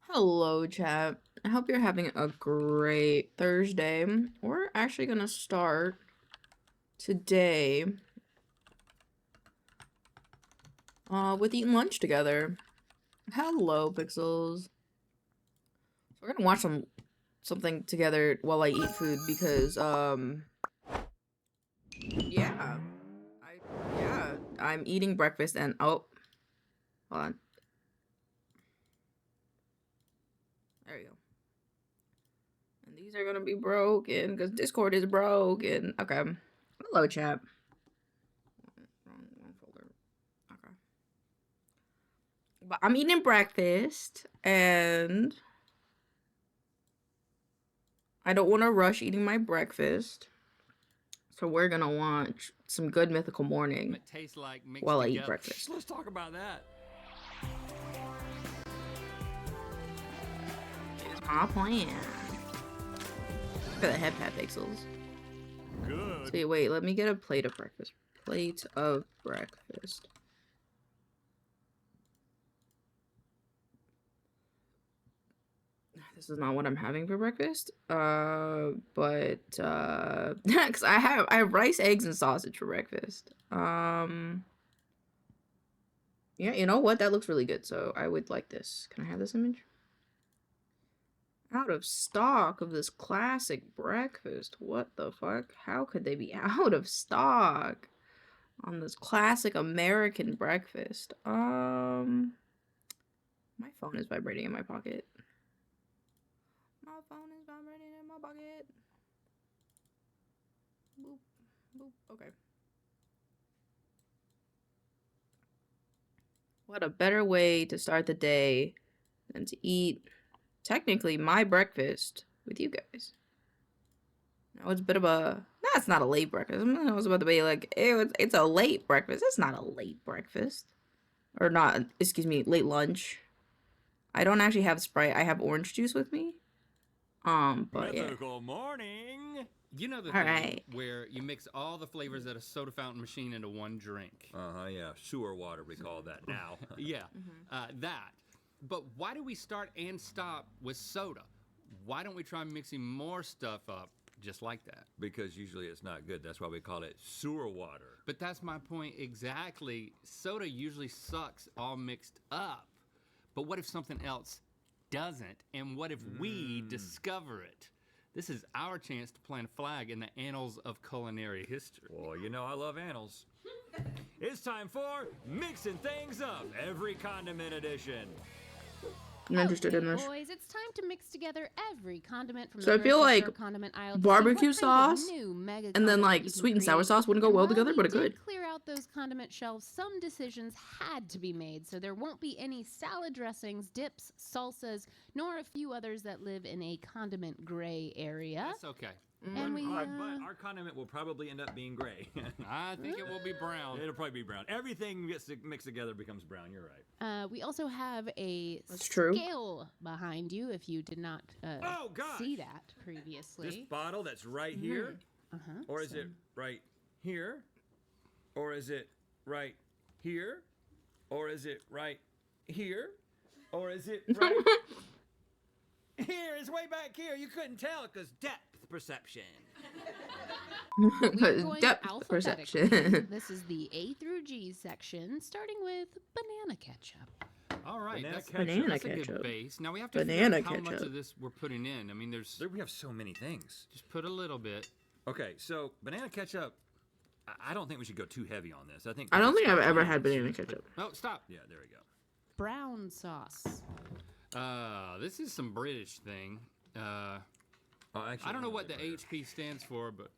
Hello, chat. I hope you're having a great Thursday. We're actually gonna start today with eating lunch together. Hello, Pixels. So we're gonna watch something together while I eat food because yeah, I'm eating breakfast and oh, hold on. There you go. And these are gonna be broken because Discord is broken. Okay. Hello, chat. Wrong folder. Okay. But I'm eating breakfast and I don't want to rush eating my breakfast. So we're gonna watch some Good Mythical Morning It tastes like mixed while I eat together. breakfast. Let's talk about that. Here's my plan. Look at the head pad pixels. Good. So wait, let me get a plate of breakfast. Plate of breakfast. This is not what I'm having for breakfast. Because I have rice, eggs, and sausage for breakfast. Yeah, you know what? That looks really good. So I would like this. Can I have this image? Out of stock of this classic breakfast. What the fuck? How could they be out of stock on this classic American breakfast? My phone is vibrating in my pocket. My phone is vibrating in my pocket. Boop, boop. Okay. What a better way to start the day than to eat, technically, my breakfast with you guys. Now it's a bit of a... No, it's not a late breakfast. I was about to be like, it's a late breakfast. It's not a late breakfast. Or not, excuse me, late lunch. I don't actually have Sprite. I have orange juice with me. But yeah. Mythical morning. You know the All thing right. where you mix all the flavors at a soda fountain machine into one drink. Yeah, sewer water, we call that now. Yeah, that. But why do we start and stop with soda? Why don't we try mixing more stuff up just like that? Because usually it's not good. That's why we call it sewer water. But that's my point exactly. Soda usually sucks all mixed up. But what if something else doesn't? And what if we discover it? This is our chance to plant a flag in the annals of culinary history. Well, you know I love annals. It's time for Mixing Things Up, every condiment edition. I'm interested in this. Boys, it's time to mix together every condiment from So the I feel grocery like store condiment aisle to see barbecue what kind of sauce new mega and then condiment like you can sweet and sour create. sauce wouldn't go And well while together, we but it did could. clear out those condiment shelves, some decisions had to be made, so there won't be any salad dressings, dips, salsas, nor a few others that live in a condiment gray area. That's okay. And we, But our condiment will probably end up being gray. I think it will be brown. It'll probably be brown. Everything gets mixed together becomes brown. You're right. we also have a That's true. scale behind you if you did not Oh, gosh. see that previously. This bottle that's right here, or is it right here, or is it right here, or is it right here, or is it right here? It's way back here. You couldn't tell because depth perception. We're going Depth alphabetically. perception. This is the A through G section, starting with banana ketchup. All right, Banana that's, ketchup. Banana that's a ketchup. good base. Now we have to Banana figure out how much ketchup. of this we're putting in. I mean, there's We have so many things. just put a little bit. Okay, so banana ketchup. I don't think we should go too heavy on this. I don't think I've ever Yeah, had banana ketchup. Oh, stop. Yeah, there we go. Brown sauce. This is some British thing. Oh, actually, I don't know what the better. HP stands for, but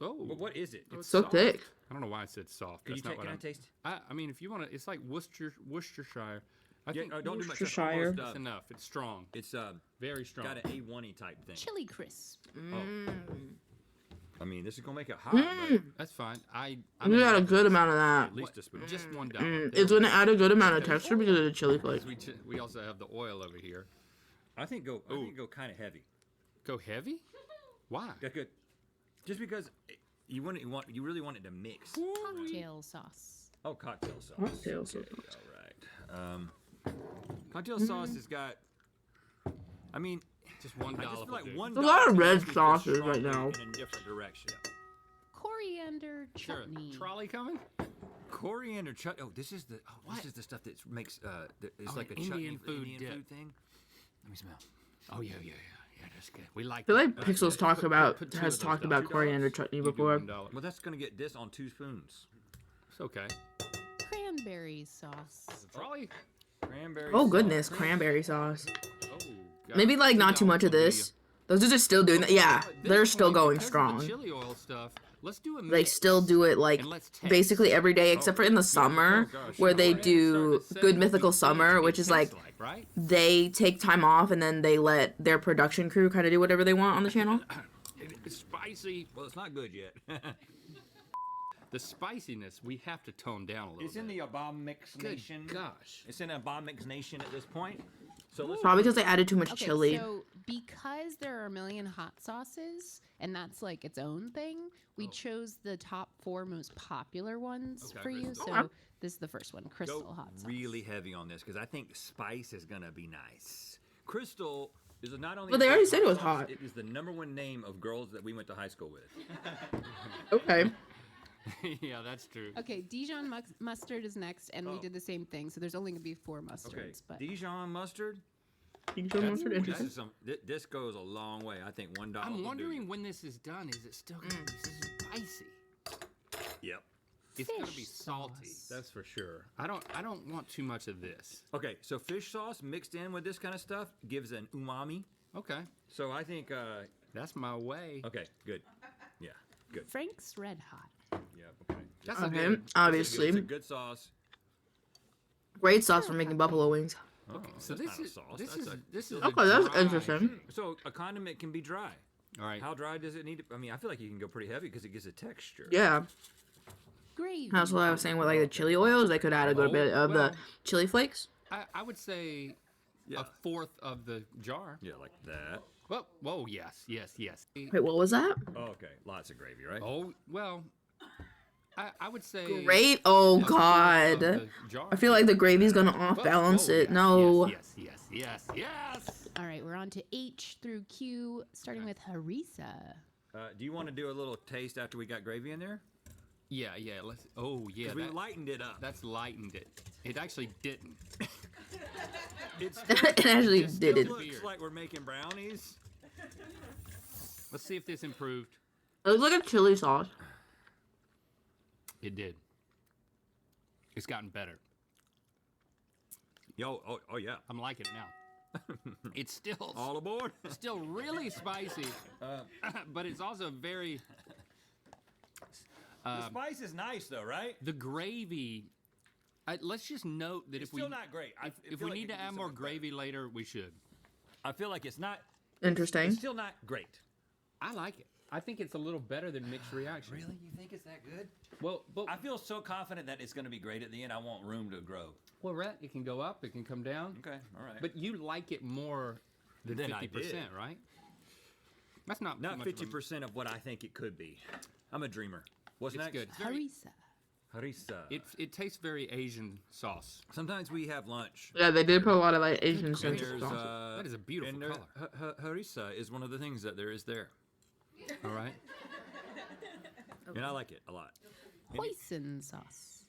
oh, But what is it? It's so thick. I don't know why I said soft. Can That's you not what can I I'm. taste? I mean, if you want to, it's like Worcestershire. I Yeah, think don't do much. That's Worcestershire. almost, that's enough. It's strong, It's very strong. got an A1-y type thing. Chili crisp. I mean, this is gonna make it hot. But That's fine. You got a good amount of that. at least a spoon. Just one dollar. It's gonna add a good amount of texture because of the chili flake. We also have the oil over here. I think go kind of heavy. Go heavy? Why? That's good. Just because you really want it to mix. Cocktail sauce. Oh, cocktail sauce. Cocktail sauce. Okay, all right. Cocktail sauce has got. I mean, Just one I just dollop. feel like will do. one. There's a lot of dollop red makes me feel sauces right strongly now. In a different direction. Coriander Sure. chutney. Trolley coming? Coriander chutney. Oh, this is the. Oh, this is the stuff that makes. It's Oh, like a Indian chutney food Indian dip. food thing. Let me smell. Oh yeah. That's good. We like. I feel like that. Pixels talked about put two has of those talked down. about $2? coriander chutney You do before. $1. Well, that's gonna get this on 2 spoons. It's okay. Cranberry sauce. Trolley. Cranberry. Oh sauce. goodness, cranberry sauce. Oh. God. Maybe like not too $2 much of will do this. Those are just still doing that. Yeah, At this they're still point, going because of strong. The chili oil stuff. Let's do a They mix. still do it like And let's taste. basically every day except for in the summer gosh, where no. they We're do starting to say Good what Mythical we think Summer, it which is like tastes right? they take time off and then they let their production crew kind of do whatever they want on the channel. It's spicy. Well, it's not good yet. The spiciness we have to tone down a little It's bit. in the Abomix Good Nation. gosh. It's in Abomix Nation at this point. So let's. Probably because they added too much Okay, chili. so because there are a million hot sauces, and that's like its own thing, we chose the top 4 most popular ones Okay, for you. Crystal. So Okay. this is the first one, Crystal Go hot sauce. really heavy on this because I think spice is gonna be nice. Crystal is not only. Well, they a already good said it was sauce, hot. It is the #1 name of girls that we went to high school with. Okay. Yeah, that's true. Okay, Dijon mustard is next, and we Oh. did the same thing. So there's only gonna be 4 mustards, Okay, but Dijon mustard. Dijon mustard, This interesting. is some. This goes a long way. I think $1. I'm will do wondering you. when this is done. Is it still gonna be spicy? Yep. It's gonna be Fish salty. sauce. That's for sure. I don't want too much of this. Okay, so fish sauce mixed in with this kind of stuff gives an umami. Okay, So I think. that's my way. Okay, good. Yeah, good. Frank's Red Hot. Yeah, okay. That's a Okay, good. It's obviously. a good sauce. Great sauce for making buffalo wings. Oh, So that's this not a is sauce. this That's is a- this is. Okay, a that's dry- interesting. So a condiment can be dry. All right. How dry does it need to? I mean, I feel like you can go pretty heavy because it gives a texture. Yeah, Gravy. that's what I was saying with like the chili oils. They could add a good Oh, bit of well. the chili flakes. I would say Yeah. a fourth of the jar. Yeah, like that. Well, whoa, yes. Wait, what was that? Oh, okay. Lots of gravy, right? Oh well, I would say. Great. Oh a fourth of God. the jar. I feel like the gravy's gonna off Whoa, balance whoa, it. yes, No. Yes. All right, we're on to H through Q, starting with harissa. Do you want to do a little taste after we got gravy in there? Yeah. Let's. Oh yeah. 'Cause we lightened it up. That's lightened it. It actually didn't. It's It actually Just did it it. looks Weird. like we're making brownies. Let's see if this improved. It looks like a chili sauce. It did. It's gotten better. Oh yeah. I'm liking it now. It's still All aboard. still really spicy, but it's also very. The spice is nice though, right? The gravy. Let's just note that It's if we still not great. if we need to add more gravy later, we should. I feel like it's not. Interesting. It's still not great. I like it. I think it's a little better than mixed reaction. You think it's that good? Well, but I feel so confident that it's going to be great at the end. I want room to grow. well, Rhett, it can go up, it can come down. Okay, all right. But you like it more than Than I 50%, did. right? That's not not much of a- 50% of what I think it could be. I'm a dreamer. What's It's next? good. It's very- Harissa. Harissa. It tastes very Asian sauce. Sometimes we have lunch. Yeah, they did put a lot of like Asian And centric there's, sauces. That is a beautiful and there- color. Harissa is one of the things that there is there. All right. And I like it a lot. Hoisin sauce.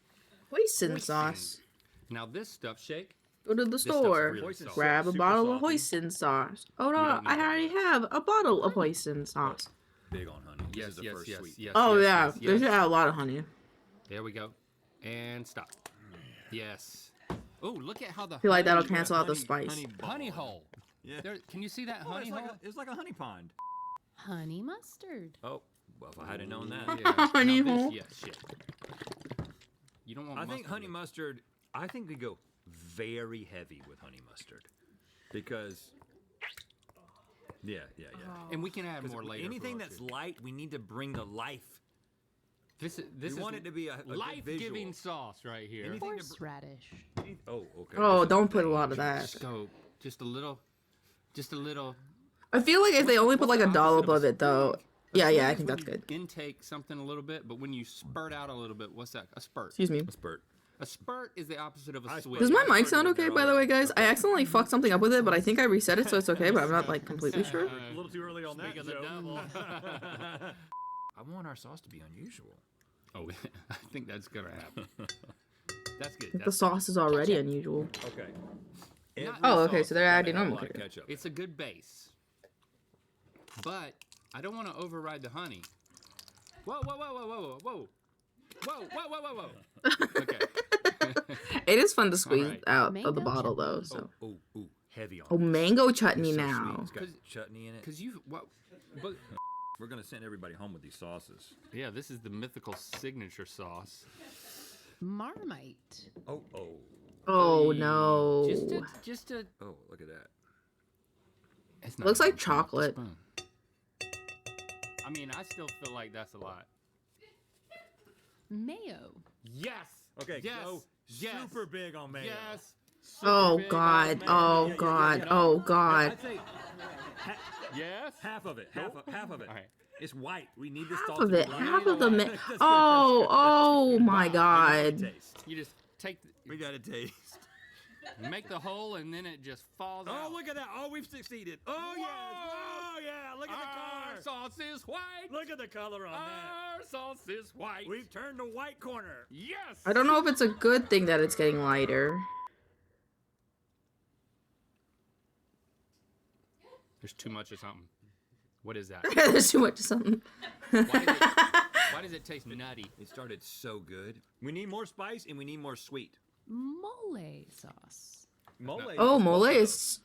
Hoisin sauce. Now this stuff, Shake. Go to the stuff's store, really sauce. grab a Super bottle of salty. hoisin sauce. Oh no, don't need I that. already have a bottle of hoisin sauce. Big on honey. This is the first sweet. yes. Oh yes, yeah, yes, they yes. should add a lot of honey. There we go. And stop. Yes. Oh, look at how the I feel like that'll honey- cancel out the spice. honey hole. Yeah. There, can you see that Oh, honey it's, like hole? it's like a honey pond. Honey mustard. Oh, well, if I hadn't known that. Yeah. Honey Now this- hole. Yes, shit. You don't want I think mustard honey with- mustard, I think we go very heavy with honey mustard. Because, yeah. And we can add 'Cause more later. if we anything want that's to. light, we need to bring the life. This We is want it to be a good life-giving visual. sauce right here. Anything to Horseradish. Oh, okay. Oh, don't put a lot of that. Just go, just a little. I feel like if they only put like a What's the dollop opposite of it though. A Yeah, spoon yeah, I is think when that's you good. Intake something a little bit, but when you spurt out a little bit, what's that? A spurt. Excuse me. A spurt. A spurt is the opposite of a I switch. Does my I mic sound started okay, it by the way, guys? I Okay. accidentally fucked something up with it, but I think I reset it, so it's okay, but I'm not, like, completely sure. A little too early on Speak that of the joke. devil. I want our sauce to be unusual. Oh, I think that's gonna happen. That's good. The That's, sauce is already Ketchup. unusual. Okay. Not- Oh, Every okay, sauce so they're gotta adding have a normal lot of ketchup. ketchup. it's a good base, but I don't want to override the honey. Whoa, whoa, whoa, whoa, whoa, whoa, whoa, whoa, whoa, whoa, whoa. Okay. It is fun to squeeze Alright. out of Mango the bottle, chutney. though, so. Oh, heavy on Oh, this. mango chutney It's so now. Sweet. It's got 'Cause- chutney in it. Because you, what? But We're gonna send everybody home with these sauces. yeah, this is the mythical signature sauce. Marmite. Oh. Oh, Hey, no. Just a. Oh, look at that. It's Looks even like a chocolate. spoon. I mean, I still feel like that's a lot. Mayo. Yes. Okay, Yes. go Yes. super big on mayo. Yes. Oh, Super big God. on Oh, mayo. God. Oh, God. I'd say Yes. half of it. Half of it. All right. It's white. We need this Half sauce of to be it. white. Half of the. That's good, Oh my Wow, God. taste. You just take, We got a taste. make the hole, and then it just falls out. Oh, look at that. Oh, we've succeeded. Oh, yes. Oh, yeah. Look at the Our color. sauce is white. Look at the color on that. Our sauce is white. We've turned the white corner. Yes. I don't know if it's a good thing that it's getting lighter. There's too much of something. What is that? There's too much of something. Why does it taste nutty? It started so good. We need more spice and we need more sweet. Mole sauce. Mole. Oh, mole is.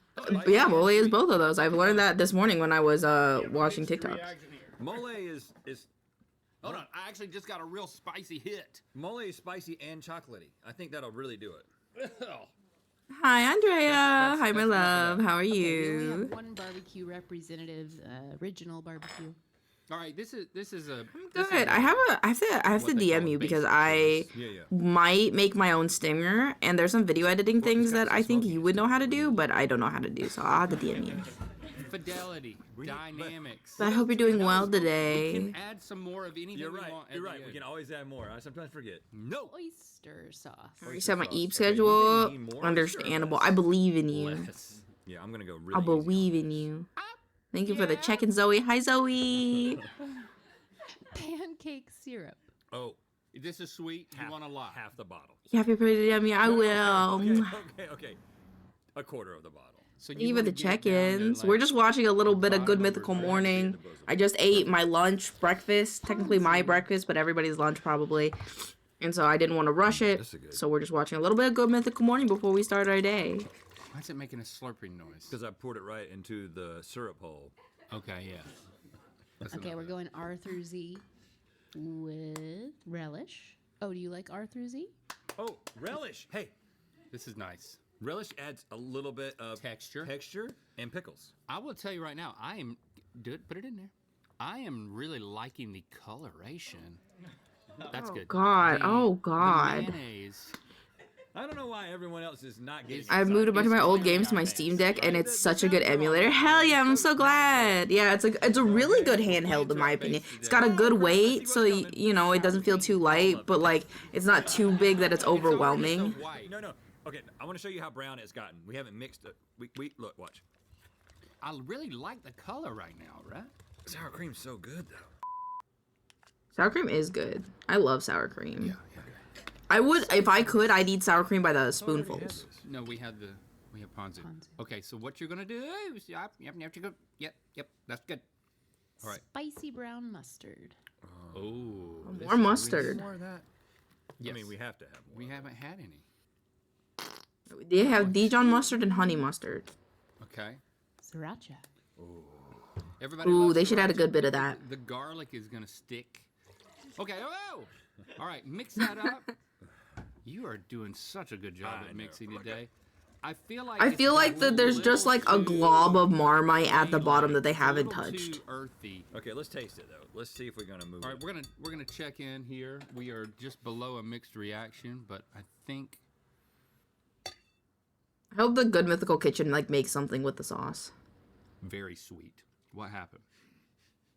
Yeah, mole is both of those. I've learned that this morning when I was watching TikToks. Mole is Hold on. I actually just got a real spicy hit. mole is spicy and chocolatey. I think that'll really do it. Hi, Andrea. that's Hi, my enough of love. that. How are Okay, we only you? have one barbecue representative, original barbecue. All right. This is a. Good. I have to what they call DM a you because basic I Yeah. might make my own stinger, and there's some video editing Well, it's things got that some I think smoky you would know how to do, but I don't know how to do, so I'll have to DM you. Fidelity, We need- dynamics. But I hope you're doing well We today. can add some more of anything You're we right. want. at You're the right. We end. can always add more. I sometimes forget. No. Oyster sauce. You set my sauce. eat Okay, schedule. you need more? Understandable. Sure, I believe in you. Less. Yeah, I'm gonna go really. I easy on believe this. in you. Thank you for the Yeah. check-in, Zoe. Hi, Zoe. Pancake syrup. Oh, This is sweet. You want a lot. half the bottle. Happy birthday, Demi. I will. Okay. A quarter of the bottle. So Thank you for wanna the get it down to, check-ins. We're like, just watching a little bit of Good bottom of Mythical her dress. Morning. I just ate my lunch, breakfast. Technically my breakfast, but everybody's lunch probably. And so I didn't want to rush it. This is good. So we're just watching a little bit of Good Mythical Morning before we start our day. Why is it making a slurping noise? Because I poured it right into the syrup hole. Okay, yeah. That's Okay, enough we're of that. going Arthur Z with relish. Oh, do you like Arthur Z? Oh, relish. Hey, This is nice. relish adds a little bit of Texture. and pickles. I will tell you right now, I am. Put it in there. I am really liking the coloration. That's good. God. Oh, The God. mayonnaise. I don't know why everyone else is not getting. I've moved a bunch of my old games to my Steam Deck, and it's such a good emulator. Hell yeah, I'm so glad. Yeah, it's a really good handheld in my opinion. It's got a good weight, so you know it doesn't feel too light, but like it's not too big that it's overwhelming. It's so white. No. Okay, I want to show you how brown it's gotten. We haven't mixed it. We look, watch. I really like the color right now, right? Sour cream's so good though. Sour cream is good. I love sour cream. Yeah. I would, if I could, I'd eat sour cream by the spoonfuls. No, we have ponzu. Ponzu. Okay, so what you're gonna do? Yep. That's good. All right. Spicy brown mustard. Oh. this More is mustard. More of that. Yes. I mean, we have to have more. We haven't had any. They have Dijon mustard and honey mustard. Okay. Sriracha. Everybody. Ooh, loves they should add a sriracha. good bit of that. The garlic is gonna stick. Okay. Oh. All right. Mix that up. You are doing such a good job I at know. mixing today. I feel like I it's feel a like that there's just like a little glob of too Marmite at the bottom that they it's a haven't little touched. Too earthy. Okay, let's taste it though. Let's see if we're gonna move. All right, it. we're gonna check in here. We are just below a mixed reaction, but I think I hope the Good Mythical Kitchen like makes something with the sauce. very sweet. What happened?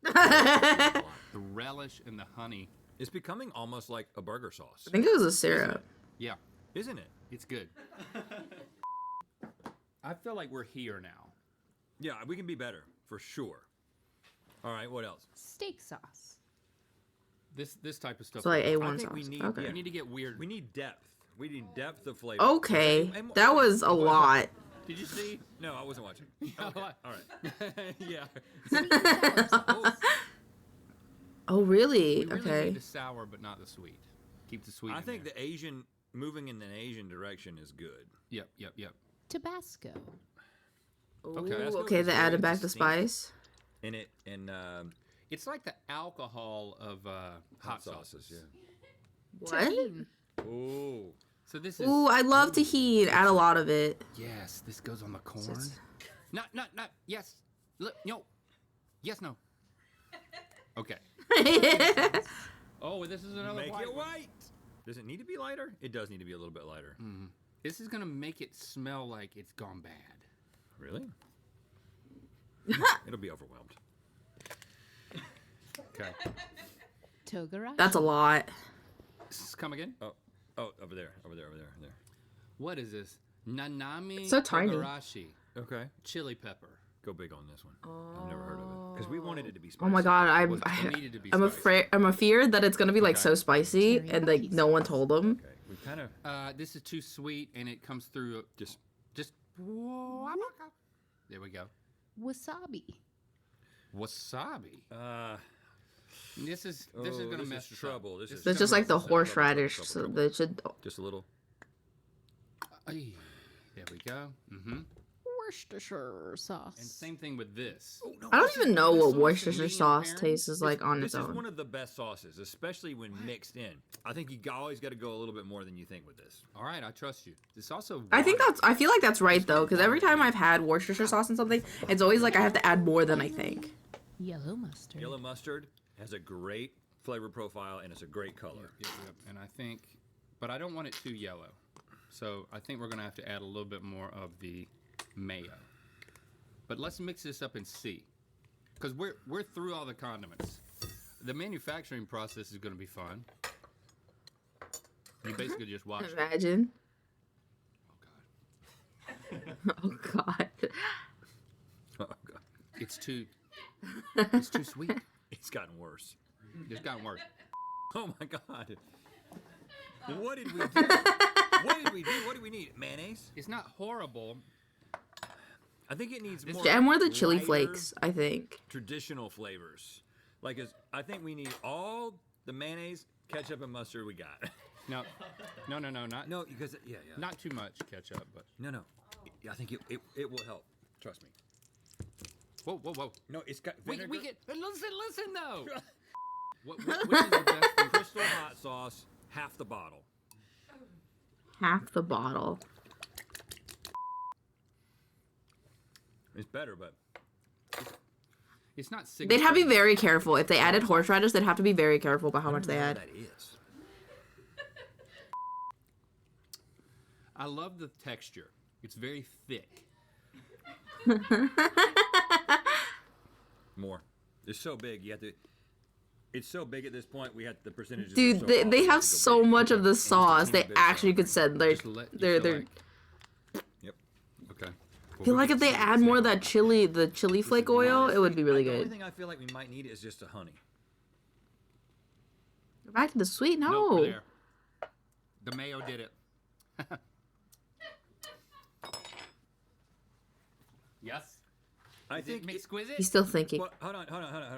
I The relish and the honey. It's becoming almost like a burger sauce. think it was a syrup. Yeah, Isn't it? It's good. I feel like we're here now. Yeah, we can be better for sure. All right, what else? Steak sauce. This type of stuff. So like I A1 think we sauce. need- Okay. We need to get weird. We need depth. We need depth of flavor. Okay, And- that was a what- lot. Did you see? No, I wasn't watching. Yeah, Okay, what? all right. Yeah. Sweet and sour sauce. Oh, Oh, really? We really Okay. need the sour, but not the sweet. Keep the sweet. I in think there. the Asian moving in an Asian direction is good. Yep. Tabasco. Okay, that's Ooh, what okay, was they very added back the distinct. spice. In it and It's like the alcohol of hot sauces. What? Tahini. Ooh. So this is. Ooh, I love tahini. Add a lot of it. Yes, this goes on the corn. Just- Not. Yes. Look. No. Yes. No. Okay. Oh, this is another Make white it one. white. Does it need to be lighter? It does need to be a little bit lighter. This is gonna make it smell like it's gone bad. Really? It'll be overwhelmed. Okay. Togarashi. That's a lot. Come again. Oh, over there. What is this? Nanami It's so tiny. Togarashi Okay. chili pepper. Go big on this one. I've never heard of it because we wanted it to be spicy. Oh my god, It needed to be I'm spicy. afraid. I'm afeared that it's gonna be like Okay. so spicy, and like Teriyaki no one told them. Okay. We kind of This is too sweet, and it comes through. just. There we go. Wasabi. Wasabi. This is gonna this mess is us trouble. Up. This This is It's just like the Trouble, horseradish, trouble, so trouble. they should. Just a little. Ay, there we go. Worcestershire sauce. And same thing with this. Oh, no, I don't this is even know one of the what sauces- Worcestershire medium sauce pairing? tastes like on This its is one own. of the best sauces, especially when mixed in. I think you always got to go a little bit more than you think with this. All right, I trust you. This also. I think water. that's. I feel like that's right though, because every time I've had Worcestershire sauce in something, it's always like I have to add more than I think. Yellow mustard. Yellow mustard has a great flavor profile and it's a great color. Yep. And I think, but I don't want it too yellow. So I think we're gonna have to add a little bit more of the mayo. But let's mix this up and see, because we're through all the condiments. The manufacturing process is gonna be fun. You basically just watch it. Imagine. Oh god. Oh god. Oh, God. It's too sweet. It's gotten worse. It's gotten worse. Oh my God. What did we do? What do we need? Mayonnaise? It's not horrible. I think it needs more. And more of the chili lighter, flakes, I think. Traditional flavors. I think we need all the mayonnaise, ketchup, and mustard we got. No, not No, because yeah. not too much ketchup, but No. I think it will help. Trust me. whoa. No, it's got We vinegar. get listen though. Which is the best thing? Crystal hot sauce, half the bottle. Half the bottle. It's better, but It's not. They'd have to be very careful. If they added horseradish, they'd have to be very careful about how much they I add. don't know what that is. I love the texture. It's very thick. More. It's so big. You have to. It's so big at this point. We had the percentages. Dude, are so they off, have we go so big. much of the And just a sauce. teeny They bit of actually sauce. could send. They're Just let you they're feel they're. Yep. Okay. I feel like if they add more of that chili, the chili flake oil, it would be really The only good. thing I feel like we might need is just a honey. Back to the sweet. Nope, No. we're there. The mayo did it. Yes. I Is it think. McSquisite? He's still thinking. Well, hold on.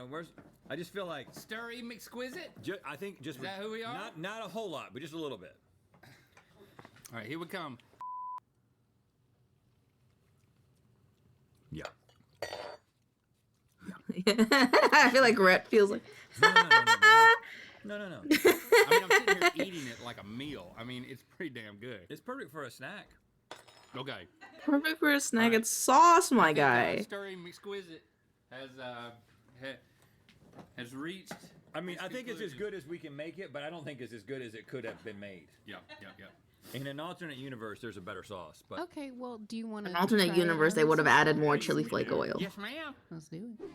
Where's? I just feel like. Stirry McSquisite? I think just. Is that who we are? Not a whole lot, but just a little bit. All right, here we come. Yeah. I feel like Rhett feels like. No. I mean, I'm sitting here eating it like a meal. I mean, it's pretty damn good. It's perfect for a snack. Okay. Perfect for a snack. It's sauce, my guy. Stirry McSquisite has reached. I mean, its I think it's as conclusion. good as we can make it, but I don't think it's as good as it could have been made. Yeah. In an alternate universe, there's a better sauce, but Okay, well, do you want to? An alternate universe, they would have added more chili flake oil. Yes, ma'am. Let's do it.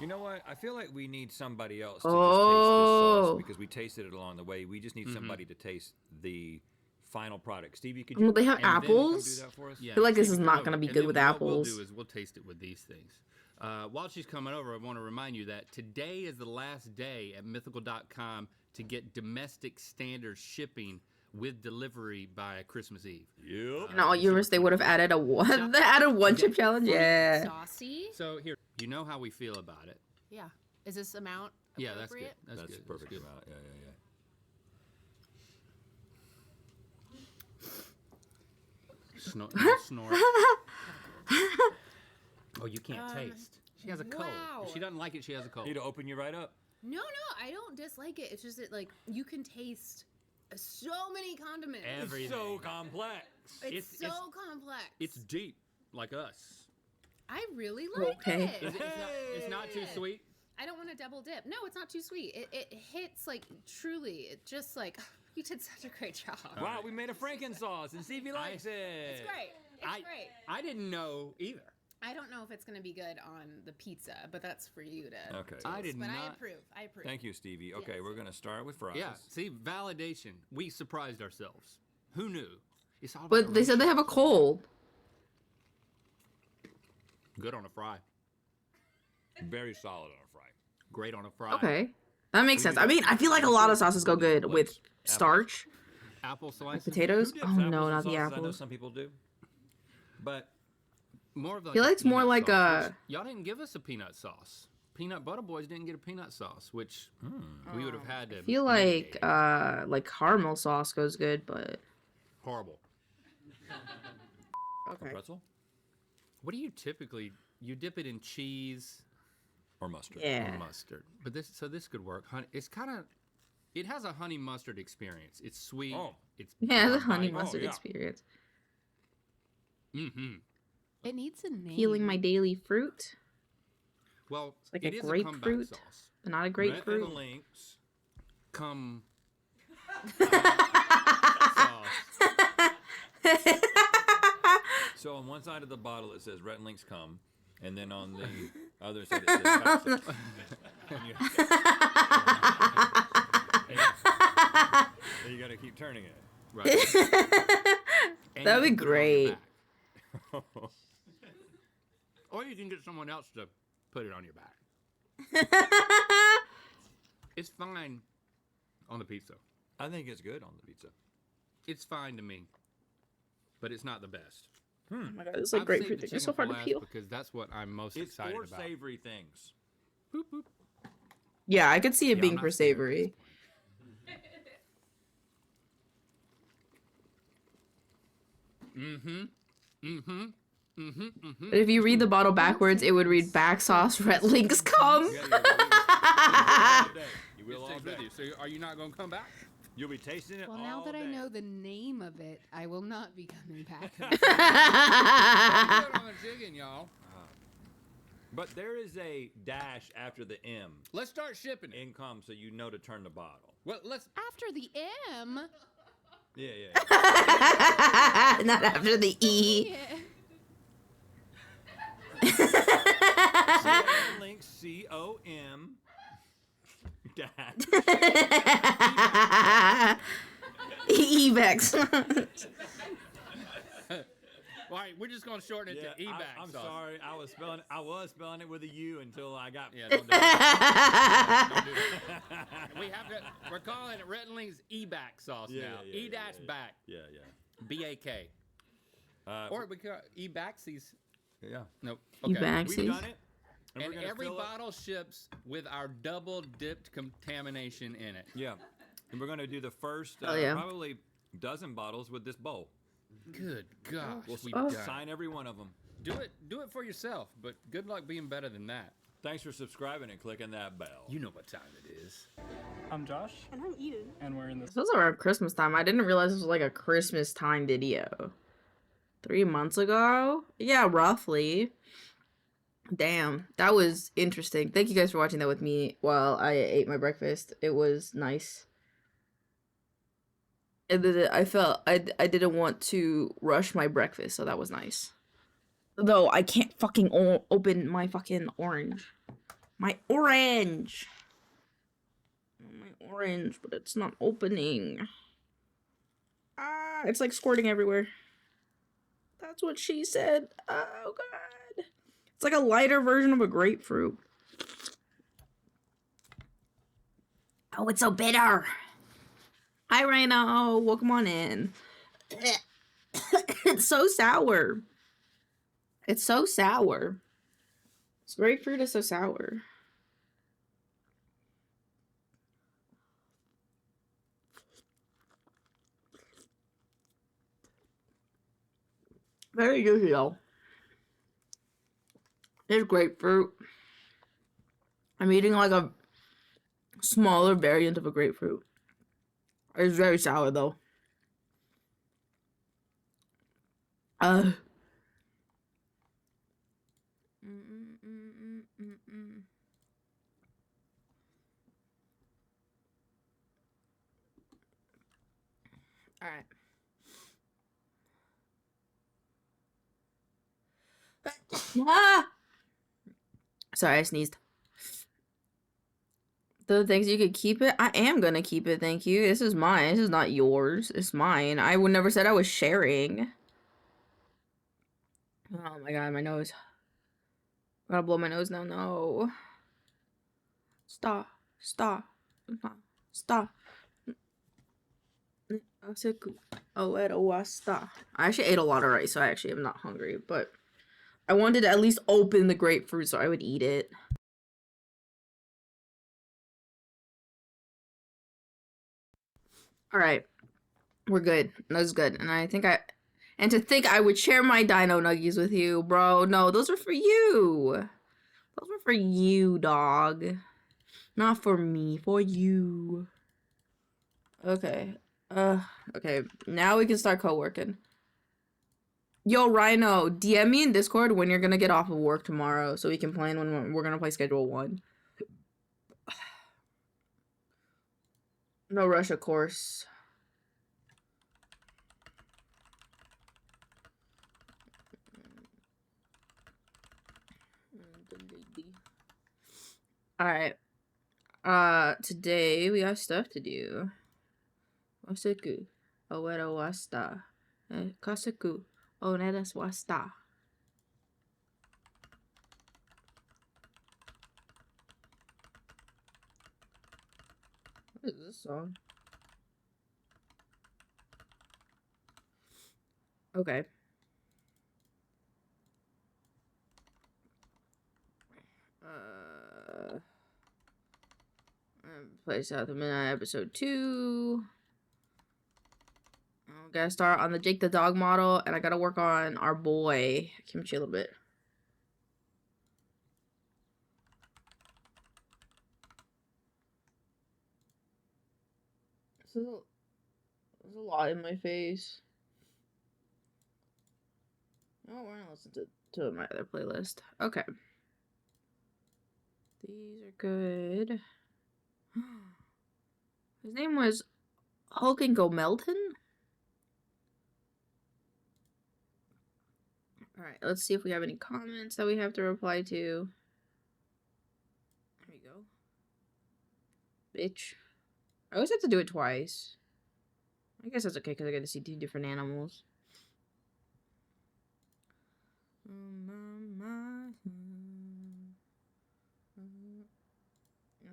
You know what? I feel like we need somebody else to just taste this sauce Oh. because we tasted it along the way. We just need somebody to taste the final product. Stevie, could Well, you they have And then- come do apples. that for us? Yeah, I feel like this Stevie, is come not over. gonna be And good then with what apples. We'll do is we'll taste it with these things. While she's coming over, I want to remind you that today is the last day at mythical.com to get domestic standard shipping with delivery by Christmas Eve. Yep. In all years, they would have added a one. They added one chip challenge. Yeah. Saucy. So here, you know how we feel about it. Yeah. Is this amount Yeah, that's good. appropriate? That's, That's good. perfect That's amount. Yeah, yeah, good. No snort. Oh, you can't taste. She has a cold. wow. If she doesn't like it, she has a yeah. cold. Need to open you right up. No, I don't dislike it. It's just that like you can taste so many condiments. Everything. It's so complex. It's so it's- complex. It's deep, like us. I really like Okay. it. It's not too sweet. I don't want to double dip. No, it's not too sweet. It hits like truly. It just like you did such a great job. Wow, we made a Franken sauce and Stevie likes it. It's great. It's great. I didn't know either. I don't know if it's gonna be good on the pizza, but that's for you to. Okay. I did But I not. approve. I approve. Thank you, Stevie. Okay, Yes. we're gonna start with fries. Yeah. See, validation. We surprised ourselves. Who knew? It's all about But the they said they have a cold. good on a fry. Very solid on a fry. Great on a fry. Okay. That makes sense. I mean, I feel like a lot of sauces go good with starch. Apple Like slices. potatoes. Who dips Oh apples no, in not the sauces? I know apples. some people do. But More of like feel a like it's more peanut like sauce. a- Y'all didn't give us a peanut sauce. Peanut Butter Boys didn't get a peanut sauce, which we would have had to. I feel mitigate. like caramel sauce goes good, but horrible. okay. pretzel What do you typically? You dip it in cheese or mustard? Yeah. or mustard, but this could work. It's kind of. It has a honey mustard experience. It's sweet. Oh. It's Yeah, the honey bite. mustard yeah. experience. Mm-hmm. It needs a name. Healing my daily fruit, Well, like it a is a comeback grapefruit. sauce. but not a Red grapefruit. links. Come. sauce. So on one side of the bottle it says Rhett and Links come, and then on the other side it says hot sauce. And you gotta keep turning it. Right. And That'd you be can put it on your great. back. Or you can get someone else to put it on your back. It's fine on the pizza. I think it's good on the pizza. It's fine to me, but it's not the best. Oh my god, this is like I've grapefruit. saved the They're so chicken hard for to peel. last because that's what I'm most It's excited for about. savory things. Boop, boop. Yeah, I could see it Yeah, being I'm for not scared. savory. But if you read the bottle backwards, it would read back sauce, red links come. You will It all stays day. with you. So are you not going to come back? You'll be tasting it Well, all now that I day. know the name of it, I will not be coming back. Put it on the chicken, y'all. But there is a dash after the M. Let's start shipping it. Income, so you know to turn the bottle. Well, let's. After the M. Yeah, yeah. Not after the E. Yeah. Link COM dash. Evex. All right, we're just going to shorten it to E-back I'm sauce. sorry. I was spelling it with a U until I got. Yeah, don't do that. Don't do that. We're calling it Red Link's E-back sauce Yeah, now. yeah, E-dash yeah. back. Yeah, yeah. B-A-K. Or we call E-backsies. yeah. Nope. Okay. Evac. We've Axes. done it. And we're gonna every fill it- bottle ships with our double dipped contamination in it. Yeah. And we're gonna do the first Oh, yeah. probably dozen bottles with this bowl. Good gosh. We'll we Oh. done it. sign every one of them. Do it for yourself, but good luck being better than that. Thanks for subscribing and clicking that bell. You know what time it is. I'm Josh, And I'm Eden. and we're in this. This was around Christmas time. I didn't realize this was like a Christmas time video. 3 months ago? Yeah, roughly. Damn, that was interesting. Thank you guys for watching that with me while I ate my breakfast. It was nice. And then I felt I didn't want to rush my breakfast, so that was nice. Though I can't fucking open my fucking orange. My orange. My orange, but it's not opening. Ah, it's like squirting everywhere. That's what she said. Oh god. It's like a lighter version of a grapefruit. Oh, it's so bitter. Hi, Rhino. Welcome on in. It's so sour. It's so sour. This grapefruit is so sour. Very juicy though. There's grapefruit. I'm eating like a smaller variant of a grapefruit. It's very sour though. Uh. All right. Ah! Sorry, I sneezed. The things you could keep it. I am gonna keep it. Thank you. This is mine. This is not yours. It's mine. I would never said I was sharing. Oh my god, my nose. I gotta blow my nose now. No. Stop. Stop. Stop. I actually ate a lot of rice, so I actually am not hungry, but I wanted to at least open the grapefruit so I would eat it. Alright. We're good. That's good. And to think I would share my dino nuggies with you, bro. No, those are for you. Those were for you, dog. Not for me, for you. Okay. Okay. Now we can start co-working. Yo, Rhino, DM me in Discord when you're gonna get off of work tomorrow so we can plan when we're gonna play Schedule 1. No rush, of course. Alright. Today we have stuff to do. Waseku. Owera wasta. Kaseku. Onedas wasta. What is this song? Okay. Play South of Midnight episode 2. I gotta start on the Jake the Dog model, and I gotta work on our boy Kimchi a little bit. There's a lot in my face. Oh, we're gonna listen to my other playlist. Okay. These are good. His name was Hulk and Go Melton? Alright, let's see if we have any comments that we have to reply to. There we go. Bitch. I always have to do it twice. I guess that's okay because I get to see 2 different animals.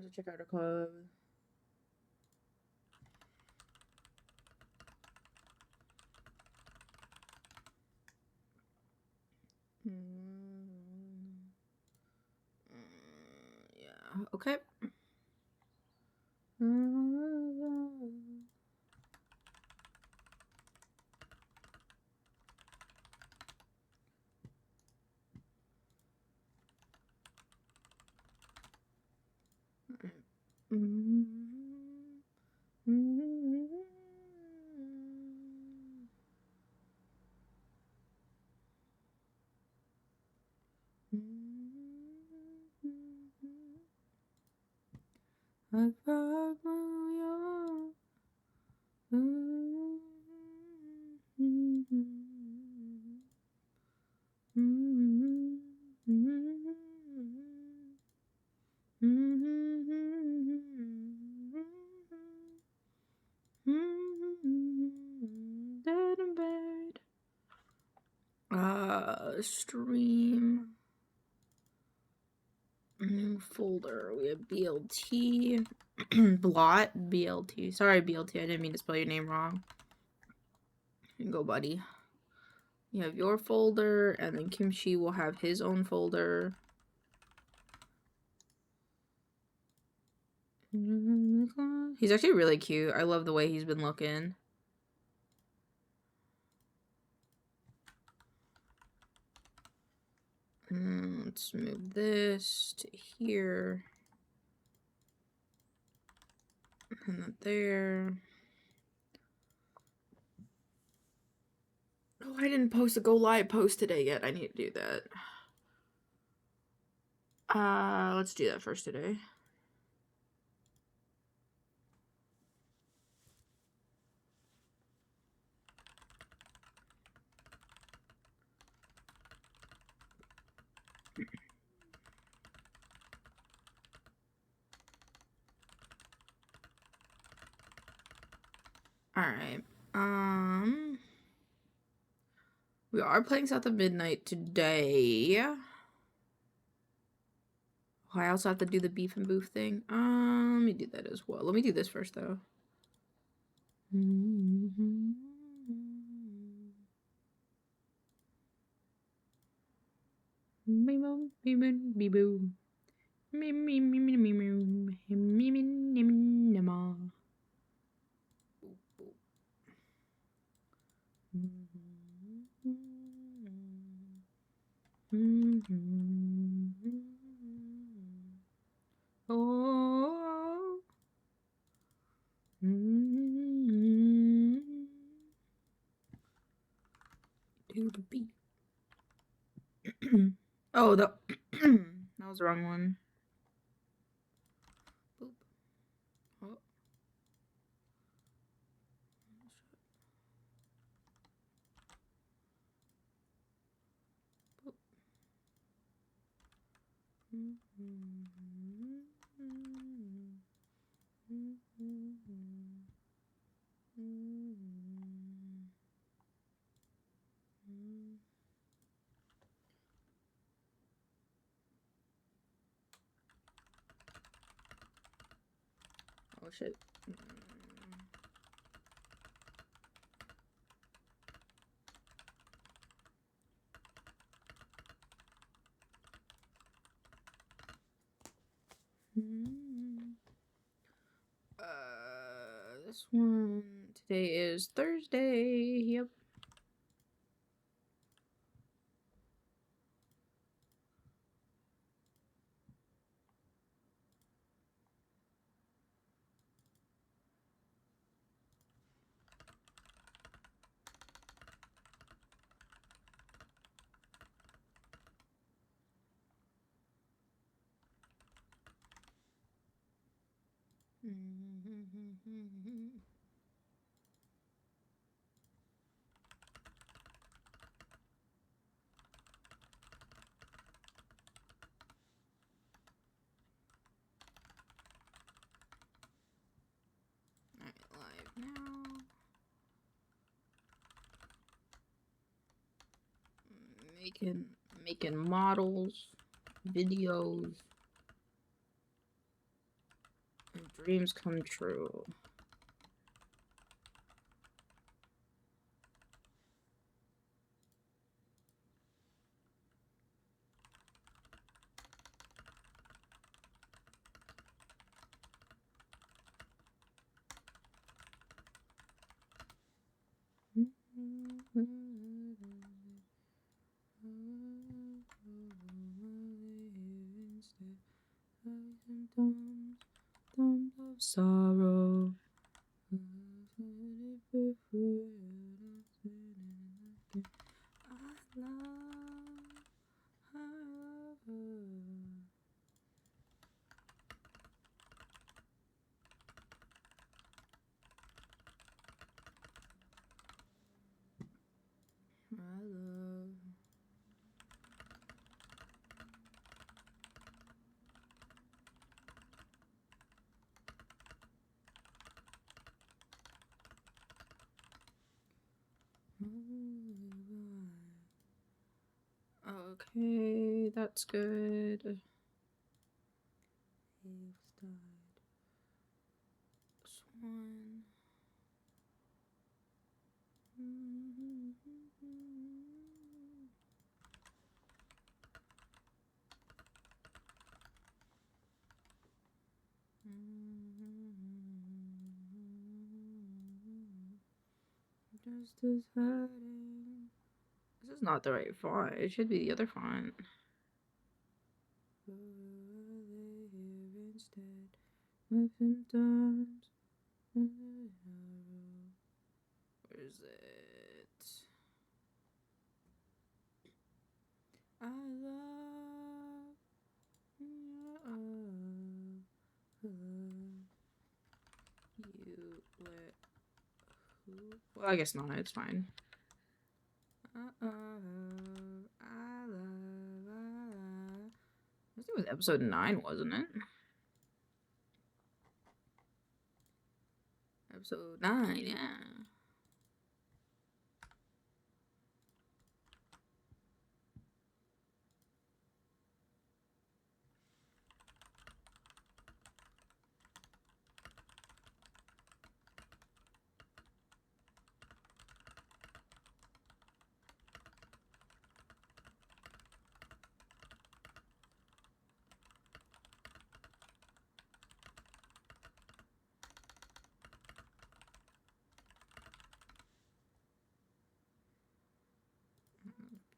Let's check out our club. Yeah, okay. Stream. New folder. We have BLT. Blot. BLT. Sorry, BLT. I didn't mean to spell your name wrong. You can go, buddy. You have your folder, and then Kimchi will have his own folder. He's actually really cute. I love the way he's been looking. Let's move this to here. And that there. Oh, I didn't post a go live post today yet. I need to do that. Let's do that first today. Alright. We are playing South of Midnight today. Oh, I also have to do the beef and boof thing. Let me do that as well. Let me do this first, though. Oh. Do the beat. Oh, that was the wrong one. Boop. Oh. Boop. Oh shit. This one today is Thursday. Yep. Live now. Making models, videos, and dreams come true. Sorrow. that's good. Wolves died. Swan. Justice hiding. This is not the right font. It should be the other font. Instead of symptoms. Where is it? I love you let who? Well, I guess not. It's fine. I love. This was episode 9, wasn't it? Episode 9, yeah.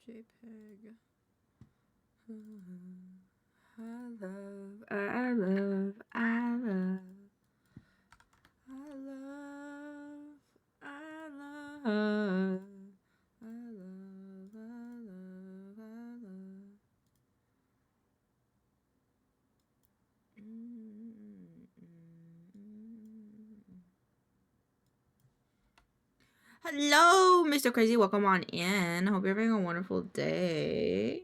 JPEG. I love, I love, I love, I love, I love, I love, I love, I love. Hello, Mr. Crazy. Welcome on in. Hope you're having a wonderful day.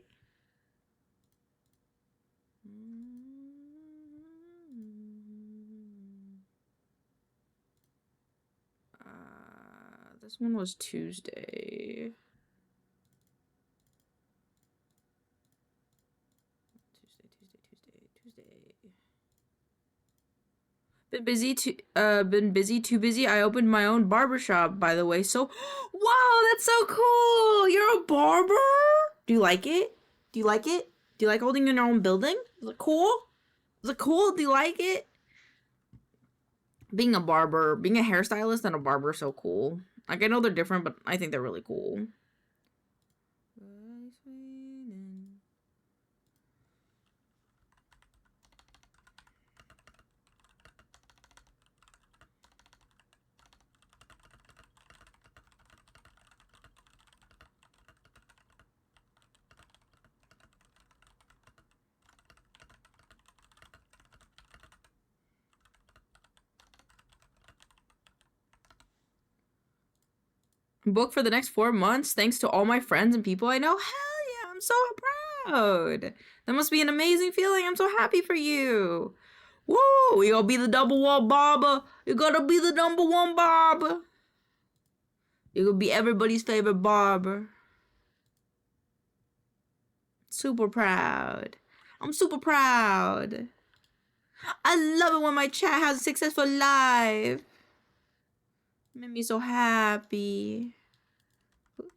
This one was Tuesday. Tuesday. Been busy, too busy. I opened my own barbershop, by the way. So, wow, that's so cool. You're a barber? Do you like it? Do you like it? Do you like holding your own building? Is it cool? Is it cool? Do you like it? Being a barber, being a hairstylist and a barber is so cool. Like, I know they're different, but I think they're really cool. Book for the next 4 months thanks to all my friends and people I know. Hell yeah, I'm so proud. That must be an amazing feeling. I'm so happy for you. Woo, you gonna be the number one barber. You gotta be the number one barber. You're gonna be everybody's favorite barber. Super proud. I'm super proud. I love it when my chat has a successful life. Made me so happy. Oops.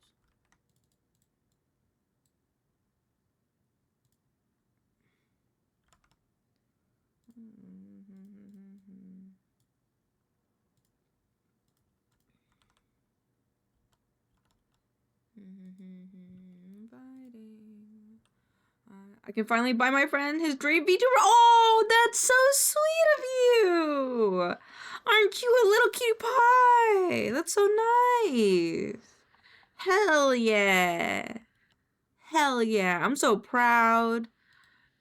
I can finally buy my friend his dream VTuber. Oh, that's so sweet of you. Aren't you a little cutie pie? That's so nice. Hell yeah. Hell yeah. I'm so proud.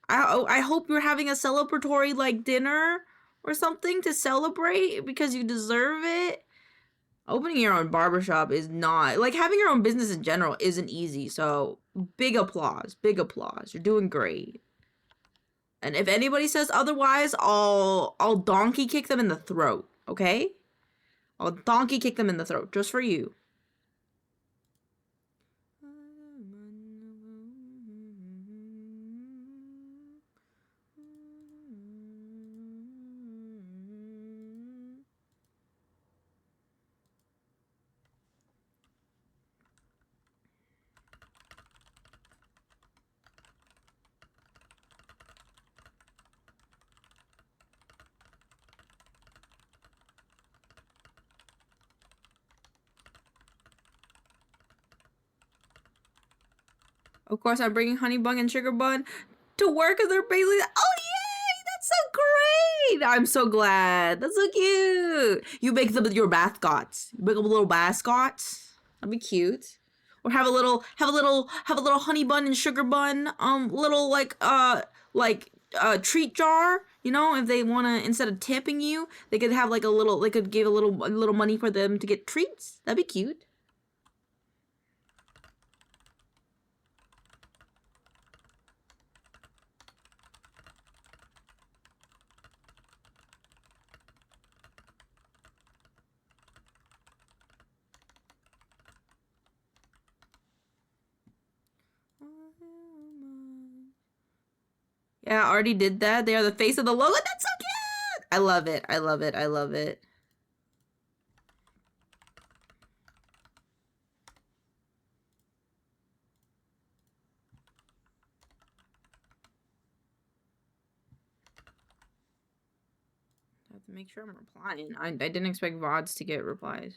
I hope you're having a celebratory like dinner or something to celebrate because you deserve it. Opening your own barbershop is not, like, having your own business in general isn't easy. So big applause. Big applause. You're doing great. And if anybody says otherwise, I'll donkey kick them in the throat, okay? I'll donkey kick them in the throat just for you. Of course, I'm bringing Honey Bun and Sugar Bun to work because they're basically. Oh, yay! That's so great! I'm so glad. That's so cute. You make them your mascots. You make them little mascots. That'd be cute. Or have a little Honey Bun and Sugar Bun, little treat jar. You know, if they wanna, instead of tipping you, they could have like they could give a little money for them to get treats. That'd be cute. Yeah, I already did that. They are the face of the logo. That's so cute! I love it. I love it. I love it. I have to make sure I'm replying. I didn't expect VODs to get replies.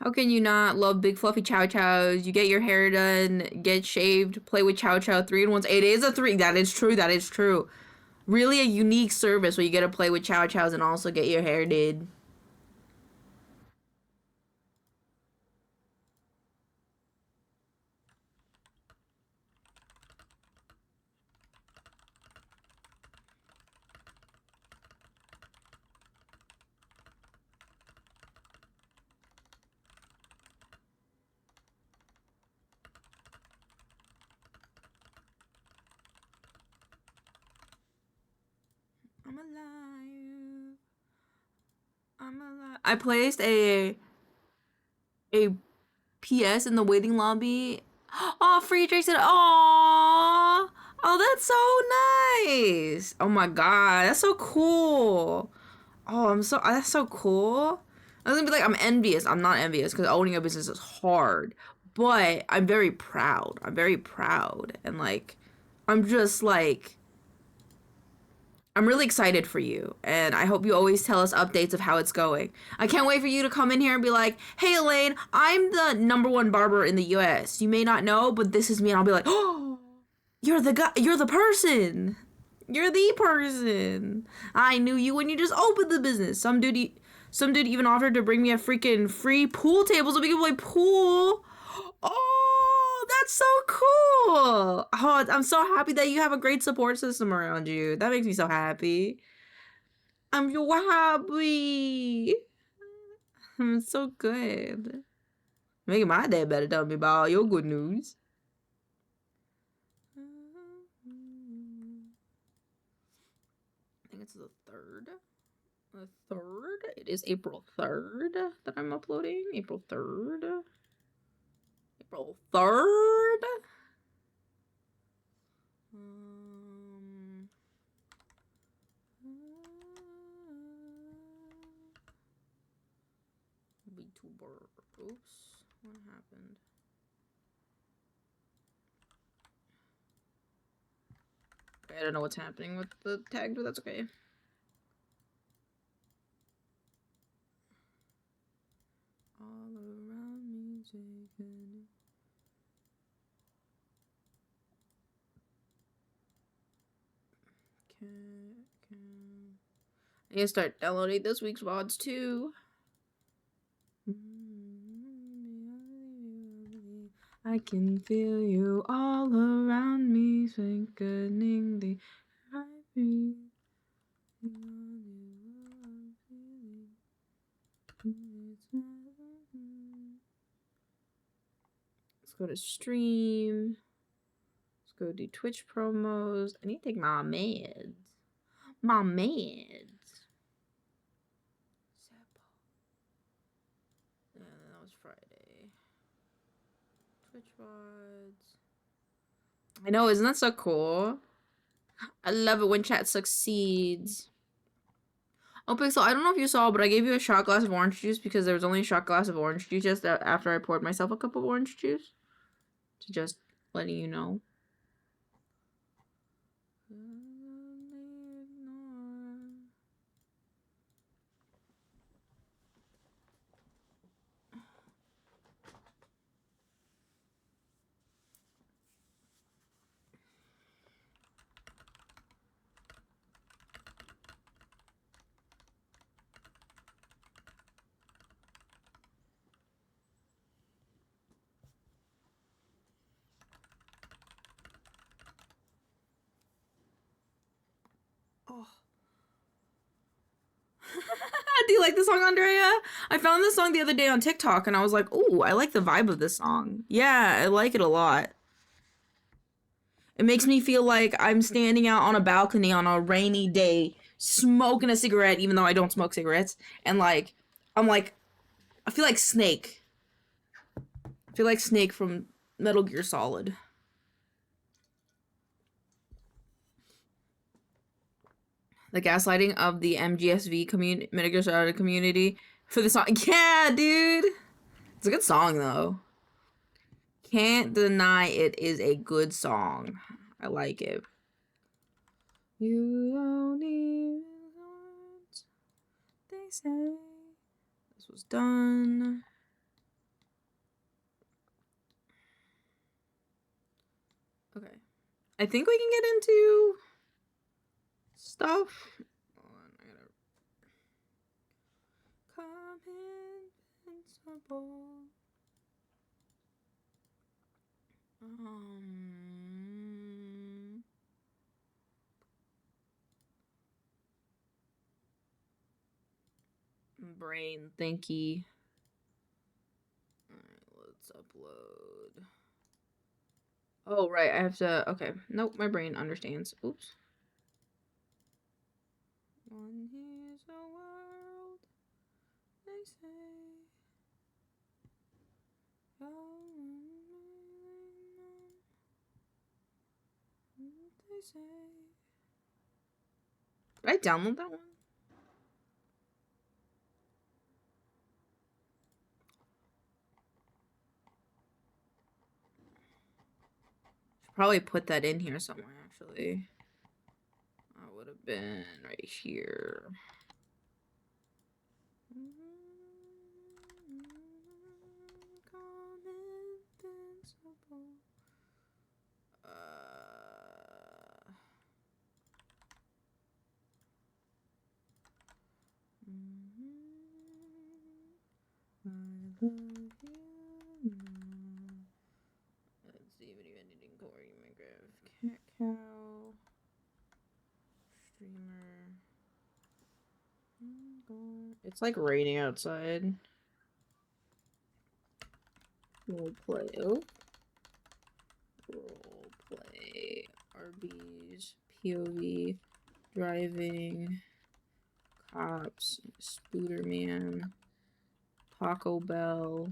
How can you not love big fluffy Chow Chows? You get your hair done, get shaved, play with Chow Chow 3-in-1s. It is a 3. That is true. That is true. Really a unique service where you get to play with Chow Chows and also get your hair did. I'm alive. I'm alive. I placed a PS in the waiting lobby. Oh, free drinks and oh, that's so nice. Oh my god, that's so cool. Oh, that's so cool. I was gonna be like, I'm envious. I'm not envious because owning a business is hard, but I'm very proud. I'm very proud, and like, I'm just like. I'm really excited for you, and I hope you always tell us updates of how it's going. I can't wait for you to come in here and be like, hey, Elaine, I'm the #1 barber in the US. You may not know, but this is me, and I'll be like, oh, you're the guy, you're the person. You're the person. I knew you when you just opened the business. Some dude even offered to bring me a freaking free pool table so we can play pool. Oh, that's so cool. Oh, I'm so happy that you have a great support system around you. That makes me so happy. I'm so happy. I'm so good. Making my day better. Tell me about all your good news. I think it's the 3rd. The 3rd? It is April 3rd that I'm uploading. April 3rd. April 3rd? VTuber. Oops. What happened? I don't know what's happening with the tag, but that's okay. All around me, taking I need to start downloading this week's VODs too. I can feel you all around me, sickening the I breathe. Let's go to stream. Let's go do Twitch promos. I need to take my meds. My meds. Yeah, that was Friday. Twitch VODs. I know, isn't that so cool? I love it when chat succeeds. Oh, Pixel, I don't know if you saw, but I gave you a shot glass of orange juice because there was only a shot glass of orange juice just after I poured myself a cup of orange juice. So just letting you know. Oh. Do you like the song, Andrea? I found this song the other day on TikTok and I was like, "Ooh, I like the vibe of this song." Yeah, I like it a lot. It makes me feel like I'm standing out on a balcony on a rainy day, smoking a cigarette, even though I don't smoke cigarettes. And like, I feel like Snake. I feel like Snake from Metal Gear Solid. The gaslighting of the MGSV community, Metal Gear Solid community for the song. Yeah, dude. It's a good song though. Can't deny it is a good song. I like it. You don't even want, they say. This was done. Okay. I think we can get into stuff. Hold on, I gotta come invincible. Brain thinky. Alright, let's upload. Oh, right, I have to. Okay. Nope, my brain understands. Oops. One here's a world, they say. They say. Did I download that one? Should probably put that in here somewhere, actually. That would have been right here. I love you now. Let's see if anyone didn't go Minecraft. Cat cow. Streamer. It's like raining outside. Role play. Oh. Role play. RBs. POV. Driving. Cops. Spooderman. Taco Bell.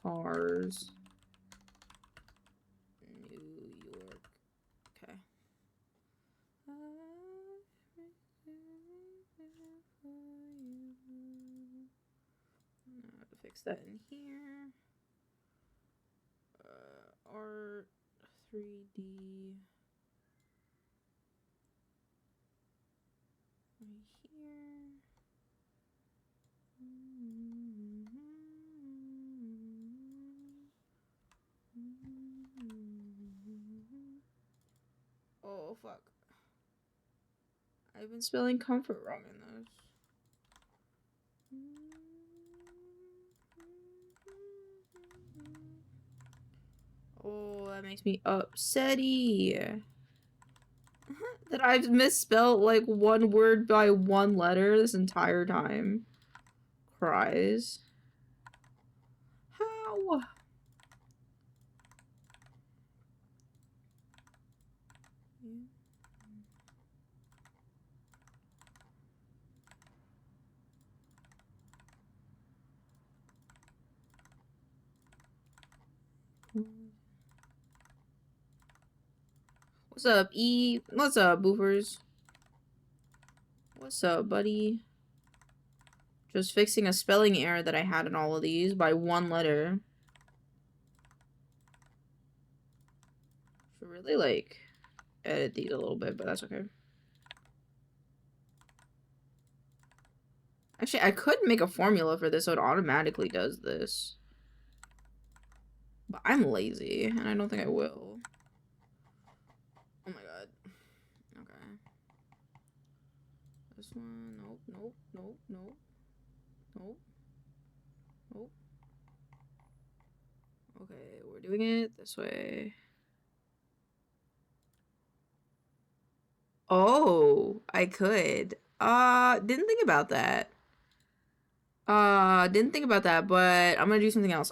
Cars. New York. Okay. Now to fix that in here. Art 3D. Right here. Oh, fuck. I've been spelling comfort wrong in those. Oh, that makes me upsetty. That I've misspelled like one word by one letter this entire time. Cries. How? What's up, E? What's up, boofers? What's up, buddy? Just fixing a spelling error that I had in all of these by one letter. Should really, like, edit these a little bit, but that's okay. Actually, I could make a formula for this so it automatically does this. But I'm lazy, and I don't think I will. Oh my god. Okay. This one, nope, nope, nope, nope. Nope. Nope. Okay, we're doing it this way. Oh, I could. Didn't think about that. Didn't think about that, but I'm gonna do something else.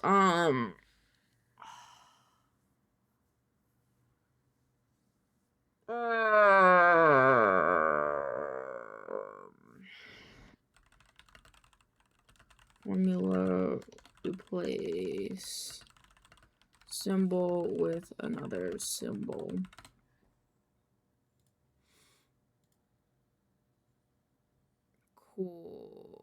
Formula replace symbol with another symbol. Cool.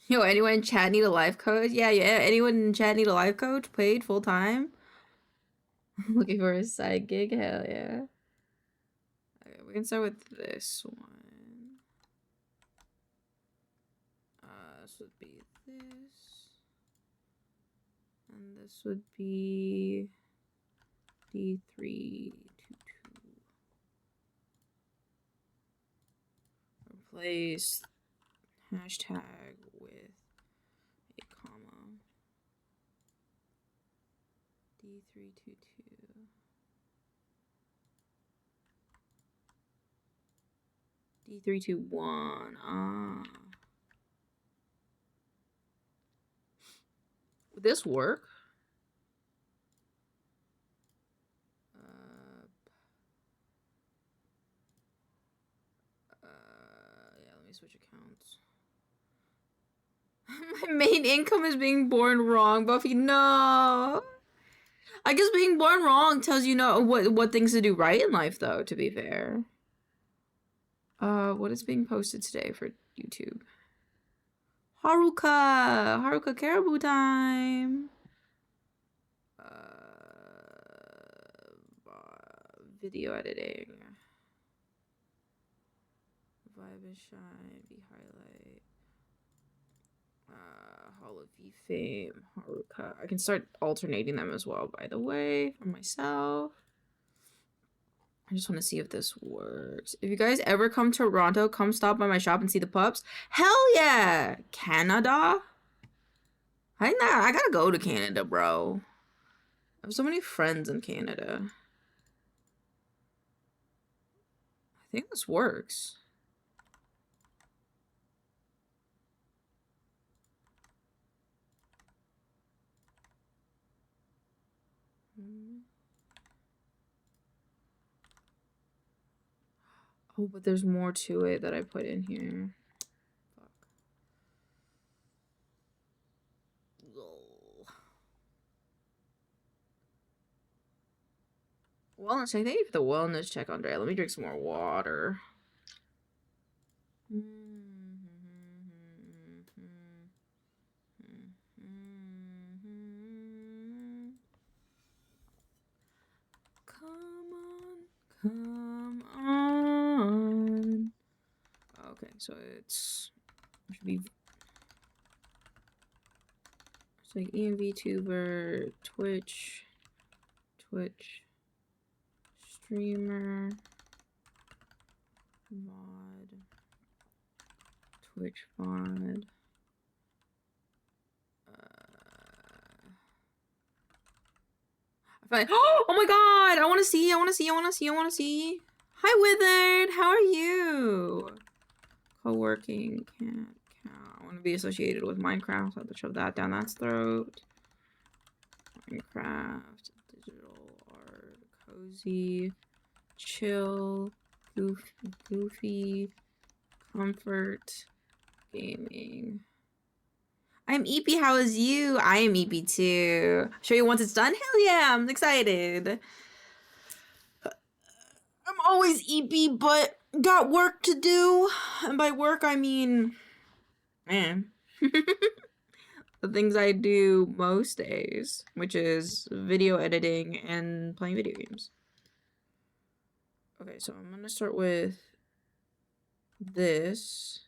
Yo, anyone in chat need a life coach? Yeah, anyone in chat need a life coach? Paid full time? Looking for a side gig? Hell yeah. Okay, we can start with this one. This would be this. And this would be D322. Replace hashtag with a comma. D322. D321. Would this work? Yeah, let me switch accounts. My main income is being born wrong, Buffy. No. I guess being born wrong tells you know what things to do right in life, though, to be fair. What is being posted today for YouTube? Haruka Caribou time. Video editing. Vibe and shine, be highlight. Hall of V fame, Haruka. I can start alternating them as well, by the way, for myself. I just want to see if this works. If you guys ever come to Toronto, come stop by my shop and see the pups. Hell yeah! Canada? I gotta go to Canada, bro. I have so many friends in Canada. I think this works. Oh, but there's more to it that I put in here. Fuck. Wellness check. Thank you for the wellness check, Andre. Let me drink some more water. Come on. Okay, so it should be like EMVTuber, Twitch, streamer, VOD, Twitch VOD. Oh my god! I want to see. Hi, Withered. How are you? Co-working can't count. I want to be associated with Minecraft. So I have to shove that down that's throat. Minecraft, digital art, cozy, chill, goofy, comfort, gaming. I'm EP, how is you? I am EP too. Show you once it's done? Hell yeah, I'm excited. I'm always EP, but got work to do. And by work, I mean, man, the things I do most days, which is video editing and playing video games. Okay, so I'm gonna start with this.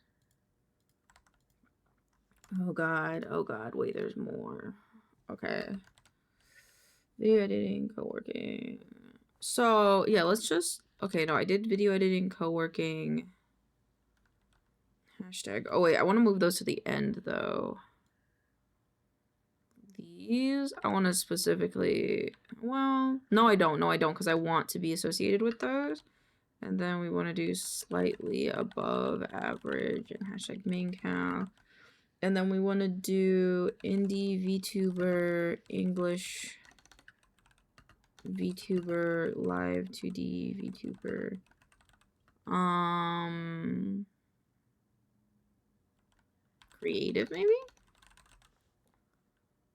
Oh god, wait, there's more. Okay. Video editing, co-working. So, yeah, let's just... Okay, no, I did video editing, co-working. Hashtag... Oh, wait, I want to move those to the end, though. These, I want to specifically... Well, no, I don't. No, I don't, because I want to be associated with those. And then we want to do slightly above average and hashtag main cow. And then we want to do indie VTuber, English VTuber, live 2D VTuber. Creative maybe?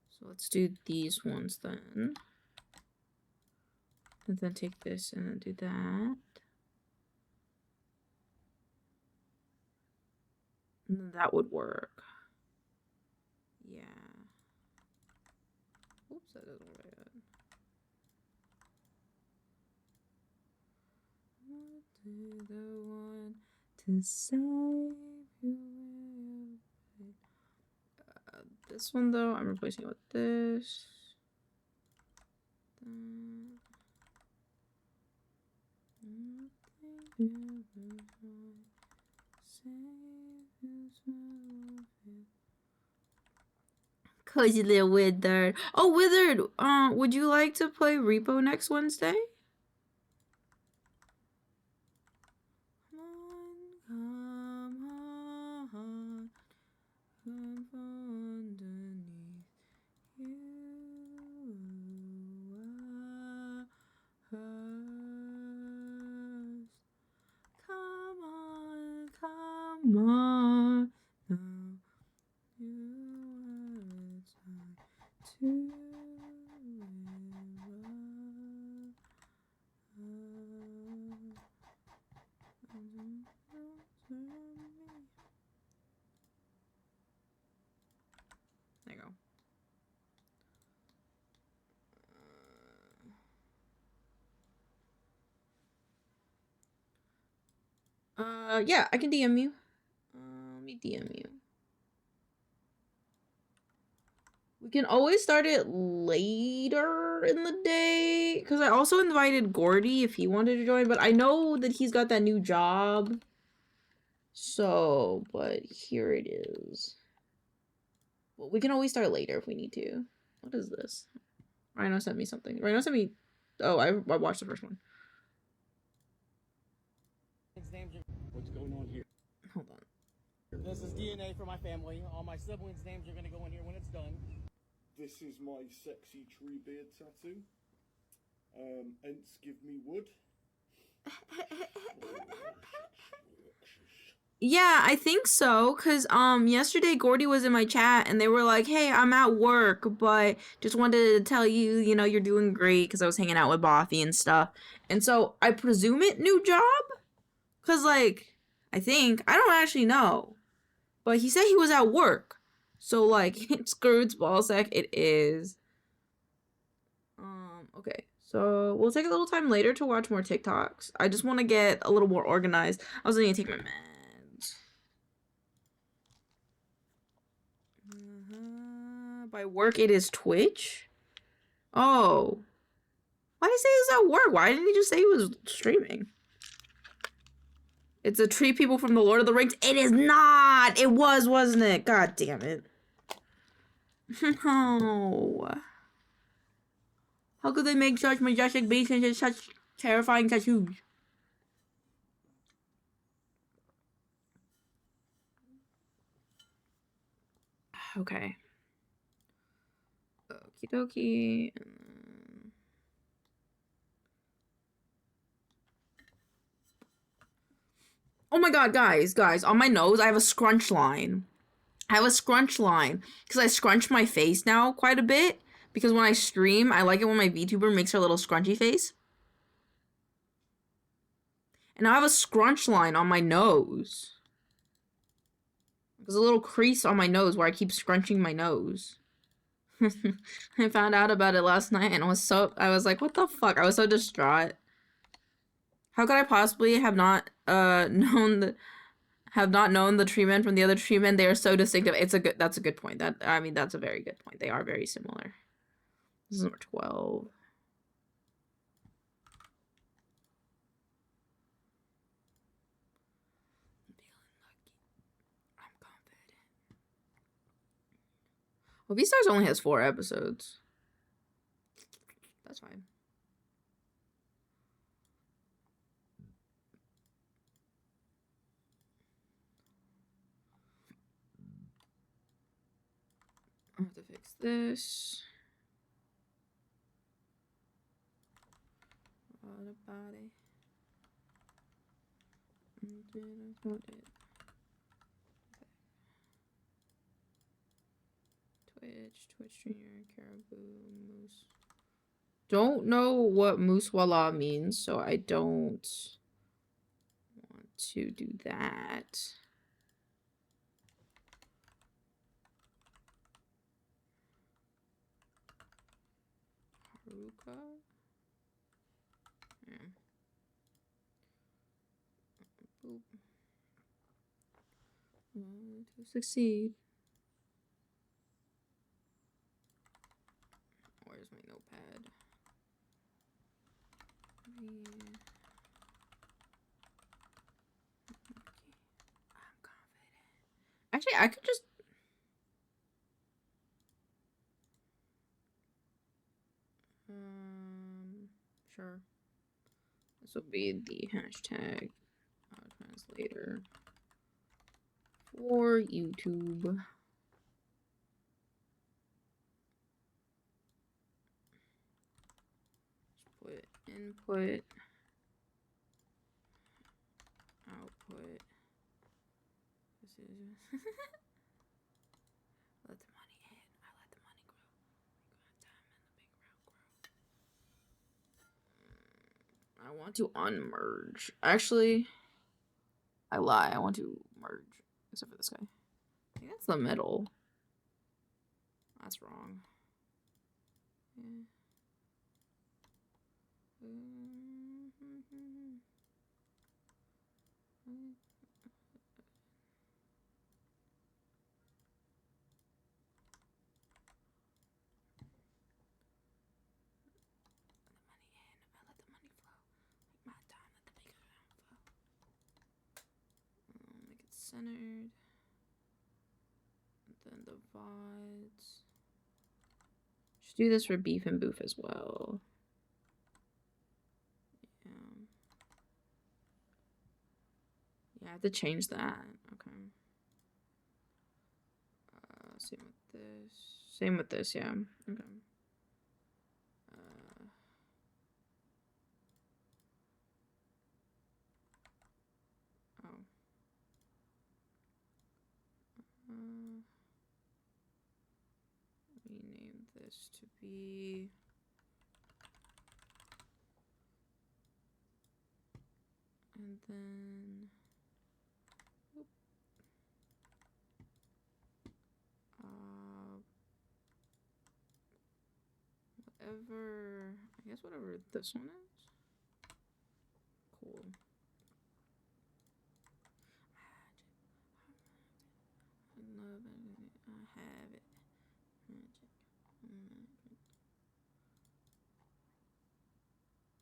So let's do these ones then. And then take this and then do that. And then that would work. Yeah. Oops, that doesn't work. What did I want to save you? This one though, I'm replacing it with this. Cozy little Withered. Oh, Withered! Would you like to play Repo next Wednesday? Come on, come underneath you are hers. Come on, come on. Now you are time to there you go. Yeah, I can DM you. Let me DM you. We can always start it later in the day, because I also invited Gordy if he wanted to join, but I know that he's got that new job. So, but here it is. Well, we can always start later if we need to. What is this? Rhino sent me something. Rhino sent me... Oh, I watched the first one. What's going on here? Hold on. This is DNA for my family. All my siblings' names are gonna go in here when it's done. This is my sexy tree beard tattoo. Ents give me wood. Yeah, I think so, because yesterday Gordy was in my chat and they were like, hey, I'm at work, but just wanted to tell you, you know, you're doing great, because I was hanging out with Bothy and stuff. And so I presume it new job? Because, like, I don't actually know. But he said he was at work. So, like, Scrooge Ballsack, it is. Okay. So, we'll take a little time later to watch more TikToks. I just want to get a little more organized. I also need to take my meds. By work, it is Twitch? Oh. Why did he say he was at work? Why didn't he just say he was streaming? It's a tree people from the Lord of the Rings. It is not! It was, wasn't it? God damn it. No. How could they make such majestic beasts into such terrifying tattoos? Okay. Okie dokie. Oh my god, guys, on my nose, I have a scrunch line. Because I scrunch my face now quite a bit. Because when I stream, I like it when my VTuber makes her little scrunchy face. And I have a scrunch line on my nose. There's a little crease on my nose where I keep scrunching my nose. I found out about it last night and I was like, what the fuck? I was so distraught. How could I possibly have not known the tree men from the other tree men? They are so distinctive. That's a good point. That's a very good point. They are very similar. This is number 12. I'm feeling lucky. I'm confident. Well, Beastars only has 4 episodes. that's fine. I have to fix this. What about it? That's about it. Twitch Junior, Caribou, Moose. Don't know what Moose Walla means, so I don't want to do that. Haruka? Yeah. Boop. To succeed. Where's my notepad? Yeah. I'm confident. Actually, I could just. Sure. This will be the hashtag translator for YouTube. Just put input, output. This is let the money in. I let the money grow. I want to unmerge. Actually, I lie. I want to merge. Except for this guy. I think that's the middle. That's wrong. Yeah. Make it centered. And then the VODs. Should do this for Beef and Boof as well. Yeah, I have to change that. Okay. Same with this. Same with this, yeah. Okay. Rename this to be and then whatever, I guess whatever this one is. Cool. I love it. I have it.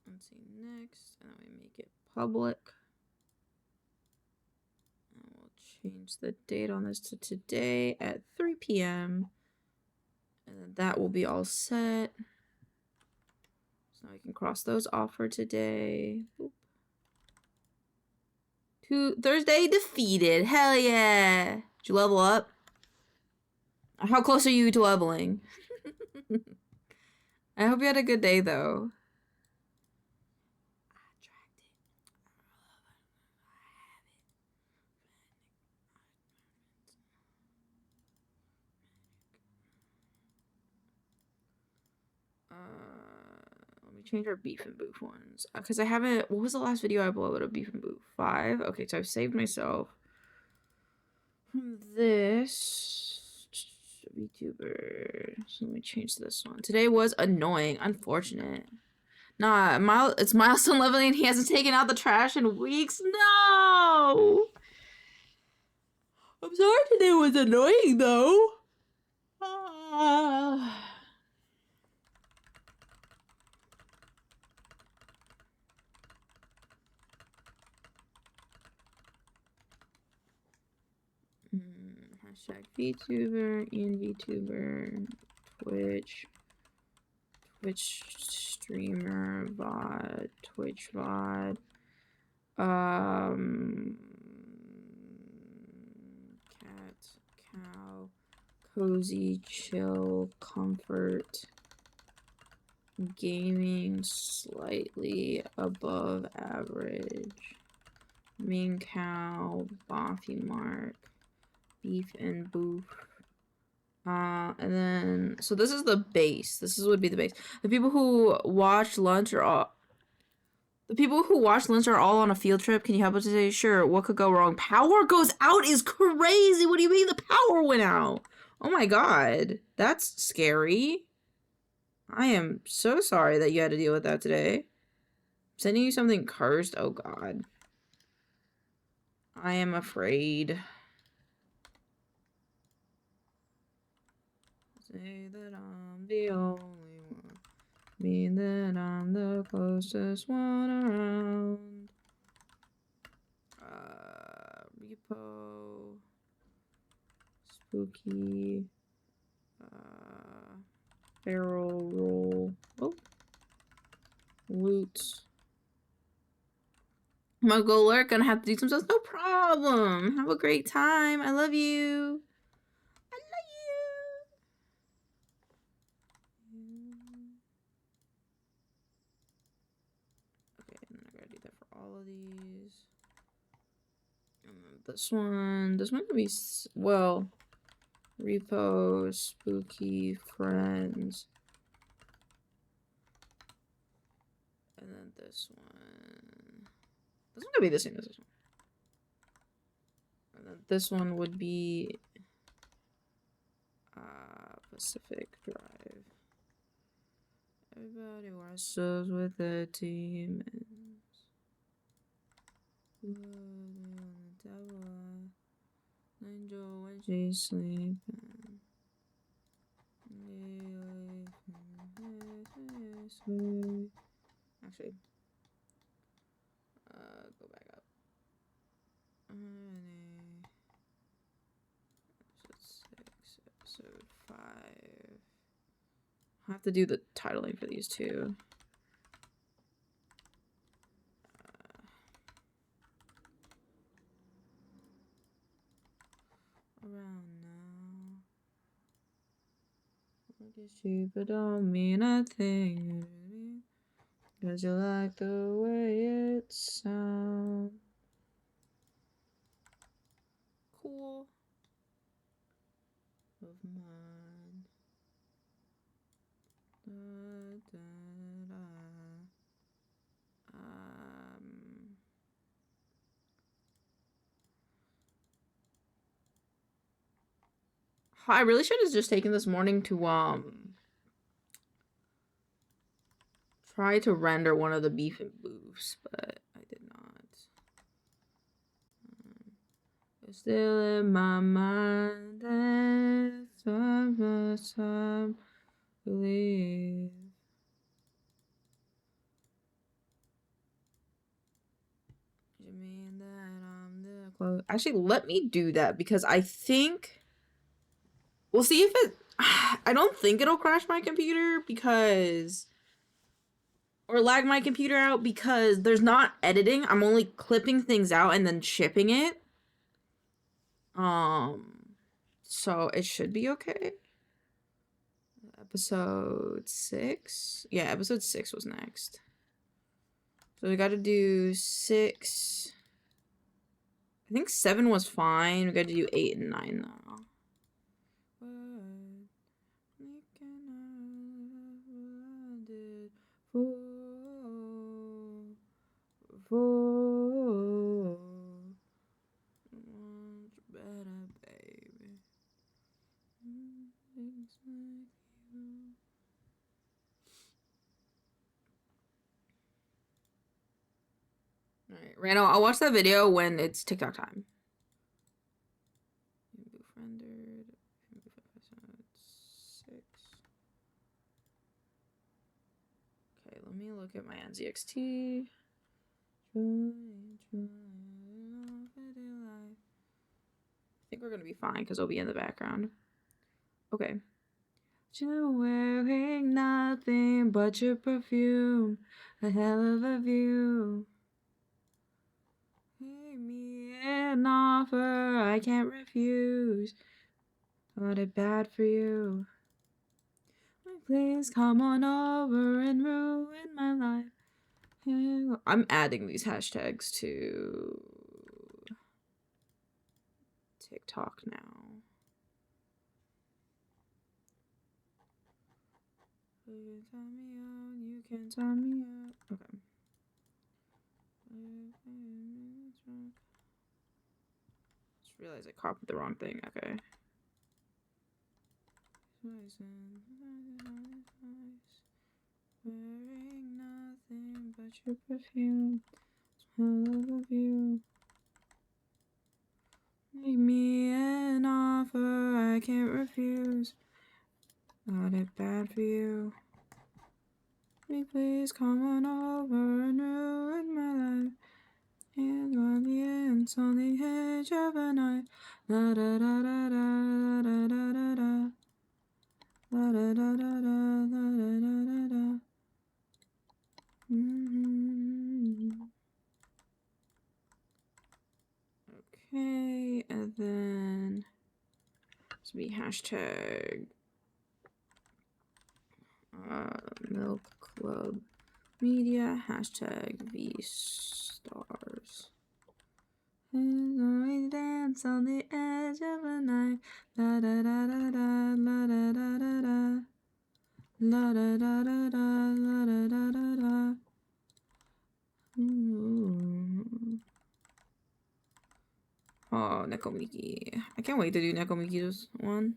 Let's see next, and then we make it public. And we'll change the date on this to today at 3 p.m. And then that will be all set. So now we can cross those off for today. Boop. Thursday defeated. Hell yeah. Did you level up? How close are you to leveling? I hope you had a good day though. Let me change our Beef and Boof ones. Because I haven't... What was the last video I uploaded of Beef and Boof? 5? Okay, so I've saved myself from this VTuber. So let me change this one. Today was annoying. Unfortunate. Nah, it's milestone leveling and he hasn't taken out the trash in weeks. No! I'm sorry today was annoying though. Hashtag VTuber, Ian VTuber, Twitch streamer, VOD, Twitch VOD. Cat, cow, cozy, chill, comfort, gaming, slightly above average, mean cow, boffy mark, beef and boof. And then, so this is the base. This is would be the base. The people who watch lunch are all on a field trip. Can you help us today? Sure. What could go wrong? Power goes out is crazy. What do you mean the power went out? Oh my god. That's scary. I am so sorry that you had to deal with that today. Sending you something cursed? Oh god. I am afraid. Say that I'm the only one. Mean that I'm the closest one around. Repo. Spooky. Barrel roll. Oh. Loot. I'm gonna go lurk. Gonna have to do some stuff. No problem. Have a great time. I love you. I love you. Okay, and then I gotta do that for all of these. And then this one. This one could be well. Repo, spooky, friends. And then this one. This one could be the same as this one. And then this one would be Pacific Drive. Everybody wrestles with their demons. Angel when she's sleeping. Actually, go back up. Episode 6, episode 5. I have to do the titling for these two. Around now. Look at you, but don't mean a thing. Cause you like the way it sounds. Cool. Of mine. Da, da, da. I really should have just taken this morning to try to render one of the beef and boofs, but I did not. It's still in my mind that time believe. You mean that I'm the close? Actually, let me do that because I think we'll see if it. I don't think it'll crash my computer because. Or lag my computer out because there's not editing. I'm only clipping things out and then shipping it. So it should be okay. Episode 6. Yeah, episode 6 was next. So we gotta do 6. I think 7 was fine. We gotta do 8 and 9 though. Much better, baby. Things like you. Alright, Randall, I'll watch that video when it's TikTok time. Boof rendered. Boof episode 6. Okay, let me look at my NZXT. I think we're gonna be fine because it'll be in the background. Okay. You're wearing nothing but your perfume. A hell of a view. Make me an offer I can't refuse. Thought it bad for you. Please come on over and ruin my life. I'm adding these hashtags to TikTok now. You can tie me out, you can tie me out. Okay. Just realized I copied the wrong thing. Okay. Wearing nothing but your perfume. I love you. Make me an offer I can't refuse. Got it bad for you. Please come on over and ruin my life. Hands on the ends on the edge of a knife. La da da da da da da da da. La da da da da da da da da. Okay, and then this will be hashtag Milk Club Media, hashtag V stars. And always dance on the edge of a knife. La da da da da, la da da da da. La da da da da, la da da da da. Oh, Nekomiki. I can't wait to do Nekomiki's one.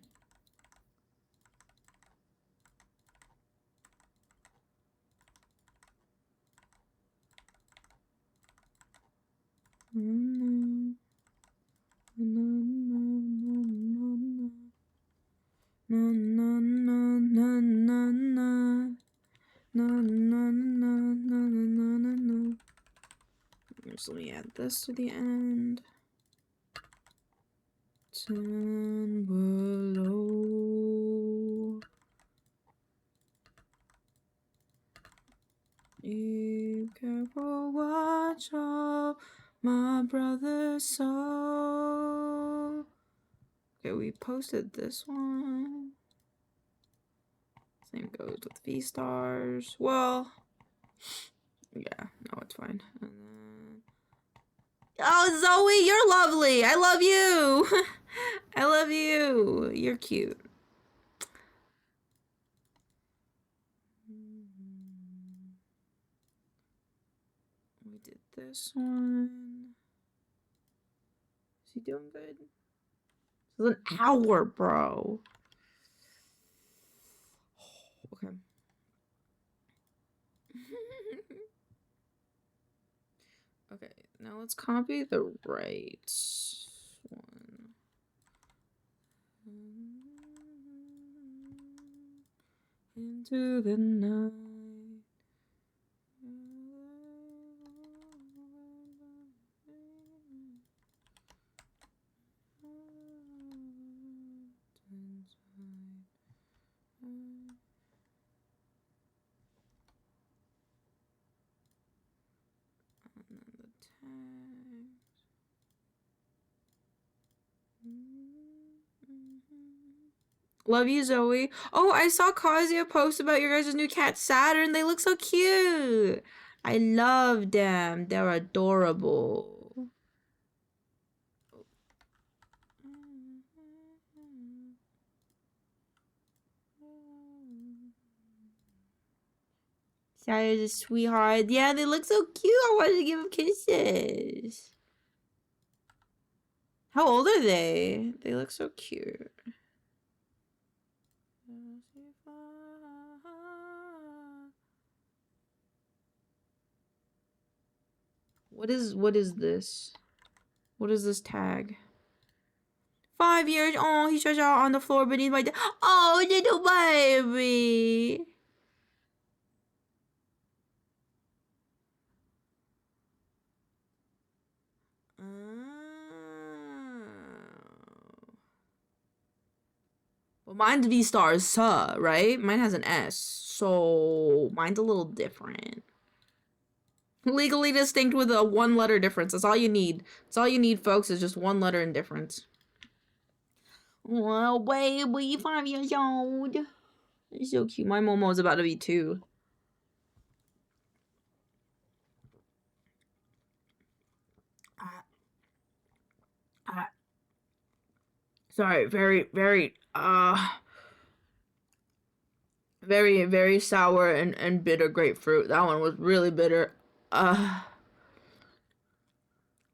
Just let me add this to the end. 10 below. You careful watch of my brother's soul. Okay, we posted this one. Same goes with V stars. Well, yeah, no, it's fine. And then... Oh, Zoe, you're lovely. I love you. I love you. You're cute. We did this one. Is he doing good? This is an hour, bro. Okay. Okay, now let's copy the right one. Into the night. Love you, Zoe. Oh, I saw Kazuya post about your guys' new cat, Saturn. They look so cute. I love them. They're adorable. Saturn's a sweetheart. Yeah, they look so cute. I wanted to give them kisses. How old are they? They look so cute. What is this? What is this tag? 5 years. Oh, he stretched out on the floor beneath my oh, little baby. Oh. But mine's V-Star, right? Mine has an S, so mine's a little different. Legally distinct with a 1-letter difference. That's all you need. That's all you need, folks, is just 1 letter in difference. Well, baby, 5 years old. You're so cute. My Momo's about to be 2. Sorry, very, very, very sour and bitter grapefruit. That one was really bitter.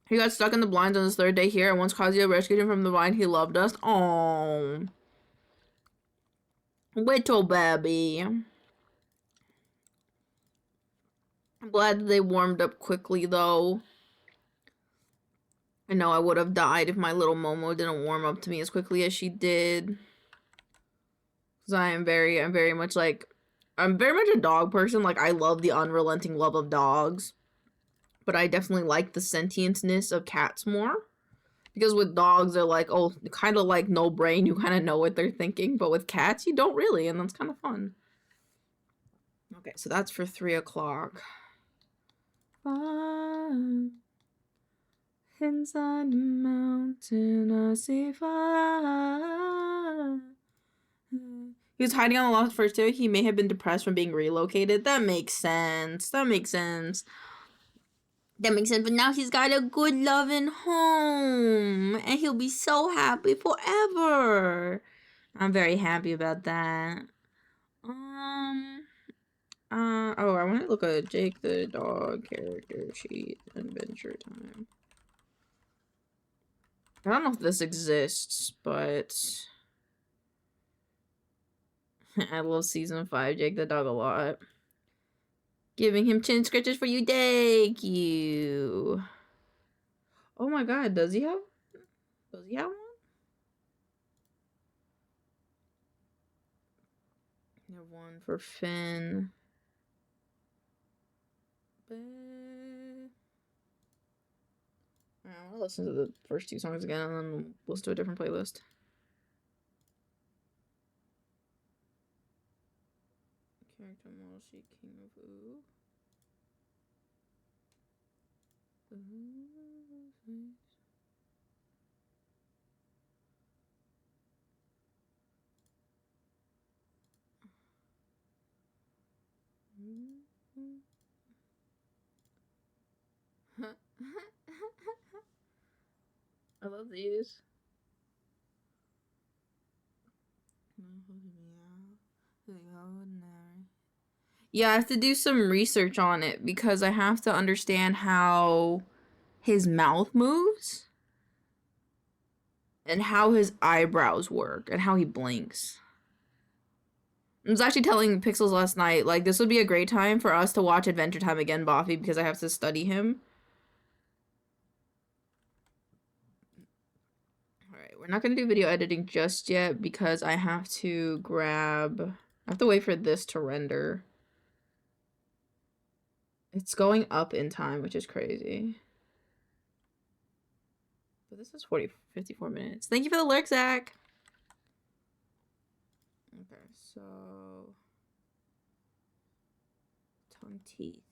He got stuck in the blinds on his 3rd day here, and once Kazuya rescued him from the blind, he loved us. Oh, little baby. I'm glad that they warmed up quickly, though. I know I would have died if my little Momo didn't warm up to me as quickly as she did. Because I'm very much like, I'm very much a dog person. Like, I love the unrelenting love of dogs. But I definitely like the sentientness of cats more. Because with dogs, they're like, oh, kind of like no brain. You kind of know what they're thinking. But with cats, you don't really. And that's kind of fun. Okay, so that's for 3 o'clock. Inside the mountain, I see fire. He was hiding on the lost first day. He may have been depressed from being relocated. That makes sense. That makes sense. That makes sense. But now he's got a good loving home. And he'll be so happy forever. I'm very happy about that. Oh, I want to look at Jake the dog character sheet. Adventure time. I don't know if this exists, but I love season 5, Jake the dog, a lot. Giving him chin scratches for you, thank you. Oh my god, does he have one? You have one for Finn. I'll listen to the first 2 songs again and then listen to a different playlist. Character model sheet, King of Ooh. I love these. Yeah, I have to do some research on it because I have to understand how his mouth moves and how his eyebrows work and how he blinks. I was actually telling Pixels last night, like, this would be a great time for us to watch Adventure Time again, Boffy, because I have to study him. Alright, we're not going to do video editing just yet because I have to wait for this to render. It's going up in time, which is crazy. But this is 54 minutes. Thank you for the lurk, Zach! Okay, so... tongue teeth.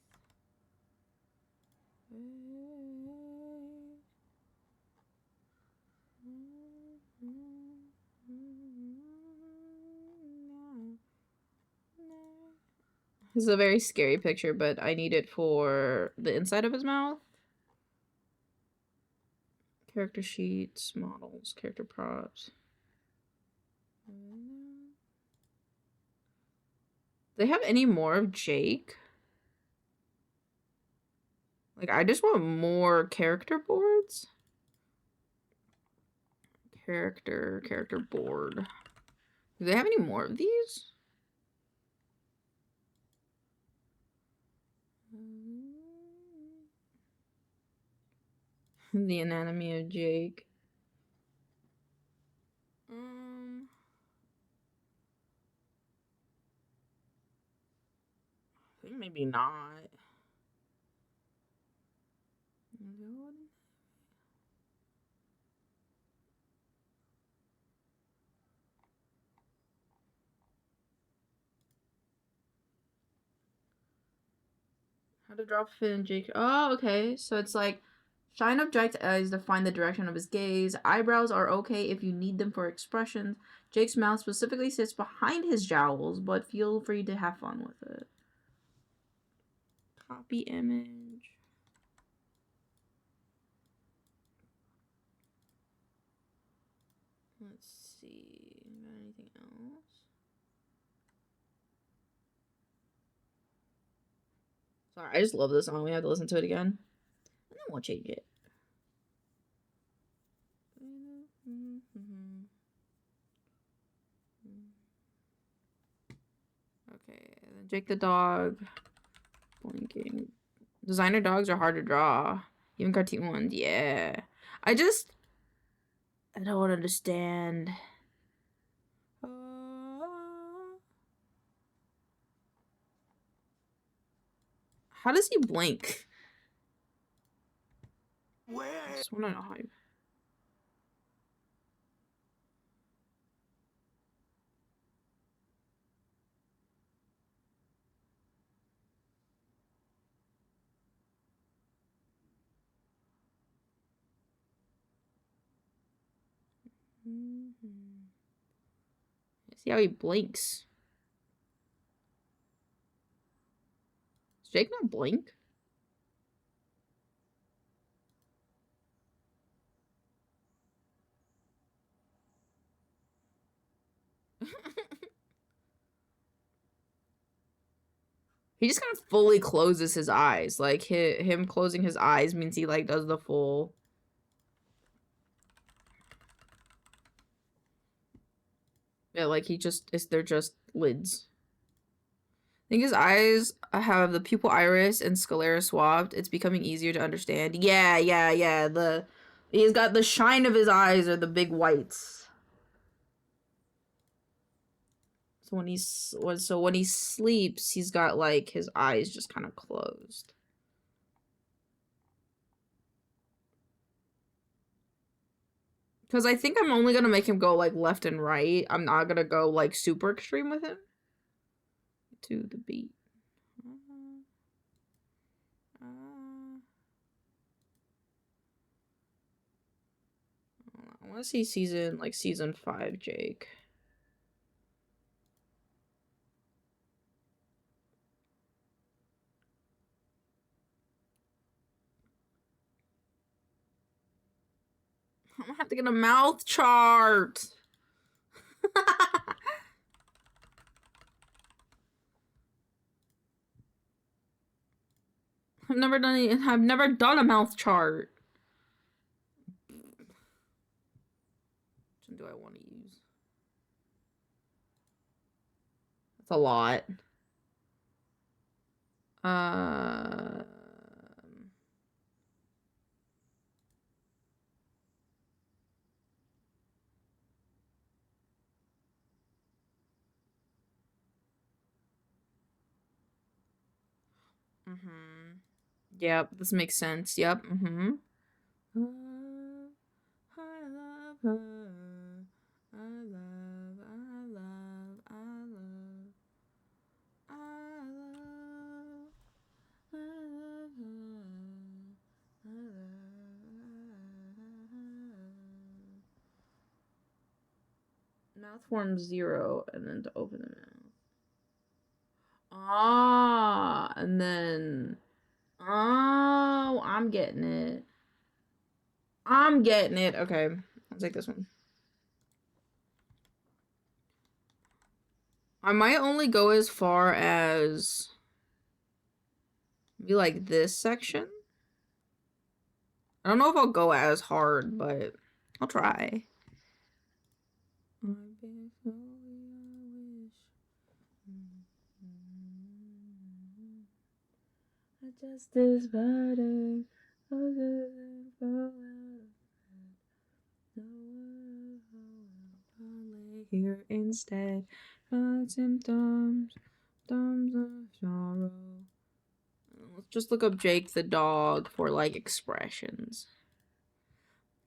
This is a very scary picture, but I need it for the inside of his mouth. Character sheets, models, character props. Do they have any more of Jake? Like, I just want more character boards. Character board. Do they have any more of these? The anatomy of Jake. I think maybe not. How to drop fin, Jake. Oh, okay. So it's like shine of Jake's eyes define the direction of his gaze. Eyebrows are okay if you need them for expressions. Jake's mouth specifically sits behind his jowls, but feel free to have fun with it. Copy image. Let's see. Got anything else? Sorry, I just love this song. We have to listen to it again. And then we'll change it. Okay, and then Jake the dog. Blinking. Designer dogs are hard to draw. Even cartoon ones, yeah. I don't understand. How does he blink? I just want to know how he... See how he blinks. Does Jake not blink? He just kind of fully closes his eyes. Like him closing his eyes means he like does the full. Yeah, like they're just lids. I think his eyes have the pupil iris and sclera swapped. It's becoming easier to understand. Yeah. He's got the shine of his eyes are the big whites. So when he sleeps, he's got like his eyes just kind of closed. Because I think I'm only gonna make him go like left and right. I'm not gonna go like super extreme with him. To the beat. I want to see season 5 Jake. I'm gonna have to get a mouth chart. I've never done a mouth chart. Which one do I want to use? That's a lot. Yep, this makes sense. Yep. I love her. I love mouth form 0 and then to open the mouth. Ah, and then oh, I'm getting it. Okay, I'll take this one. I might only go as far as maybe like this section. I don't know if I'll go as hard, but I'll try. Just this burden here instead. Symptoms of sorrow. Let's just look up Jake the dog for like expressions.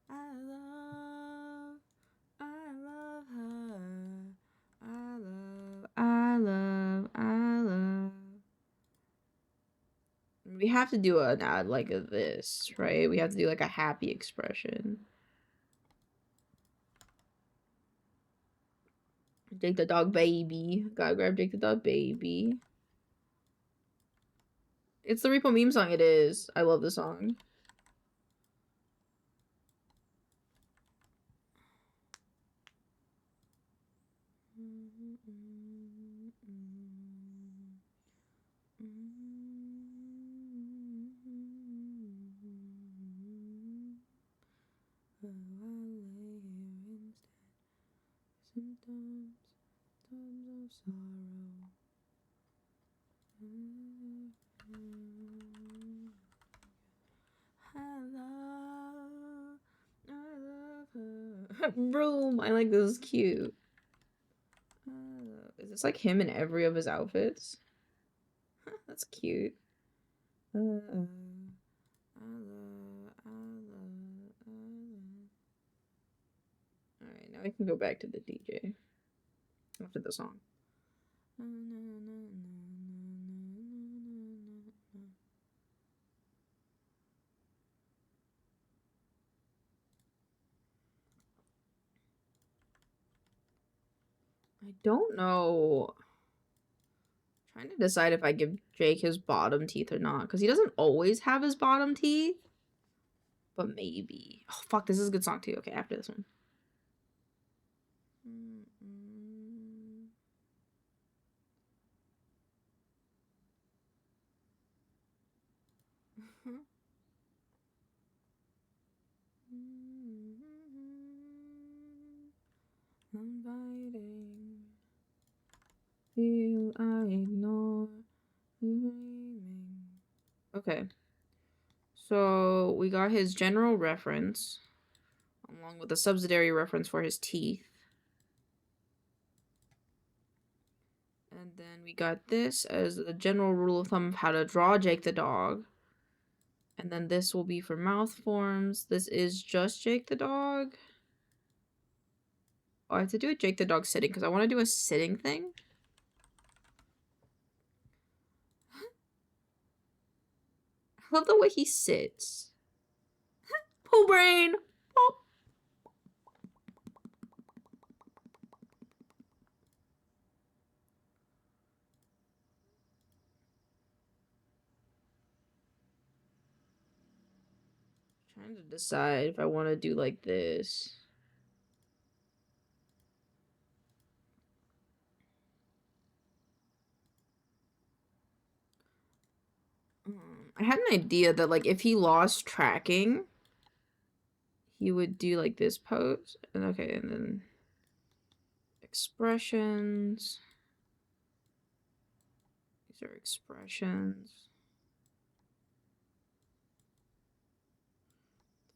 I love her. I love. We have to do an ad like this, right? We have to do like a happy expression. Jake the dog baby. Gotta grab Jake the dog baby. It's the Repo meme song, it is. I love the song. Broom, I like this, is cute. Is this like him in every of his outfits? That's cute. Alright, now we can go back to the DJ after the song. I don't know. I'm trying to decide if I give Jake his bottom teeth or not, because he doesn't always have his bottom teeth. But maybe. Oh, fuck, this is a good song too. Okay, after this one. I'm biting. Feel I ignore. Dreaming. Okay. So we got his general reference, along with a subsidiary reference for his teeth. And then we got this as a general rule of thumb of how to draw Jake the dog. And then this will be for mouth forms. This is just Jake the dog. Oh, I have to do a Jake the dog sitting because I want to do a sitting thing. I love the way he sits. Pooh brain. Oh. Trying to decide if I want to do like this. I had an idea that like if he lost tracking, he would do like this pose. And okay, and then expressions. These are expressions.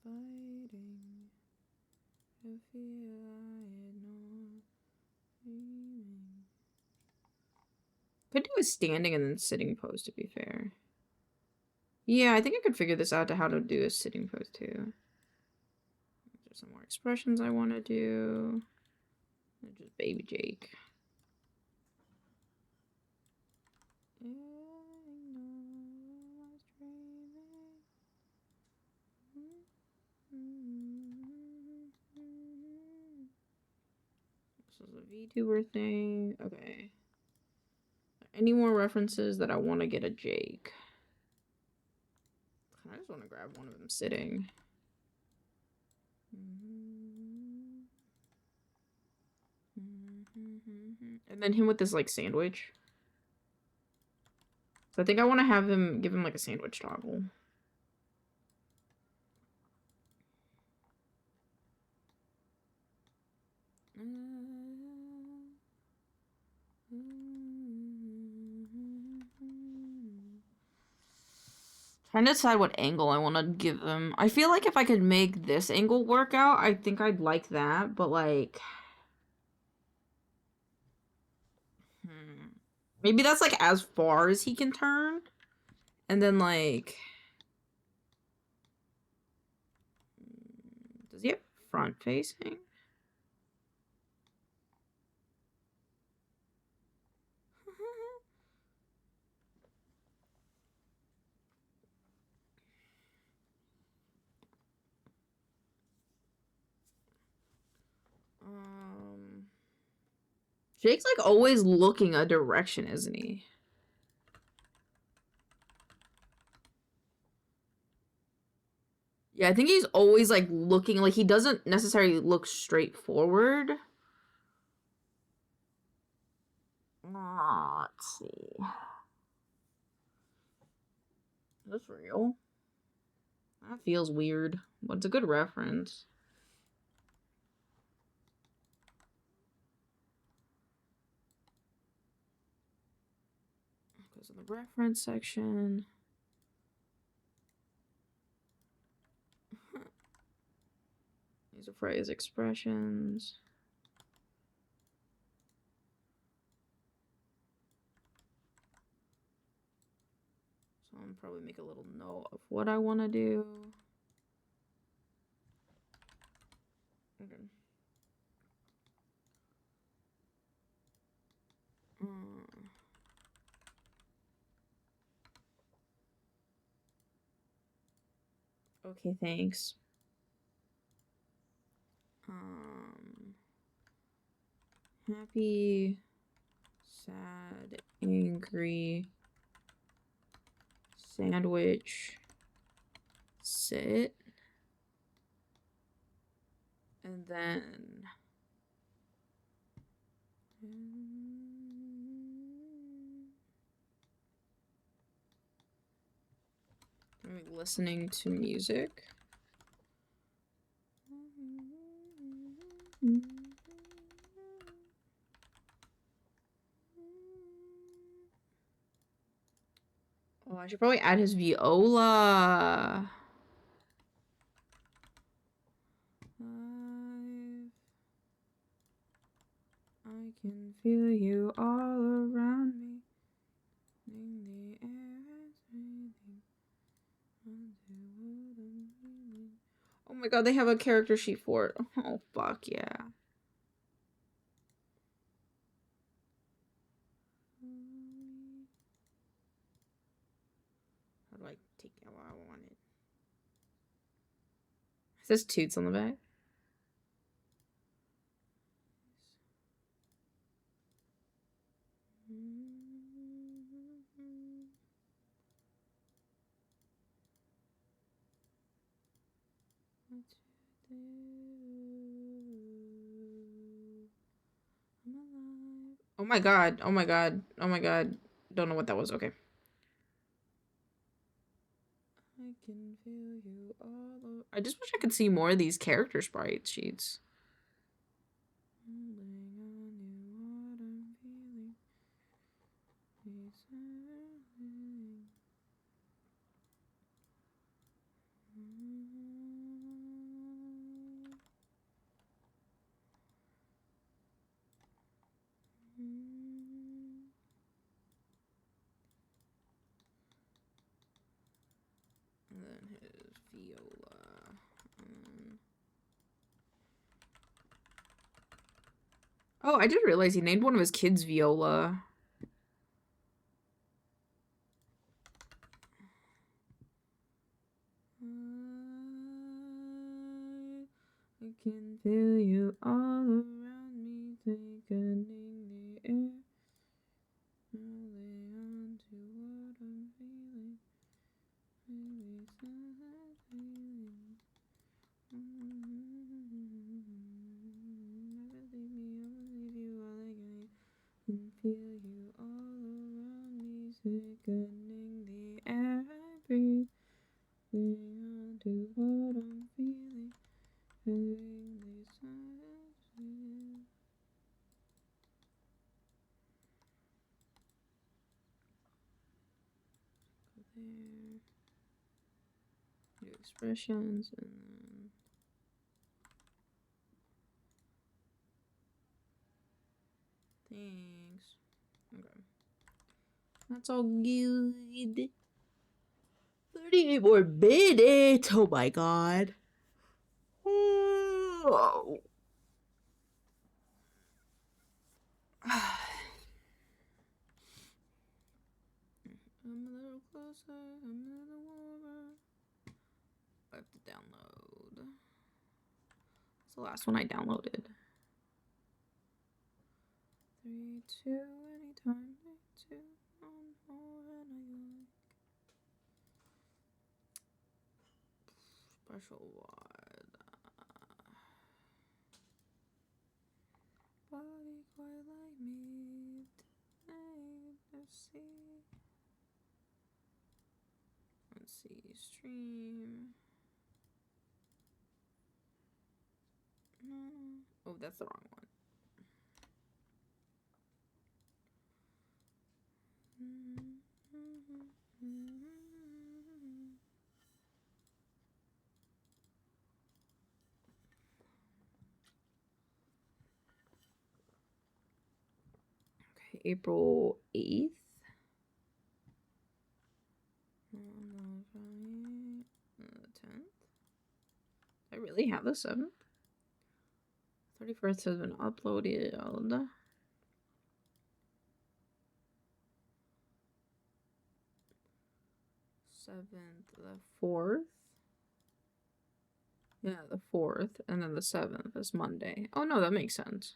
Fighting. I feel I ignore. Could do a standing and then sitting pose to be fair. Yeah, I think I could figure this out to how to do a sitting pose too. There's some more expressions I want to do. Just baby Jake. This is a VTuber thing. Okay. Any more references that I want to get a Jake? I just want to grab one of them sitting. And then him with this like sandwich. So I think I want to have him, give him like a sandwich toggle. Trying to decide what angle I want to give them. I feel like if I could make this angle work out, I think I'd like that, but like... Maybe that's like as far as he can turn. And then like... Does he have front facing? Jake's like always looking a direction, isn't he? Yeah, I think he's always like looking, like he doesn't necessarily look straight forward. Let's see. Is this real? That feels weird, but it's a good reference. Goes in the reference section. These are phrase expressions. So I'm probably make a little note of what I want to do. Okay. Okay, thanks. Happy, sad, angry, sandwich, sit, and then listening to music. Oh, I should probably add his viola. I can feel you all around me. In the air is breathing. Oh my god, they have a character sheet for it. Oh, fuck yeah. How do I take it? I want it. It says Toots on the back. Oh my god. Oh my god. Oh my god. Don't know what that was. Okay. I can feel you all over. I just wish I could see more of these character sprite sheets. And then his viola. Oh, I did realize he named one of his kids Viola. I can feel you all around me, thickening the air. Holding on to what I'm feeling. Maybe some feeling. Never leave me, I'll leave you all again. And feel you all around me, thickening the air I breathe. Holding on to what I'm feeling. Feeling these silent feelings. There. New expressions and then thanks. Okay. That's all good. 38 more minutes. Oh my god. Oh. I'm a little closer, I'm a little warmer. I have to download. That's the last one I downloaded. 3 to anytime, night to more than I like. Special wide. Body quite like me. Let's see. Stream. Oh, that's the wrong one. Okay, April 8th. The 10th. I really have the 7th. 31st has been uploaded. 7th, the 4th. Yeah, the 4th, and then the 7th is Monday. Oh no, that makes sense.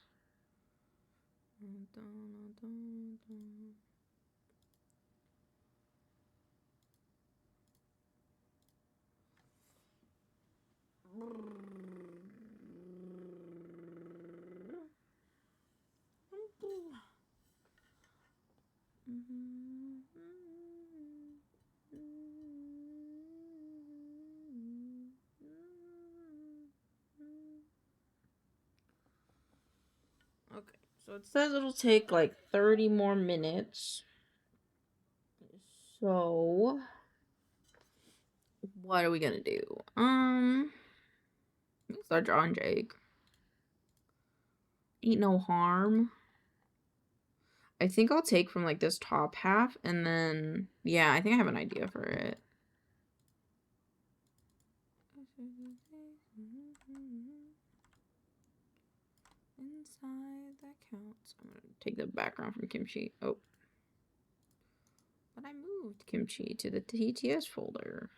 Okay, so it says it'll take like 30 more minutes. So, what are we gonna do? Let's start drawing Jake. Ain't no harm. I think I'll take from like this top half and then, yeah, I think I have an idea for it. Inside that counts. I'm gonna take the background from Kimchi. Oh. But I moved Kimchi to the TTS folder.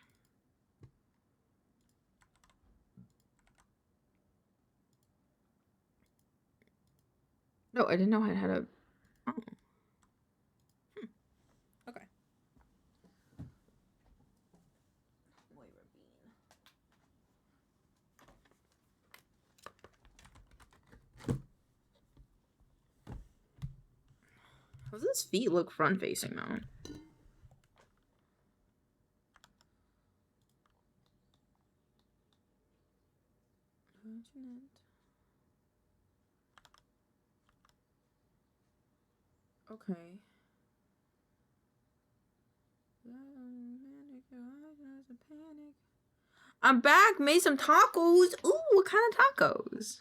No, I didn't know I had a... Oh. Okay. How does his feet look front facing though? Okay. I'm back. Made some tacos. Ooh, what kind of tacos?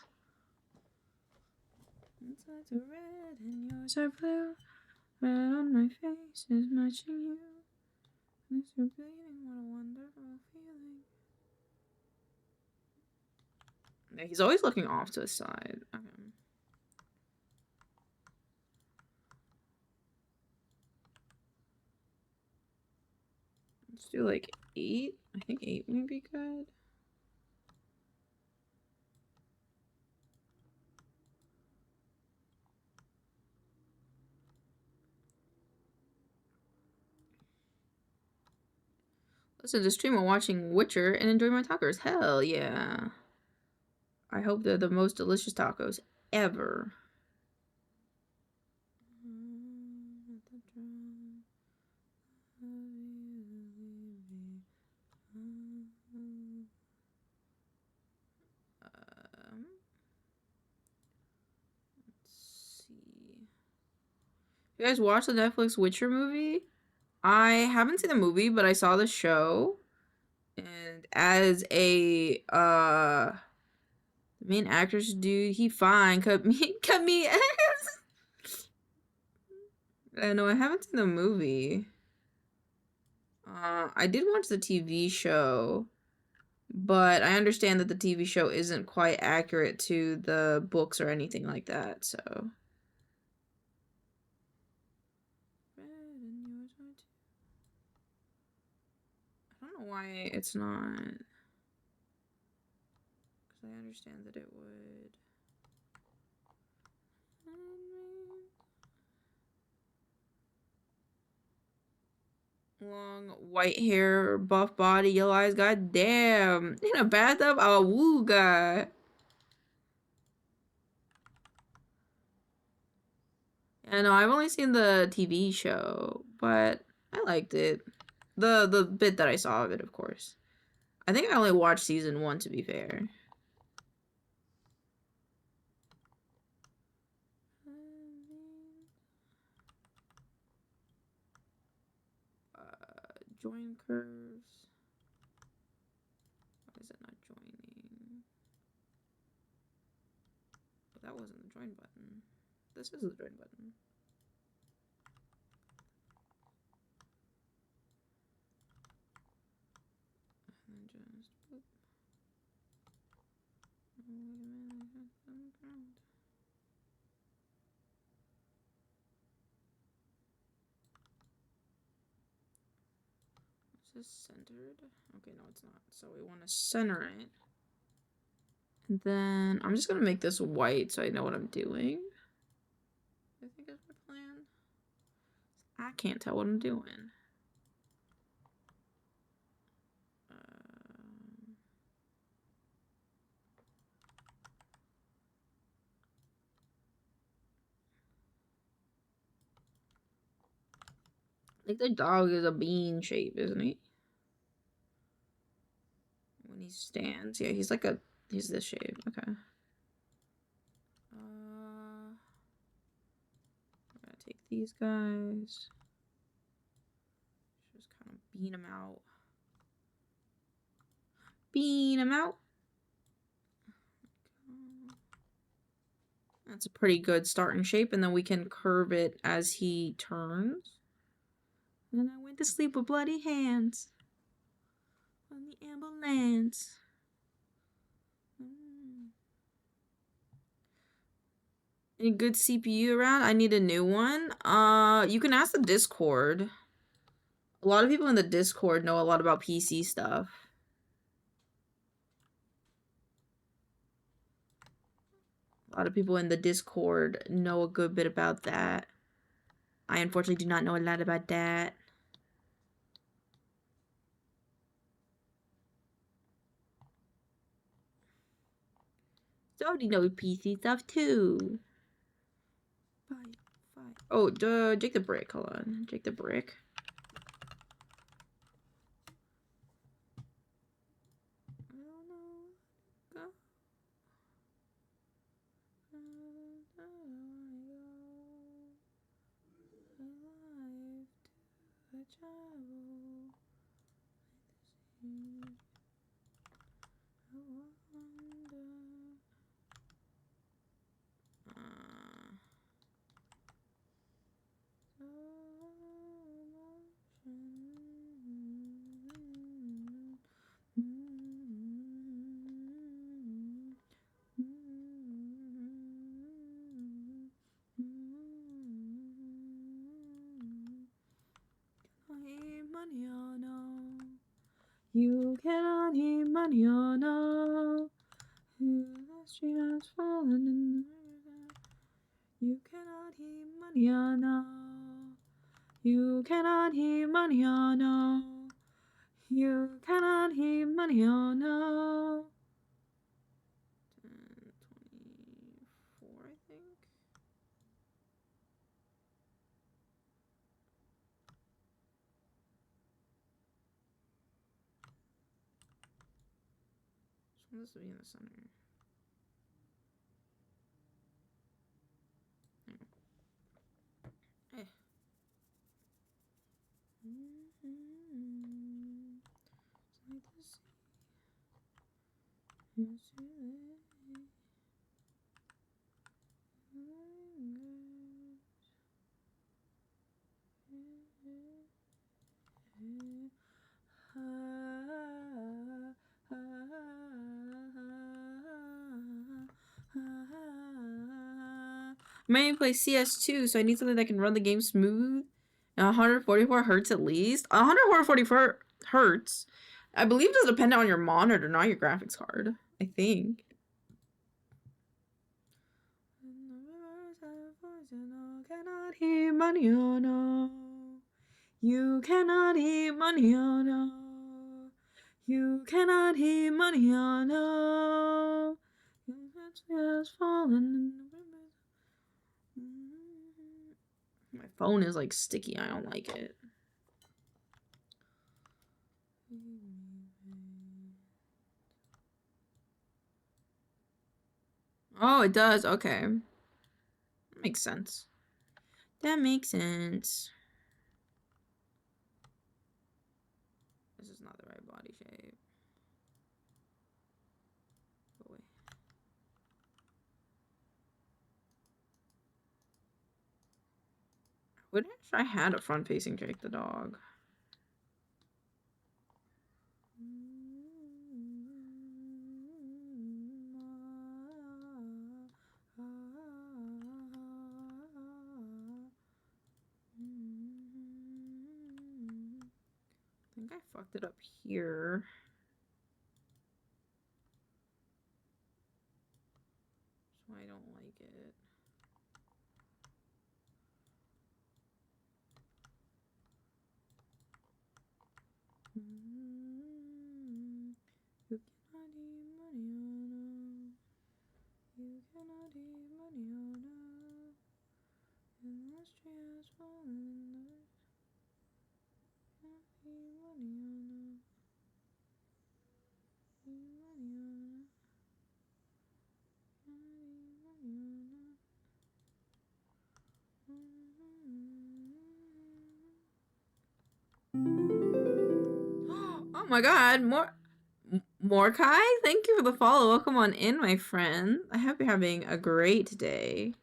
Inside's are red and yours are blue. Red on my face is matching you. This is bleeding. What a wonderful feeling. Yeah, he's always looking off to the side. Okay. Let's do like 8. I think 8 would be good. Listen to stream while watching Witcher and enjoy my tacos. Hell yeah. I hope they're the most delicious tacos ever. Let's see. You guys watch the Netflix Witcher movie? I haven't seen the movie, but I saw the show. And as a the main actress dude, he fine. Cut me ass. I know I haven't seen the movie. I did watch the TV show, but I understand that the TV show isn't quite accurate to the books or anything like that, so. I don't know why it's not. Because I understand that it would. Long white hair, buff body, yellow eyes. God damn. In a bathtub, a woo guy. I know I've only seen the TV show, but I liked it. The bit that I saw of it, of course. I think I only watched season 1, to be fair. Join curves. Why is it not joining? Oh, that wasn't the join button. This is the join button. And then just boop. Oh, wait a minute, I got some ground. Is this centered? Okay, no, it's not. So we want to center it. And then I'm just gonna make this white so I know what I'm doing. I think is my plan. I can't tell what I'm doing. I think the dog is a bean shape, isn't he? When he stands, yeah, he's like he's this shape. Okay. We're gonna take these guys. Just kind of bean them out. Bean them out. That's a pretty good starting shape, and then we can curve it as he turns. And I went to sleep with bloody hands on the ambulance. Any good CPU around? I need a new one. You can ask the Discord. A lot of people in the Discord know a lot about PC stuff. A lot of people in the Discord know a good bit about that. I unfortunately do not know a lot about that. Somebody knows PC stuff too. Bye. Oh, Jake the Brick. Hold on. Jake the Brick. You cannot hear money or no. The street has fallen in the river. You cannot hear money or no. You cannot hear money or no. You cannot hear money or no. 24, I think. This will be in the center. Hey. I'm mainly play CS2, so I need something that can run the game smooth. 144 hertz at least. 144 hertz, I believe, does depend on your monitor, not your graphics card. I think. Cannot hear money or no. You cannot eat manana. You cannot eat manana. Has fallen. My phone is like sticky. I don't like it. Oh, it does. Okay. Makes sense. That makes sense. This is not the right body shape. Go away. I wish I had a front-facing Jake the dog. I think I fucked it up here. So I don't like it. You cannot eat manana. You cannot eat manana. Unless she has fallen in love. Cannot eat manana. Eat manana. Cannot eat manana. Oh my god, Morkai, thank you for the follow. Welcome on in, my friend. I hope you're having a great day.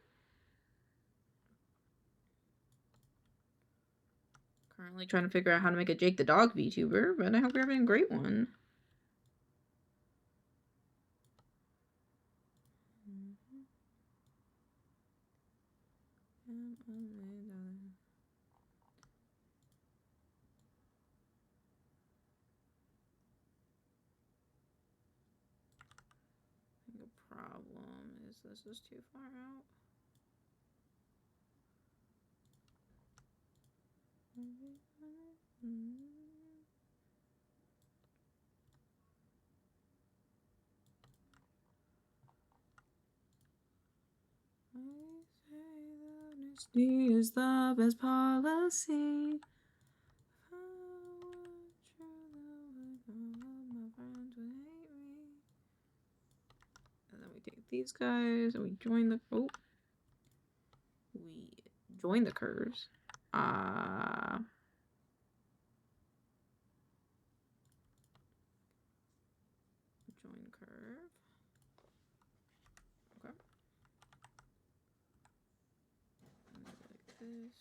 Currently trying to figure out how to make a Jake the Dog VTuber, but I hope you're having a great one. The problem is this is too far out. I say that honesty is the best policy. And then we take these guys and we join the we join the curves. Join curve. Okay. And like this.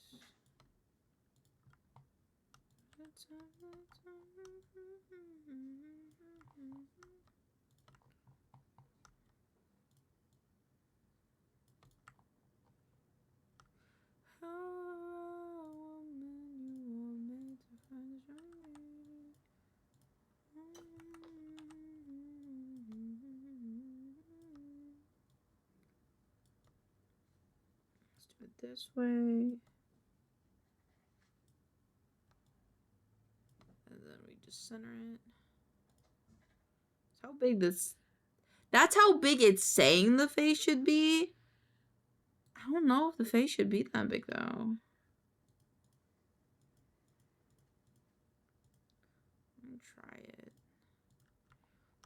Let's do it this way. And then we just center it. How big this... That's how big it's saying the face should be. I don't know if the face should be that big, though. Let me try it.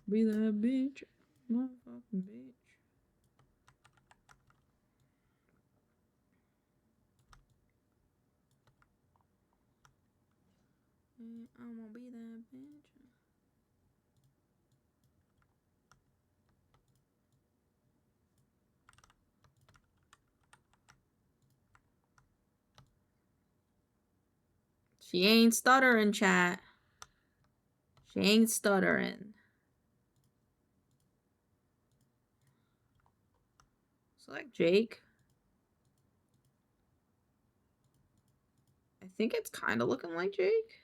Be that bitch. Motherfucking bitch. I'm gonna be that bitch. She ain't stuttering, chat. She ain't stuttering. Select Jake. I think it's kind of looking like Jake.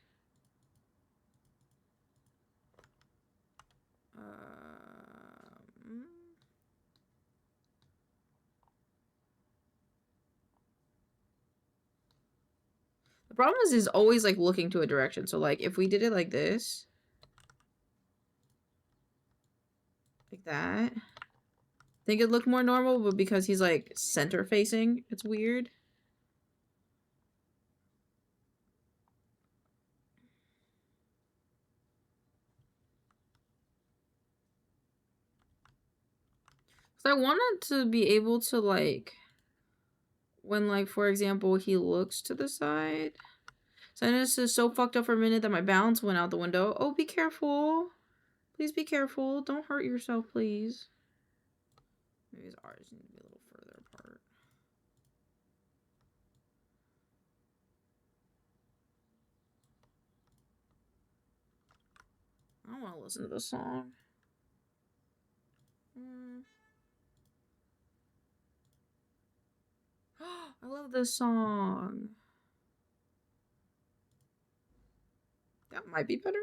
The problem is he's always like looking to a direction. So like if we did it like this, like that, I think it looked more normal, but because he's like center facing, it's weird. So I wanted to be able to like, when like, for example, he looks to the side. So this is so fucked up for a minute that my balance went out the window. Oh, be careful. Please be careful. Don't hurt yourself, please. Maybe his R's need to be a little further apart. I don't want to listen to this song. I love this song. That might be better.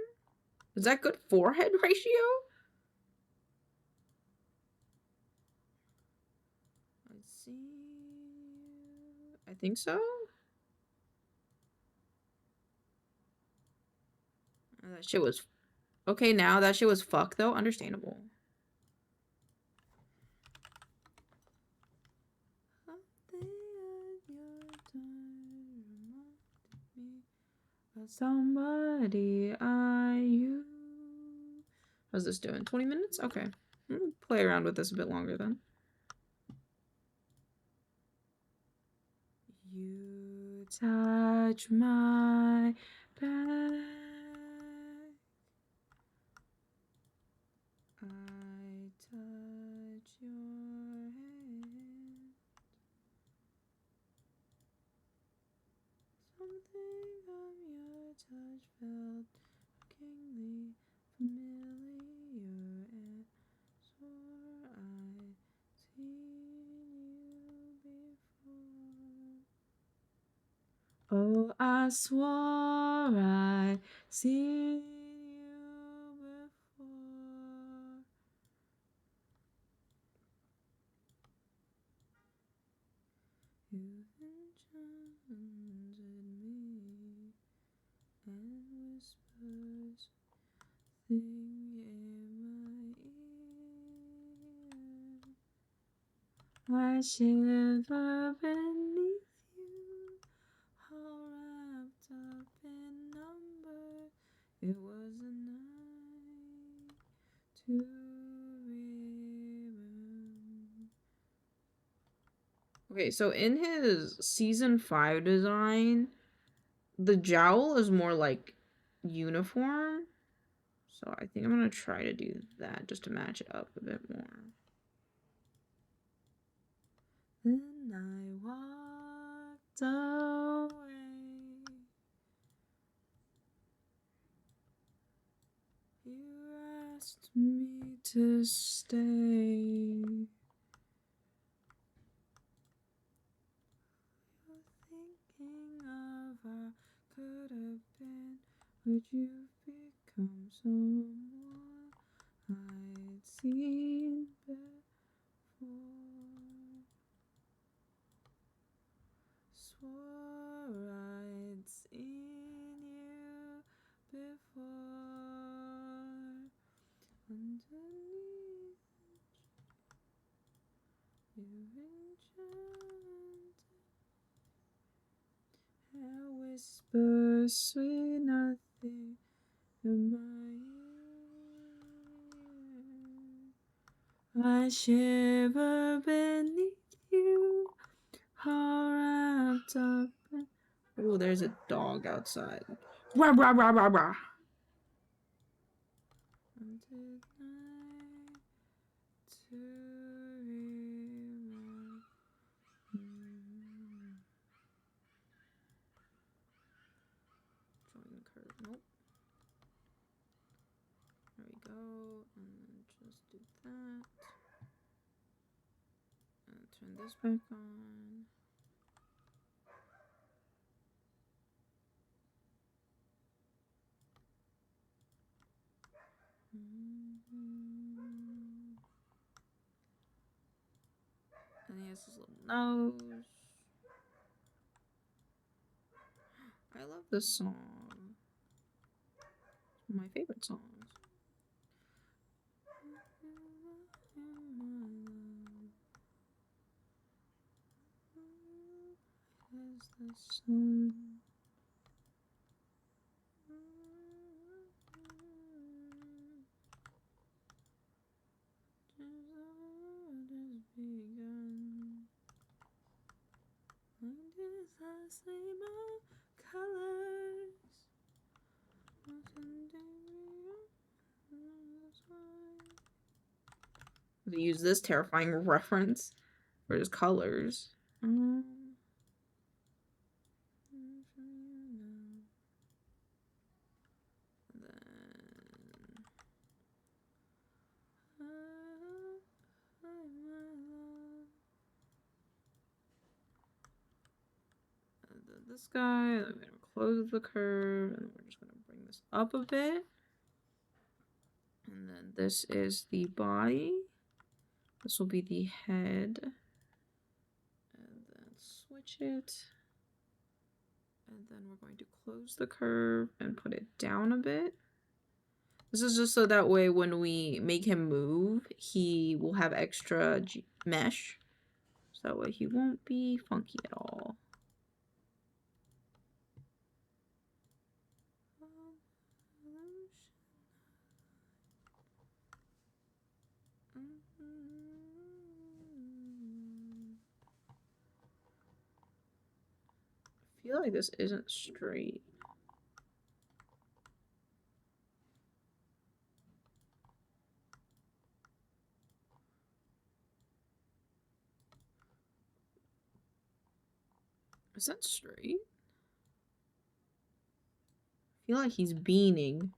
Is that good forehead ratio? Let's see. I think so. That shit was... Okay, now that shit was fuck, though. Understandable. Somebody you. How's this doing? 20 minutes? Okay. I'll play around with this a bit longer then. You touch my back. I touch your hand. Something from your touch felt shockingly familiar, and swore I'd seen you before. Oh, I swore I'd seen you before. You've enchanted me, and whispers sing in my ear. I shiver beneath you, all wrapped up in number. It was a night to remember. Okay, so in his season 5 design, the jowl is more like uniform. So I think I'm gonna try to do that just to match it up a bit more. Then I walked away. You asked me to stay. Thinking of I could have been, would you become someone I'd seen before? Swore I'd seen you before. Underneath you've enchanted. I whisper sweet nothing in my ear. I shiver beneath you, all wrapped up in... Oh, there's a dog outside. Rah, rah, rah, rah, rah. Until night to remember. Join the curve. Nope. There we go. And then just do that. And turn this back on. And he has his little nose. I love this song. It's my favorite songs. As the sun. They use this terrifying reference for his colors. This guy, I'm gonna close the curve, and we're just gonna bring this up a bit. And then this is the body. This will be the head. And then switch it. And then we're going to close the curve and put it down a bit. This is just so that way when we make him move, he will have extra mesh. So that way he won't be funky at all. I feel like this isn't straight. Is that straight? I feel like he's beaning.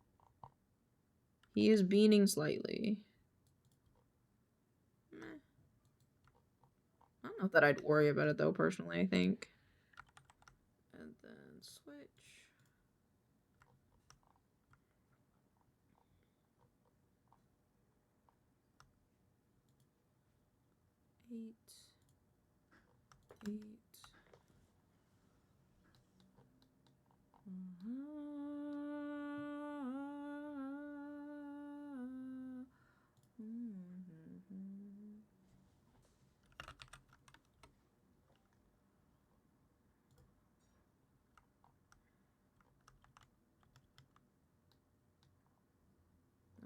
He is beaning slightly. Meh. I don't know that I'd worry about it though, personally, I think. And then switch. Eight.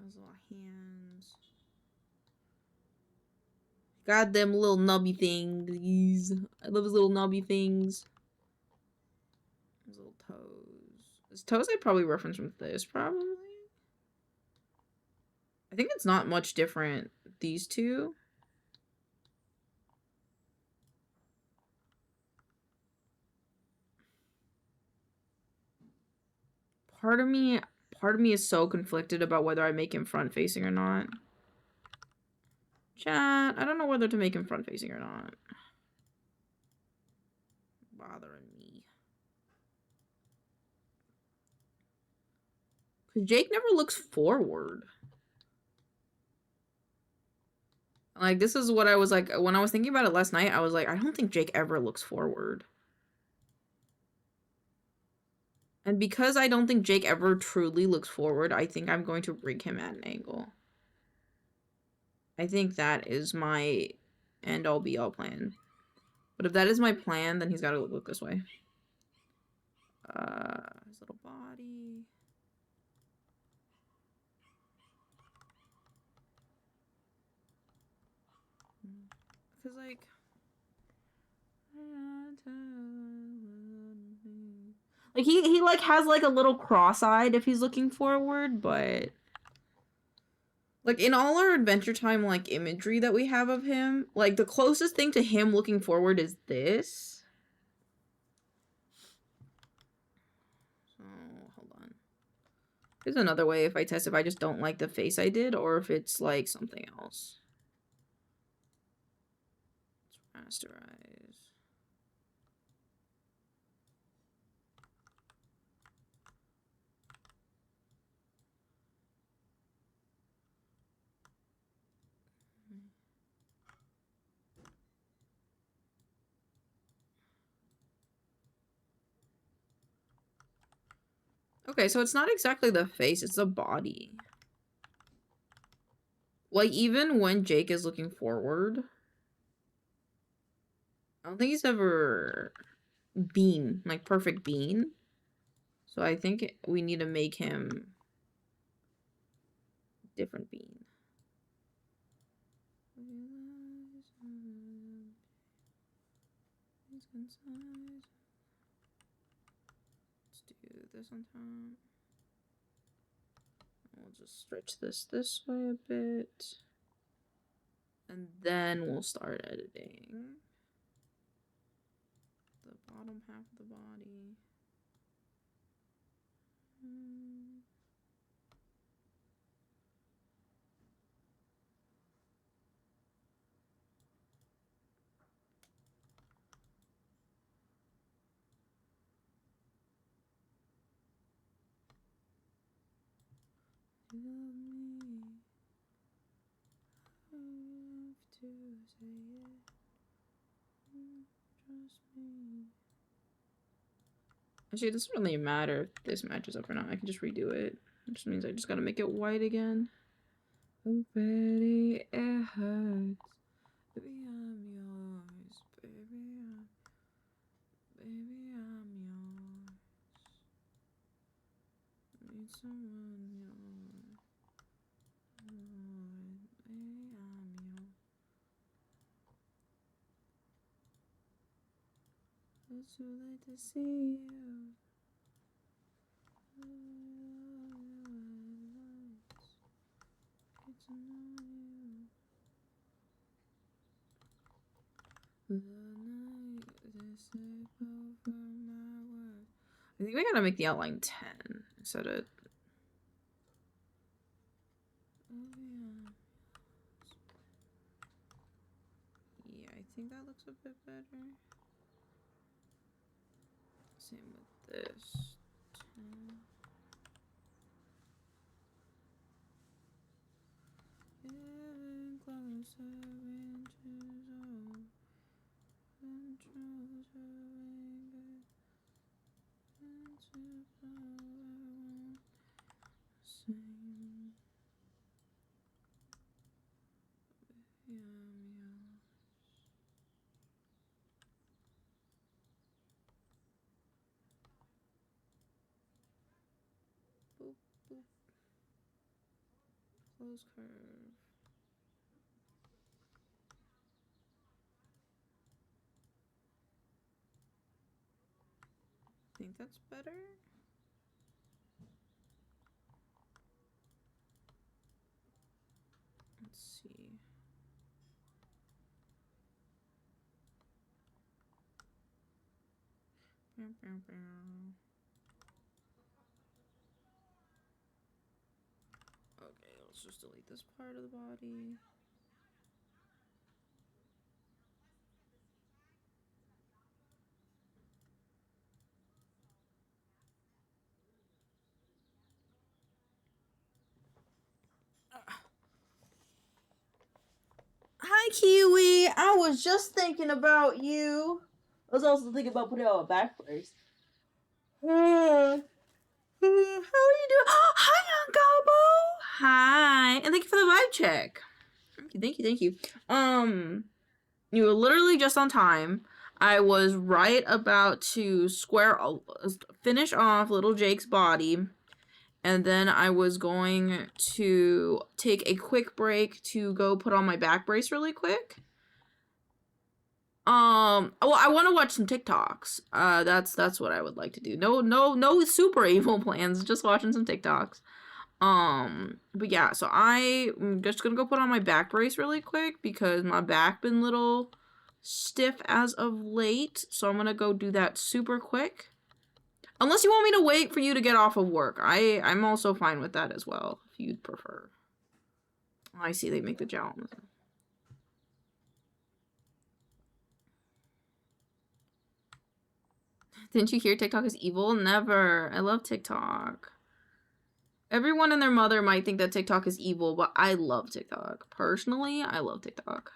Those little hands. God, them little nubby things. I love his little nubby things. His little toes. His toes I probably reference from this, probably. I think it's not much different, these two. Part of me is so conflicted about whether I make him front facing or not. Chat, I don't know whether to make him front facing or not. Bothering me. Cause Jake never looks forward. Like, this is what I was like, when I was thinking about it last night, I was like, I don't think Jake ever looks forward. And because I don't think Jake ever truly looks forward, I think I'm going to rig him at an angle. I think that is my end-all be-all plan. But if that is my plan, then he's got to look this way. His little body. Because, like, he like, has, like, a little cross-eyed if he's looking forward, but... Like, in all our Adventure Time, like, imagery that we have of him, like, the closest thing to him looking forward is this. So, hold on. There's another way if I test if I just don't like the face I did, or if it's, like, something else. Let's rasterize. Okay, so it's not exactly the face, it's the body. Like, even when Jake is looking forward, I don't think he's ever bean, like perfect bean. So I think we need to make him different bean. Let's do this on top. We'll just stretch this way a bit. And then we'll start editing the bottom half of the body. Actually, it doesn't really matter if this matches up or not. I can just redo it. It just means I just gotta make it white again. Oh, Betty, it hurts. Baby, I'm yours. Baby, I'm yours. Need someone yours. Baby, I'm yours. It's too late to see you. Get to know you. The night they slip over my words. I think we gotta make the outline 10 instead of. Yeah, I think that looks a bit better. Same with this. 10. Getting closer, inches off. Controls her anger. Into power, won't sing. Yum, boop, boop. Close curve. I think that's better. Let's see. Okay, let's just delete this part of the body. Hi, Kiwi. I was just thinking about you. I was also thinking about putting on a back brace. How are you doing? Oh, hi, Aunt Gabo. Hi, and thank you for the vibe check. Thank you. You were literally just on time. I was right about to finish off little Jake's body, and then I was going to take a quick break to go put on my back brace really quick. Well, I want to watch some TikToks. That's what I would like to do. No super evil plans, just watching some TikToks. But yeah, so I'm just gonna go put on my back brace really quick because my back been a little stiff as of late. So I'm gonna go do that super quick. Unless you want me to wait for you to get off of work. I'm also fine with that as well, if you'd prefer. I see they make the jowl. Didn't you hear TikTok is evil? Never. I love TikTok. Everyone and their mother might think that TikTok is evil, but I love TikTok. Personally, I love TikTok.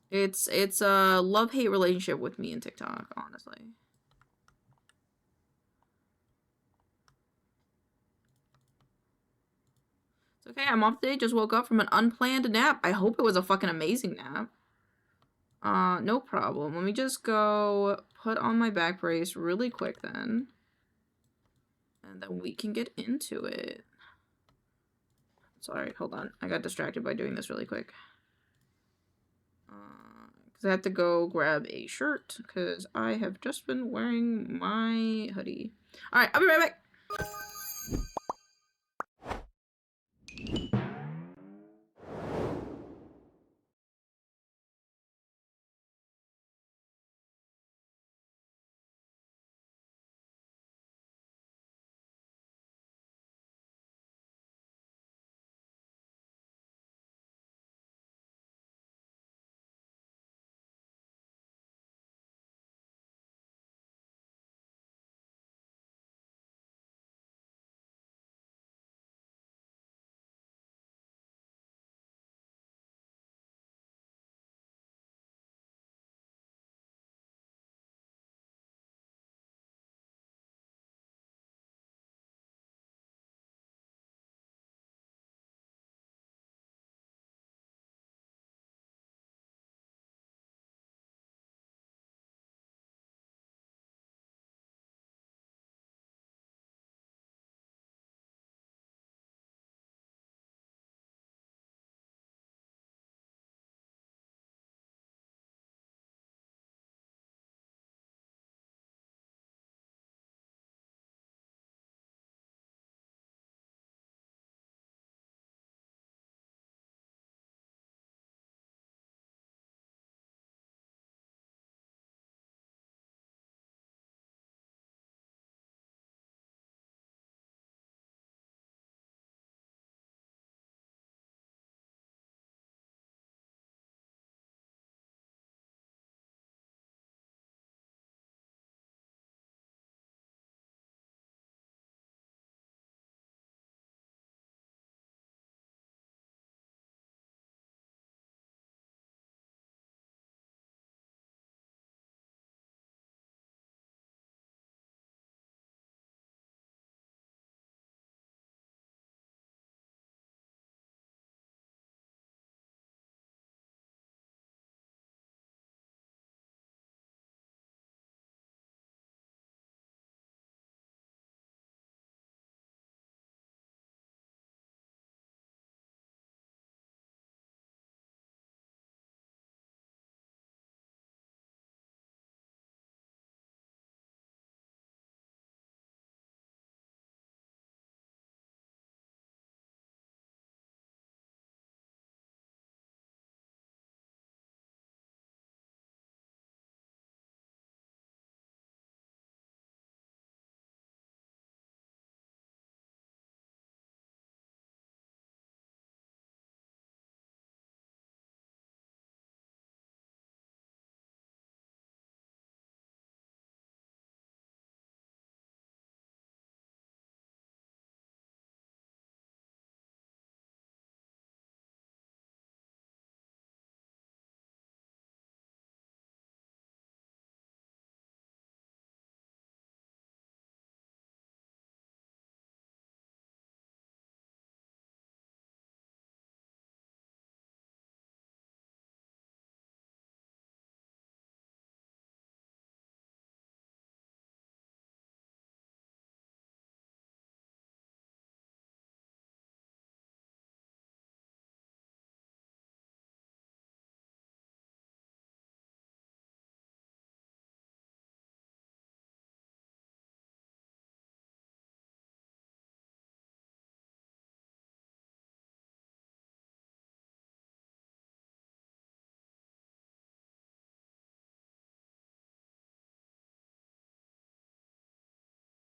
It's a love-hate relationship with me and TikTok, honestly. It's okay, I'm off today. Just woke up from an unplanned nap. I hope it was a fucking amazing nap. No problem. Let me just go put on my back brace really quick then. And then we can get into it. Sorry, hold on. I got distracted by doing this really quick. Because I have to go grab a shirt because I have just been wearing my hoodie. Alright, I'll be right back.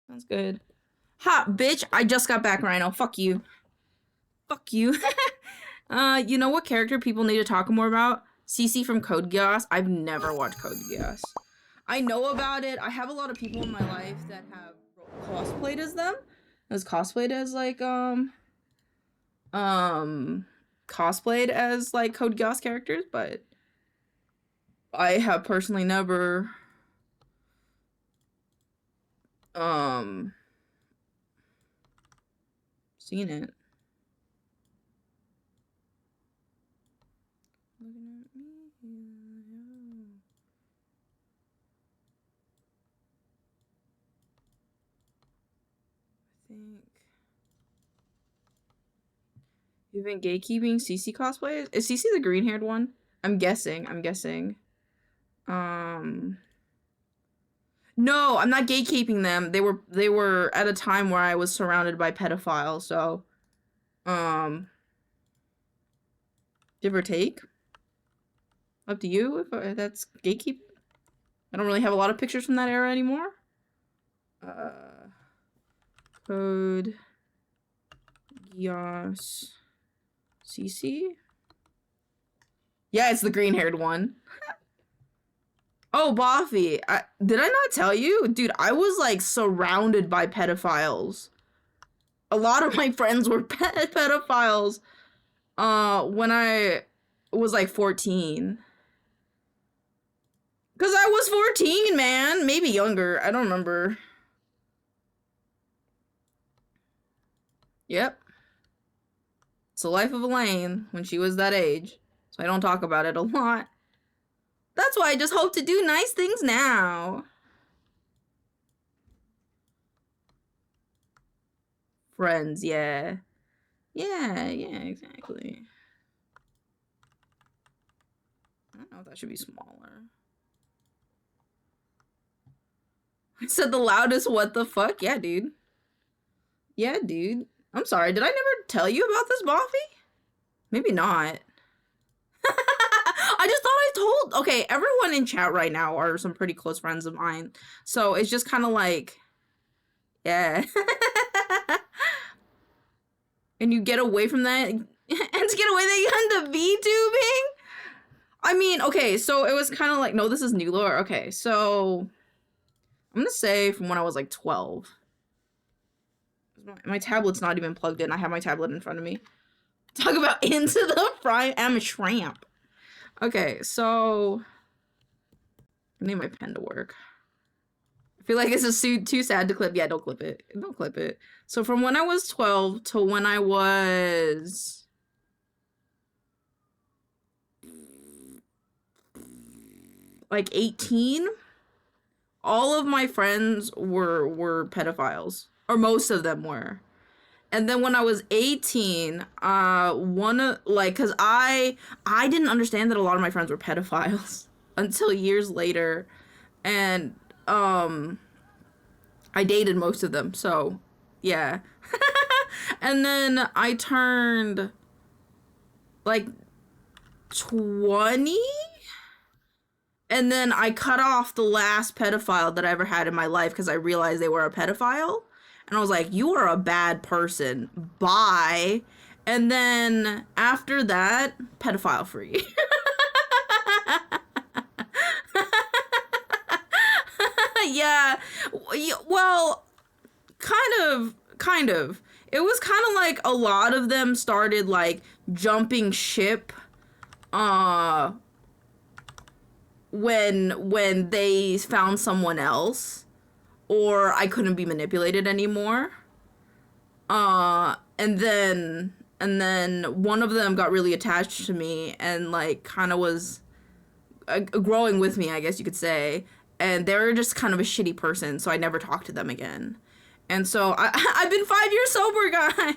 Sounds good. Ha, bitch! I just got back, Rhino. Fuck you. Fuck you. You know what character people need to talk more about? Cece from Code Geass. I've never watched Code Geass. I know about it. I have a lot of people in my life that have cosplayed as them. As cosplayed as cosplayed as like Code Geass characters, but I have personally never seen it. You've been gatekeeping CC cosplay? Is CC the green-haired one? I'm guessing. No, I'm not gatekeeping them. They were at a time where I was surrounded by pedophiles, so give or take. Up to you if that's gatekeeping. I don't really have a lot of pictures from that era anymore. Code Geass CC? Yeah, it's the green-haired one. Oh, Boffy. Did I not tell you? Dude, I was, like, surrounded by pedophiles. A lot of my friends were pedophiles when I was, like, 14. Because I was 14, man. Maybe younger. I don't remember. Yep. It's the life of Elaine when she was that age. So I don't talk about it a lot. That's why I just hope to do nice things now. Friends, yeah. Yeah, exactly. I don't know if that should be smaller. I said the loudest what the fuck? Yeah, dude. Yeah, dude. I'm sorry, did I never tell you about this, Boffy? Maybe not. I just thought I told... Okay, everyone in chat right now are some pretty close friends of mine. So it's just kind of like... Yeah. And you get away from that... And to get away that you end up VTubing? I mean, okay, so it was kind of like... No, this is new lore. Okay, so... I'm gonna say from when I was like 12. My tablet's not even plugged in. I have my tablet in front of me. Talk about into the fry. I'm a shrimp. Okay, so I need my pen to work. I feel like this is too sad to clip. Yeah, don't clip it. Don't clip it. So from when I was 12 to when I was like 18, all of my friends were pedophiles, or most of them were. And then when I was 18, cause I didn't understand that a lot of my friends were pedophiles until years later. And, I dated most of them, so, yeah. And then I turned, like, 20? And then I cut off the last pedophile that I ever had in my life because I realized they were a pedophile. And I was like, you are a bad person. Bye. And then after that, pedophile free. Yeah. Well, kind of. It was kind of like a lot of them started like jumping ship when they found someone else. Or I couldn't be manipulated anymore. And then one of them got really attached to me and like kind of was growing with me, I guess you could say. And they were just kind of a shitty person, so I never talked to them again. And so I've been 5 years sober, guy.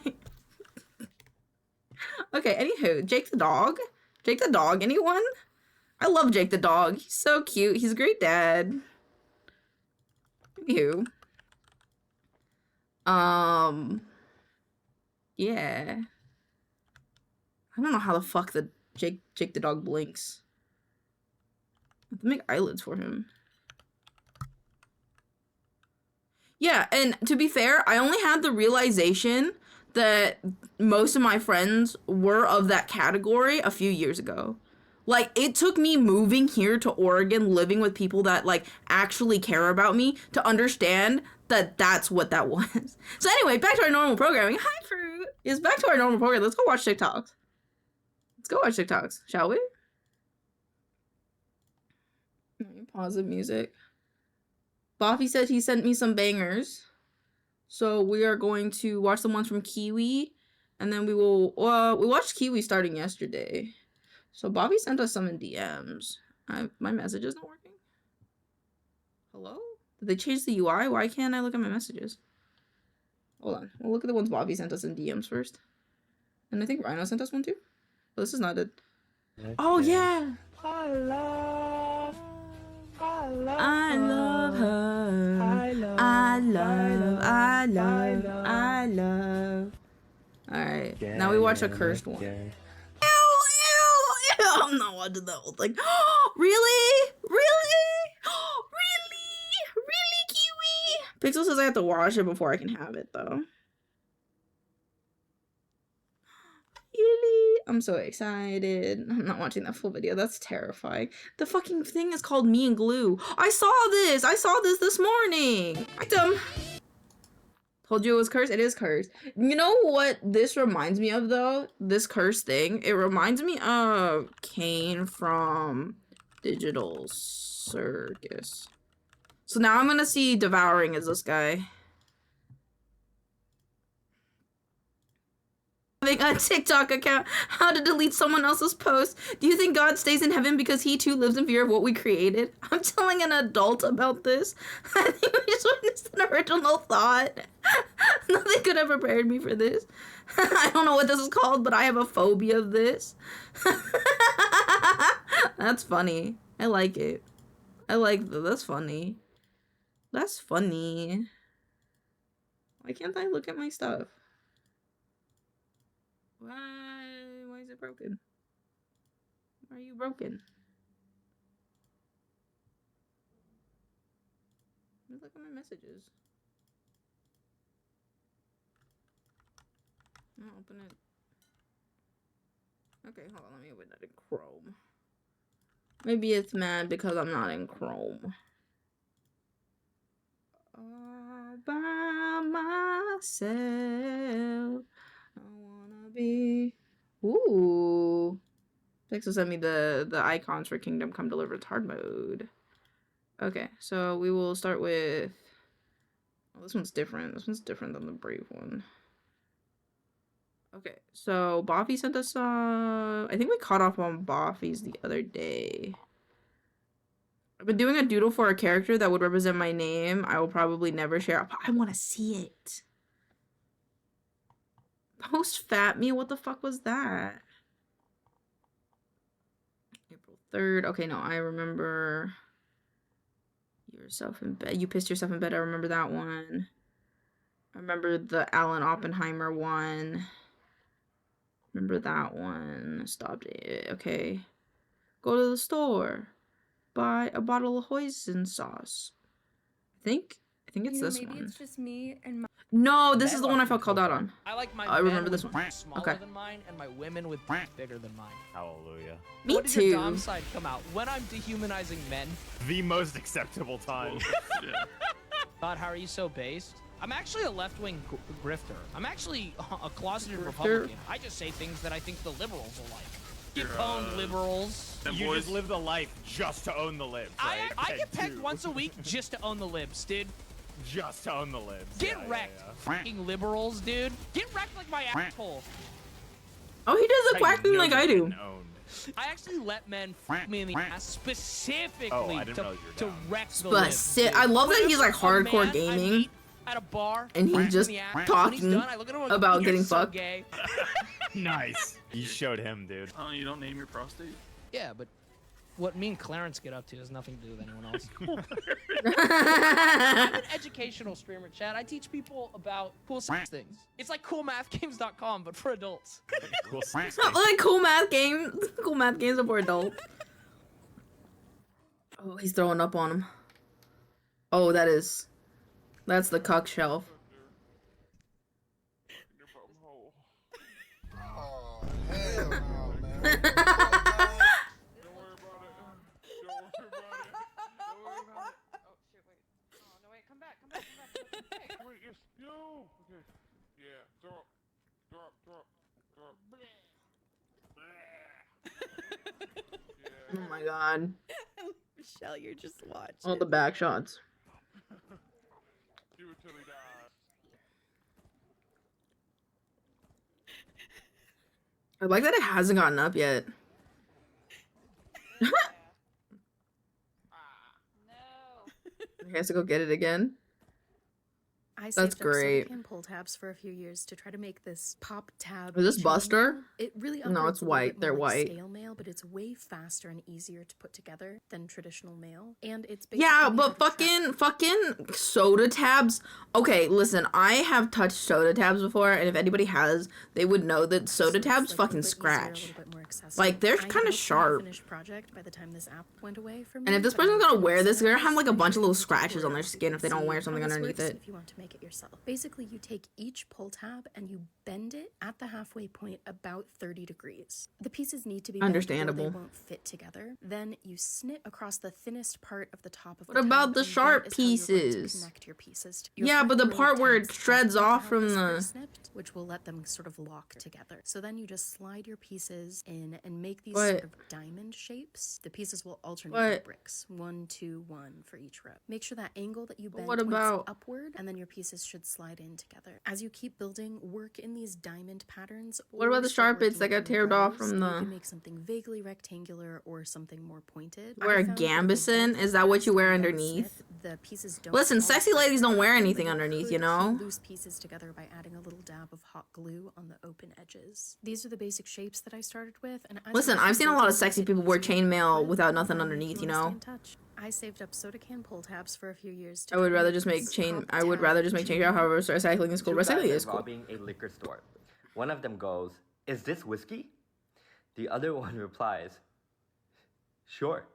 Okay, anywho, Jake the dog. Jake the dog, anyone? I love Jake the dog. He's so cute. He's a great dad. You. Yeah. I don't know how the fuck the Jake the dog blinks. I have to make eyelids for him. Yeah, and to be fair, I only had the realization that most of my friends were of that category a few years ago. Like, it took me moving here to Oregon, living with people that, like, actually care about me to understand that that's what that was. So anyway, back to our normal programming. Hi, Fruit. Yes, back to our normal program. Let's go watch TikToks. Let's go watch TikToks, shall we? Pause the music. Boffy said he sent me some bangers. So we are going to watch the ones from Kiwi. And then we will, we watched Kiwi starting yesterday. So Bobby sent us some in DMs. My message isn't working. Hello? Did they change the UI? Why can't I look at my messages? Hold on. We'll look at the ones Bobby sent us in DMs first. And I think Rhino sent us one too. Oh, this is not it. Oh yeah. I love her. I love. Alright, now we watch a cursed one. Ew, ew, ew. I'm not watching that whole thing. Really? Really? Really, Kiwi? Pixel says I have to wash it before I can have it, though. Really? I'm so excited. I'm not watching that full video. That's terrifying. The fucking thing is called Me and Glue. I saw this. I saw this morning. Item. Told you it was cursed. It is cursed. You know what this reminds me of, though? This cursed thing. It reminds me of Kane from Digital Circus. So now I'm gonna see Devouring as this guy. Having a TikTok account, how to delete someone else's post. Do you think God stays in heaven because he too lives in fear of what we created? I'm telling an adult about this. I think we just witnessed an original thought. Nothing could have prepared me for this. I don't know what this is called, but I have a phobia of this. That's funny. I like it. I like that. That's funny. That's funny. Why can't I look at my stuff? Why is it broken? Why are you broken? Let me look at my messages. I'll open it. Okay, hold on, let me open that in Chrome. Maybe it's mad because I'm not in Chrome. All by myself. I wanna be. Ooh. Pixel sent me the icons for Kingdom Come Deliverance hard mode. Okay, so we will start with. Oh, this one's different. This one's different than the Brave one. Okay, so Boffy sent us I think we caught off on Boffy's the other day. I've been doing a doodle for a character that would represent my name. I will probably never share. I want to see it. Post Fat Me? What the fuck was that? April 3rd. Okay, no, I remember yourself in bed. You pissed yourself in bed. I remember that one. I remember the Alan Oppenheimer one. Remember that one. Stopped it. Okay. Go to the store. Buy a bottle of hoisin sauce. I think it's this maybe one. It's just me and my No, this is the one I felt called out on. I like my I men remember this with one. boobs smaller Okay. than mine and my women with boobs bigger than mine. Hallelujah. Me What did your too. dom side come out? When I'm dehumanizing men? The most acceptable time. God, how are you so based? I'm actually a left-wing grifter. I'm actually a closeted Grifter? Republican. I just say things that I think the liberals will like. Get pwned, liberals. You just live the life just to own the libs, right? I get pegged once a week just to own the libs, dude. Just to own the libs. Get Yeah, wrecked, yeah. fucking liberals, dude. Get wrecked like my asshole. Oh, he does the quacking like I do. I actually let men fuck me in the ass specifically Oh, I didn't realize you were to down. wreck the libs. I love that he's like Whenever a hardcore man I gaming. meet at a bar, And he's whack him just in the ass, when he's talking done, I look at him and go, about "You're getting so fucked." gay." Nice. You showed him, dude. Oh, you don't name your prostate? Yeah, but what me and Clarence get up to has nothing to do with anyone else. I'm an educational streamer, Chad. I teach people about cool sex things. It's like coolmathgames.com, but for adults. Cool sex. Like cool math games. Cool math games are for adults. Oh, he's throwing up on him. Oh, that's the cuck shelf. Oh my god. Michelle, you're just watching. All the back shots. I like that it hasn't gotten up yet. He has to go get it again. I That's saved up great. soda can pull tabs for a few years to try to make this pop tab. Is this chain Buster? mail. It really No, operates it's a little white. bit They're more like white. Stale mail, but it's way faster and easier to put together than traditional mail. And it's Yeah, basically but fucking soda tabs. Okay, listen, I have touched soda tabs before, and if anybody has, they would know that soda tabs fucking scratch. Like, they're kind of sharp. Finished project by the time this app went away for me, And if this but person's I'm gonna wear this, they're gonna finished have like a bunch of little and scratches on their skin if they don't see wear how something this underneath works it. If you want to make it yourself. Basically, you take each pull tab and you bend it at the halfway point about 30 degrees. The pieces need to be bent or Understandable. they won't fit together. Then you snip across the thinnest part of the top of What the about tab, the and sharp that is how you're going to pieces? connect your pieces. Yeah, but the part where it shreds off from the... Snipped, which will let them sort of lock together. So then you just slide your pieces in and make these What? sort of diamond shapes. The pieces will alternate What? like bricks, 1, 2, 1 for each row. Make sure that angle that you bend what points about- upward, and then your pieces should slide in together. As you keep building, work in these diamond patterns. What about or the start sharp bits that working got in teared off rows, from and the... You can make something vaguely rectangular or something more pointed. Wear I a found with a gambeson? bent Is that what you wear bend underneath? snip, the pieces don't Listen, fall sexy apart ladies don't wear perfectly, anything but underneath, could you know? keep loose pieces together by adding a little dab of hot glue on the open edges. These are the basic shapes that I started with. And as Listen, you I've seen a lot of build sexy it people wear easier chainmail to without work nothing with, underneath, you wanna stay know? in touch. I saved up soda can pull tabs for a few years. To I would try to rather make just make this chain... pop I would tab rather just make chain chain. however, recycling is cool. Two guys Recycling are is cool. robbing a liquor store. One of them goes, "Is this whiskey?" The other one replies, "Sure,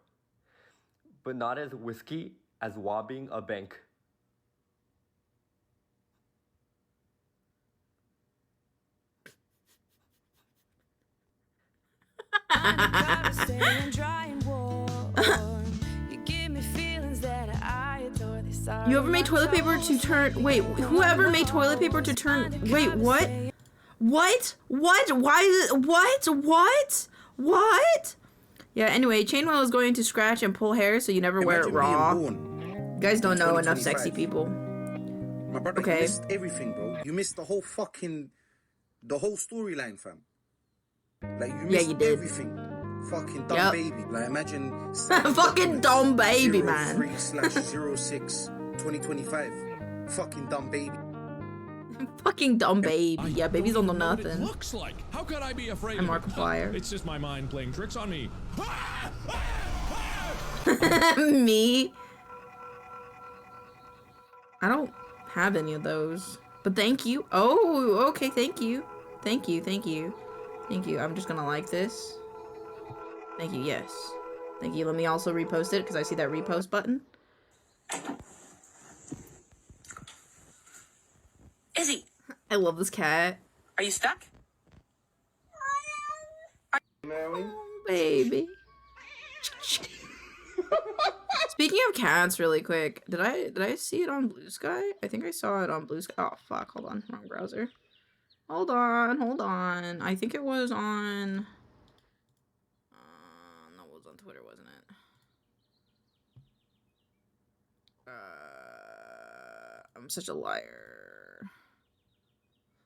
but not as whiskey as robbing a bank." You ever made toilet paper to turn... Wait, whoever made toilet paper to turn... Wait, what? What? What? Why is it... What? What? Yeah, anyway, chainmail is going to scratch and pull hair, so you never wear it raw. You guys don't know enough sexy people. My brother, Okay. you missed everything, bro. You missed the whole storyline, fam. Like, you Yeah, missed you did. everything. Fucking dumb Yep. baby. Like, imagine... Fucking dumb baby, man. 03/06 2025. Fucking dumb baby. Fucking dumb baby. Yeah, babies don't know nothing. Looks like. How could I be afraid And of it? Markiplier. It's just my mind playing tricks on me. Me? I don't have any of those. But thank you. Oh, okay, thank you. Thank you, thank you. Thank you. I'm just gonna like this. Thank you, yes. Thank you. Let me also repost it because I see that repost button. Izzy, I love this cat. are you stuck? Baby. Speaking of cats, really quick, did I see it on Blue Sky? I think I saw it on Blue Sky. Oh fuck! Hold on, wrong browser. Hold on. I think it was on. No, it was on Twitter, wasn't it? I'm such a liar.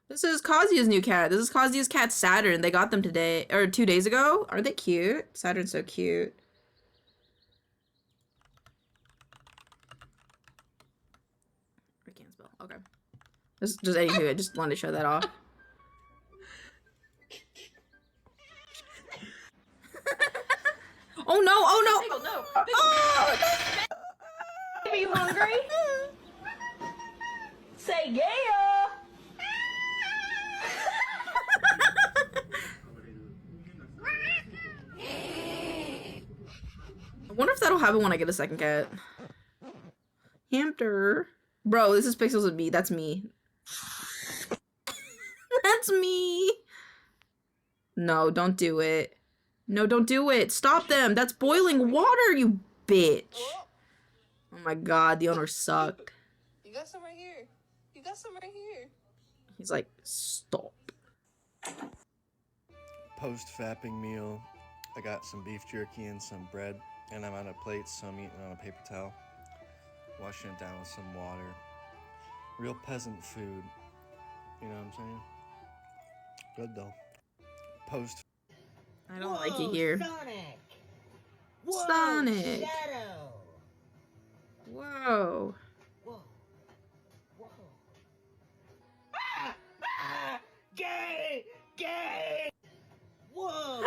This is Kazuya's new cat. This is Kazuya's cat, Saturn. They got them today, or 2 days ago. Aren't they cute? Saturn's so cute. I can't spell. Okay. Just anywho, I just wanted to show that off. Oh no! Oh no! No. Oh! Are you hungry? Say yeah. I wonder if that'll happen when I get a second cat. Hamster. Bro, this is Pixels and me. That's me. That's me. No, don't do it. No, don't do it. Stop them. That's boiling water, you bitch. Oh my god, the owner sucked. You got some right here. You got some right here. He's like, stop. Post-fapping meal, I got some beef jerky and some bread, and I'm out of plates, so I'm eating on a paper towel. Washing it down with some water. Real peasant food. You know what I'm saying? Good though. Post. I don't like it here. Sonic. Sonic. Shadow. Whoa. Whoa. Gay! Whoa!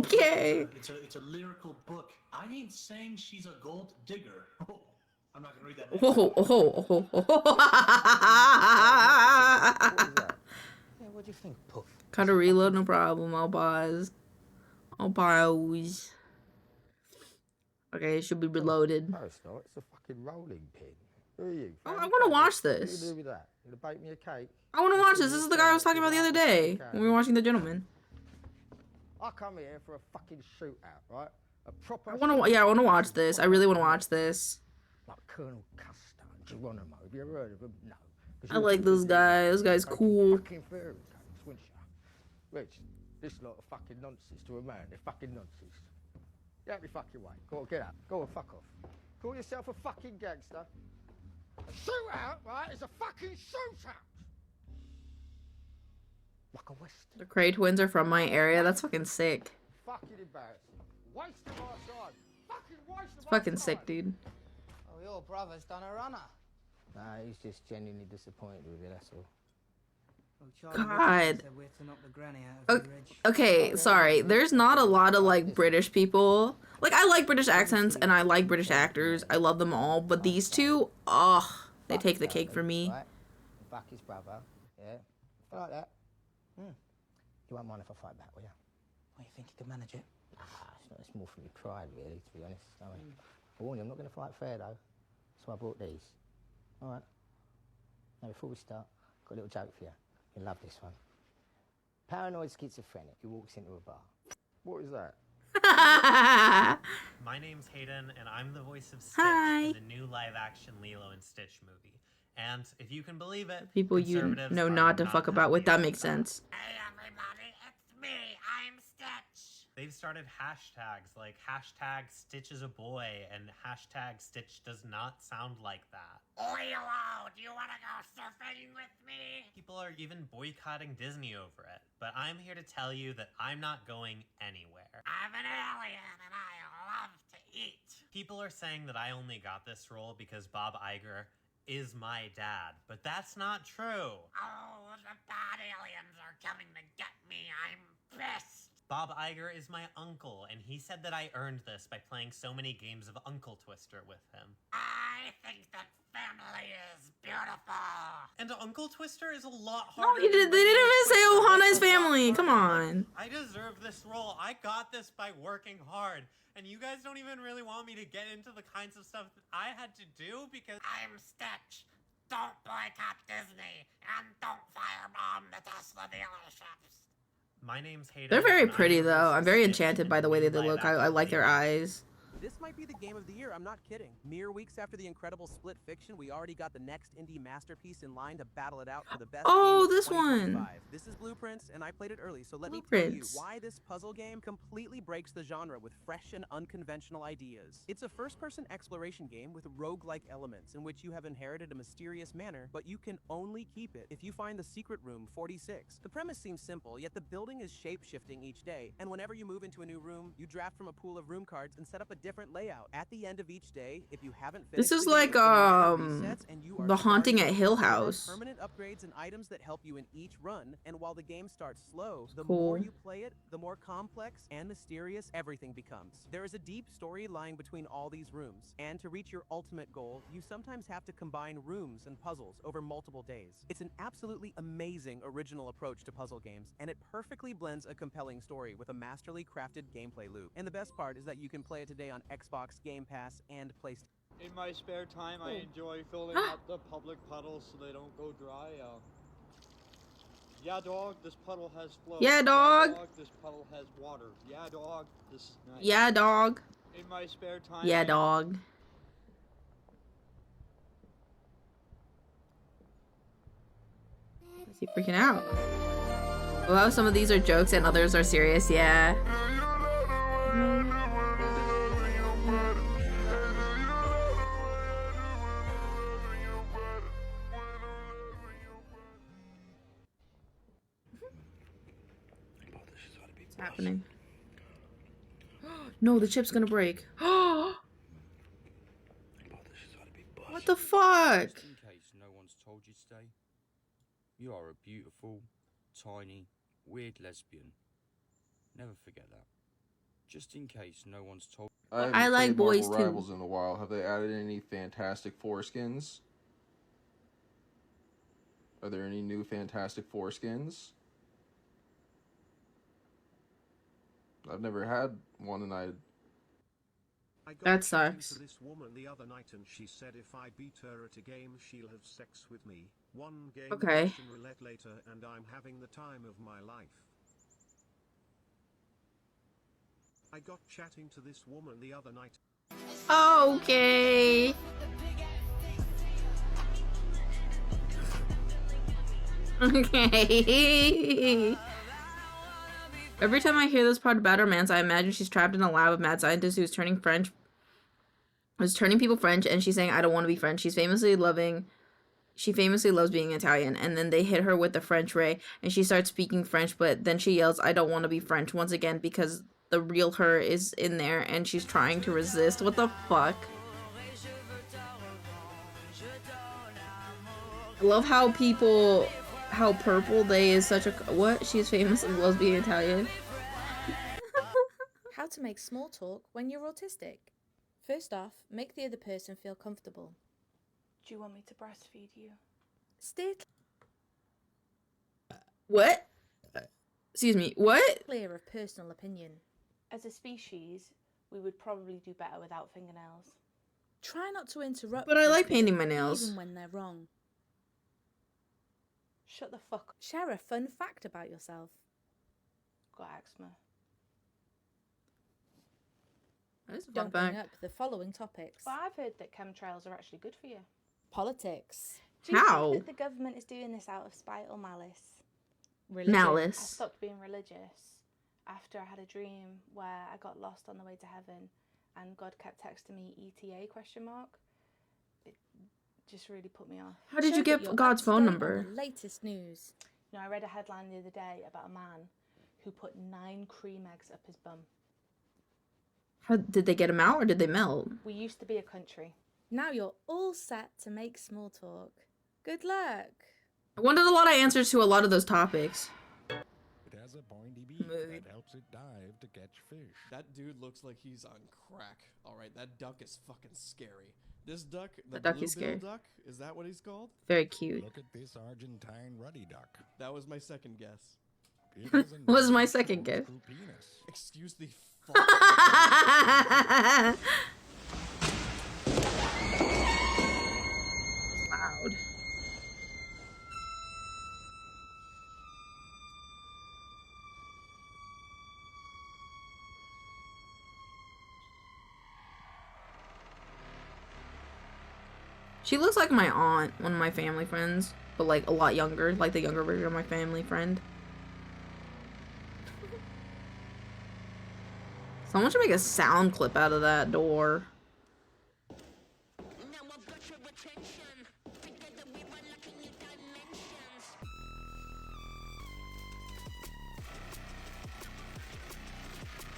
Gay. It's a lyrical book. I ain't saying she's a gold digger. Oh, I'm not gonna read that. Oh, oh, oh, oh. Yeah, what do you think, Puff? Cut a reload, no problem. I'll pause. I'll pause. Okay, it should be reloaded. No, it's not. It's a fucking rolling pin. Who are you? Oh, I want to watch What this. do you do with that? You gonna bake me a cake? I want to watch this. This is the guy I was talking about the other day when we were watching The Gentleman. I come here for a fucking shootout, right? A proper. I want to. Yeah, I want to watch this. I really want to watch this. Like Colonel Custer, Geronimo. Have you ever heard of him? No. 'Cause I you like think this he's guy. This guy's fucking cool. Fucking fairy tales, wouldn't you? Rich, this lot of fucking nonsense to a man. They're fucking nonsense. Get out of your fucking way. Go on, get out. Go on, fuck off. Call yourself a fucking gangster. A shootout, right? It's a fucking shootout. Like a West. The Cray twins are from my area. That's fucking sick. Fucking embarrassing. Waste of our time. Fucking waste of It's our fucking time. sick, dude. Oh, your brother's done a runner. Nah, he's just genuinely disappointed with you, that's all. God. Okay, sorry. There's not a lot of like British people. Like I like British accents and I like British actors. I love them all, but these two, they take the cake for me. Right? Fuck his brother. Yeah. I like that. You won't mind if I fight back, will you? Well, you think you can manage it? It's more from your pride, really, to be honest. I warn you, I'm not going to fight fair, though. So I brought these. All right. Now, before we start, I've got a little joke for you. You'll love this one. Paranoid schizophrenic who walks into a bar. What is that? My name's Hayden, and I'm the voice of Stitch Hi. in the new live-action Lilo and Stitch movie. And if you can believe it, People you conservatives know are not to fuck about with. That makes sense. Hey everybody, it's me, I'm Stitch. They've started hashtags like hashtag Stitch is a boy and hashtag Stitch does not sound like that. Lilo, do you want to go surfing with me? People are even boycotting Disney over it, but I'm here to tell you that I'm not going anywhere. I'm an alien and I love to eat. People are saying that I only got this role because Bob Iger is my dad, but that's not true. Oh, the bad aliens are coming to get me. I'm pissed. Bob Iger is my uncle, and he said that I earned this by playing so many games of Uncle Twister with him. I think that family is beautiful. And Uncle Twister is a lot No, harder. they didn't even say Ohana's family. Come on. I deserve this role. I got this by working hard. And you guys don't even really want me to get into the kinds of stuff that I had to do because I'm Stitch. Don't boycott Disney and don't firebomb the Tesla dealerships. My name's Hayden. They're very and I'm pretty the though. voice I'm of very Stitch enchanted in by the way new that they look. I live-action like their Lilo. eyes. This might be the game of the year, I'm not kidding. Mere weeks after the incredible Split Fiction, we already got the next indie masterpiece in line to battle it out for the best Oh, game of this one. 2025. This is Blueprints, and I played it early, so let me tell you Blueprints. why this puzzle game completely breaks the genre with fresh and unconventional ideas. It's a first-person exploration game with roguelike elements in which you have inherited a mysterious manor, but you can only keep it if you find the secret room 46. The premise seems simple, yet the building is shape-shifting each day, and whenever you move into a new room, you draft from a pool of room cards and set up a different layout. At the end of each day, if you haven't finished This is the game, like the map resets and you are The Haunting starting at Hill over. There are House. Permanent upgrades and items that help you in each run, and while the game starts slow, the Cool. more you play it, the more complex and mysterious everything becomes. There is a deep story lying between all these rooms, and to reach your ultimate goal, you sometimes have to combine rooms and puzzles over multiple days. It's an absolutely amazing original approach to puzzle games, and it perfectly blends a compelling story with a masterly crafted gameplay loop. And the best part is that you can play it today on Xbox, Game Pass, and PlayStation. In my spare time, I enjoy filling up the public puddles so they don't go dry. Yeah, dog, this puddle has flow. Yeah, dog. This puddle has water. Yeah, dog, this is nice. Yeah, dog. In my spare time. Yeah, dog. Is he freaking out? Well, some of these are jokes and others are serious. Yeah. What's happening? No, the chip's gonna break. What the fuck? Just in case no one's told you today, you are a beautiful, tiny, weird lesbian. Never forget that. Just in case no one's told. I like boys Marvel too. Rivals in a while. Have they added any Fantastic Four skins? Are there any new Fantastic Four skins? I've never had one, and I That sucks. To this woman the other night, and she said if I beat her at a game, she'll have sex with me. One game Okay. Russian roulette later, and I'm having the time of my life. I got chatting to this woman the other night. Okay. Okay. Every time I hear this part about romance, I imagine she's trapped in a lab of mad scientists who's turning people French, and she's saying, I don't want to be French. She famously loves being Italian, and then they hit her with the French ray, and she starts speaking French, but then she yells, I don't want to be French, once again, because the real her is in there, and she's trying to resist. What the fuck? I love how Purple Day is such a... What? She's famously loves being Italian. How to make small talk when you're autistic. First off, make the other person feel comfortable. Do you want me to breastfeed you? Stay What? Excuse me, what? clear of personal opinion. As a species, we would probably do better without fingernails. Try not to interrupt But I like people, painting my nails. even when they're wrong. Shut the fuck up. Share a fun fact about yourself. Got eczema. That is a fun Don't bring fact. up the following topics. But I've heard that chemtrails are actually good for you. Politics. Do you How? think that the government is doing this out of spite or malice? Religion. I Malice. stopped being religious after I had a dream where I got lost on the way to heaven and God kept texting me ETA ? It just really put me off. How did Show you that get you're God's up to phone date on number? the latest news. You know, I read a headline the other day about a man who put 9 cream eggs up his bum. How did they get them out or did they melt? We used to be a country. Now you're all set to make small talk. Good luck. I wanted a lot of answers to a lot of those topics. It has a pointy beak that helps it dive to catch fish. That dude looks like he's on crack. All right, that duck is fucking scary. This duck, the That duck blue is bill scary. duck, is that what he's called? Very cute. Look at this Argentine ruddy duck. That was my second guess. It has a Was my nice second guess. corkscrew penis. Excuse the fuck. Loud. She looks like my aunt, one of my family friends, but like a lot younger, like the younger version of my family friend. Someone should make a sound clip out of that door.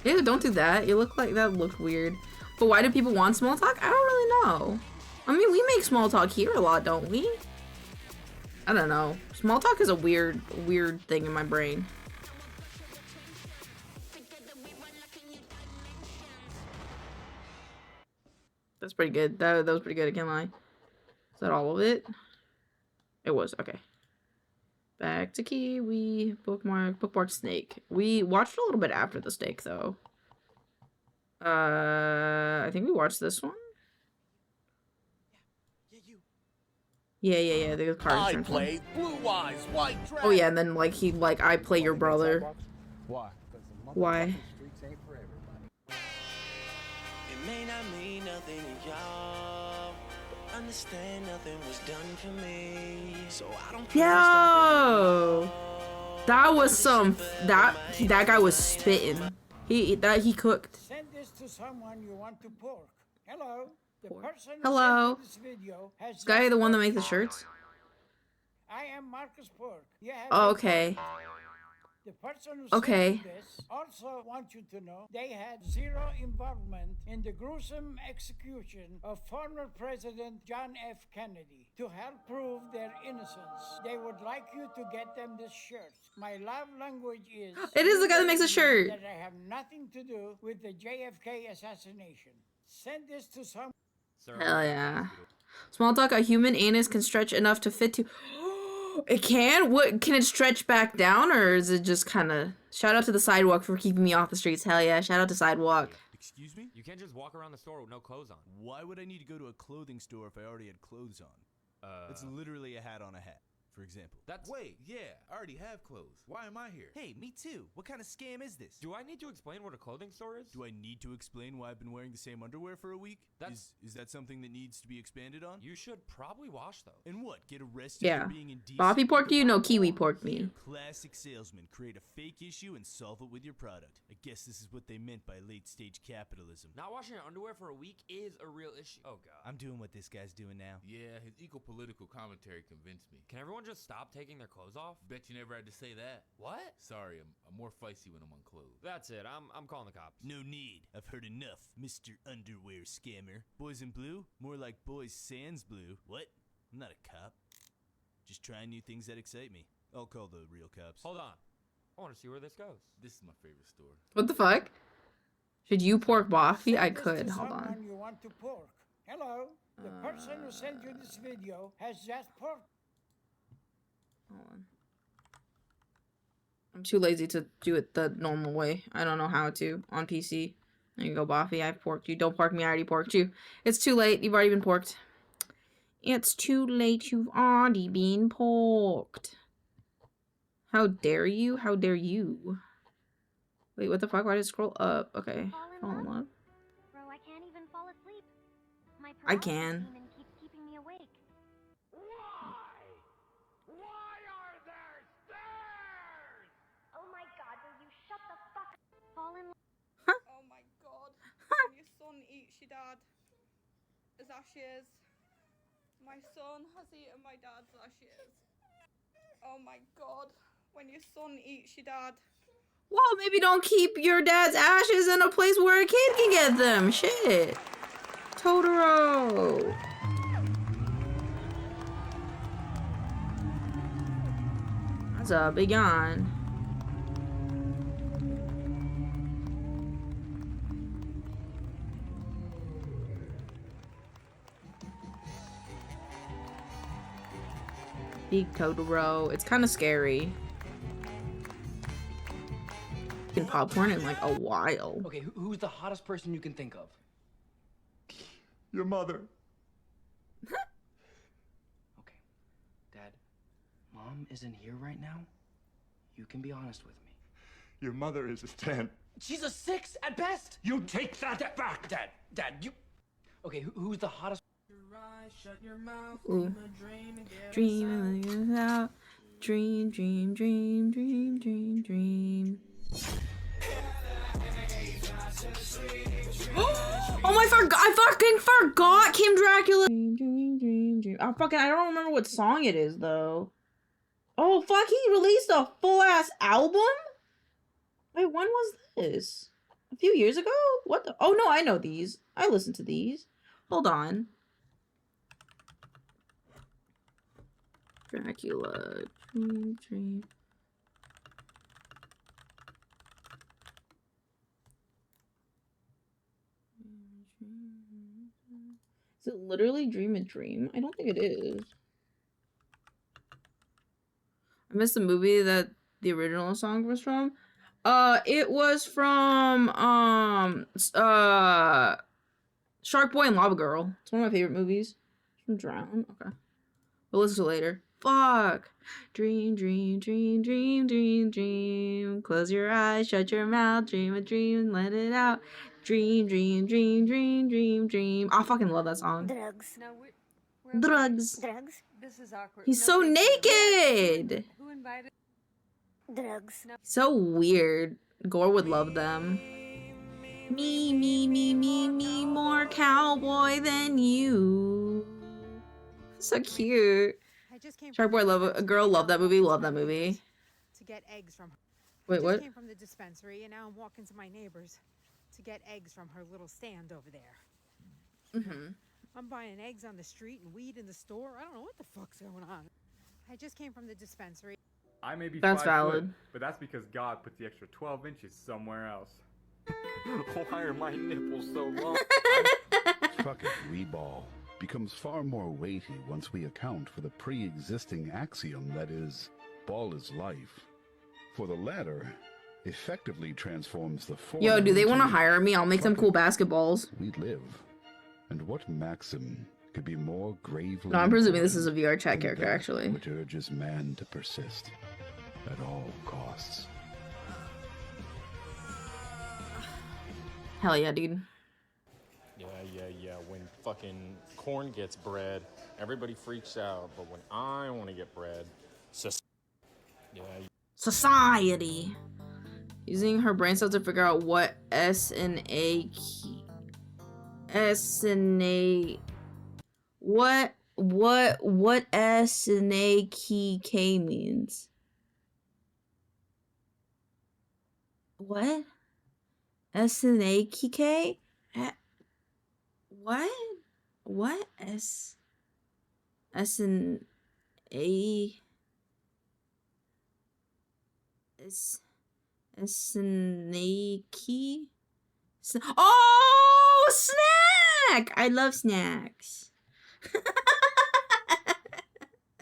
Ew, don't do that. You look like that looked weird. But why do people want small talk? I don't really know. I mean, we make small talk here a lot, don't we? I don't know. Small talk is a weird thing in my brain. That's pretty good. That was pretty good, I can't lie. Is that all of it? It was, okay. Back to Kiwi. Bookmark snake. We watched a little bit after the steak, though. I think we watched this one. Yeah, the card I insurance one. play Blue Eyes White Dragon. Oh yeah, and then like I play your brother. Why? Why? It may not mean nothing to y'all, but understand nothing was done for me. So I don't Yo, that was some that guy was spitting. He cooked. Send this to someone you want to pork. Hello. The person who Hello. sent this video has This guy, just the one that makes the pork. shirts. I am Marcus Pork. You have Oh, the okay. pork. The person who Okay. sent you this also wants you to know they had zero involvement in the gruesome execution of former President John F. Kennedy. To help prove their innocence, they would like you to get them this shirt. My love language is... It is the guy that makes a shirt. ...that I have nothing to do with the JFK assassination. Send this to some... Hell yeah. Small talk, a human anus can stretch enough to fit to... It can? What, can it stretch back down, or is it just kind of... Shout out to the sidewalk for keeping me off the streets. Hell yeah, shout out to sidewalk. Excuse me? You can't just walk around the store with no clothes on. Why would I need to go to a clothing store if I already had clothes on? It's literally a hat on a hat, for example. Wait, yeah, I already have clothes. Why am I here? Hey, me too. What kind of scam is this? Do I need to explain what a clothing store is? Do I need to explain why I've been wearing the same underwear for a week? Is that something that needs to be expanded on? You should probably wash those. And what? Get arrested Yeah. for being indecent? Boffy pork you, no kiwi pork me. Classic salesman. Create a fake issue and solve it with your product. I guess this is what they meant by late stage capitalism. Not washing your underwear for a week is a real issue. Oh god. I'm doing what this guy's doing now. Yeah, his eco-political commentary convinced me. Can everyone just stop taking their clothes off? Bet you never had to say that. What? Sorry, I'm more feisty when I'm unclothed. That's it. I'm calling the cops. No need. I've heard enough, Mr. Underwear Scammer. Boys in blue? More like boys sans blue. What? I'm not a cop. Just trying new things that excite me. I'll call the real cops. Hold on. I want to see where this goes. This is my favorite store. What the fuck? Should you pork Boffy? I Send this could. to Hold on. someone you want to pork. Hello, the person who sent you this video has just porked. Hold on. I'm too lazy to do it the normal way. I don't know how to on PC. There you go, Boffy. I've porked you. Don't pork me. I already porked you. It's too late. You've already been porked. It's too late. You've already been porked. How dare you? How dare you? Wait, what the fuck? Why did it scroll up? Okay. Fall in love. Bro, I can't even fall asleep. My I can. demon keeps keeping me awake. Why are there stairs? Oh my god, will you shut the fuck up? Fall in love. Oh my god. When your son eats your dad as ashes. My son has eaten my dad's ashes. Oh my god. When your son eats your dad. Well, maybe don't keep your dad's ashes in a place where a kid can get them. Shit. Totoro. That's a big yawn. Big Totoro. It's kind of scary. Popcorn in like a while. Okay, who's the hottest person you can think of? Your mother. Okay, Dad, Mom isn't here right now. You can be honest with me. Your mother is a 10. She's a 6 at best. You take that back! Dad, you. Okay, who's the hottest? Shut your mouth. Ooh. Dream out. Dream, dream, dream, dream, dream, dream. Oh my! I fucking forgot Kim Dracula. Dream, dream, dream, dream. I don't remember what song it is though. Oh fuck! He released a full ass album. Wait, when was this? A few years ago? What the? Oh no, I know these. I listened to these. Hold on. Dracula. Dream, dream. Is it literally Dream a Dream? I don't think it is. I missed the movie that the original song was from. It was from Shark Boy and Lava Girl. It's one of my favorite movies. From Drown. Okay. We'll listen to it later. Fuck. Dream, dream, dream, dream, dream, dream. Close your eyes, shut your mouth, dream a dream, let it out. Dream, dream, dream, dream, dream, dream. I fucking love that song. Drugs. No, Drugs. Drugs. This is awkward. He's so naked. Who invited? Drugs. So weird. Gore would love them. Me, me, me, me, me, more cowboy than you. So cute. I just came Shark Boy, love a girl, love that movie, love that movie. to get eggs from Wait, what? Just came from the dispensary, and now I'm walking to my neighbor's to get eggs from her little stand over there. Mm-hmm. I'm buying eggs on the street and weed in the store. I don't know what the fuck's going on. I just came from the dispensary. I may be That's 5 valid. foot, but that's because God put the extra 12 inches somewhere else. Why are my nipples so long? Fucking Weeball becomes far more weighty once we account for the pre-existing axiom that is, ball is life. For the latter, effectively transforms the former. Yo, do they want to into hire me? I'll make some cool basketballs. we live. And what maxim could be more gravely No, I'm presuming this important is a VR chat than character, that actually. which urges man to persist at all costs? Hell yeah, dude. Yeah. When fucking corn gets bred, everybody freaks out. But when I want to get bred, Society. Using her brain cells to figure out what S and A key. S and A. What S and A key K means? What? S and A key K? What? What? S and A. Snakey? Oh, snack! I love snacks.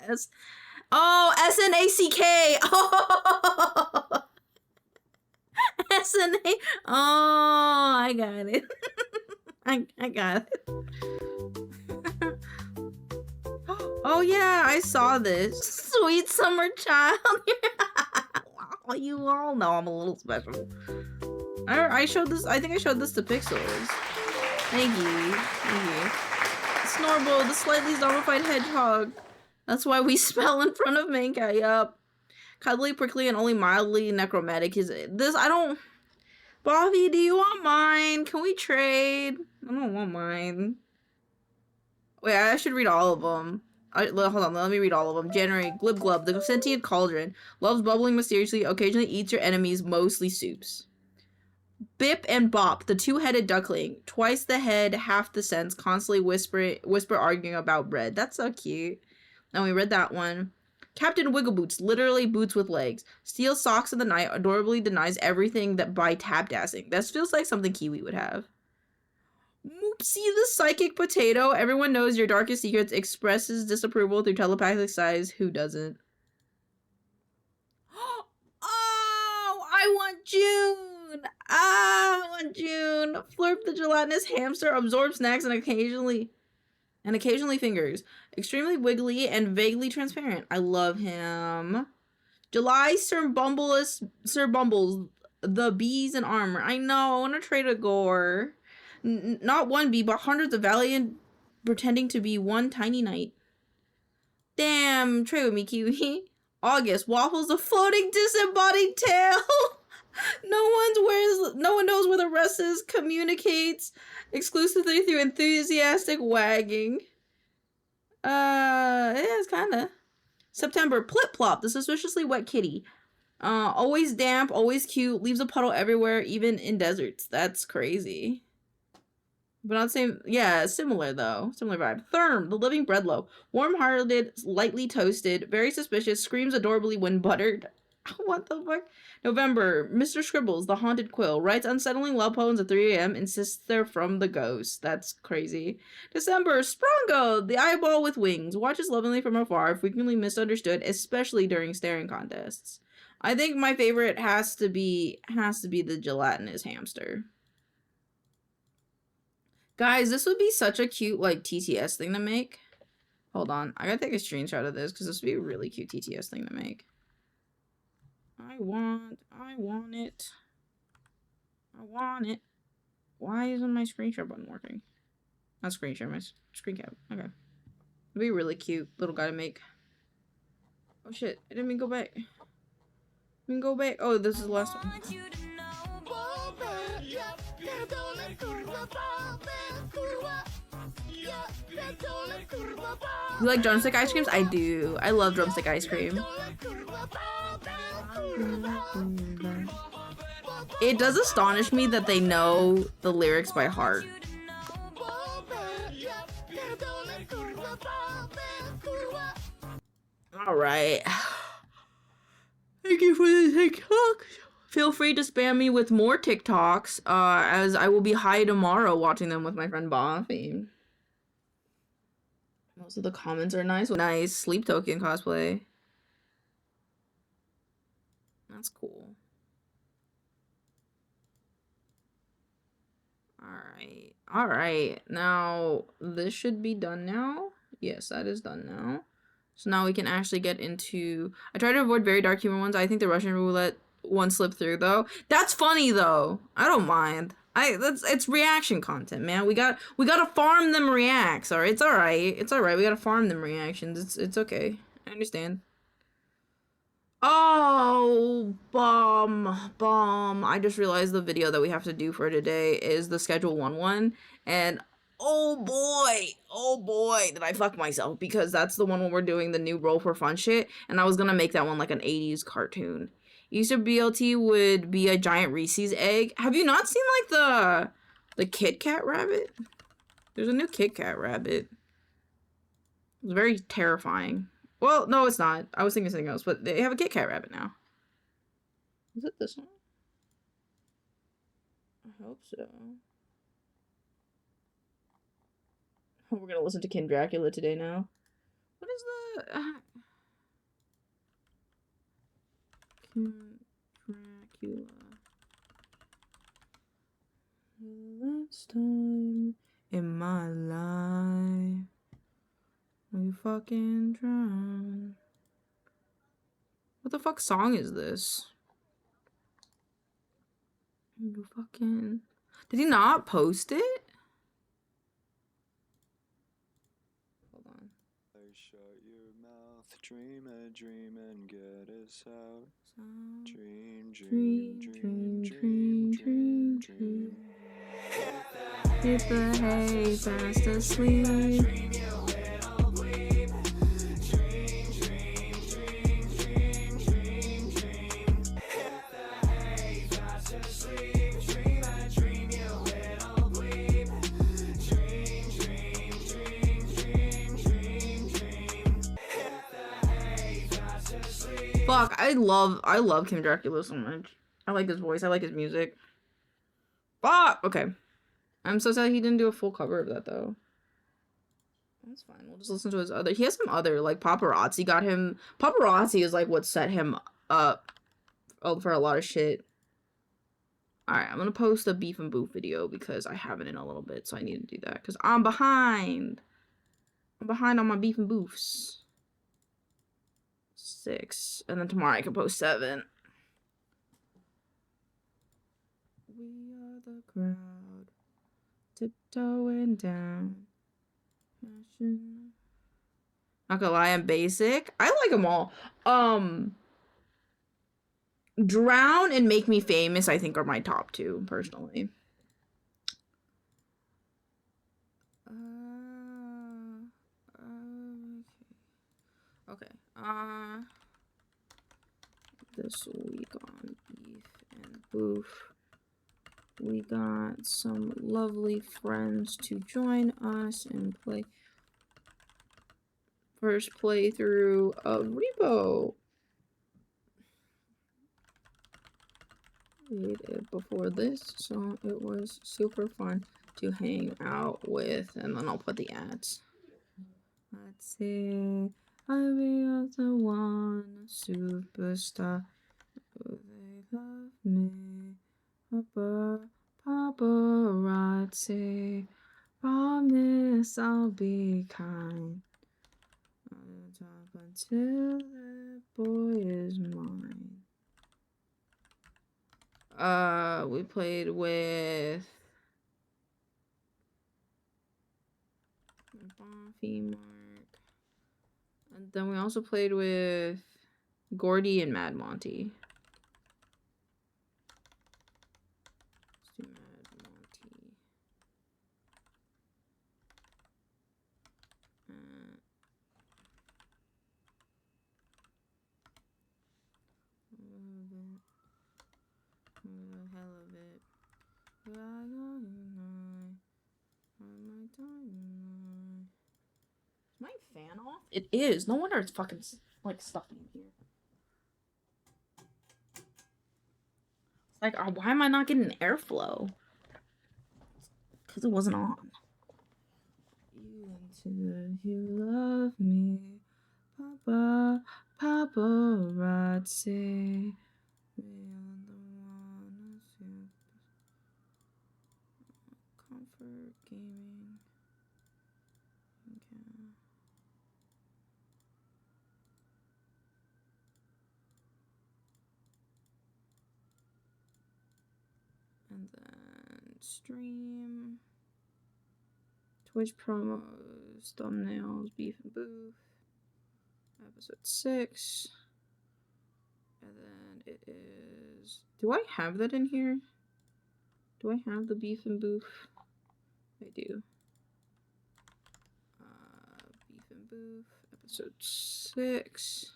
S-N-A-C-K. Oh, S-N-A. Oh, I got it. I got it. Oh yeah, I saw this. Sweet summer child. Wow, you all know I'm a little special. I showed this. I think I showed this to Pixels. Thank you. Snorbo, the slightly zombified hedgehog. That's why we spell in front of Manka. Yup. Cuddly, prickly, and only mildly necromantic. Is this? I don't. Bobby, do you want mine? Can we trade? I don't want mine. Wait, I should read all of them. Hold on, let me read all of them. January, Glib Glub, the sentient cauldron. Loves bubbling mysteriously, occasionally eats your enemies, mostly soups. Bip and Bop, the two-headed duckling. Twice the head, half the sense, constantly whisper arguing about bread. That's so cute. And we read that one. Captain Wiggleboots, literally boots with legs. Steals socks in the night, adorably denies everything that by tap dancing. This feels like something Kiwi would have. Moopsie the psychic potato. Everyone knows your darkest secrets, expresses disapproval through telepathic sighs. Who doesn't? Oh, I want June. I want June. Flurp the gelatinous hamster absorbs snacks and occasionally fingers. Extremely wiggly and vaguely transparent. I love him. July Sir Bumbles, the bees in armor. I know. I want to trade a gore. Not one bee, but hundreds of valiant pretending to be one tiny knight. Damn, trade with me, Kiwi. August, Waffles, a floating disembodied tail. No one knows where the rest is. Communicates exclusively through enthusiastic wagging. Yeah, it's kinda. September, Plip Plop, the suspiciously wet kitty. Always damp, always cute, leaves a puddle everywhere, even in deserts. That's crazy. But not same. Yeah, similar though. Similar vibe. Therm, the living breadloaf. Warm-hearted, lightly toasted, very suspicious, screams adorably when buttered. What the fuck? November, Mr. Scribbles, the haunted quill. Writes unsettling love poems at 3 a.m. Insists they're from the ghost. That's crazy. December, Sprongo, the eyeball with wings. Watches lovingly from afar, frequently misunderstood, especially during staring contests. I think my favorite has to be the gelatinous hamster. Guys, this would be such a cute, like, TTS thing to make. Hold on. I gotta take a screenshot of this, because this would be a really cute TTS thing to make. I want it. I want it. Why isn't my screenshot button working? Not screenshot, my screen cap. Okay. It'd be a really cute little guy to make. Oh shit, I didn't mean go back. Oh, this is the last one. You like drumstick ice creams? I do. I love drumstick ice cream. It does astonish me that they know the lyrics by heart. Alright. Thank you for the TikTok. Feel free to spam me with more TikToks, as I will be high tomorrow watching them with my friend Buffy. Most of the comments are nice. Nice Sleep Token cosplay. That's cool. Alright. Alright. Now, this should be done now. Yes, that is done now. So now we can actually get into... I try to avoid very dark humor ones. I think the Russian roulette one slipped through, though. That's funny, though. I don't mind. It's reaction content, man. We gotta farm them reacts, alright? It's alright. It's alright. We gotta farm them reactions. It's okay. I understand. Oh, bomb. I just realized the video that we have to do for today is the Schedule 1-1, and oh boy, did I fuck myself, because that's the one when we're doing the new Roll for Fun shit, and I was gonna make that one like an 80s cartoon. Easter BLT would be a giant Reese's egg. Have you not seen like the Kit Kat rabbit? There's a new Kit Kat rabbit. It's very terrifying. Well, no, it's not. I was thinking something else, but they have a Kit Kat rabbit now. Is it this one? I hope so. We're gonna listen to King Dracula today now. What is the... King Dracula. Last time in my life, we fucking drowned. What the fuck song is this? You fucking... Did he not post it? Shut your mouth, dream a dream and get us out. Dream. Hit the hay, fast asleep. Fuck, I love King Dracula so much. I like his voice, I like his music. Fuck! Okay. I'm so sad he didn't do a full cover of that, though. That's fine, we'll just listen to his other... He has some other, like, Paparazzi got him... Paparazzi is, like, what set him up for a lot of shit. Alright, I'm gonna post a Beef and Boof video because I haven't in a little bit, so I need to do that. Because I'm behind. I'm behind on my Beef and Boofs. 6, and then tomorrow I can post 7. We are the crowd, tiptoeing down. Not gonna lie, I'm basic. I like them all. Drown and Make Me Famous, I think, are my top 2 personally. Okay. This week on Beef and Boof, we got some lovely friends to join us and play first playthrough of Repo. Played it before this, so it was super fun to hang out with, and then I'll put the ads. Let's see. I'll be the one superstar. Oh, they love me. Paparazzi. Promise I'll be kind. On top until that boy is mine. We played with Buffy, Mark. And then we also played with Gordy and Mad Monty. Let's do Mad Monty. Hello. It is. No wonder it's fucking like stuffy in here. It's like, why am I not getting airflow? Because it wasn't on. You love me, Papa, paparazzi. Comfort gaming. Okay. And then stream. Twitch promos, thumbnails, beef and booth. Episode 6. And then it is. Do I have that in here? Do I have the beef and booth? I do. Beef and booth, episode 6.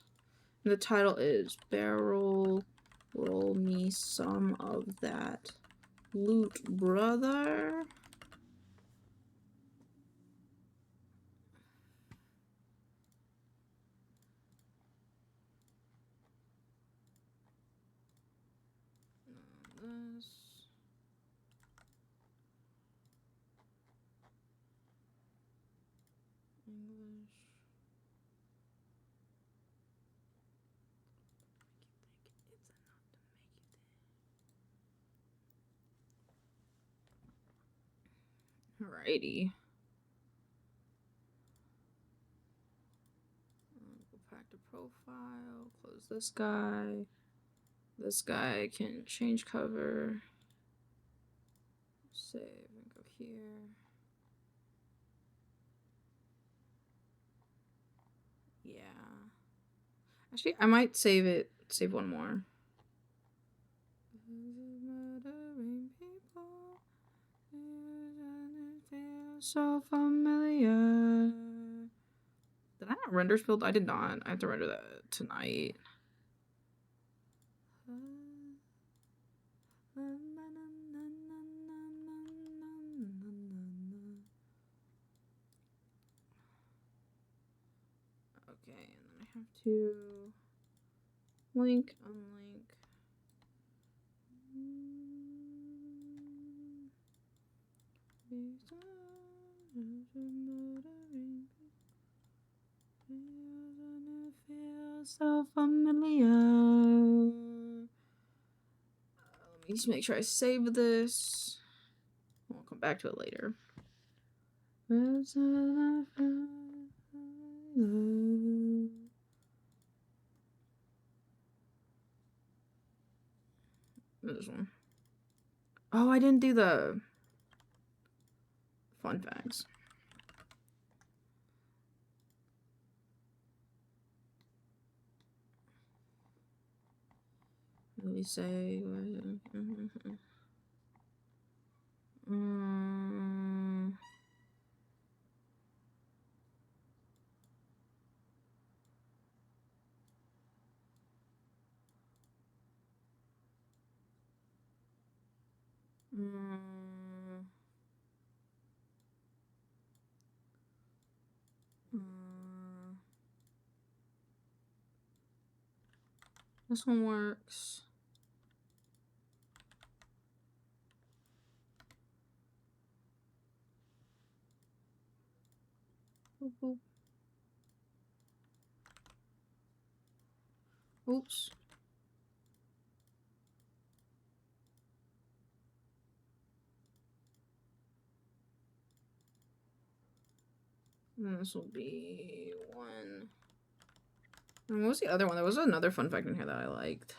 And the title is Barrel Roll Me Some of That Loot, Brother. This. English. Alrighty. Go back to profile, close this guy. This guy can change cover. Save and go here. Yeah. Actually, I might save it. Save one more. So familiar. Did I not render spilled? I did not. I have to render that tonight. Okay, and then I have to link, unlink. So familiar. Let me just make sure I save this. I'll come back to it later. This one. Oh, I didn't do the fun facts. Let me say. This one works. Boop, boop. Oops. And this will be one. And what was the other one? There was another fun fact in here that I liked.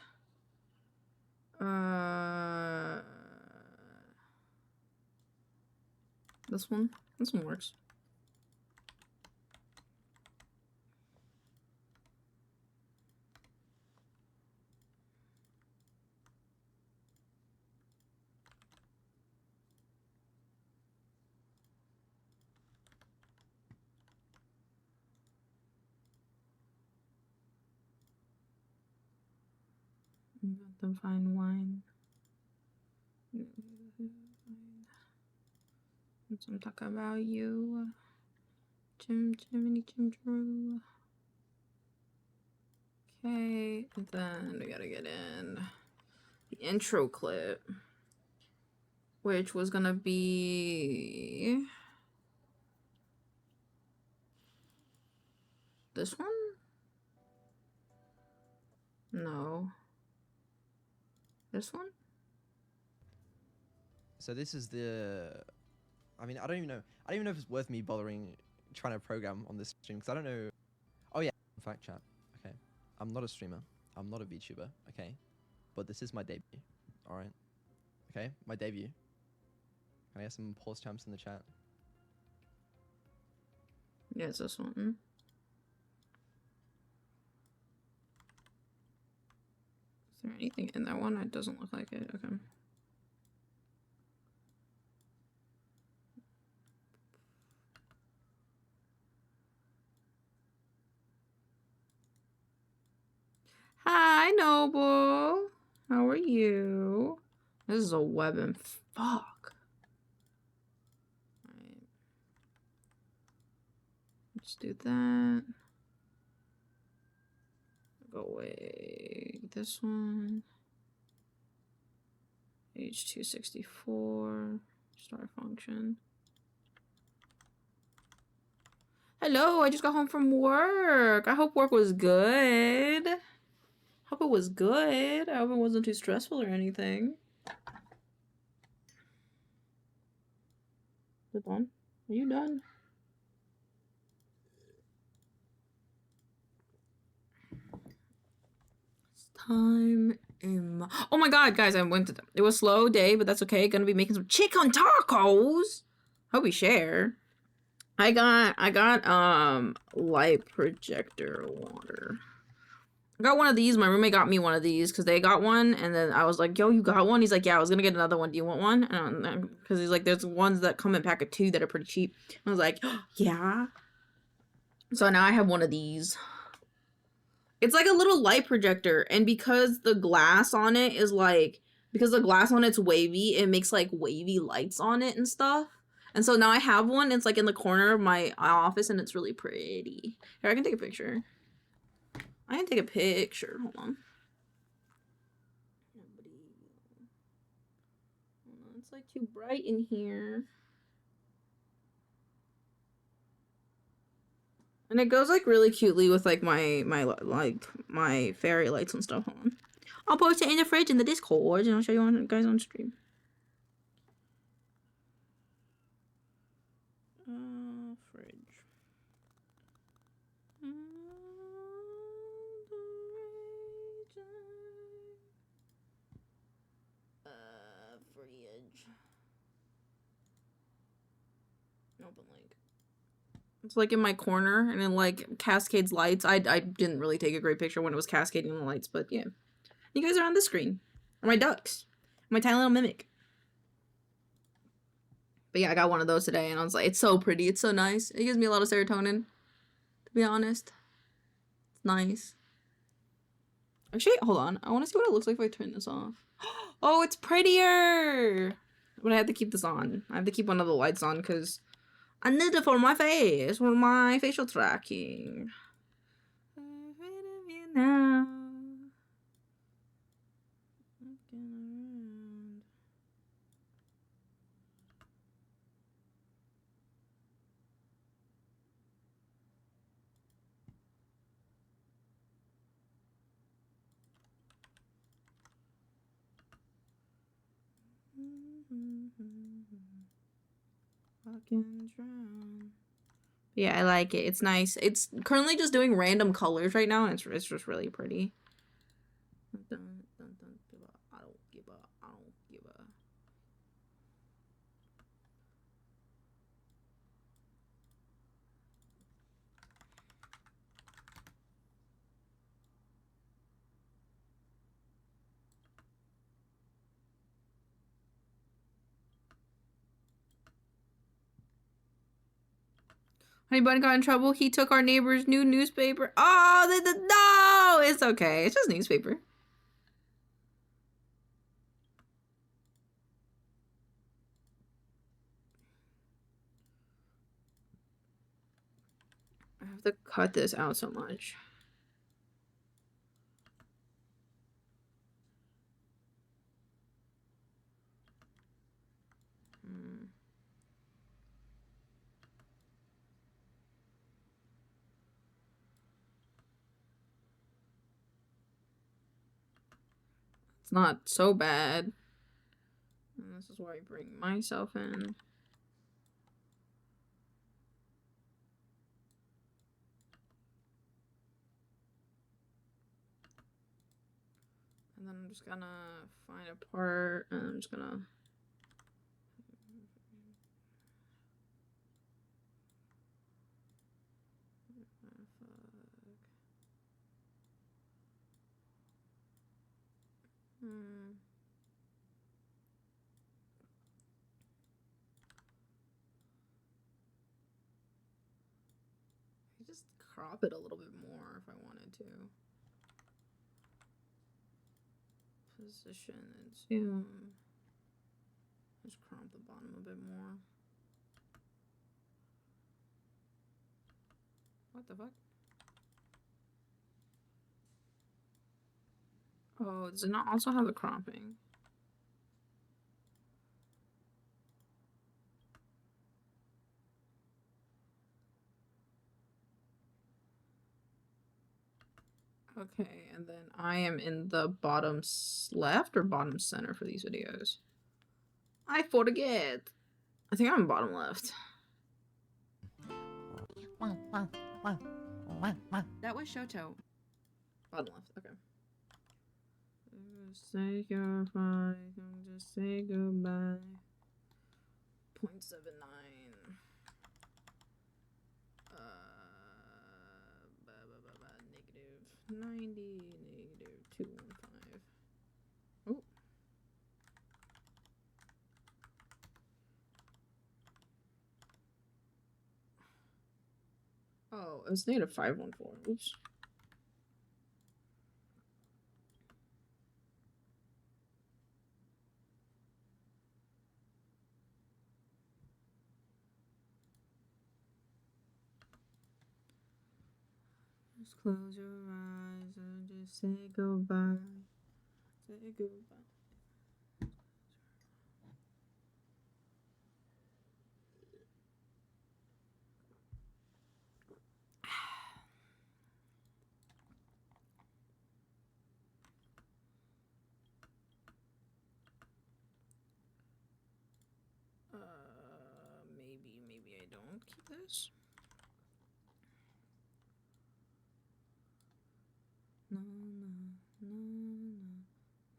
This one? This one works. The fine wine. Let's talk about you. Jiminy Jim Drew. Okay, and then we gotta get in the intro clip, which was gonna be this one? No. This one? So this is the, I mean, I don't even know if it's worth me bothering trying to program on this stream, because I don't know. Oh yeah, in fact, chat. Okay, I'm not a streamer. I'm not a VTuber. Okay, but this is my debut. All right. Okay, my debut. Can I get some pause champs in the chat? Yeah, it's this one. Is there anything in that one? It doesn't look like it. Okay. Hi, Noble. How are you? This is a weapon. Fuck. Alright. Let's do that. Go away. This one. H264. Start function. Hello, I just got home from work. I hope work was good. Hope it was good. I hope it wasn't too stressful or anything. Is it done? Are you done? It's time in oh my god, guys, I went to it was a slow day, but that's okay. Gonna be making some chicken tacos. Hope we share. I got light projector water. I got one of these. My roommate got me one of these because they got one, and then I was like, yo, you got one? He's like, yeah, I was gonna get another one. Do you want one? Because he's like, there's ones that come in pack of 2 that are pretty cheap. I was like, oh, yeah. So now I have one of these. It's like a little light projector, and because the glass on it is like, because the glass on it's wavy, it makes like wavy lights on it and stuff. And so now I have one. It's like in the corner of my office, and it's really pretty. Here, I can take a picture. I can take a picture. Hold on. It's like too bright in here. And it goes like really cutely with like my fairy lights and stuff. Hold on. I'll post it in the fridge in the Discord, and I'll show you guys on stream. Fridge. Fridge. Open link. It's like in my corner, and it like cascades lights. I didn't really take a great picture when it was cascading the lights, but yeah. You guys are on the screen. Or my ducks. My tiny little mimic. But yeah, I got one of those today, and I was like, it's so pretty. It's so nice. It gives me a lot of serotonin, to be honest. It's nice. Actually, hold on. I want to see what it looks like if I turn this off. Oh, it's prettier! But I have to keep this on. I have to keep one of the lights on, because I need it for my face, for my facial tracking. Now. Fucking drown. Yeah, I like it. It's nice. It's currently just doing random colors right now, and it's just really pretty. I don't give a. I don't give a. I don't give a. Anybody got in trouble? He took our neighbor's new newspaper. Oh, no! It's okay. It's just newspaper. have to cut this out so much? It's not so bad. And this is where I bring myself in. And then I'm just gonna find a part, and I'm just gonna... I just crop it a little bit more if I wanted to. Position and zoom. Just crop the bottom a bit more. What the fuck? Oh, does it not also have the cropping? Okay, and then I am in the bottom left or bottom center for these videos. I forget. I think I'm bottom left. That was Shoto. Bottom left, okay. Say goodbye, just say goodbye. 0.79. Negative 90, negative 215. Oh. Oh, it was negative 514. Oops. Just close your eyes and just say goodbye. Say goodbye. Maybe I don't keep this. No, no, no, no,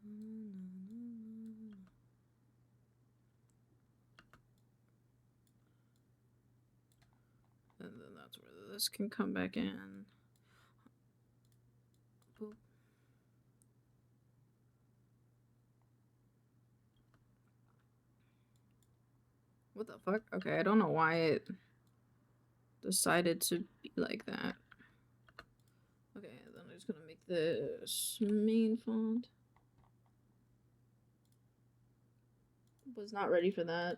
no, no. And then that's where this can come back in. Boop. What the fuck? Okay, I don't know why it decided to be like that. Okay, then I'm just gonna make this main font. Was not ready for that.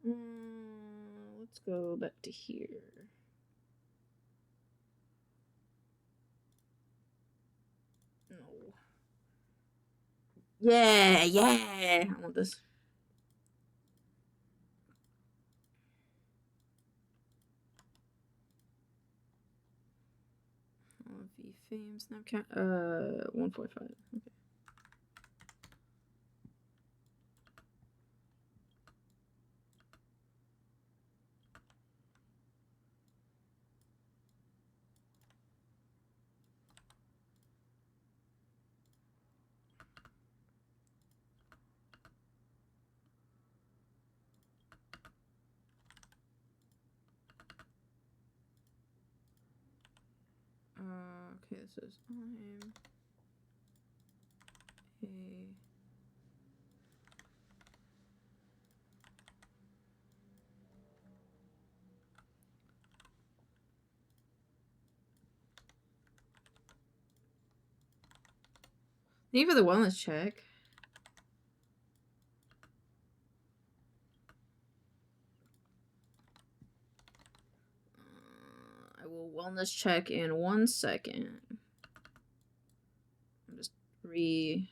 Let's go back to here. No. Yeah, yeah. I want this. Fame Snapchat 145. Okay. Okay, this is I'm a Thank you for the wellness check. I will wellness check in 1 second. I'm just There you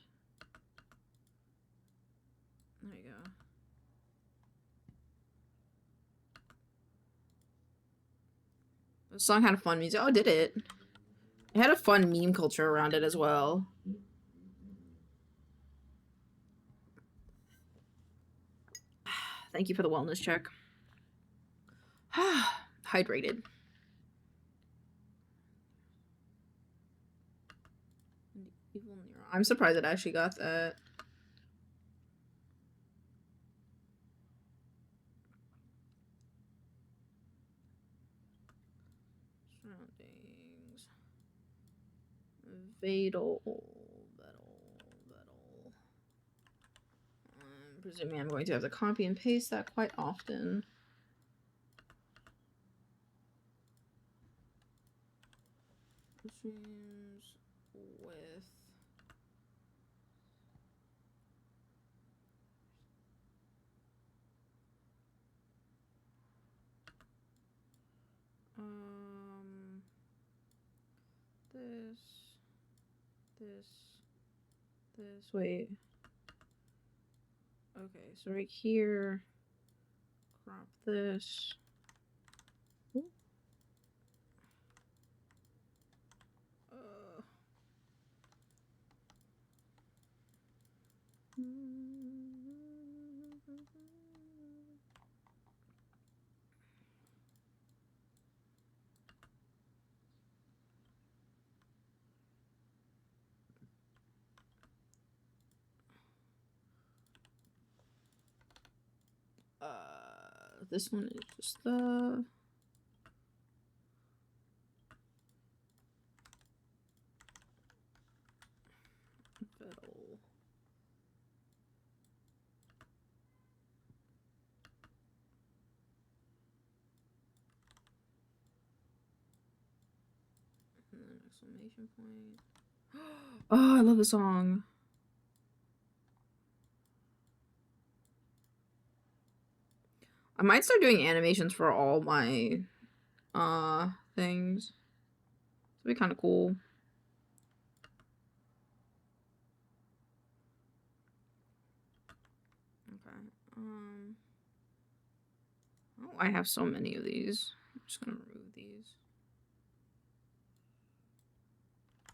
go. The song had a fun music. Oh, did it? It had a fun meme culture around it as well. Thank you for the wellness check. Hydrated. Evil Nero. I'm surprised it actually got that. Surroundings. Fatal. Presuming I'm going to have to copy and paste that quite often. Machines with this, wait. Okay, so right here, crop this. Ooh. This one is just the fiddle. And then exclamation point. Oh, I love the song. I might start doing animations for all my things. It'd be kind of cool. Okay. Oh, I have so many of these. I'm just gonna remove these.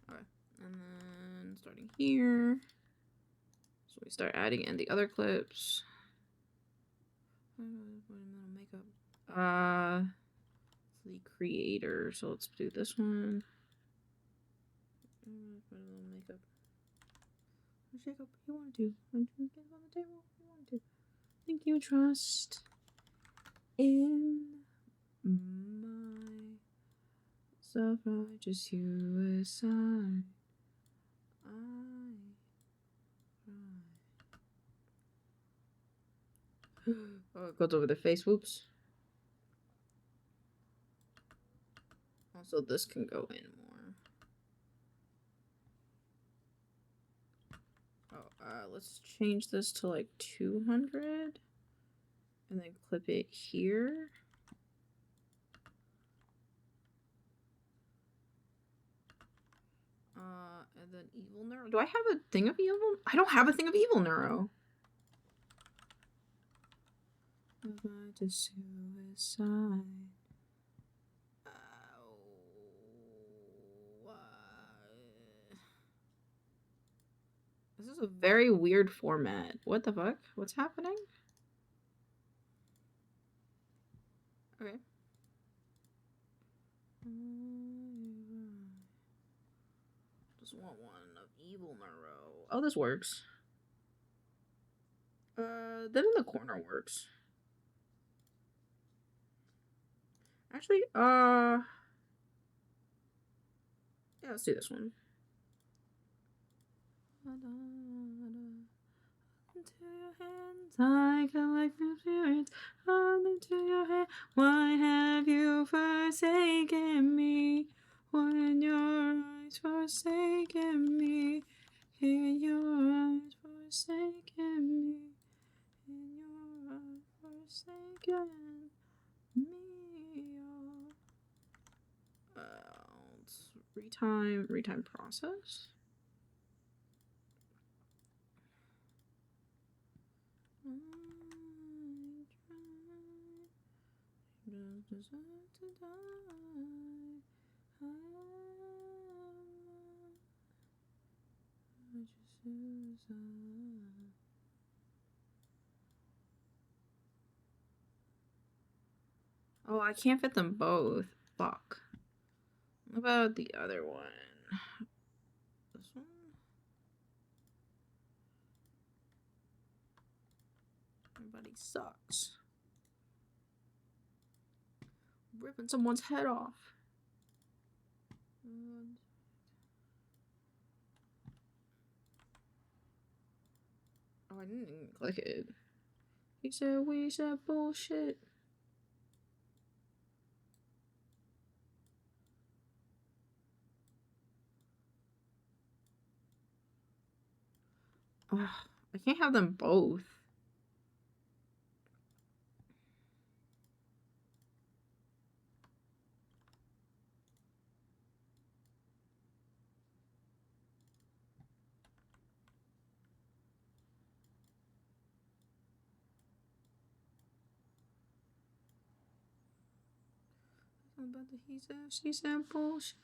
Okay. And then starting here. So we start adding in the other clips. Makeup. The creator. So let's do this one. Put a little makeup. Shake up what you want to do. Get on the table if you want to. Think you trust in my self-righteous suicide. Oh, it goes over the face. Whoops. Also, this can go in more. Oh, let's change this to like 200. And then clip it here. And then Evil Neuro. Do I have a thing of Evil? I don't have a thing of Evil Neuro. To suicide. This is a very weird format. What the fuck? What's happening? Okay. Just want one of Evil Neuro. Oh, this works. Then in the corner works. Actually, yeah, let's do this one. Into your hands, I collect the spirits. Into your hand, why have you forsaken me? When your eyes forsaken me, in your eyes forsaken me, in your eyes forsaken me. Retime process. Oh, I can't fit them both. Fuck. What about the other one? This one? Everybody sucks. Ripping someone's head off. Oh, I didn't even click it. He said we said bullshit. Ugh, I can't have them both. About the he said, she said bullshit.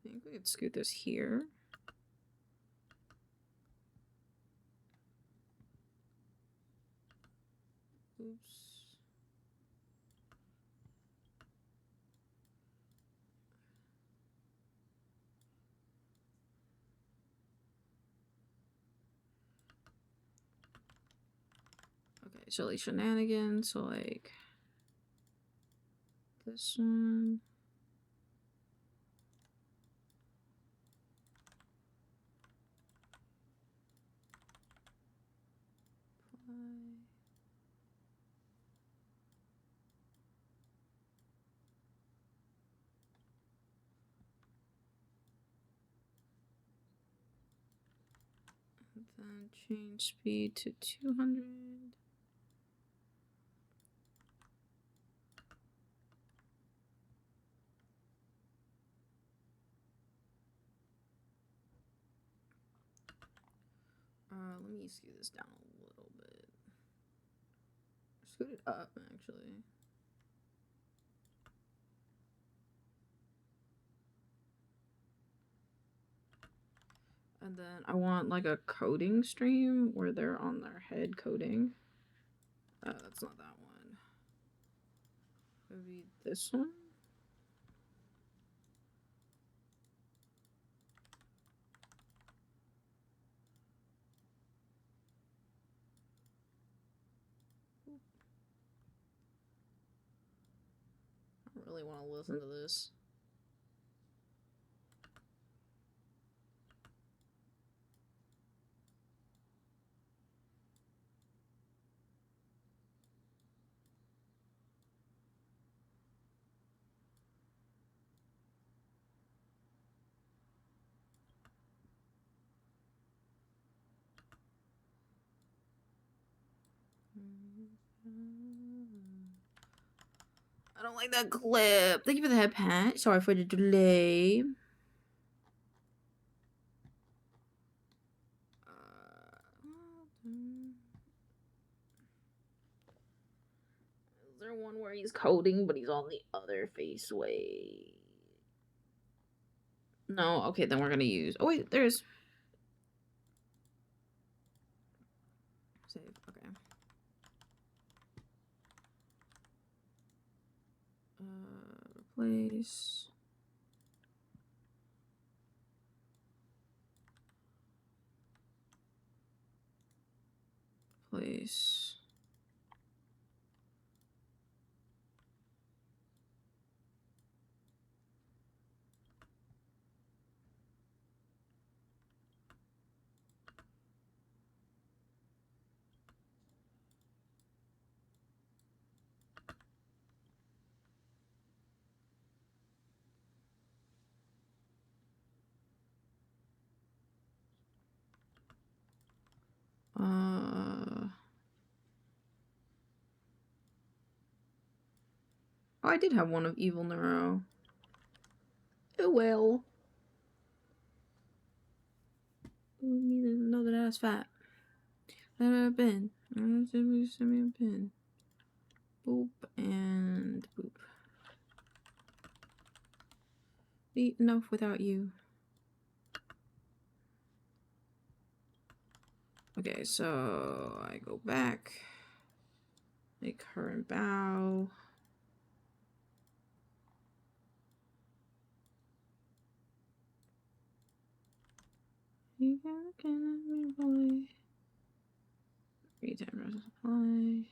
I think we could scoot this here. Oops. Okay, so like shenanigans, so like this one. Then change speed to 200. Let me scoot this down a little bit. Scoot it up, actually. And then I want like a coding stream where they're on their head coding. That's not that one. Maybe this one? I don't really want to listen to this. I don't like that clip. Thank you for the head pat. Sorry for the delay. Is there one where he's coding, but he's on the other face? Wait. No, okay, then we're gonna use. Oh wait, there's. Save. Okay. Replace. Place. Oh, I did have one of Evil Neuro. Oh well. Me didn't know that I was fat. That I've been. Send me a pin. Boop and boop. Be enough without you. Okay, so I go back. Make her and bow. You can me, boy. 3 times supply.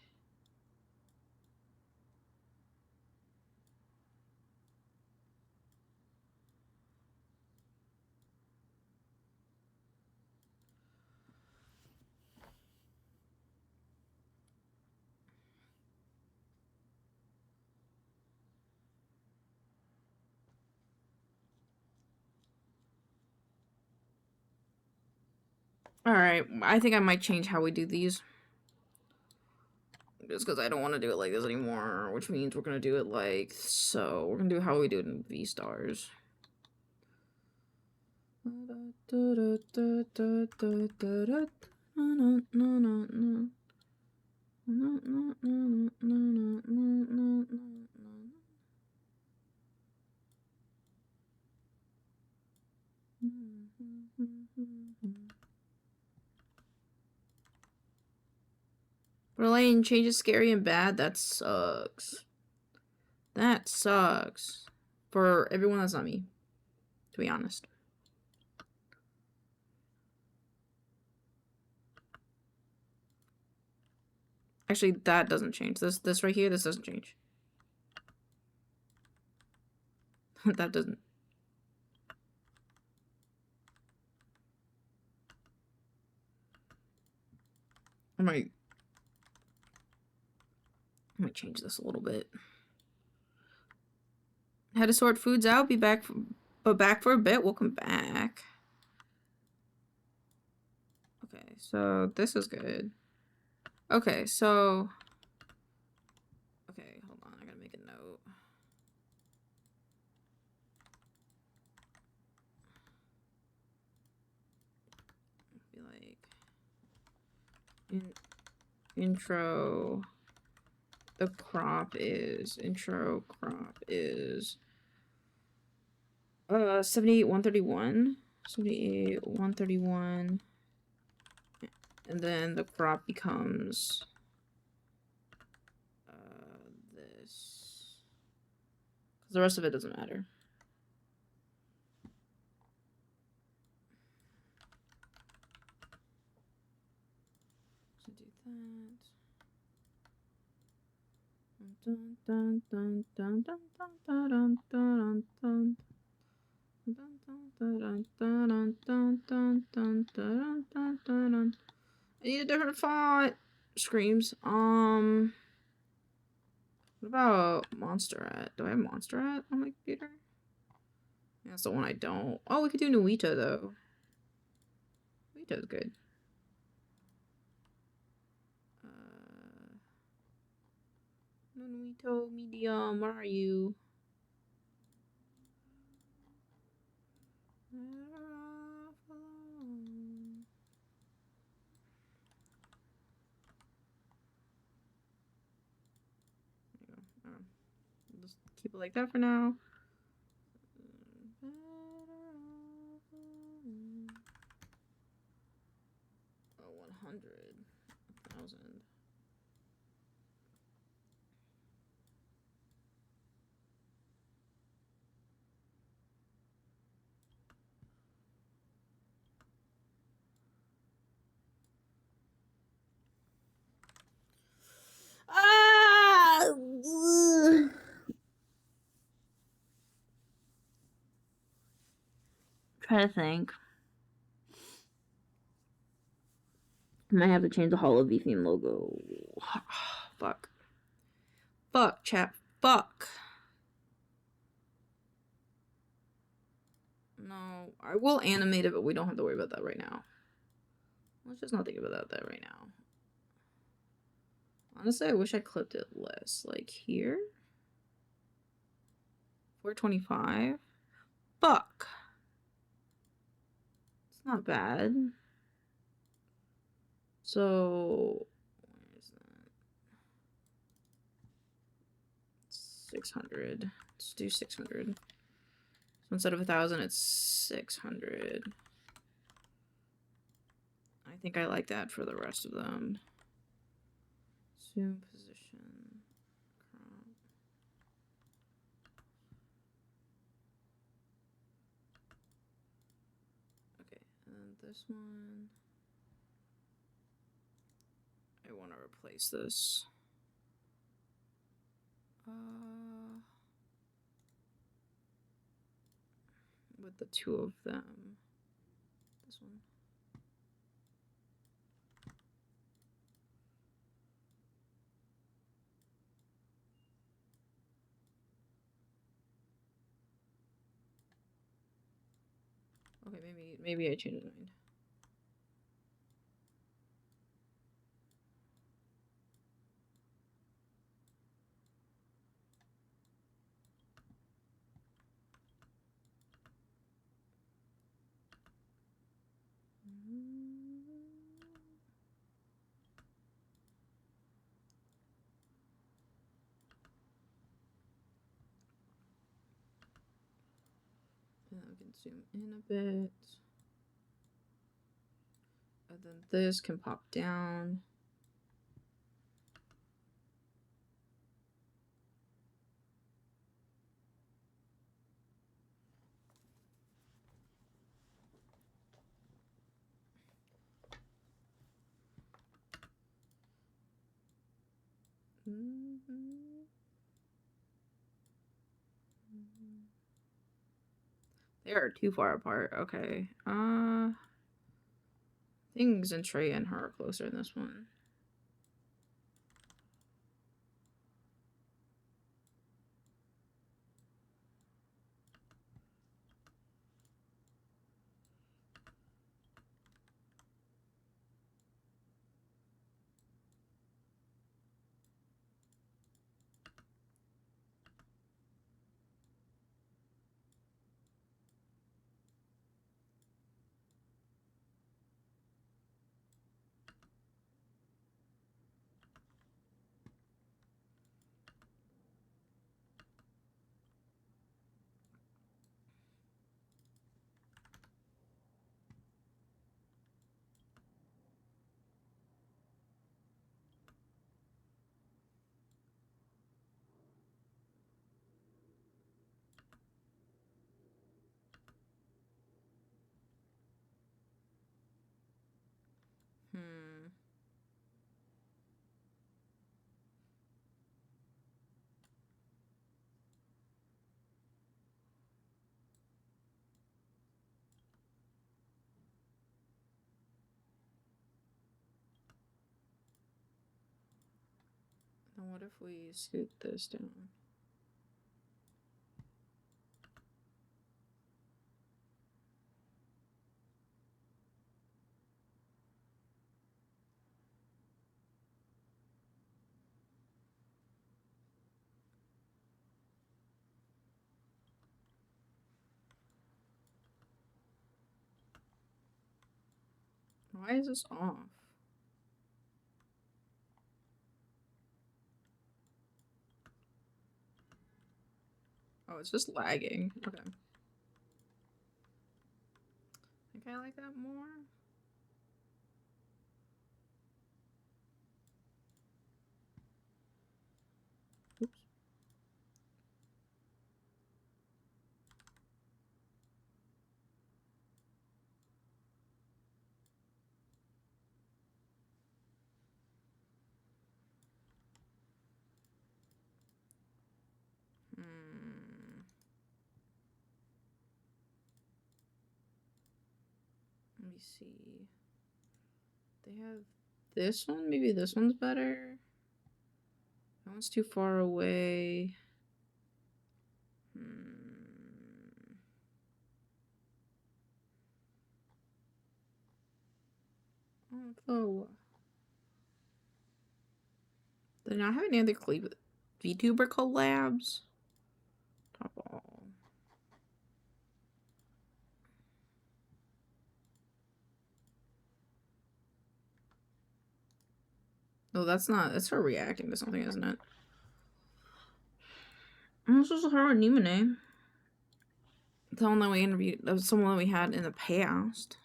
Alright, I think I might change how we do these. Just because I don't want to do it like this anymore, which means we're going to do it like so. We're going to do how we do it in V-Stars. Verlaine changes scary and bad. That sucks. That sucks. For everyone that's not me. To be honest. Actually, that doesn't change. This right here, this doesn't change. That doesn't. I might change this a little bit. Had to sort foods out. Be back, but back for a bit. Welcome back. Okay, so this is good. Okay, so. Okay, hold on. I gotta make a note. Be like intro. The crop is 78 131, 78 131, and then the crop becomes this, because the rest of it doesn't matter. So do that. Dun, dun, dun, dun, dun, dun, dun, dun, dun, dun. I need a different font. Screams. What about Monsterrat? Do I have Monsterrat on my computer? Yeah, that's the one I don't. Oh, we could do Nuita though. Nuita's good. Nuito medium, where are you? Just keep it like that for now. Oh, 100, 1,000. Try to think. I might have to change the Hall of V theme logo. Fuck. Fuck, chat. Fuck. No, I will animate it, but we don't have to worry about that right now. Let's just not think about that right now. Honestly, I wish I clipped it less. Like here. 425. Fuck. It's not bad. So, where is that? 600. Let's do 600. So instead of 1,000, it's 600. I think I like that for the rest of them. Zoom position. Crop. Okay, and this one. I want to replace this. With the two of them. This one. Okay, maybe I changed my mind. And we can zoom in a bit. And then this can pop down. They are too far apart. Okay. Things and Trey and her are closer in this one. Now what if we scoot this down? Why is this off? Oh, it's just lagging. Okay. I think I like that more. Oops. Let me see. They have this one. Maybe this one's better. That one's too far away. Oh. They not have any other VTuber collabs? Top off. Oh, that's not. That's her reacting to something, isn't it? This was her and Nimone. The one that we interviewed. That was someone that we had in the past.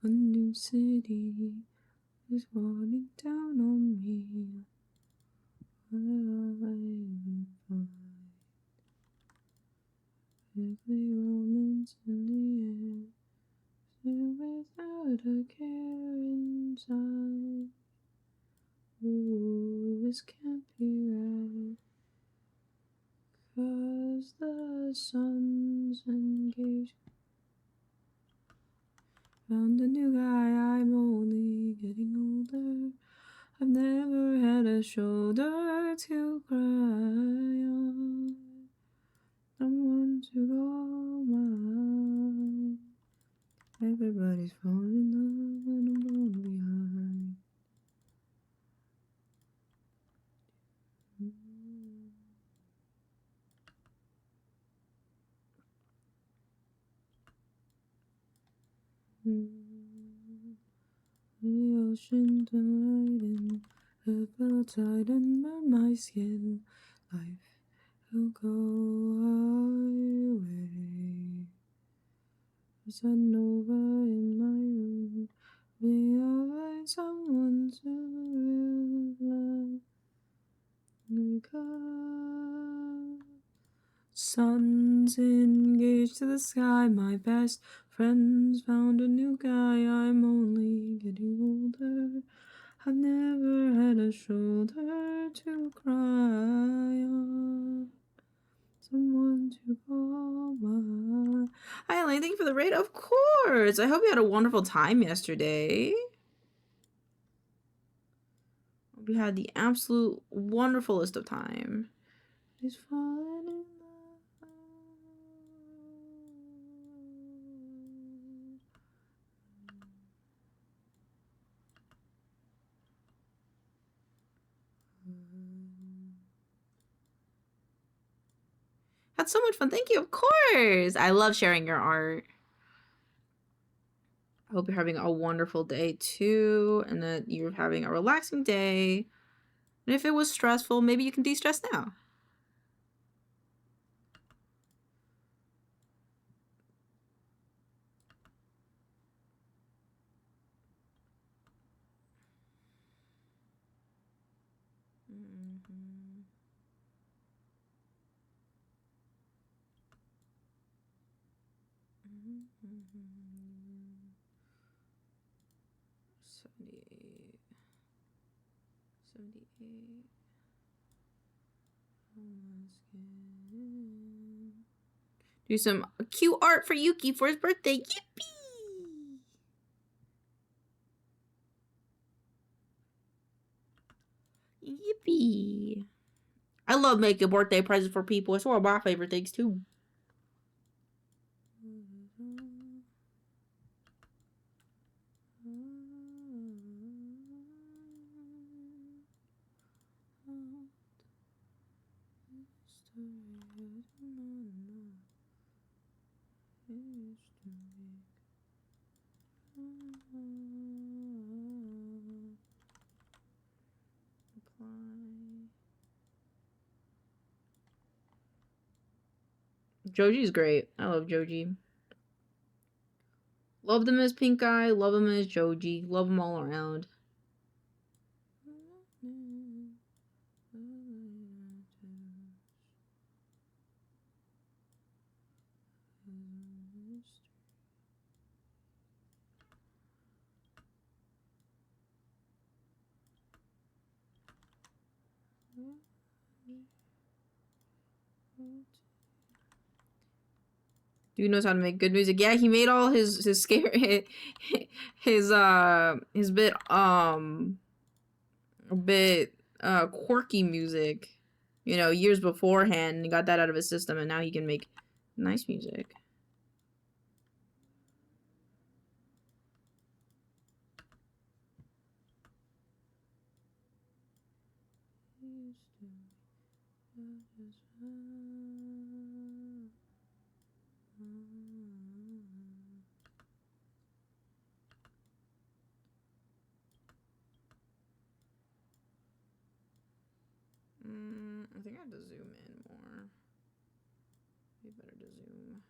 A new city is falling down on me. Every romance in the air, still without a care inside. Ooh, this can't be right, 'cause the sun's engaged. Found a new guy, I'm only getting older. I've never had a shoulder to cry on. Someone to call mine. Everybody's falling in love and I'm falling behind. The ocean tide and the fell tide and burn my skin. Life will go our way. Sun over in my room. We'll find someone to love. Because sun's engaged to the sky, my best friends found a new guy. I'm only getting older. I've never had a shoulder to cry on. Someone to call my. Hi, Elaine. Thank you for the raid. Of course. I hope you had a wonderful time yesterday. Hope you had the absolute wonderfulest of time. He's falling in love. Had so much fun. Thank you. Of course. I love sharing your art. I hope you're having a wonderful day too, and that you're having a relaxing day. And if it was stressful, maybe you can de-stress now. Do some cute art for Yuki for his birthday. Yippee! Yippee! I love making birthday presents for people. It's one of my favorite things too. Joji's great. I love Joji. Love them as Pink Eye. Love them as Joji. Love them all around. Dude knows how to make good music. Yeah, he made all his scary his bit a bit quirky music, you know, years beforehand, and he got that out of his system, and now he can make nice music. had to zoom in more. Be better to zoom.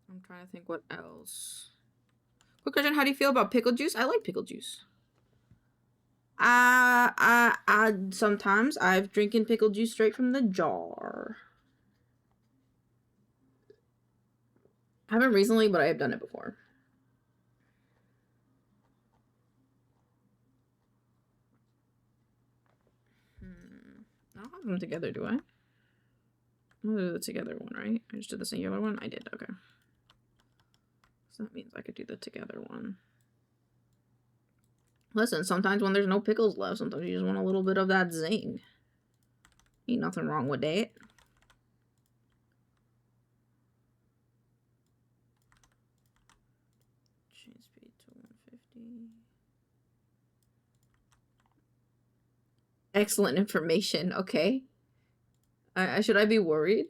I'm trying to think what else. Quick question, how do you feel about pickle juice? I like pickle juice. Sometimes I've drinking pickle juice straight from the jar. I haven't recently, but I have done it before. I don't have them together, do I? I'm gonna do the together one, right? I just did the singular one? I did, okay. So that means I could do the together one. Listen, sometimes when there's no pickles left, sometimes you just want a little bit of that zing. Ain't nothing wrong with that. Change speed to 150. Excellent information, okay. Should I be worried?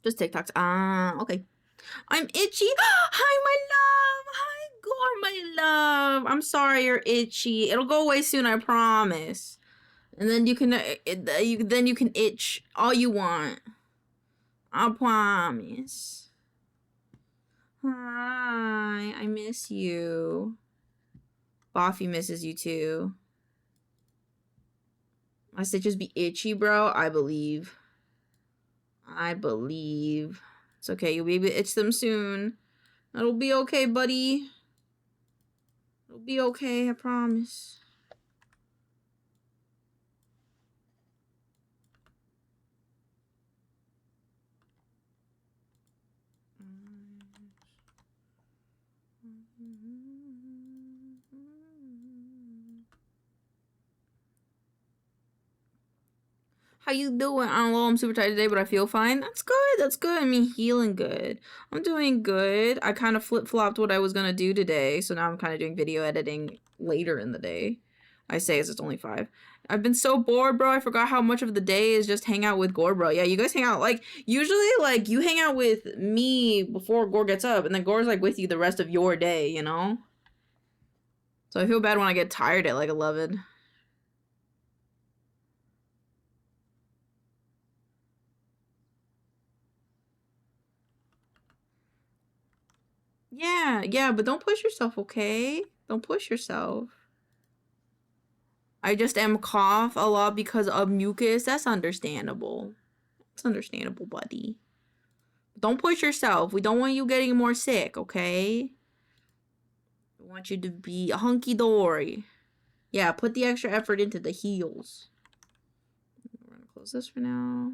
Just TikToks. Okay. I'm itchy. Hi, my love. Hi, Gore, my love. I'm sorry you're itchy. It'll go away soon, I promise. And then you can you can itch all you want. I promise. Hi, I miss you. Boffy misses you too. My stitches be itchy, bro. I believe. It's okay. You'll be able to itch them soon. It'll be okay, buddy. It'll be okay, I promise. How you doing? I don't know, I'm super tired today, but I feel fine. That's good. That's good. I mean, healing good. I'm doing good. I kind of flip-flopped what I was going to do today, so now I'm kind of doing video editing later in the day. I say as it's only 5. I've been so bored, bro. I forgot how much of the day is just hang out with Gore, bro. Yeah, you guys hang out. Like, usually, like, you hang out with me before Gore gets up, and then Gore's, like, with you the rest of your day, you know? So I feel bad when I get tired at, like, 11. Yeah, but don't push yourself, okay? Don't push yourself. I just am cough a lot because of mucus. That's understandable. It's understandable, buddy. Don't push yourself. We don't want you getting more sick, okay? We want you to be hunky-dory. Yeah, put the extra effort into the heels. We're gonna close this for now.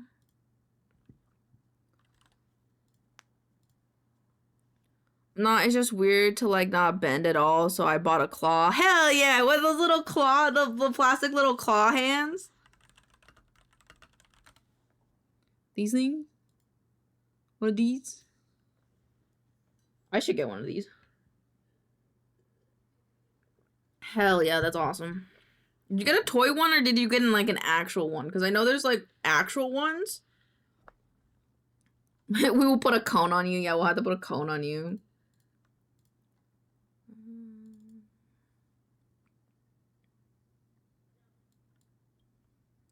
No, it's just weird to, like, not bend at all, so I bought a claw. Hell yeah! With those little claw, the plastic little claw hands. These things? One of these? I should get one of these. Hell yeah, that's awesome. Did you get a toy one, or did you get like an actual one? Because I know there's, like, actual ones. We will put a cone on you. Yeah, we'll have to put a cone on you.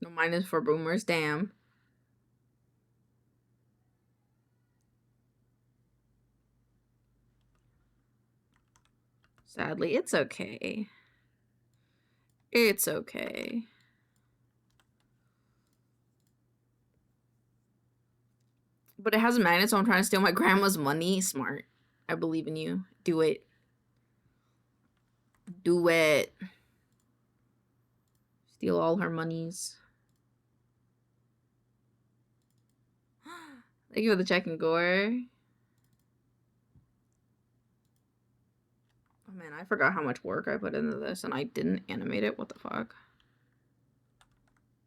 No, mine is for boomers, damn. Sadly, it's okay. It's okay. But it has a magnet, so I'm trying to steal my grandma's money. Smart. I believe in you. Do it. Do it. Steal all her monies. Thank you for the check and gore. Oh man, I forgot how much work I put into this and I didn't animate it. What the fuck?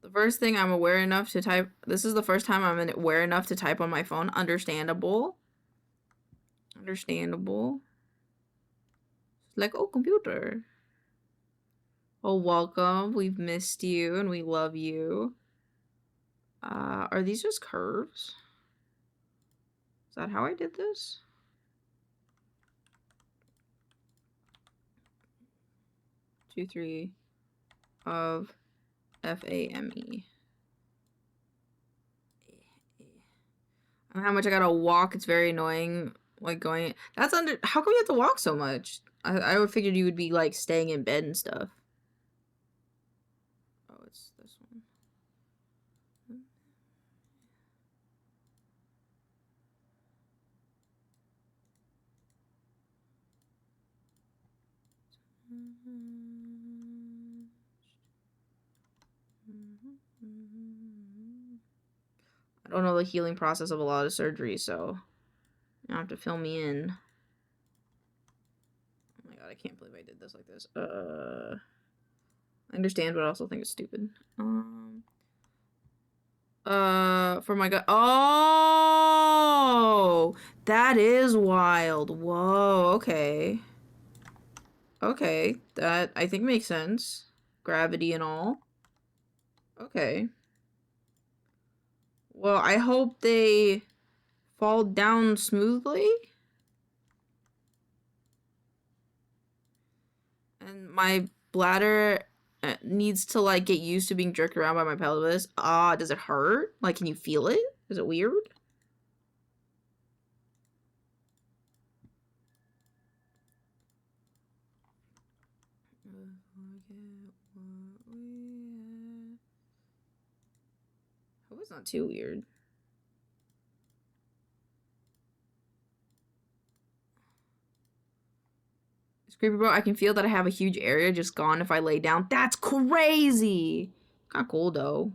The first thing I'm aware enough to type. This is the first time I'm aware enough to type on my phone. Understandable. Understandable. Like, oh, computer. Oh, welcome. We've missed you and we love you. Are these just curves? Is that how I did this? Two, three of FAME. And how much I gotta walk, it's very annoying. Like going, that's under, how come you have to walk so much? I would figured you would be like staying in bed and stuff. Oh, it's this one. I don't know the healing process of a lot of surgery, so you have to fill me in. Oh my god, I can't believe I did this like this. I understand, but I also think it's stupid. For my god. Oh, that is wild. Whoa, okay. Okay, that I think makes sense. Gravity and all. Okay. Well, I hope they fall down smoothly. And my bladder needs to, like, get used to being jerked around by my pelvis. Does it hurt? Like, can you feel it? Is it weird? Hope it's not too weird. It's creepy, bro. I can feel that I have a huge area just gone if I lay down. That's crazy. Kinda cool though.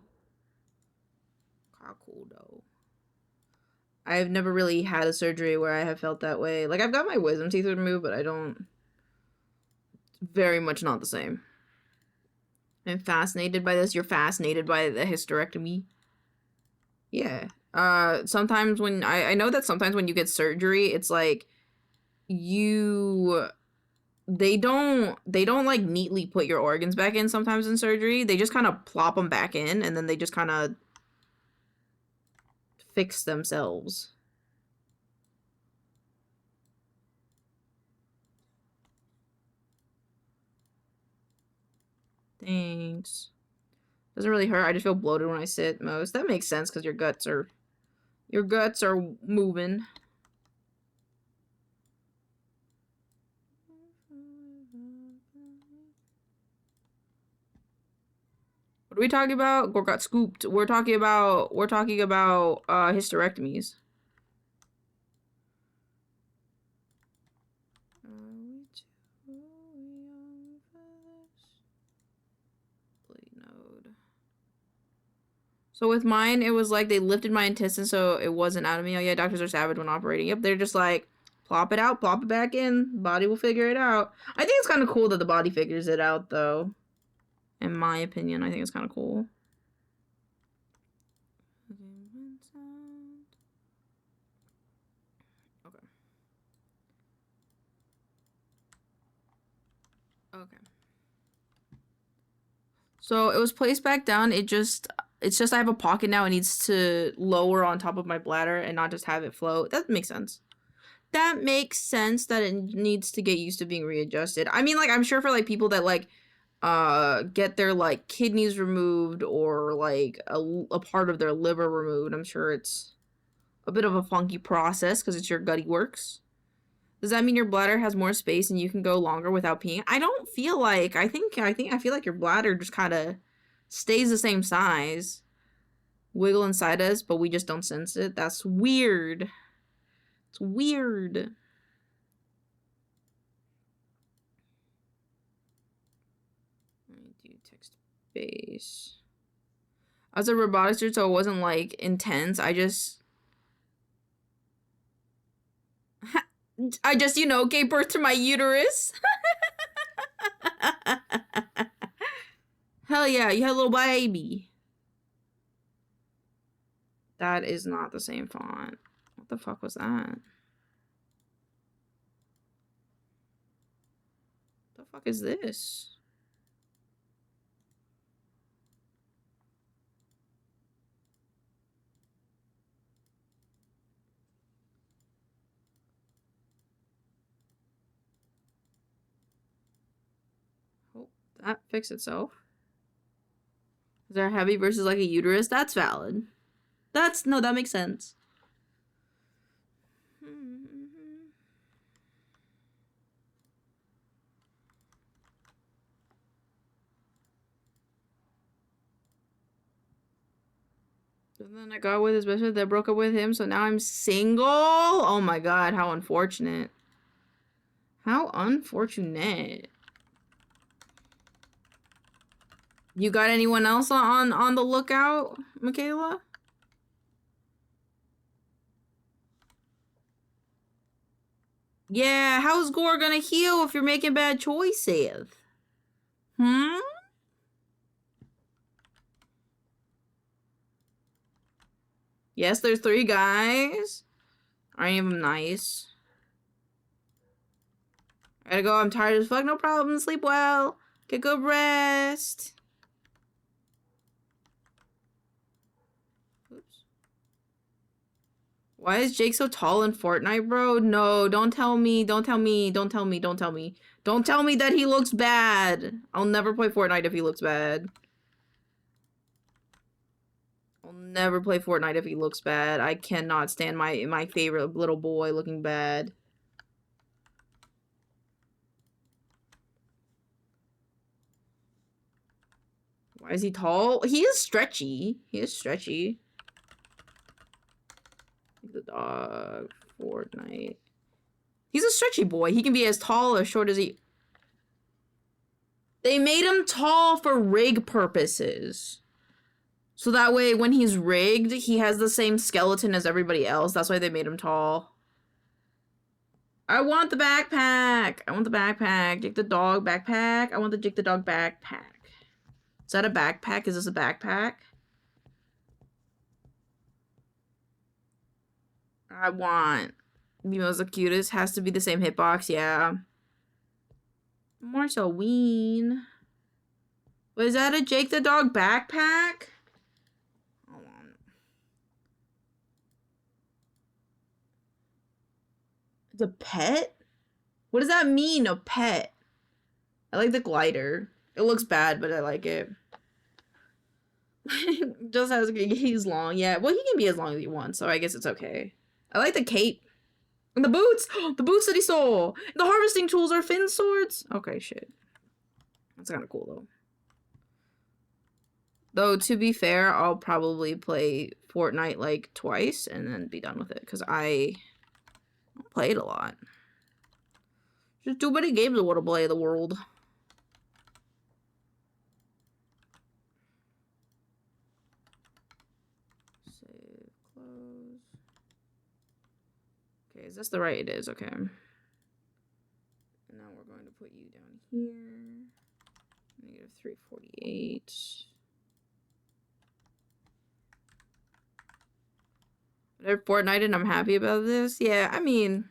Kinda cool though. I've never really had a surgery where I have felt that way. Like, I've got my wisdom teeth removed, but I don't. Very much not the same. I'm fascinated by this. You're fascinated by the hysterectomy. Yeah. Sometimes when I know that sometimes when you get surgery, it's like they don't like neatly put your organs back in sometimes in surgery. They just kind of plop them back in and then they just kind of fix themselves. Thanks. Doesn't really hurt. I just feel bloated when I sit most. That makes sense because your guts are moving. What are we talking about? Gore got scooped. We're talking about hysterectomies. So with mine, it was like they lifted my intestine so it wasn't out of me. Oh yeah, doctors are savage when operating. Yep, they're just like, plop it out, plop it back in. Body will figure it out. I think it's kind of cool that the body figures it out, though. In my opinion, I think it's kind of cool. Okay. Okay. So it was placed back down. It's just I have a pocket now. It needs to lower on top of my bladder and not just have it float. That makes sense. That makes sense that it needs to get used to being readjusted. I mean, like, I'm sure for, like, people that, like, get their, like, kidneys removed or, like, a part of their liver removed, I'm sure it's a bit of a funky process because it's your gutty works. Does that mean your bladder has more space and you can go longer without peeing? I don't feel like. I feel like your bladder just kind of stays the same size. wiggle inside us, but we just don't sense it. That's weird. It's weird. Do text-based. I was a robotics dude, so it wasn't like intense. I just, you know, gave birth to my uterus. Hell yeah, you had a little baby. That is not the same font. What the fuck was that? What the fuck is this? Oh, that fixed itself. Is there a heavy versus like a uterus? That's valid. No, that makes sense. And then I got with his best friend that broke up with him, so now I'm single. Oh my god, how unfortunate. How unfortunate. You got anyone else on the lookout, Michaela? Yeah, how's Gore gonna heal if you're making bad choices? Hmm? Yes, there's 3 guys. Are any of them nice? I gotta go, I'm tired as fuck, no problem, sleep well. Get good rest. Oops. Why is Jake so tall in Fortnite, bro? No, don't tell me, don't tell me, don't tell me, don't tell me. Don't tell me that he looks bad. I'll never play Fortnite if he looks bad. I'll never play Fortnite if he looks bad. I cannot stand my favorite little boy looking bad. Why is he tall? He is stretchy. He is stretchy. The dog. Fortnite. He's a stretchy boy. He can be as tall or short as he... They made him tall for rig purposes. So that way, when he's rigged, he has the same skeleton as everybody else. That's why they made him tall. I want the backpack. I want the backpack. Jake the dog backpack. I want the Jake the dog backpack. Is that a backpack? Is this a backpack? I want... Bemo's the cutest. Has to be the same hitbox. Yeah. Marcel Ween. Was that a Jake the dog backpack? Hold on. It's a pet? What does that mean, a pet? I like the glider. It looks bad, but I like it. Just has he's long. Yeah, well, he can be as long as he wants, so I guess it's okay. I like the cape. And the boots! The boots that he stole! The harvesting tools are Finn swords! Okay, shit. That's kind of cool, though. Though, to be fair, I'll probably play Fortnite, like, twice and then be done with it. Because I don't play it a lot. There's too many games I want to play in the world. Save, close. Okay, is this the right? It is, okay. And now we're going to put you down here. Negative 348. They're Fortnite and I'm happy about this. Yeah, I mean,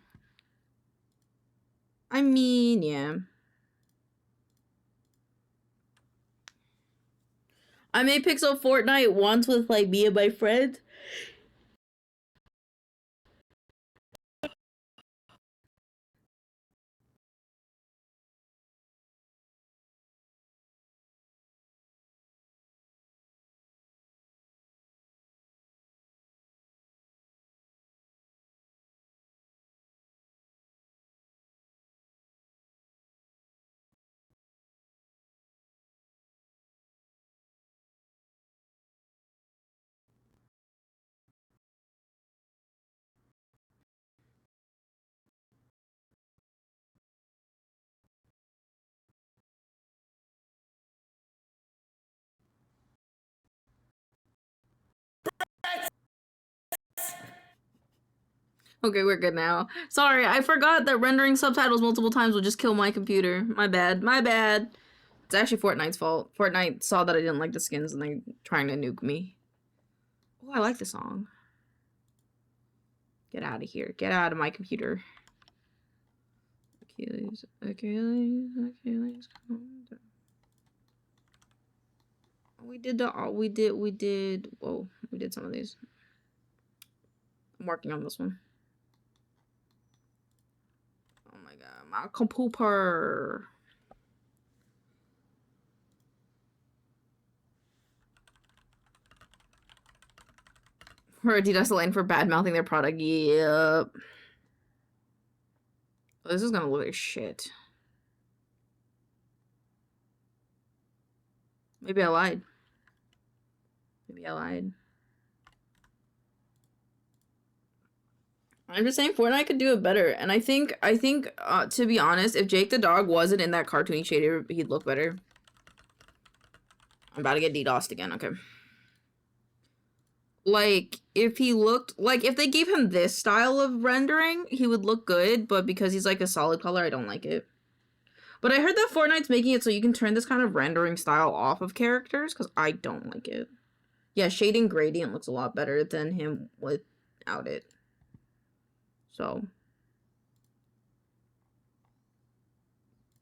yeah. I may pixel Fortnite once with like me and my friends. Okay, we're good now. Sorry, I forgot that rendering subtitles multiple times will just kill my computer. My bad. My bad. It's actually Fortnite's fault. Fortnite saw that I didn't like the skins and they're trying to nuke me. Oh, I like the song. Get out of here. Get out of my computer. Achilles, Achilles, Achilles, come down. We did some of these. I'm working on this one. Oh my god, my computer. For Adidas Lane for bad mouthing their product. Yep. This is gonna look like shit. Maybe I lied. Maybe I lied. I'm just saying Fortnite could do it better. And I think, to be honest, if Jake the dog wasn't in that cartoony shader, he'd look better. I'm about to get DDoSed again, okay. Like, if he looked, like, if they gave him this style of rendering, he would look good, but because he's, like, a solid color, I don't like it. But I heard that Fortnite's making it so you can turn this kind of rendering style off of characters, because I don't like it. Yeah, shading gradient looks a lot better than him without it. So.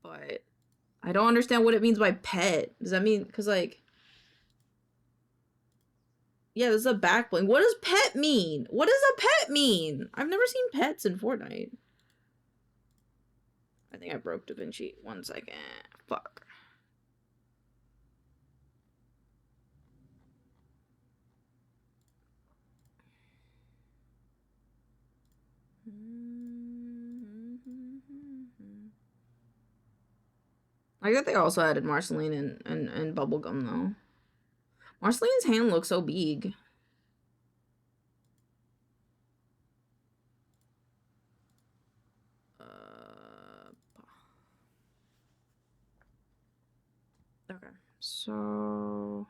But I don't understand what it means by pet. Does that mean, because, like... Yeah, this is a back bling. What does pet mean? What does a pet mean? I've never seen pets in Fortnite. I think I broke DaVinci. 1 second. Fuck. I think they also added Marceline and Bubblegum, though. Marceline's hand looks so big. Okay, so...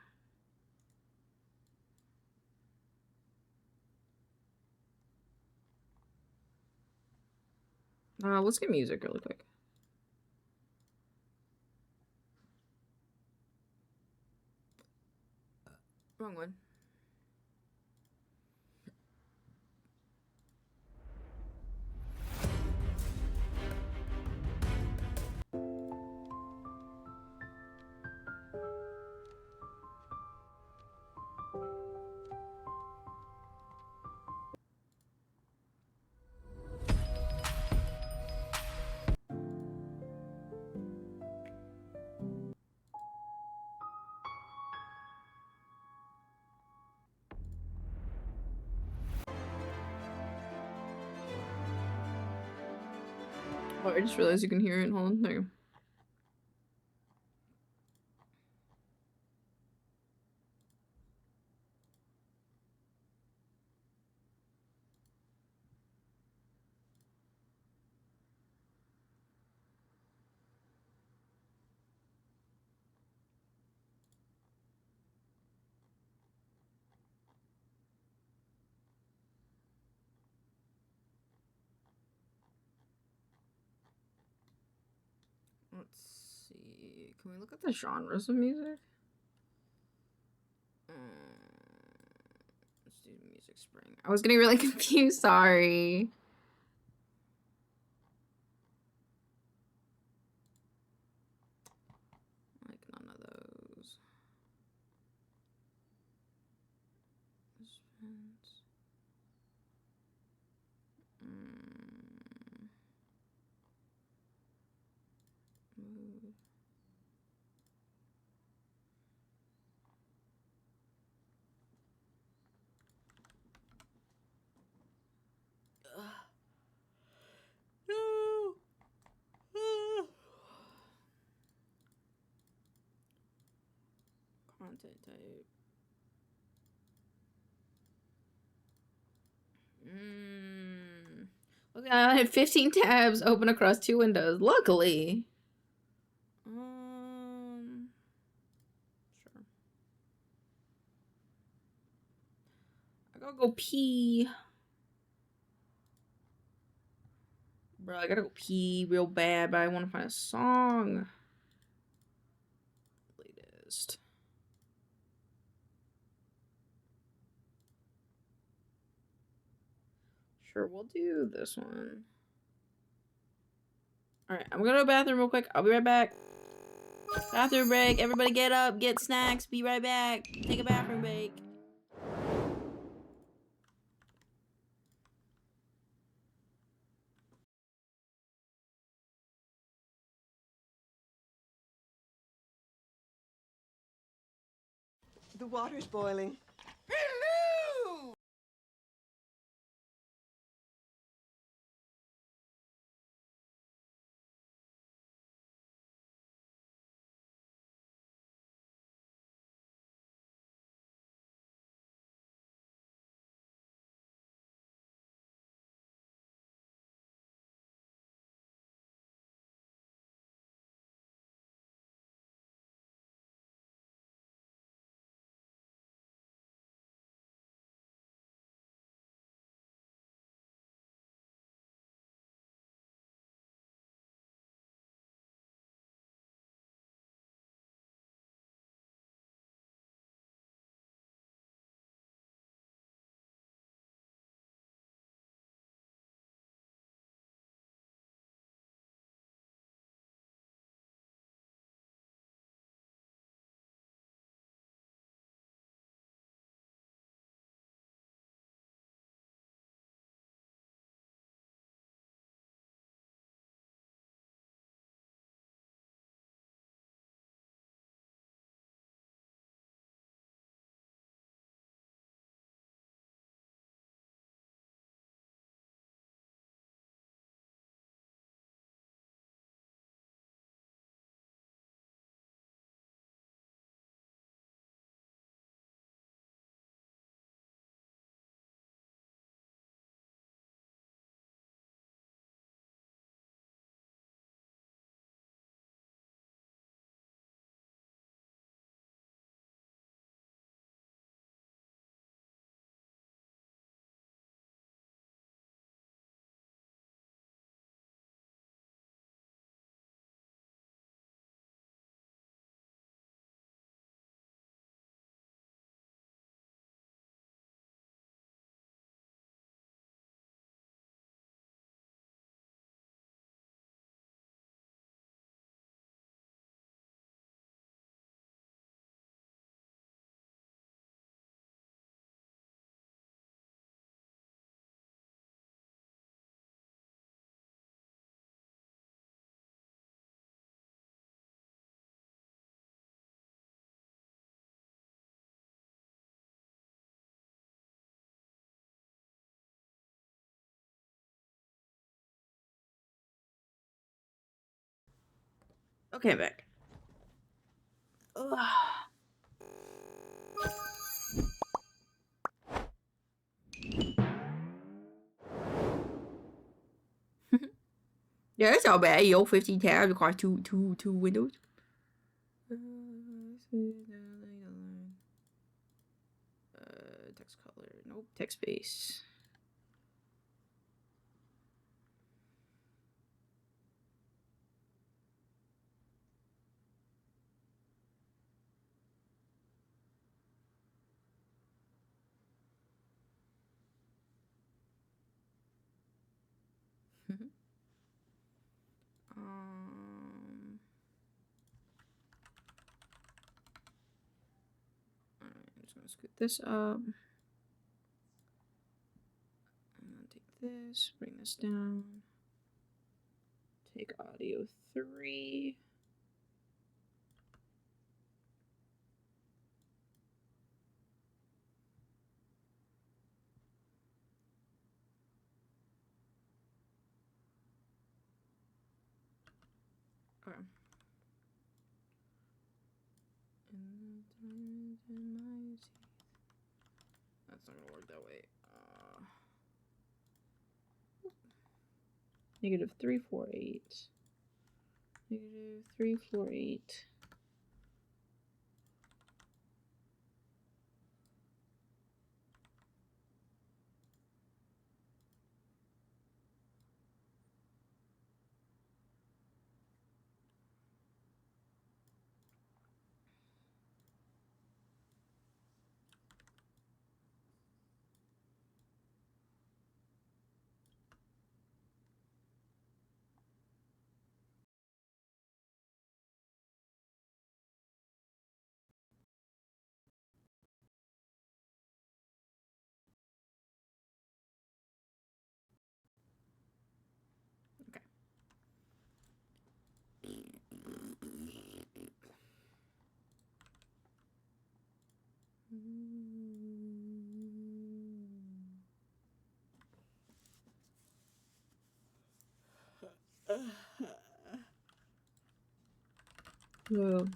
let's get music really quick. Wrong one. Oh, I just realized you can hear it. Hold on, there you go. Let's see. Can we look at the genres of music? Let's do music spring. I was getting really confused. Sorry. Like none of those. Suspense. Mood. No. Content type. Look, I had 15 tabs open across 2 windows. Luckily. Sure. I gotta go pee. Bro, I gotta go pee real bad, but I want to find a song. Latest. Sure, we'll do this one. Alright, I'm gonna go to the bathroom real quick. I'll be right back. Bathroom break. Everybody get up, get snacks, be right back. Take a bathroom break. The water's boiling. Okay, I'm back. Ugh. Yeah, that's not bad. Yo, 15 tabs requires two windows. Text color. Nope. Text space. Alright, I'm just gonna scoot this up. And then take this, bring this down. Take audio 3. Okay. That's not gonna work that way. Negative 348. Negative 348. Whoa.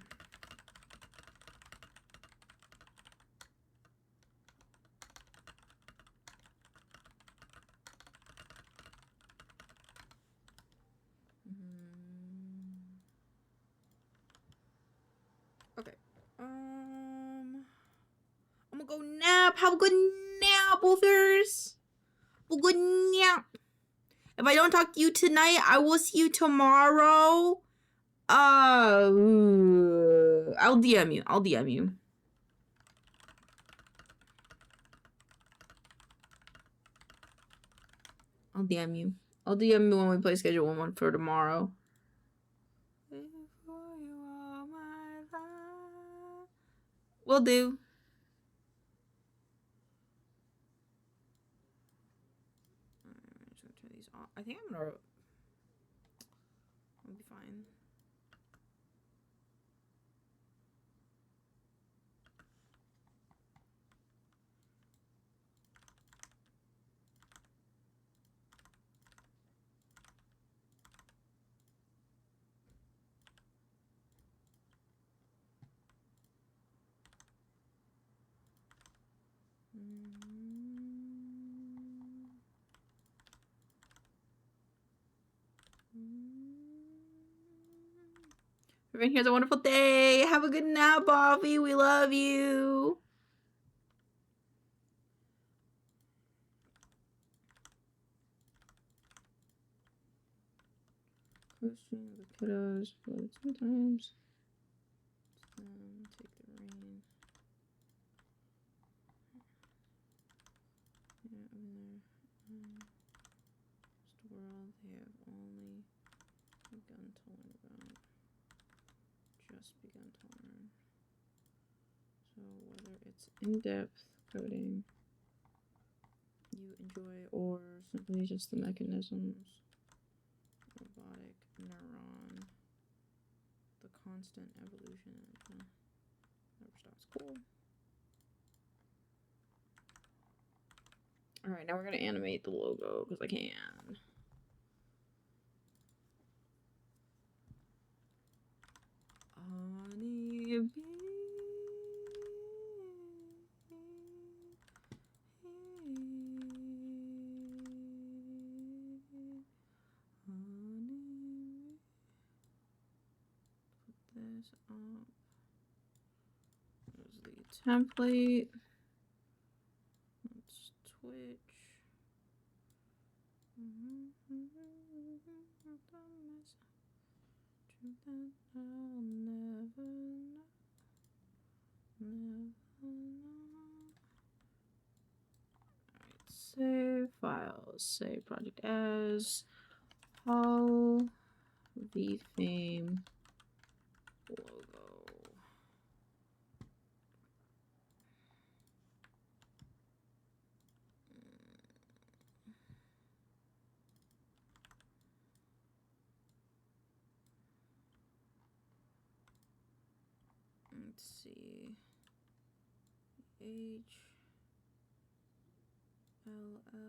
Okay. I'm gonna go nap. Have a good nap, Wolfers. Have a good nap. If I don't talk to you tonight, I will see you tomorrow. I'll DM you. I'll DM you. I'll DM you. I'll DM you when we play Schedule 1 for tomorrow. Will do. Turn these off. I think I'm gonna. I'll be fine. Everyone here's a wonderful day. Have a good nap, Bobby. We love you. Question the kiddos, but sometimes take the rain. Yeah, over there. Just world they have only begun to learn about. Just begun to learn. So whether it's in-depth coding you enjoy or simply just the mechanisms, robotic neuron, the constant evolution never stops. Cool. Alright, now we're gonna animate the logo because I can. Honey bee. Put this up. There's the template. That's Twitch. I'll never know. Alright, save files. Save project as Hall V Fame logo. Let's see. H L L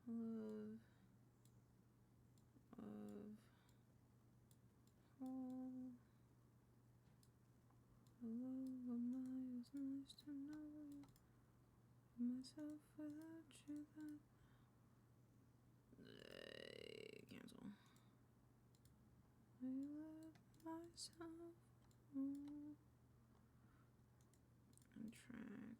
love of all. Hello, it's nice to know myself without you. Cancel. I love myself and track.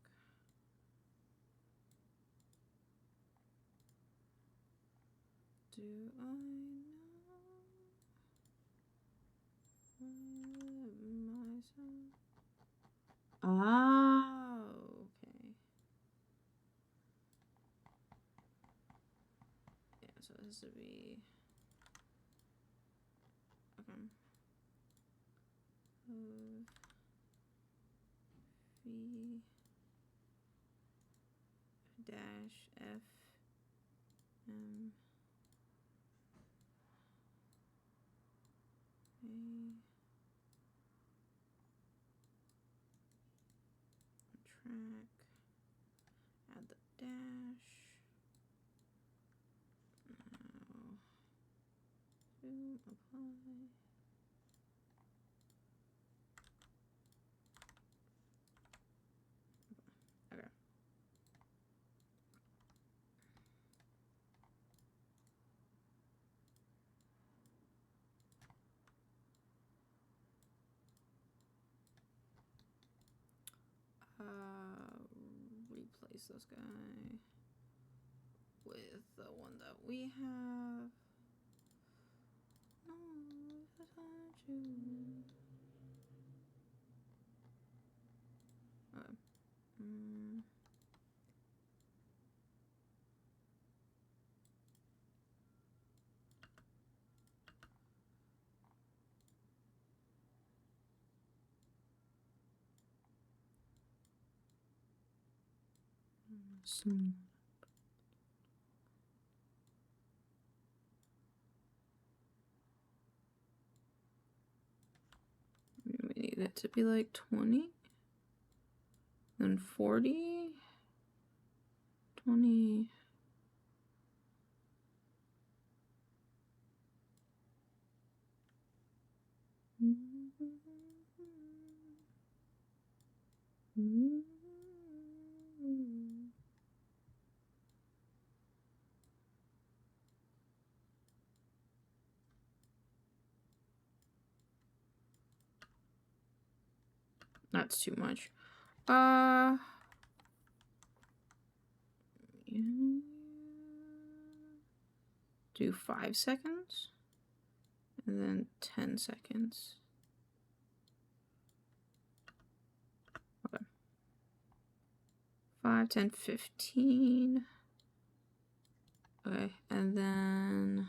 Do I know I love myself? Oh, okay. Yeah, so this would be okay. V dash F M A track, add the dash. Okay. Replace this guy with the one that we have. No, without you. Okay. We need it to be like 20, then 40, 20. That's too much. Do 5 seconds and then 10 seconds. Okay. 5, 10, 15. Okay, and then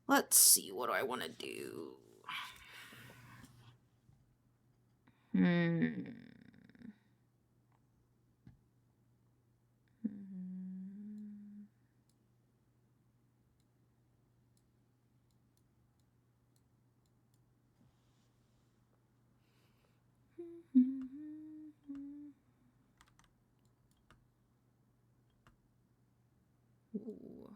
let's see, what do I want to do? Ooh.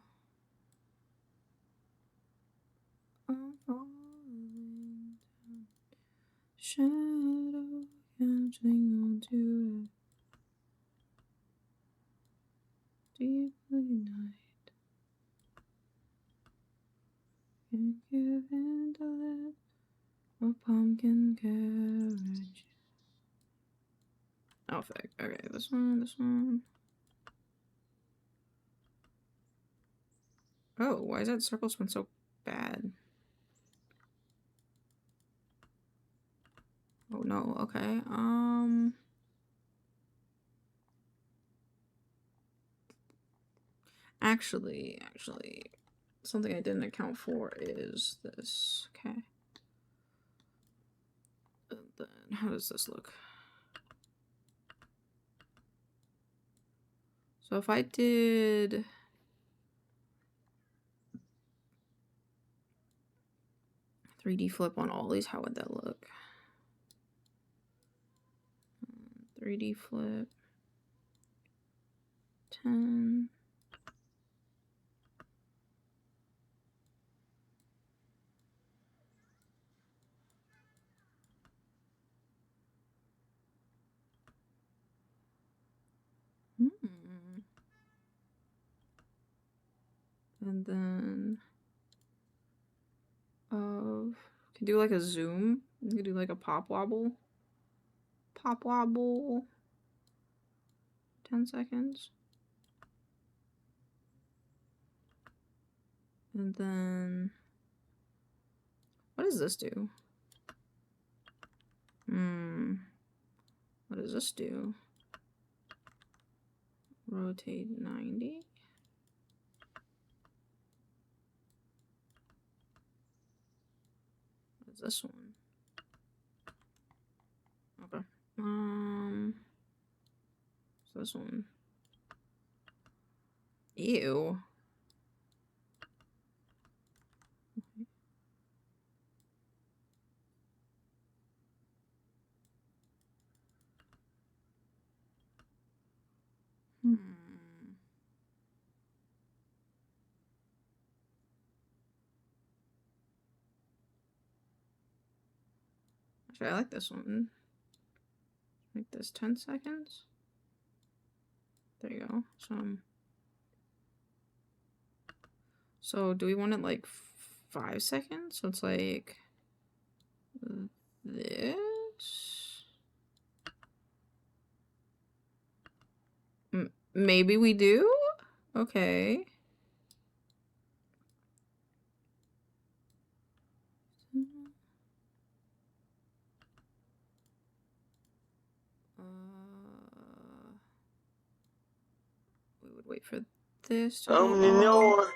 I'm falling down. Shadow catching onto it. Deeply night. Can't give in to that. A pumpkin carriage. Oh, fuck. Okay, this one, this one. Oh, why is that circle spin so bad? Oh no, okay. Actually, something I didn't account for is this. Okay. And then, how does this look? So if I did 3D flip on all these, how would that look? 3D flip. 10. And then can do like a zoom. You can do like a pop wobble. Pop wobble. 10 seconds. And then what does this do? What does this do? Rotate 90. What's this one? Okay. So this one. Ew. Actually, I like this one. Make this 10 seconds. There you go. So do we want it like 5 seconds? So it's like this. Maybe we do? Okay. We would wait for this to go on.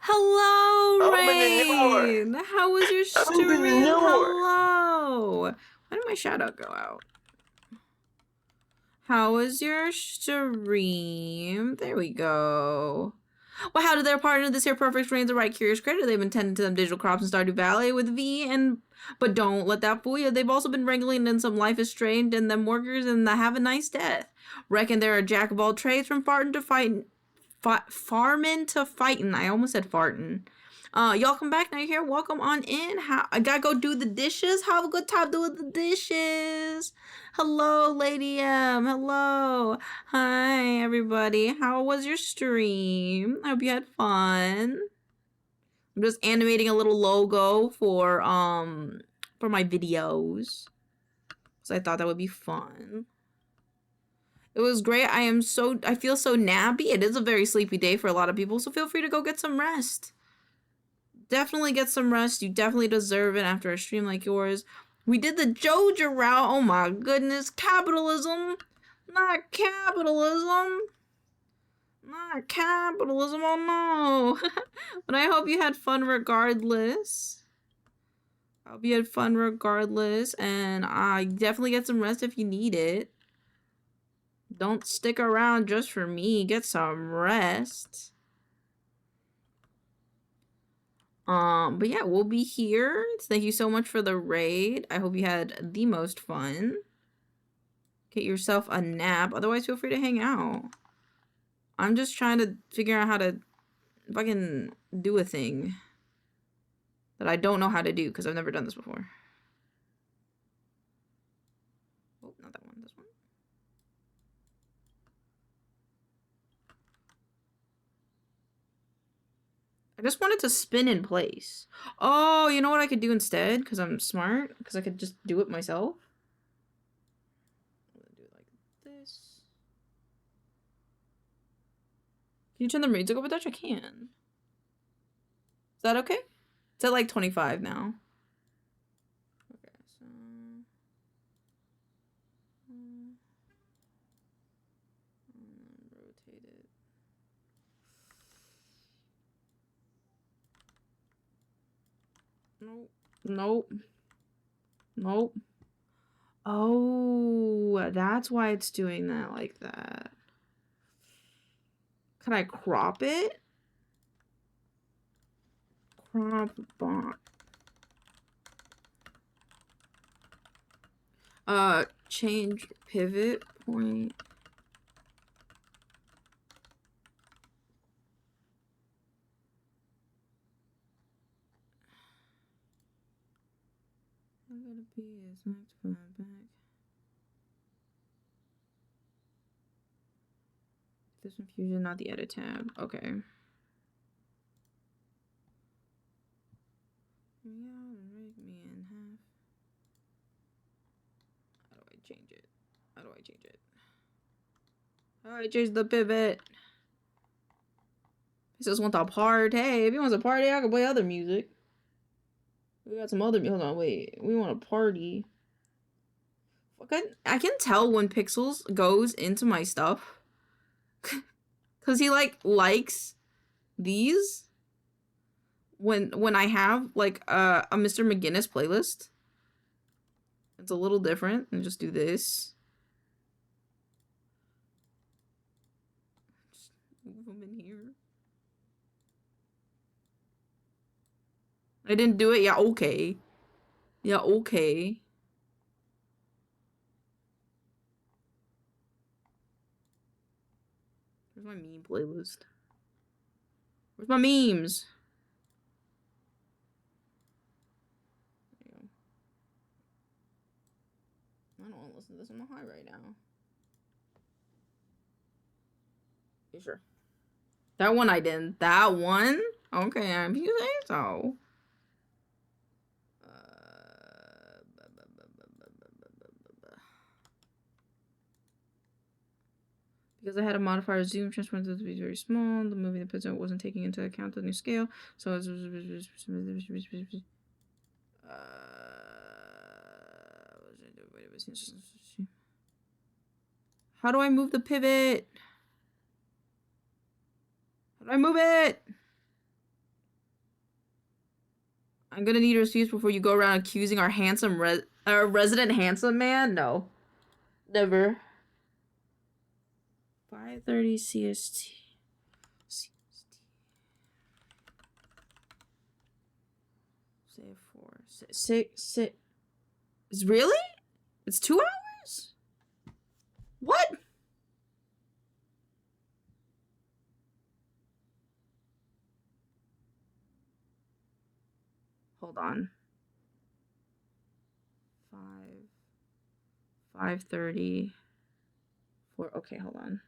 Hello, Rain! How was your stream? Hello! Why did my shout out go out? How was your stream? There we go. Well, how did their partner this here perfect rain the right curious critter? They've been tending to them digital crops in Stardew Valley with V but don't let that fool you. They've also been wrangling in some life is strained and them workers and the have a nice death. Reckon they're a jack of all trades from farting to fighting. Farmin' to fightin'. I almost said fartin'. Y'all come back now. You're here. Welcome on in. I gotta go do the dishes. Have a good time doing the dishes. Hello, Lady M. Hello. Hi, everybody. How was your stream? I hope you had fun. I'm just animating a little logo for my videos. So I thought that would be fun. It was great. I feel so nappy. It is a very sleepy day for a lot of people, so feel free to go get some rest. Definitely get some rest. You definitely deserve it after a stream like yours. We did the Joja route. Oh my goodness. Capitalism. Not capitalism. Not capitalism. Oh no. But I hope you had fun regardless. I hope you had fun regardless. And I definitely get some rest if you need it. Don't stick around just for me. Get some rest. But yeah, we'll be here. Thank you so much for the raid. I hope you had the most fun. Get yourself a nap. Otherwise, feel free to hang out. I'm just trying to figure out how to fucking do a thing that I don't know how to do because I've never done this before. Oh, not that one. This one. I just wanted to spin in place. Oh, you know what I could do instead? Because I'm smart. Because I could just do it myself. I'm gonna do it like this. Can you turn the music over, Dutch? I can. Is that okay? It's at like 25 now. Okay, so... rotate it. Nope. Nope. Nope. Oh, that's why it's doing that like that. Can I crop it? Crop bot. Change pivot point. I gotta be his next five back. This infusion, not the edit tab. Okay. Yeah, break me in half. How do I change it? How do I change it? How do I change the pivot? He just wants a party. Hey, if he wants a party, I can play other music. We got some other. Hold on, wait. We want a party. I can tell when Pixels goes into my stuff. Cause he likes these when I have like a Mr. McGinnis playlist. It's a little different. And just do this. Just move them in here. I didn't do it. Yeah, okay. Yeah, okay. Where's my meme playlist? Where's my memes? There you go. listen to this on the high right now. You sure? That one I didn't. That one? Okay, if you say so. Because I had a modifier zoom transform to be very small, the movie the president wasn't taking into account the new scale, so it's how do I move the pivot? How do I move it? I'm gonna need your excuse before you go around accusing our handsome our resident handsome man. No, never. 5:30 CST. Say 4, 6. Really? It's 2 hours? What? Hold on. 5:30. 4. Okay, hold on.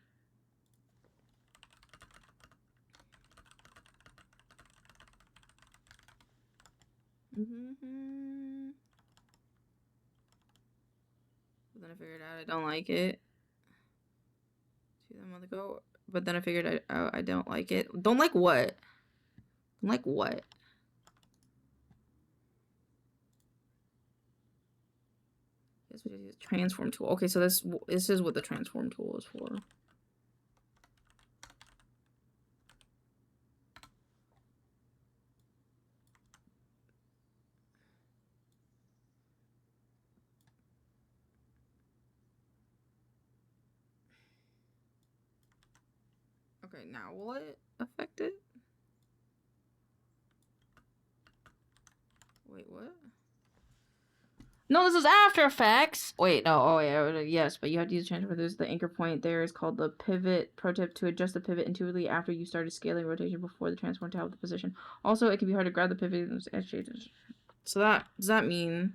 But then I figured out I don't like it. See that month ago. But then I figured I don't like it. Don't like what? Don't like what? Yes, we use transform tool. Okay, so this is what the transform tool is for. Okay, now will it affect it? Wait, what? No, this is After Effects. Wait, no. Oh, yeah, yes, but you have to use transfer. There's the anchor point. There is called the pivot. Pro tip: to adjust the pivot intuitively after you started scaling rotation before the transform to help the position. Also, it can be hard to grab the pivot. So that does that mean?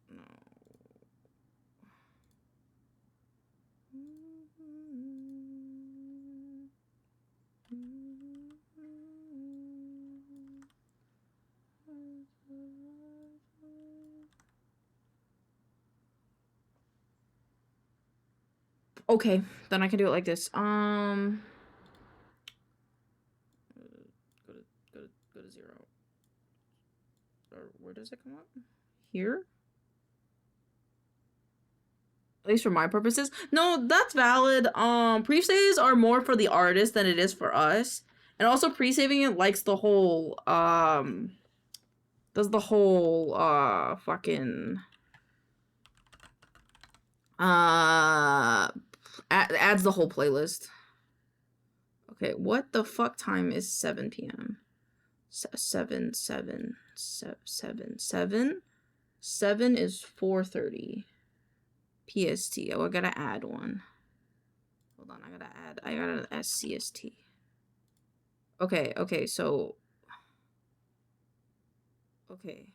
No. Okay, then I can do it like this. Go to 0. Or where does it come up? Here? At least for my purposes. No, that's valid. Pre-saves are more for the artist than it is for us. And also pre-saving it likes the whole does the whole fucking adds the whole playlist. Okay, what the fuck time is 7 p.m.? 7 is 4:30 PST. Oh, I gotta add one. Hold on, I gotta add SCST. Okay, so okay,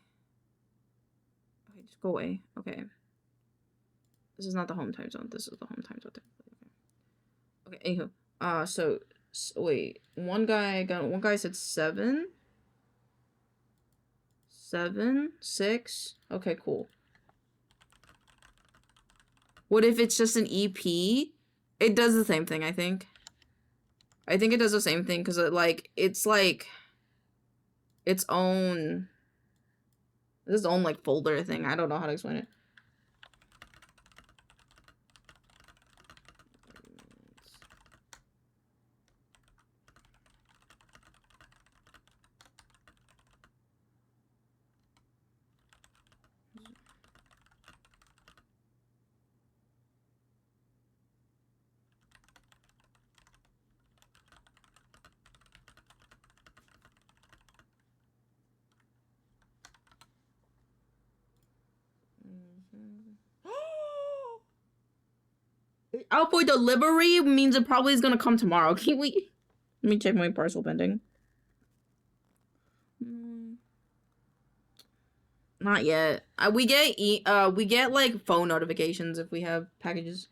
just go away. Okay. This is not the home time zone. This is the home time zone. Okay, anywho. So wait. One guy said 7. 7, 6. Okay, cool. What if it's just an EP? It does the same thing, I think. I think it does the same thing because it's like its own like folder thing. I don't know how to explain it. Outboy delivery means it probably is gonna come tomorrow. Can we? Let me check my parcel pending. Not yet. We get like phone notifications if we have packages.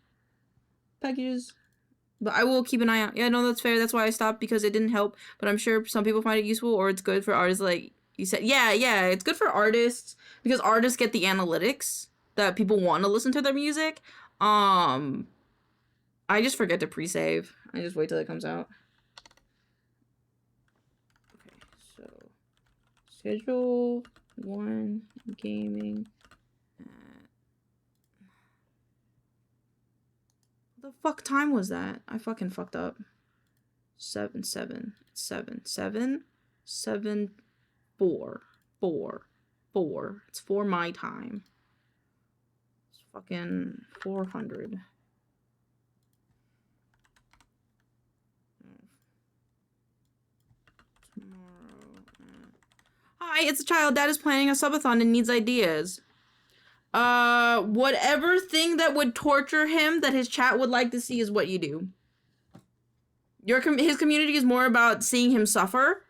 But I will keep an eye out. Yeah, no, that's fair. That's why I stopped, because it didn't help. But I'm sure some people find it useful, or it's good for artists like you said. Yeah, it's good for artists because artists get the analytics that people want to listen to their music. I just forget to pre-save. I just wait till it comes out. Okay, so schedule 1 gaming. The fuck time was that? I fucking fucked up. 7 7 7 7 7 4 4 4. It's 4 my time. It's fucking 400. Tomorrow. Hi, it's a child. Dad is planning a subathon and needs ideas. Whatever thing that would torture him that his chat would like to see is what you do. His community is more about seeing him suffer.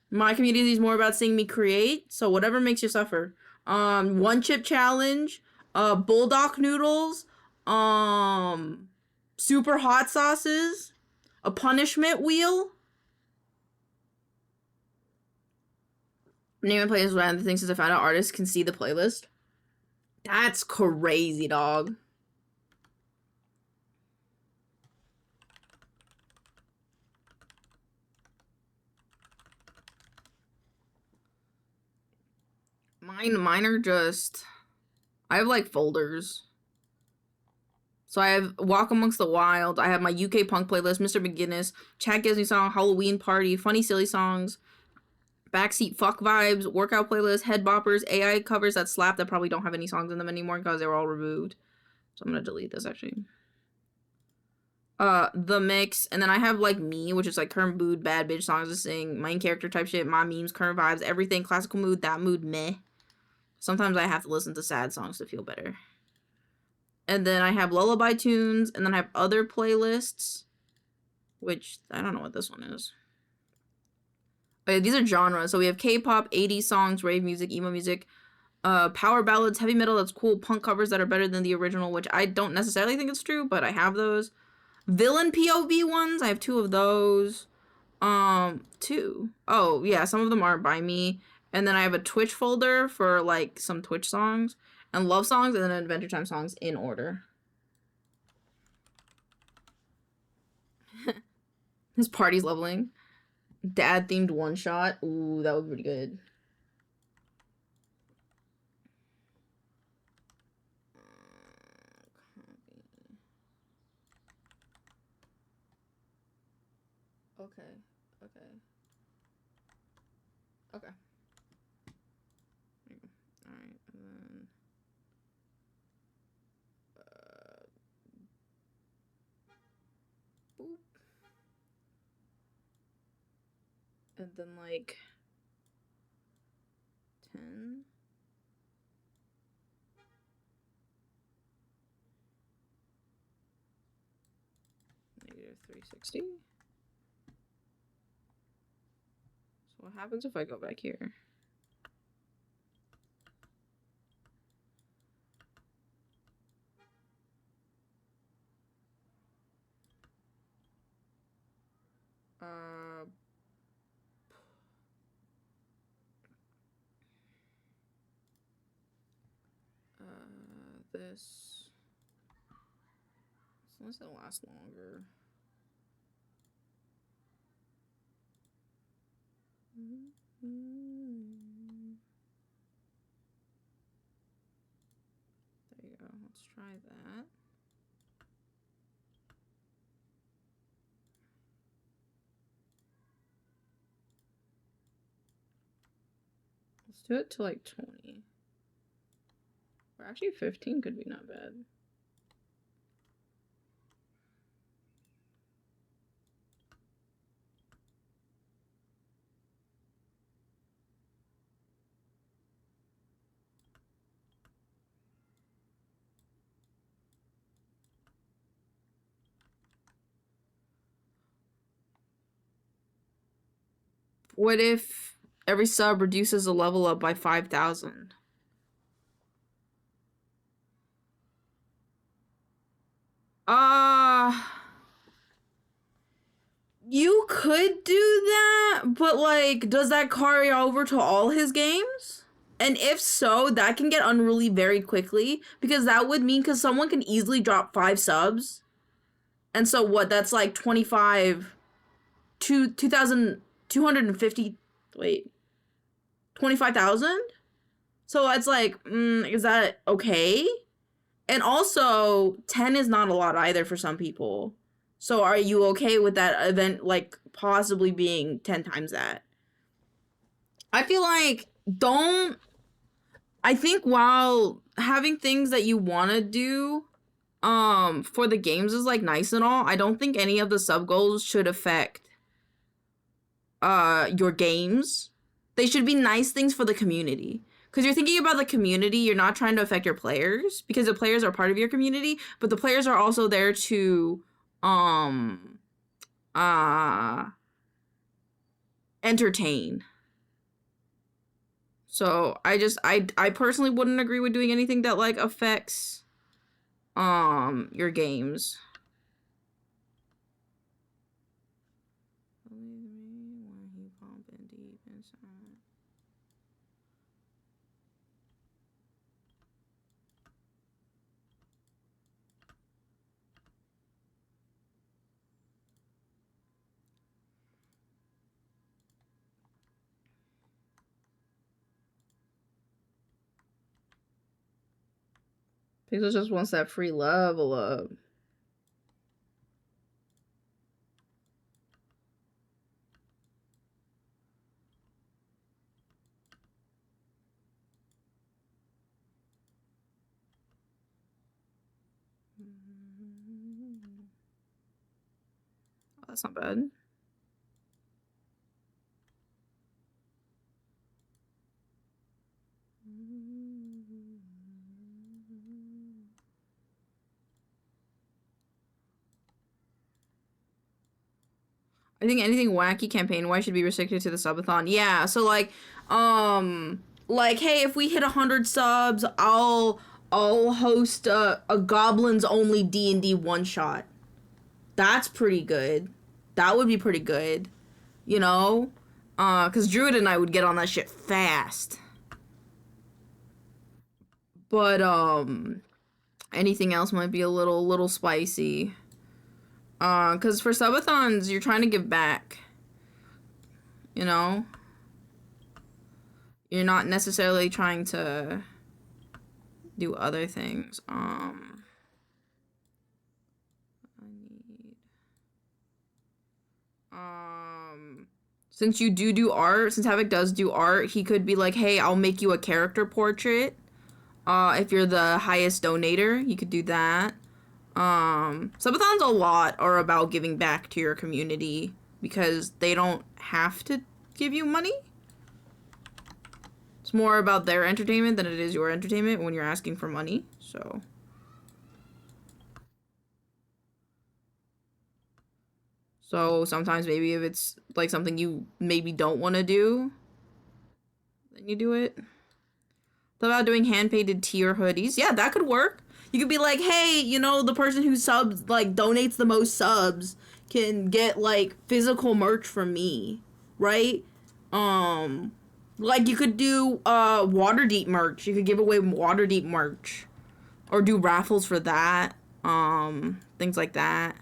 My community is more about seeing me create. So whatever makes you suffer. One chip challenge, bulldog noodles, super hot sauces, a punishment wheel. Name and playlist is one of the things since I found out artists can see the playlist. That's crazy, dog. Mine are just, I have like folders. So I have Walk Amongst the Wild. I have my UK punk playlist, Mr. McGinnis, Chat Gives Me Song, Halloween Party, Funny Silly Songs, Backseat Fuck Vibes, Workout Playlist, Head Boppers, AI covers that slap that probably don't have any songs in them anymore because they were all removed. So I'm gonna delete this actually. The Mix, and then I have like me, which is like current mood, bad bitch songs to sing, main character type shit, my memes, current vibes, everything, classical mood, that mood, meh. Sometimes I have to listen to sad songs to feel better. And then I have lullaby tunes, and then I have other playlists, which I don't know what this one is. Okay, these are genres. So we have K-pop, 80s songs, rave music, emo music, power ballads, heavy metal that's cool, punk covers that are better than the original, which I don't necessarily think it's true, but I have those. Villain POV ones, I have 2 of those. 2. Oh, yeah, some of them are by me. And then I have a Twitch folder for like some Twitch songs and love songs, and then Adventure Time songs in order. This party's leveling. Dad themed one shot. Ooh, that would be pretty good. Okay. Alright, and then boop. And then like 10. Negative 360. So what happens if I go back here? This. Unless it'll last longer. There you go. Let's try that. Let's do it to like 20. Or actually 15 could be not bad. What if every sub reduces a level up by 5,000? You could do that, but like, does that carry over to all his games? And if so, that can get unruly very quickly, because that would mean, because someone can easily drop 5 subs. And so what, that's like 2,250, wait, 25,000? So it's like, is that okay? And also, 10 is not a lot either for some people. So are you okay with that event, like, possibly being 10 times that? I feel like, I think while having things that you want to do, for the games is, like, nice and all, I don't think any of the sub-goals should affect, your games. They should be nice things for the community. Because you're thinking about the community, you're not trying to affect your players, because the players are part of your community, but the players are also there to, entertain. So I personally wouldn't agree with doing anything that like affects your games. Pixel just wants that free level up. Oh, that's not bad. I think anything wacky campaign-wise should be restricted to the subathon. Yeah, so like, hey, if we hit 100 subs, I'll host a goblins only D&D one shot. That's pretty good. That would be pretty good, you know, cause Druid and I would get on that shit fast. But anything else might be a little spicy. Cause for subathons, you're trying to give back. You know? You're not necessarily trying to do other things. Since you do art, since Havoc does do art, he could be like, hey, I'll make you a character portrait. If you're the highest donator, you could do that. Subathons a lot are about giving back to your community because they don't have to give you money. It's more about their entertainment than it is your entertainment when you're asking for money, so. So sometimes maybe if it's like something you maybe don't want to do, then you do it. What about doing hand-painted tee or hoodies? Yeah, that could work. You could be like, hey, you know, the person who subs, like, donates the most subs can get, like, physical merch from me, right? Like, you could do, Waterdeep merch. You could give away Waterdeep merch. Or do raffles for that. Things like that.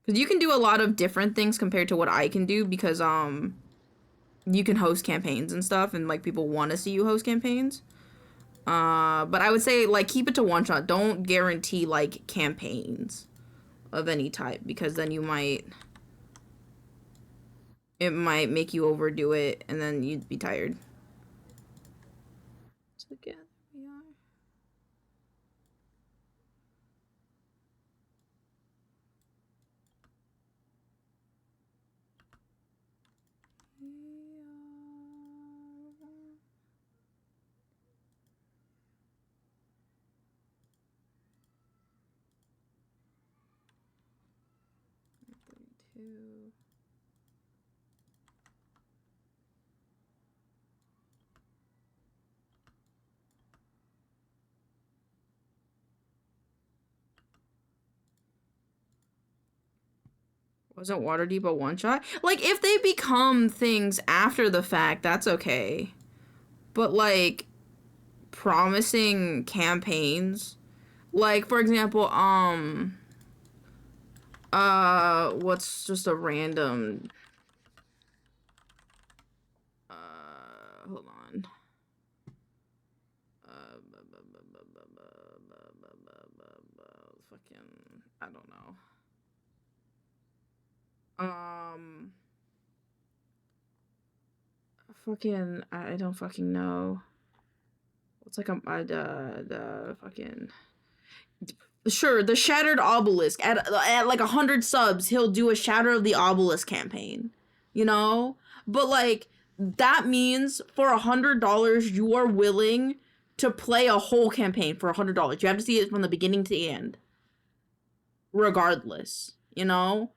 Because you can do a lot of different things compared to what I can do because, you can host campaigns and stuff and, like, people want to see you host campaigns. But I would say, like, keep it to one shot. Don't guarantee, like, campaigns of any type because then it might make you overdo it and then you'd be tired. Together we are. Wasn't Waterdeep a one-shot? Like, if they become things after the fact, that's okay. But, like, promising campaigns, like, for example, what's just a random, hold on. Fucking, I don't know. Fucking, I don't fucking know. It's like the fucking, sure, the Shattered Obelisk at like 100 subs, he'll do a Shatter of the Obelisk campaign, you know? But like, that means for $100 you are willing to play a whole campaign for $100. You have to see it from the beginning to the end, regardless, you know?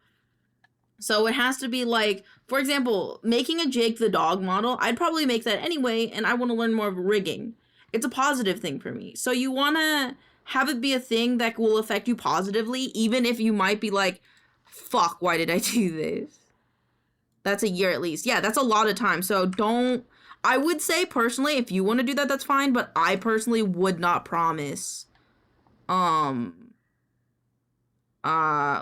So it has to be like, for example, making a Jake the dog model, I'd probably make that anyway, and I want to learn more of rigging. It's a positive thing for me. So you want to have it be a thing that will affect you positively, even if you might be like, fuck, why did I do this? That's a year at least. Yeah, that's a lot of time. So don't, I would say personally, if you want to do that, that's fine. But I personally would not promise,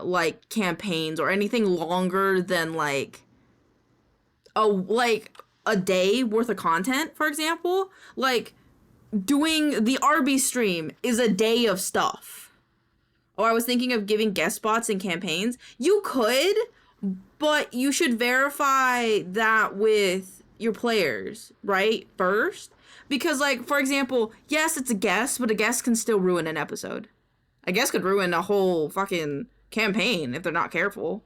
like campaigns or anything longer than like a day worth of content, for example. Like, doing the RB stream is a day of stuff. Oh, I was thinking of giving guest spots in campaigns. You could, but you should verify that with your players, right? First. Because, like, for example, yes, it's a guest, but a guest can still ruin an episode. A guest could ruin a whole fucking campaign if they're not careful.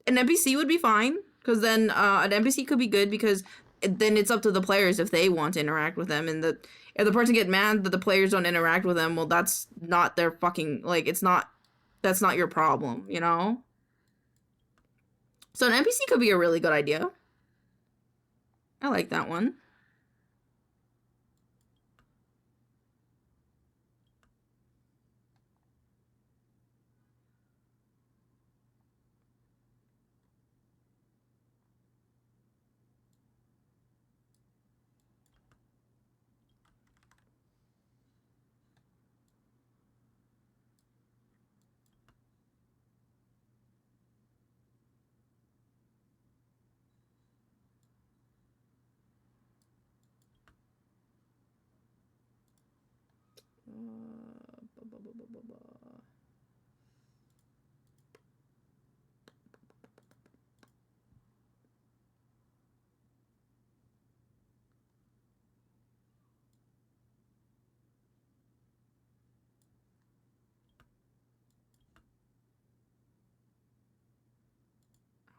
An NPC would be fine, because then an NPC could be good, because then it's up to the players if they want to interact with them, and if the person get mad that the players don't interact with them, well, that's not their fucking, like, that's not your problem, you know? So an NPC could be a really good idea. I like that one.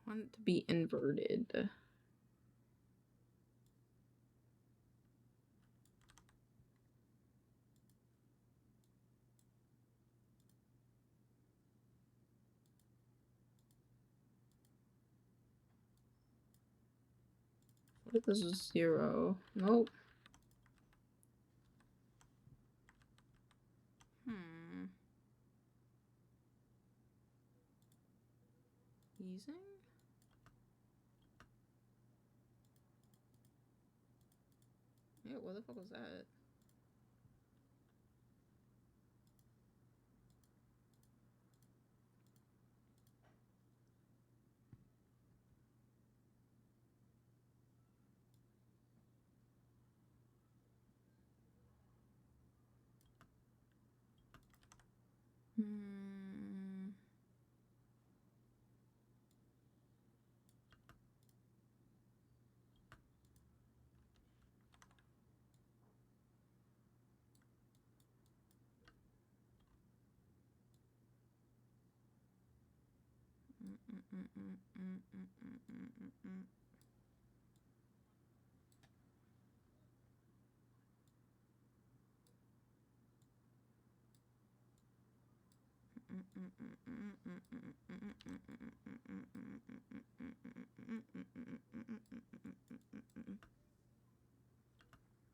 I want it to be inverted. What if this is 0? Nope. Easing? Yeah, what the fuck was that?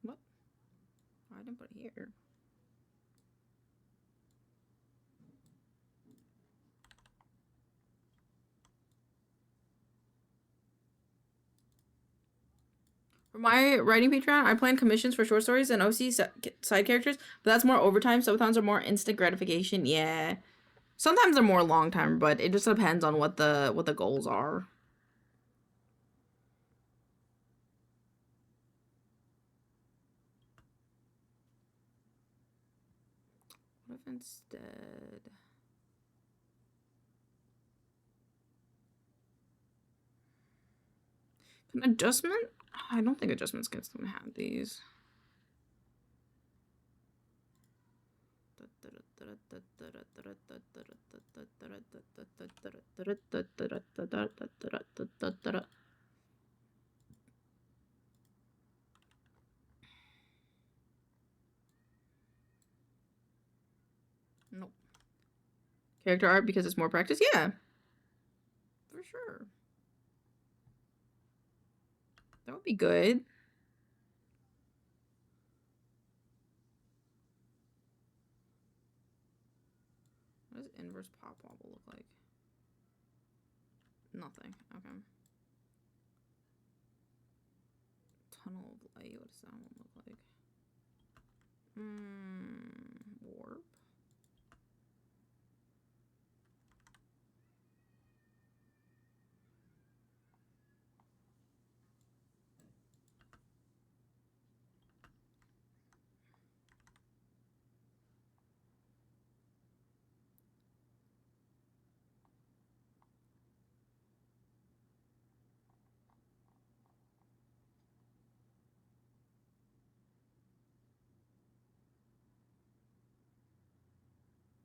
What? I didn't put it here. For my writing Patreon, I plan commissions for short stories and OC side characters, but that's more overtime. Subathons are more instant gratification. Yeah. Sometimes they're more long time, but it just depends on what the goals are. What if instead... An adjustment? I don't think adjustments gonna have these. Nope. Character art because it's more practice? Yeah. For sure. That would be good. What does inverse pop wobble look like? Nothing. Okay. Tunnel of light. What does that one look like? Warp.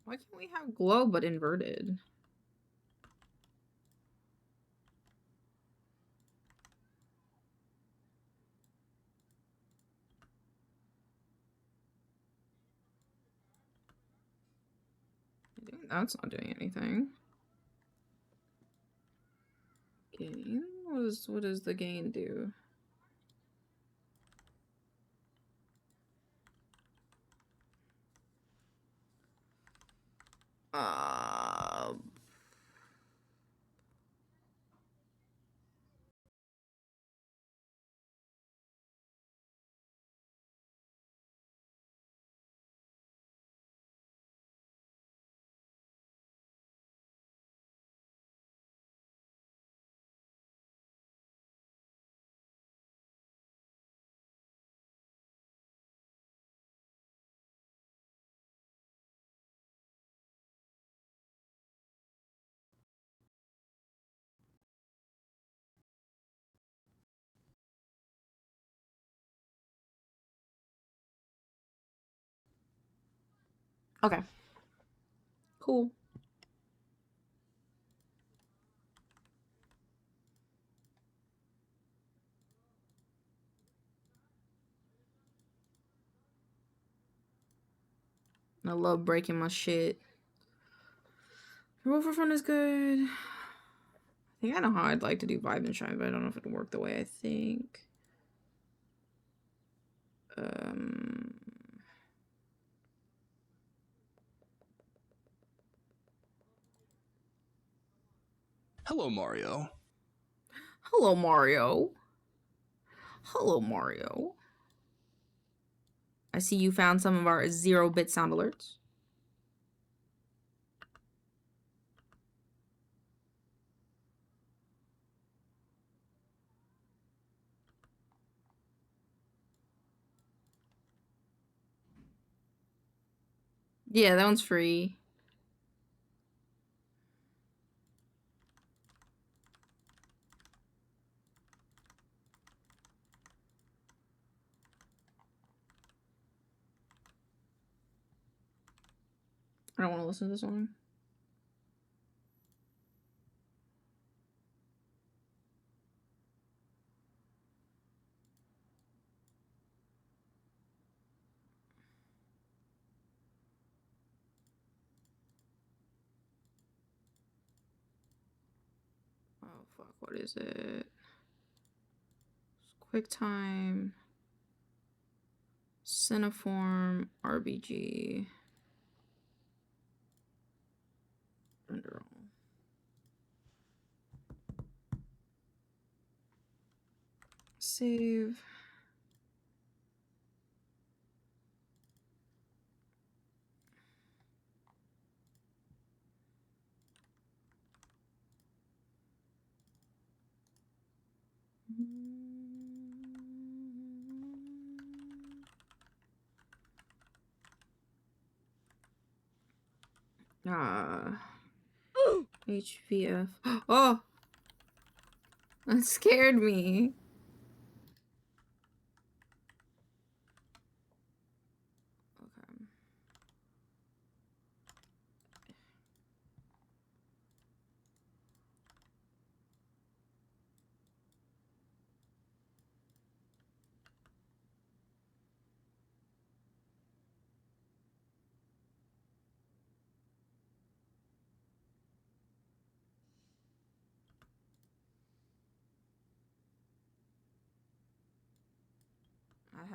Why can't we have glow but inverted? That's not doing anything. Gain? What does the gain do? Okay. Cool. I love breaking my shit. Rover front is good. I think I know how I'd like to do vibe and shine, but I don't know if it'll work the way I think. Hello, Mario. Hello, Mario. Hello, Mario. I see you found some of our 0-bit sound alerts. Yeah, that one's free. I don't want to listen to this one. Oh, fuck. What is it? QuickTime. Cineform. RBG. Underall. Save. HVF. Oh! That scared me. Okay.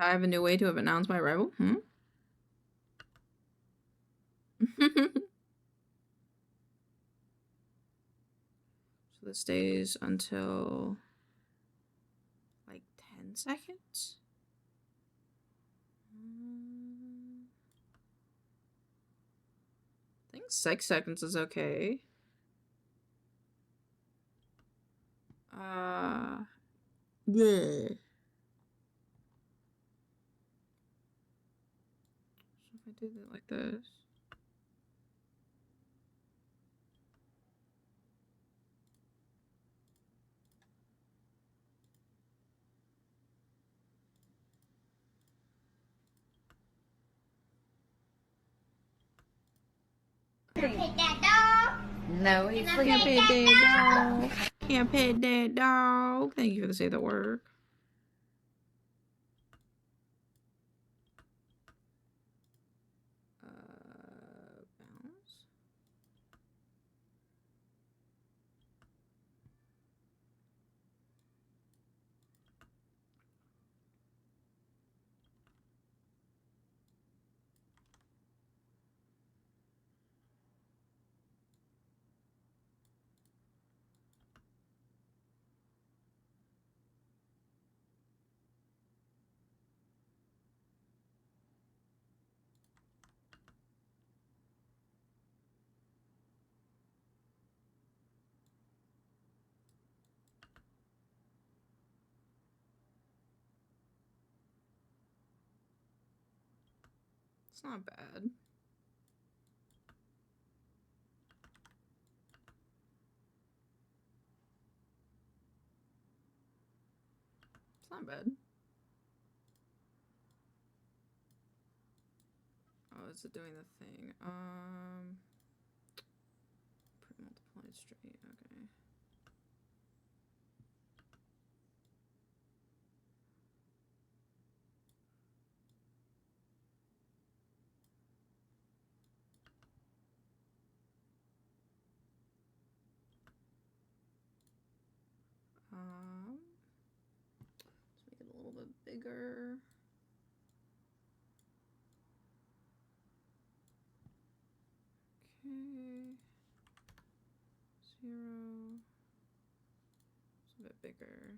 I have a new way to have announced my arrival. So this stays until like 10 seconds. I think 6 seconds is okay. Yeah. So if I do that like this. Pet that dog. No, he's can't pet that dog. Can't pet that dog. Thank you for the say the word. Bounce. It's not bad. It's not bad. Oh, is it doing the thing? Multiplied straight, okay. Let's make it a little bit bigger. Okay. 0. It's a bit bigger.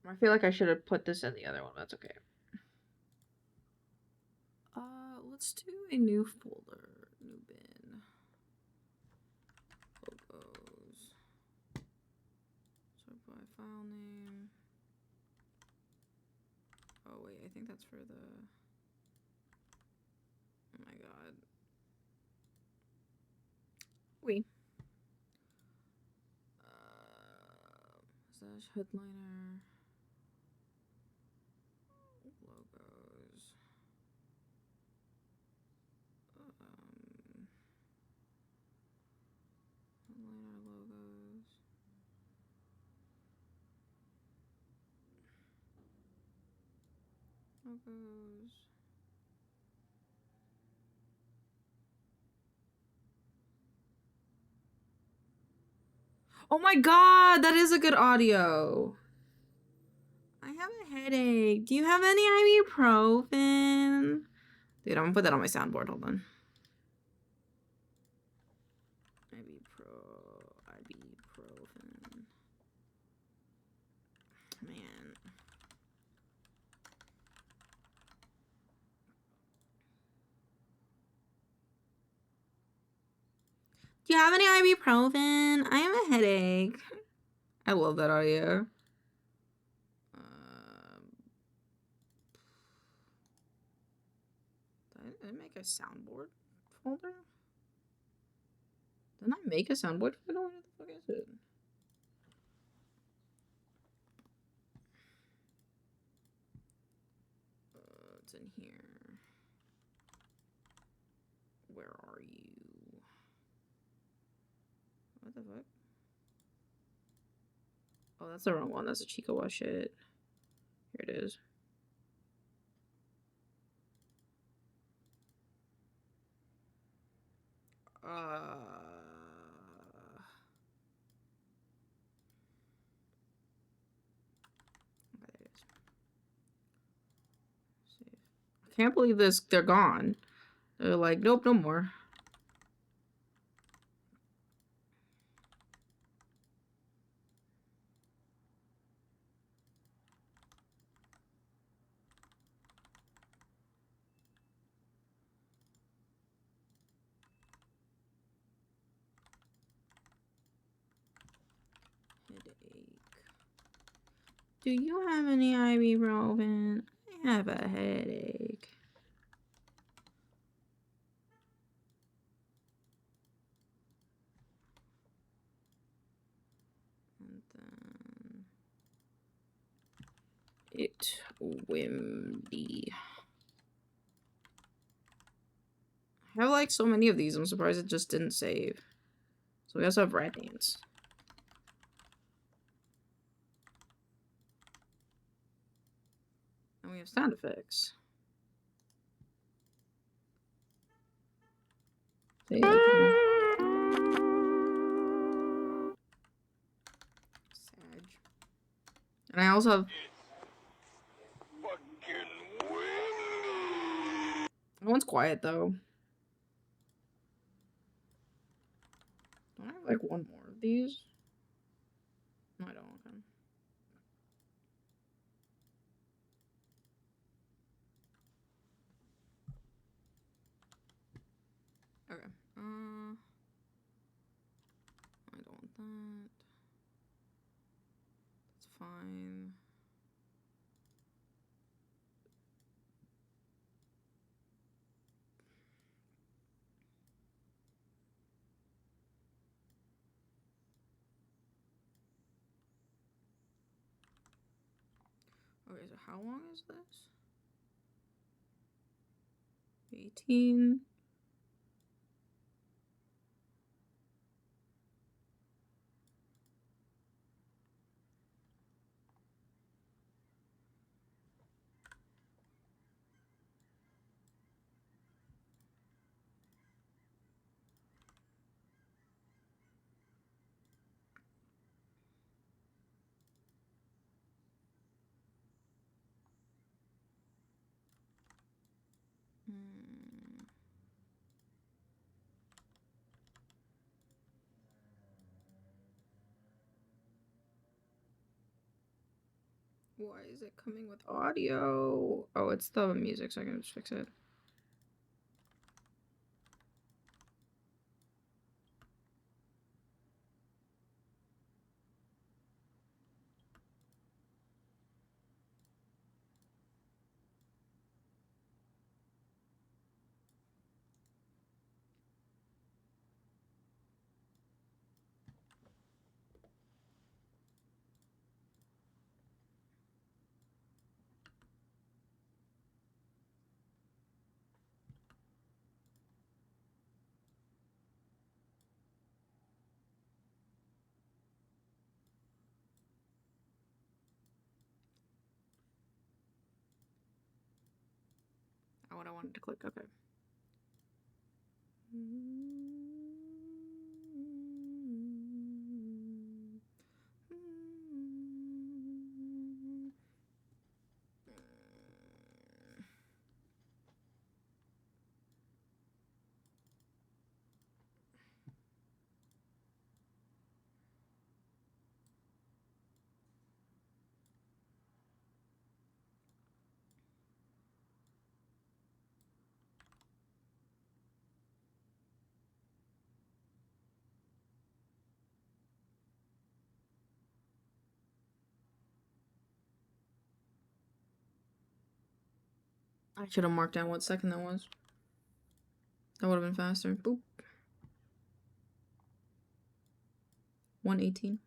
I feel like I should have put this in the other one. That's okay. Let's do a new folder, new bin. Logos. Sort by file name. Oh wait, I think that's for the. Oh my god. Wait. Slash headliner. Logos. Headliner logos. Logos. Oh my god, that is a good audio. I have a headache. Do you have any ibuprofen? Dude, I'm gonna put that on my soundboard. Hold on. Ibuprofen. Do you have any ibuprofen? I have a headache. I love that audio. Did I make a soundboard folder? Didn't I make a soundboard folder? What the fuck is it? It's in here. Where are you? What the fuck? Oh, that's the wrong one. That's a Chikawa shit. Here it is. Okay, there it is. Save. I can't believe this. They're gone. They're like, nope, no more. Do you have any ibuprofen? I have a headache. And then it Wimdy. I have like so many of these. I'm surprised it just didn't save. So we also have Rat Dance. And we have sound effects. Sage. And I also have... That one's quiet though. Don't I have like one more of these? No, I don't. Okay. I don't want that. That's fine. Okay, so how long is this? 18. Why is it coming with audio? Oh, it's the music, so I can just fix it. Oh, what I wanted to click, okay. I should have marked down what second that was. That would have been faster. Boop. 1:18.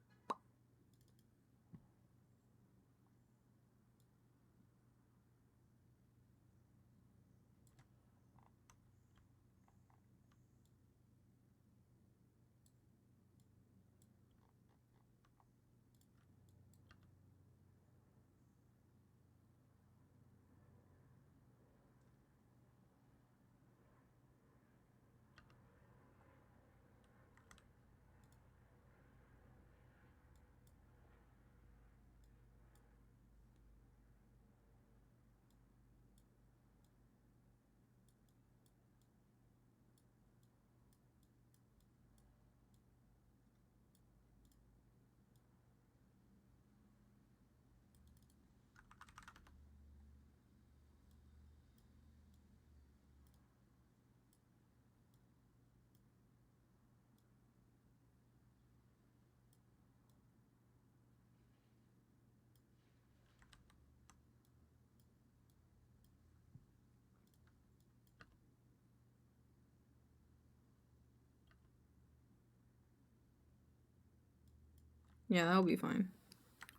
Yeah, that'll be fine.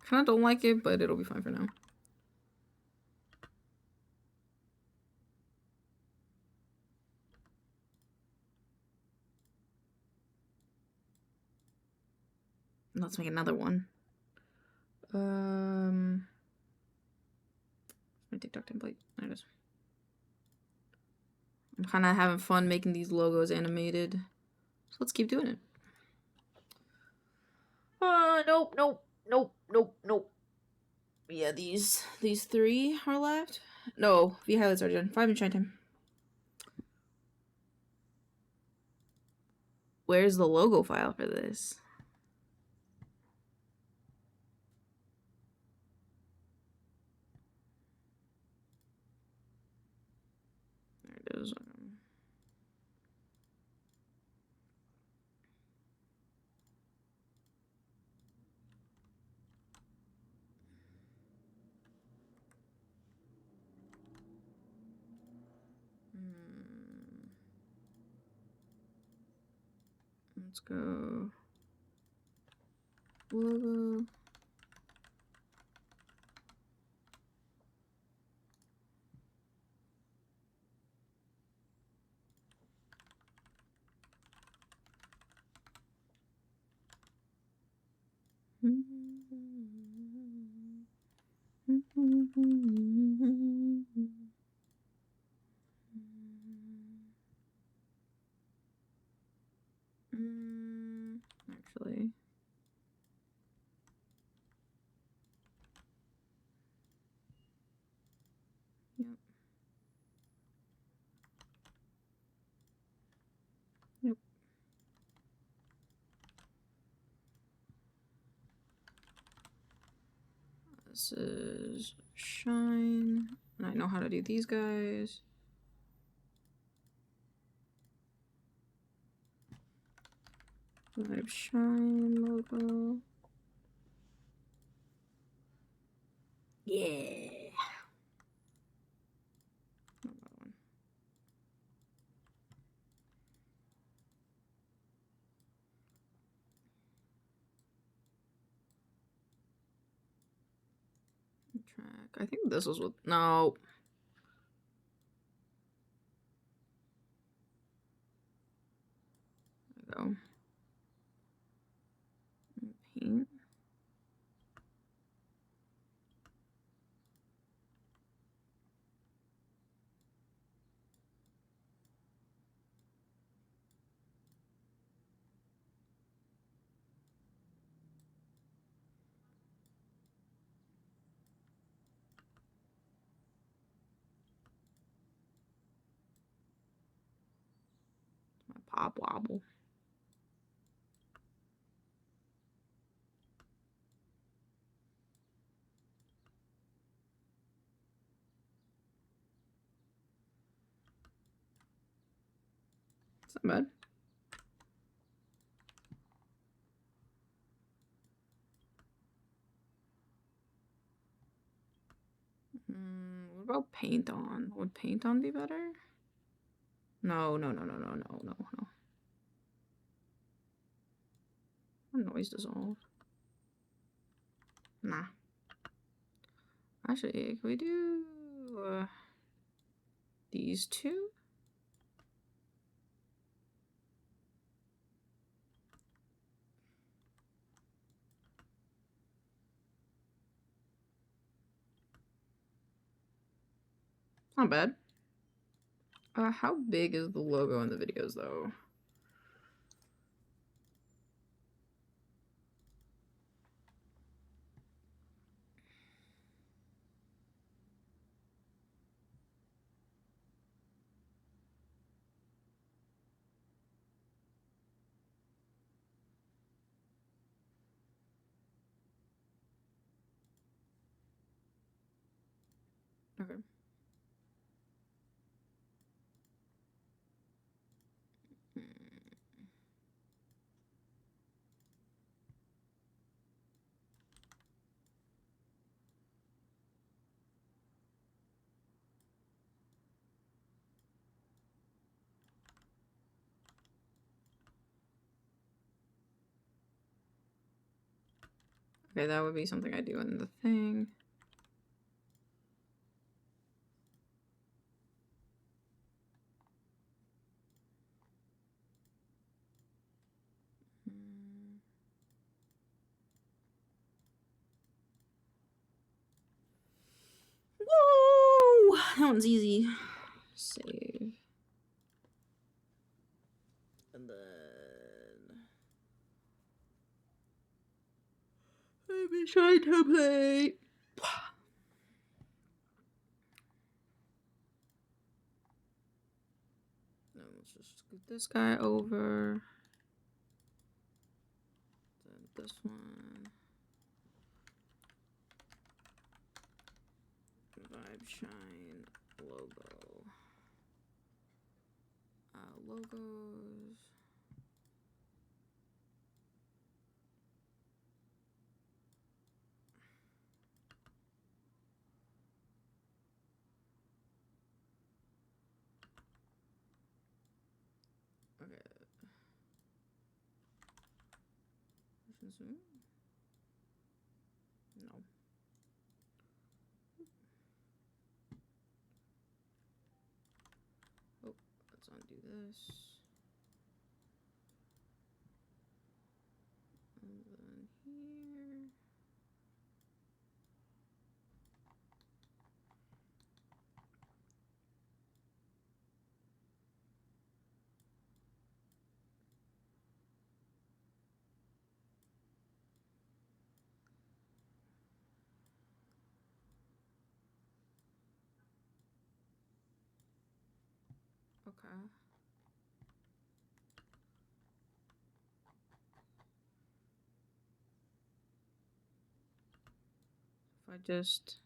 Kinda don't like it, but it'll be fine for now. Let's make another one. My TikTok template. There it is. I'm kind of having fun making these logos animated, so let's keep doing it. Nope. Yeah, these three are left. No, V highlights are done. 5 minute shine time. Where's the logo file for this? There it is. Let's go. Logo. Actually. Yep. Yep. This is shine. And I know how to do these guys. Live shine logo. Yeah. Another one. Track. I think this was what. No. There we go. Paint. My pop wobble. It's not bad. What about paint on? Would paint on be better? No. Noise dissolve. Nah. Actually, can we do these two? Not bad. How big is the logo in the videos though? Okay. Okay, that would be something I do in the thing. Woo! That one's easy. Save. And then let me try template. Now let's just scoot this guy over. Then this one. Vibe Shine logo. Logos. Okay. Zoom? No. Oh, let's undo this. And then here. Okay. If I just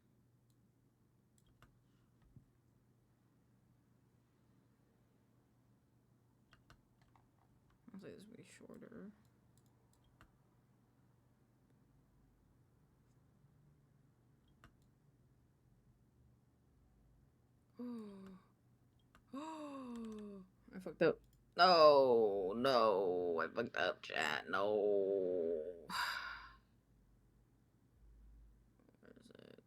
I'll say this will be shorter. Oh, I fucked up. No, I fucked up, chat. No. Where is it?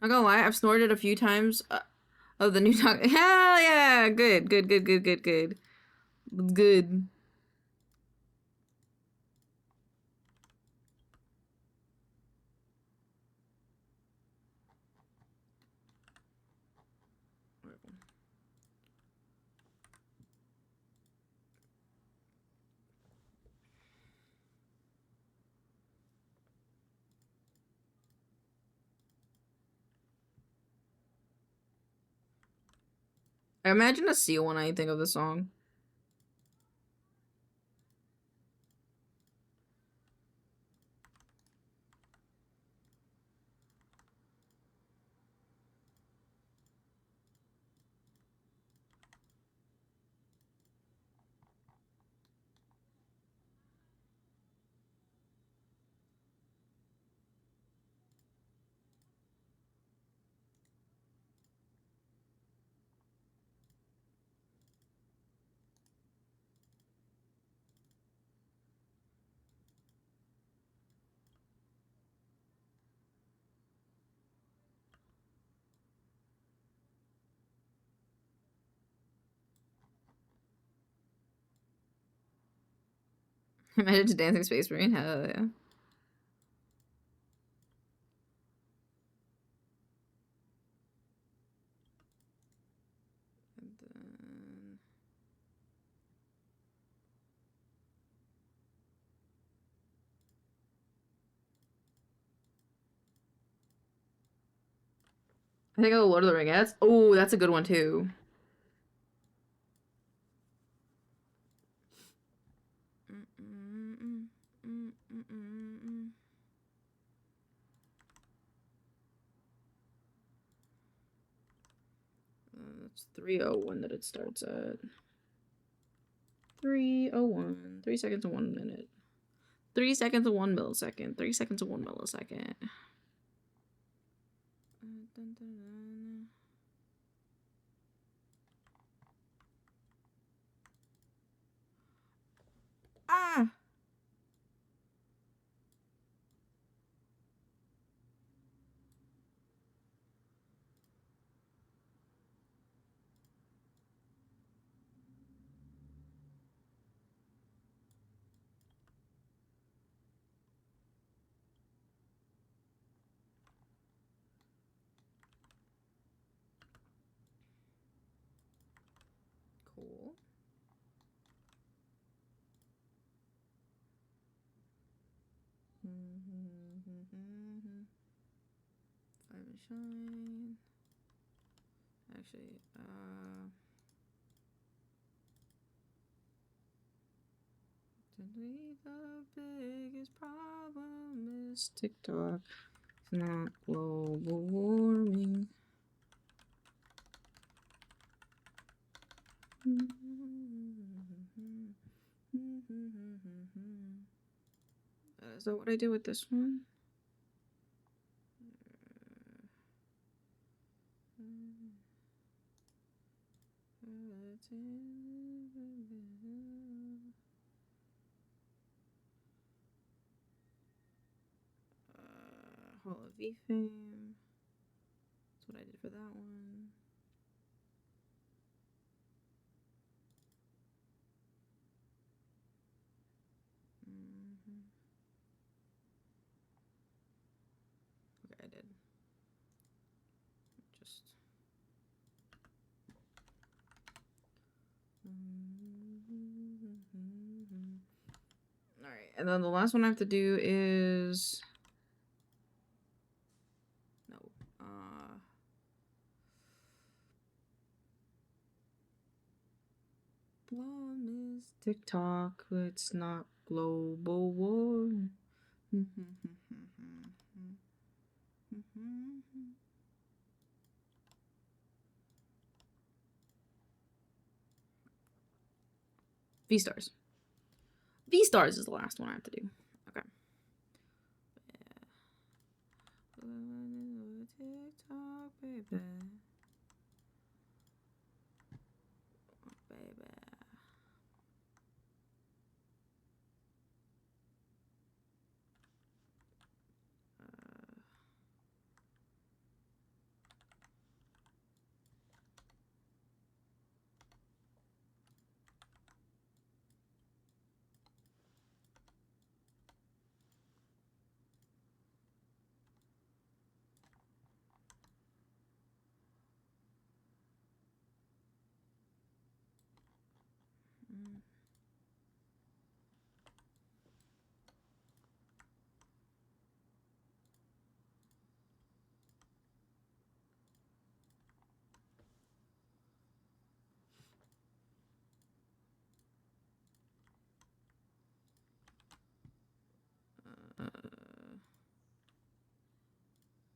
Not gonna lie, I've snorted a few times. Oh, the new talk. Hell yeah! Good. Good. I imagine a seal when I think of the song. I'm headed to Dancing Space Marine. Hell yeah. And then... I think I'll go Lord of the Ringettes. Oh, that's a good one too. That's 3:01 that it starts at. 3:01. 3 seconds and 1 minute. 3 seconds and 1 millisecond. 3 seconds and 1 millisecond. Ah! Cool. Five and shine. Actually, the biggest problem is TikTok. It's not global warming. Is that what I did with this one? Hall of V fame. That's what I did for that one. Okay, I did. Just. Alright, and then the last one I have to do is... No. Blonde is TikTok, it's not global warming. V-Stars. V-Stars is the last one I have to do. Okay. TikTok, baby. Oh, baby.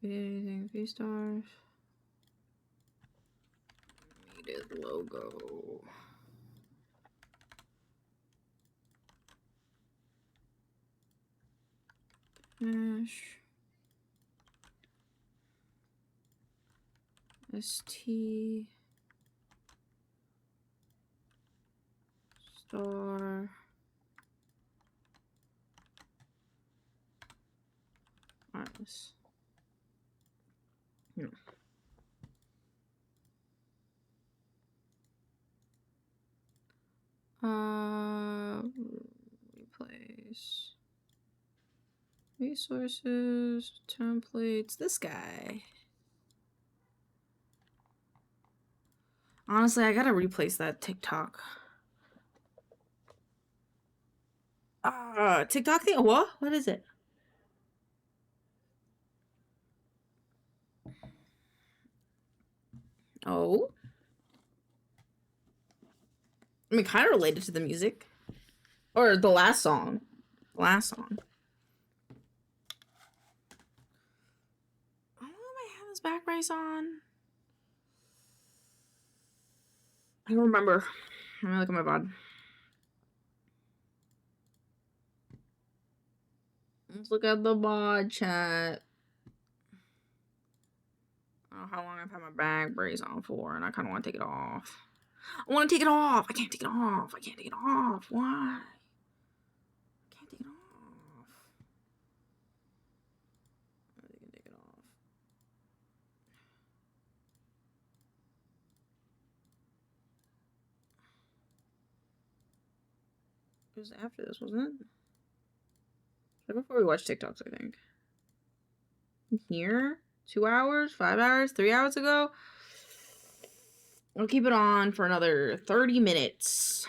Anything V-Stars. Needed logo. Hash. ST. Star. Artless. No. Replay. Resources, templates, this guy. Honestly, I gotta replace that TikTok. TikTok thing? What? What is it? Oh. I mean, kind of related to the music. Or the last song. Last song. I don't know if I have this back brace on. I don't remember. Let me look at my VOD. Let's look at the VOD chat. I don't know how long I've had my back brace on for, and I kind of want to take it off. I want to take it off. I can't take it off. I can't take it off. Why? I can't take it off. I can take it off. It was after this, wasn't it? Right before we watched TikToks, I think. Here? 2 hours? 5 hours? 3 hours ago? I'll keep it on for another 30 minutes.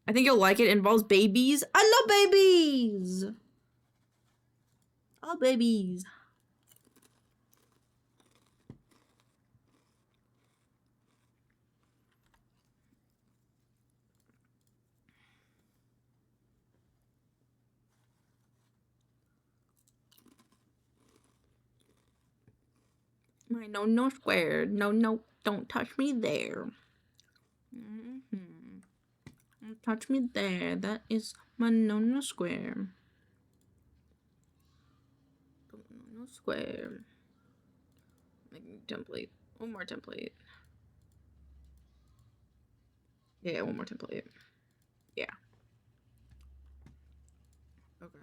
I think you'll like it. It involves babies. I love babies! I love babies. My no square. No, don't touch me there. Don't touch me there. That is my no square. No square. Making template. One more template. Yeah, one more template. Yeah. Okay.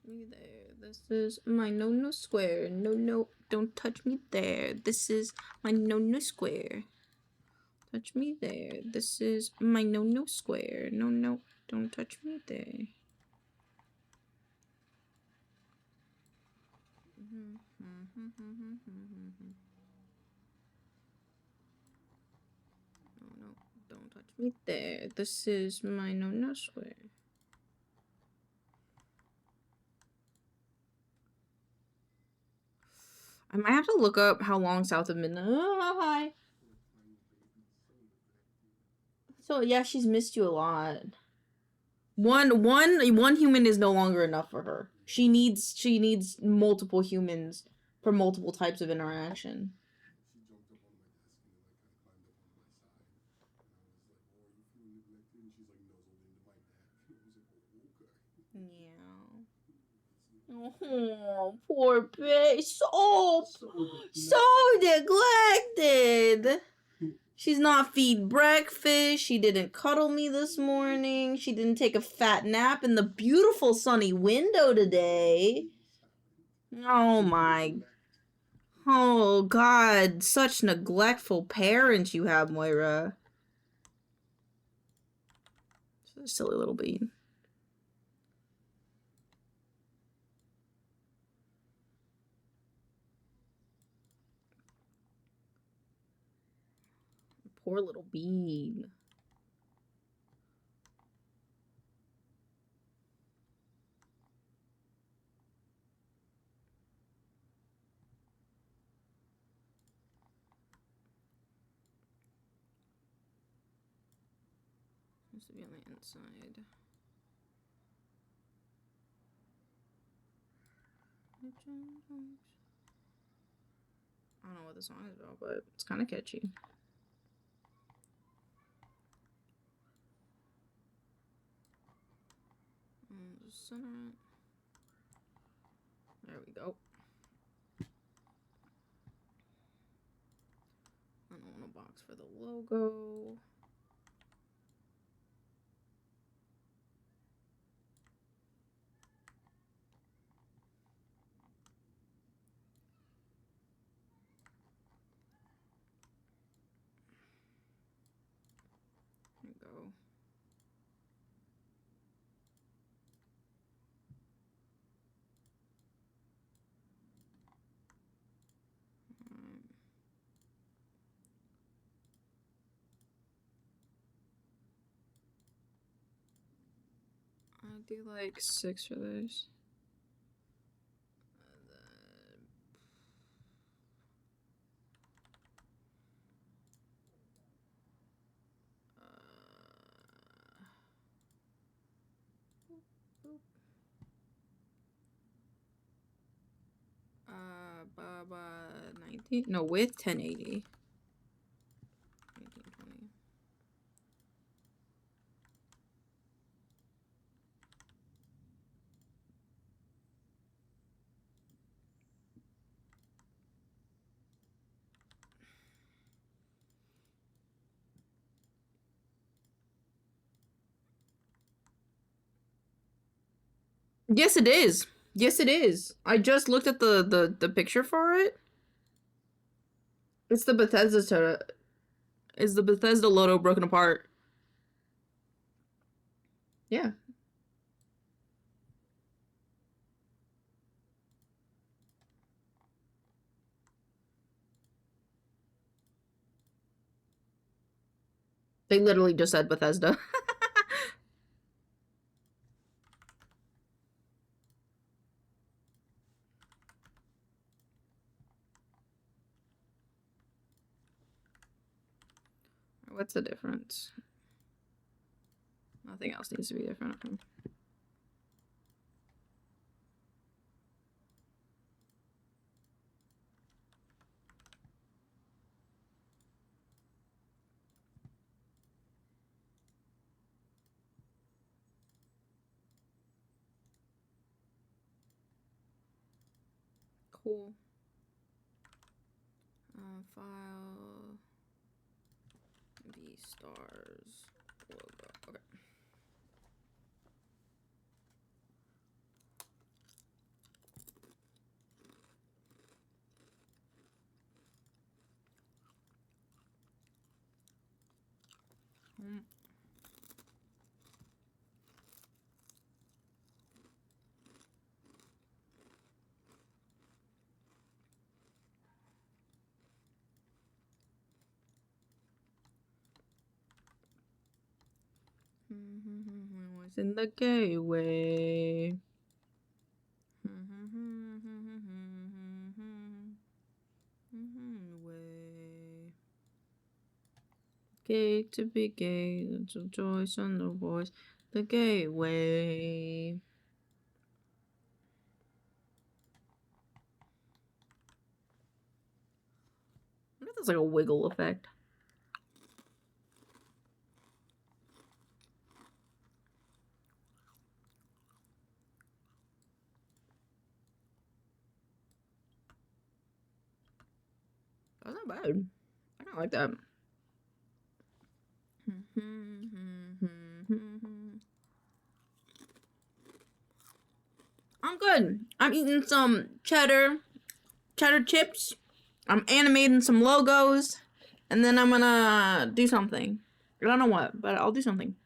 Me there. This is my no square. No, don't touch me there. This is my no square. Touch me there. This is my no square. No, don't touch me there. No, don't touch me there. This is my no square. I might have to look up how long south of midnight. Oh, hi. So yeah, she's missed you a lot. One human is no longer enough for her. She needs multiple humans for multiple types of interaction. Oh, poor baby. So neglected. She's not feed breakfast. She didn't cuddle me this morning. She didn't take a fat nap in the beautiful sunny window today. Oh my. Oh God. Such neglectful parents you have, Moira. Such a silly little bead. Poor little bean. Has to be on the inside. I don't know what the song is about, but it's kind of catchy. Just center it. There we go. I don't want a box for the logo. There we go. I do like 6 for this. Baba 19. No, with 1080. 1920. Yes, it is. Yes, it is. I just looked at the picture for it. It's the Bethesda It's the Bethesda logo broken apart. Yeah. They literally just said Bethesda. What's the difference? Nothing else needs to be different. Cool. File. V-Stars logo. Okay. Was in the gateway. Way. Gate to be gay, little Joyce and the voice. The gateway. I wonder if there's like a wiggle effect. That's not bad. I don't like that. I'm good. I'm eating some cheddar chips. I'm animating some logos. And then I'm gonna do something. I don't know what, but I'll do something.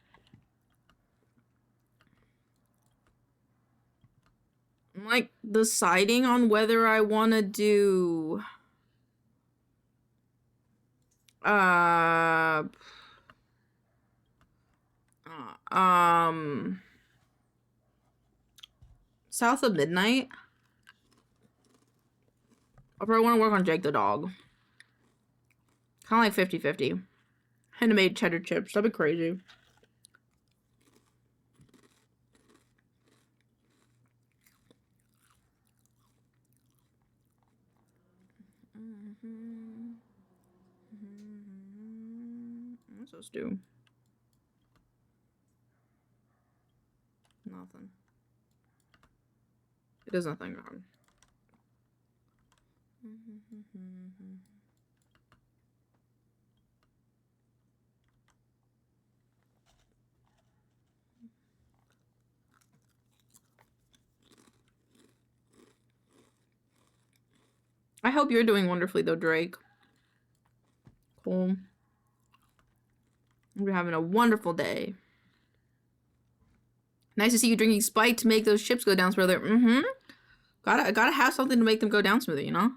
I'm like deciding on whether I want to do South of Midnight. I probably want to work on Jake the Dog. Kind of like 50-50. Handmade cheddar chips. That'd be crazy. What's this do? Nothing. It does nothing wrong. I hope you're doing wonderfully though, Drake. Cool. We're having a wonderful day. Nice to see you drinking Sprite to make those chips go down smoother. Gotta have something to make them go down smoother, you know?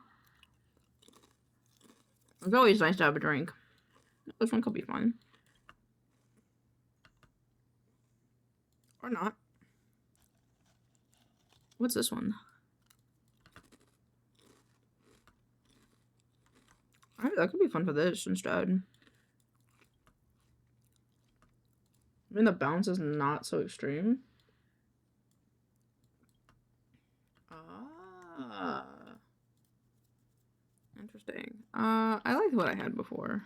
It's always nice to have a drink. This one could be fun. Or not. What's this one? Alright, that could be fun for this instead. I mean, the bounce is not so extreme. Ah. Interesting. I liked what I had before.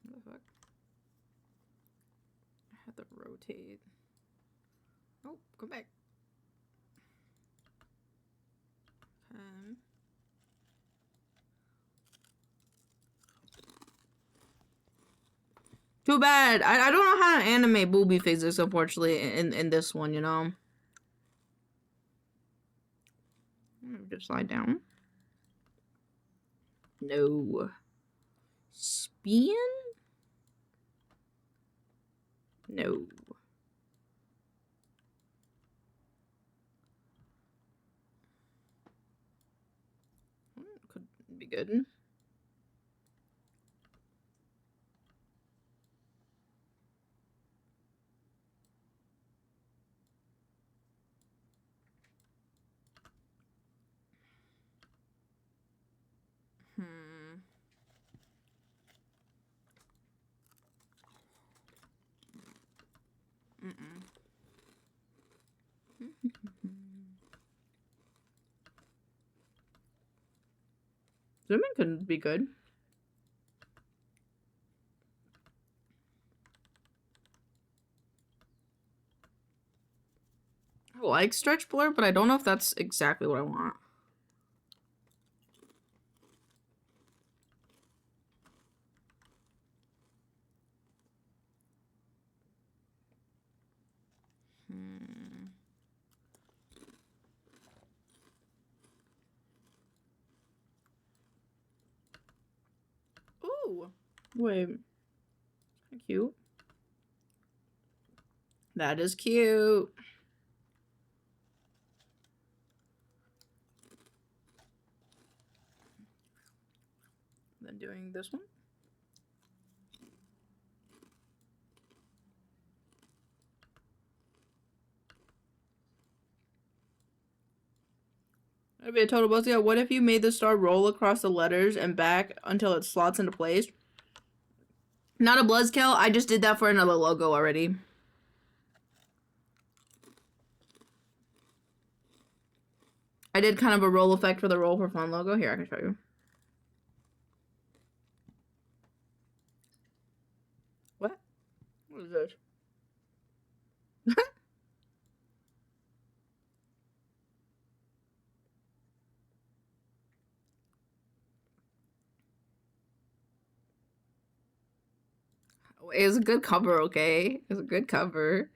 What the fuck? I had to rotate. Oh, come back. Too bad. I don't know how to animate booby physics, unfortunately, in this one, you know. Just slide down. No. Spin? No. Could be good. Zooming could be good. I like stretch blur, but I don't know if that's exactly what I want. Ooh. Wait. Cute. That is cute. Then doing this one. That'd be a total buzz. Yeah, what if you made the star roll across the letters and back until it slots into place? Not a buzzkill. I just did that for another logo already. I did kind of a roll effect for the Roll for Fun logo. Here, I can show you. What? What is this? It was a good cover, okay? It was a good cover.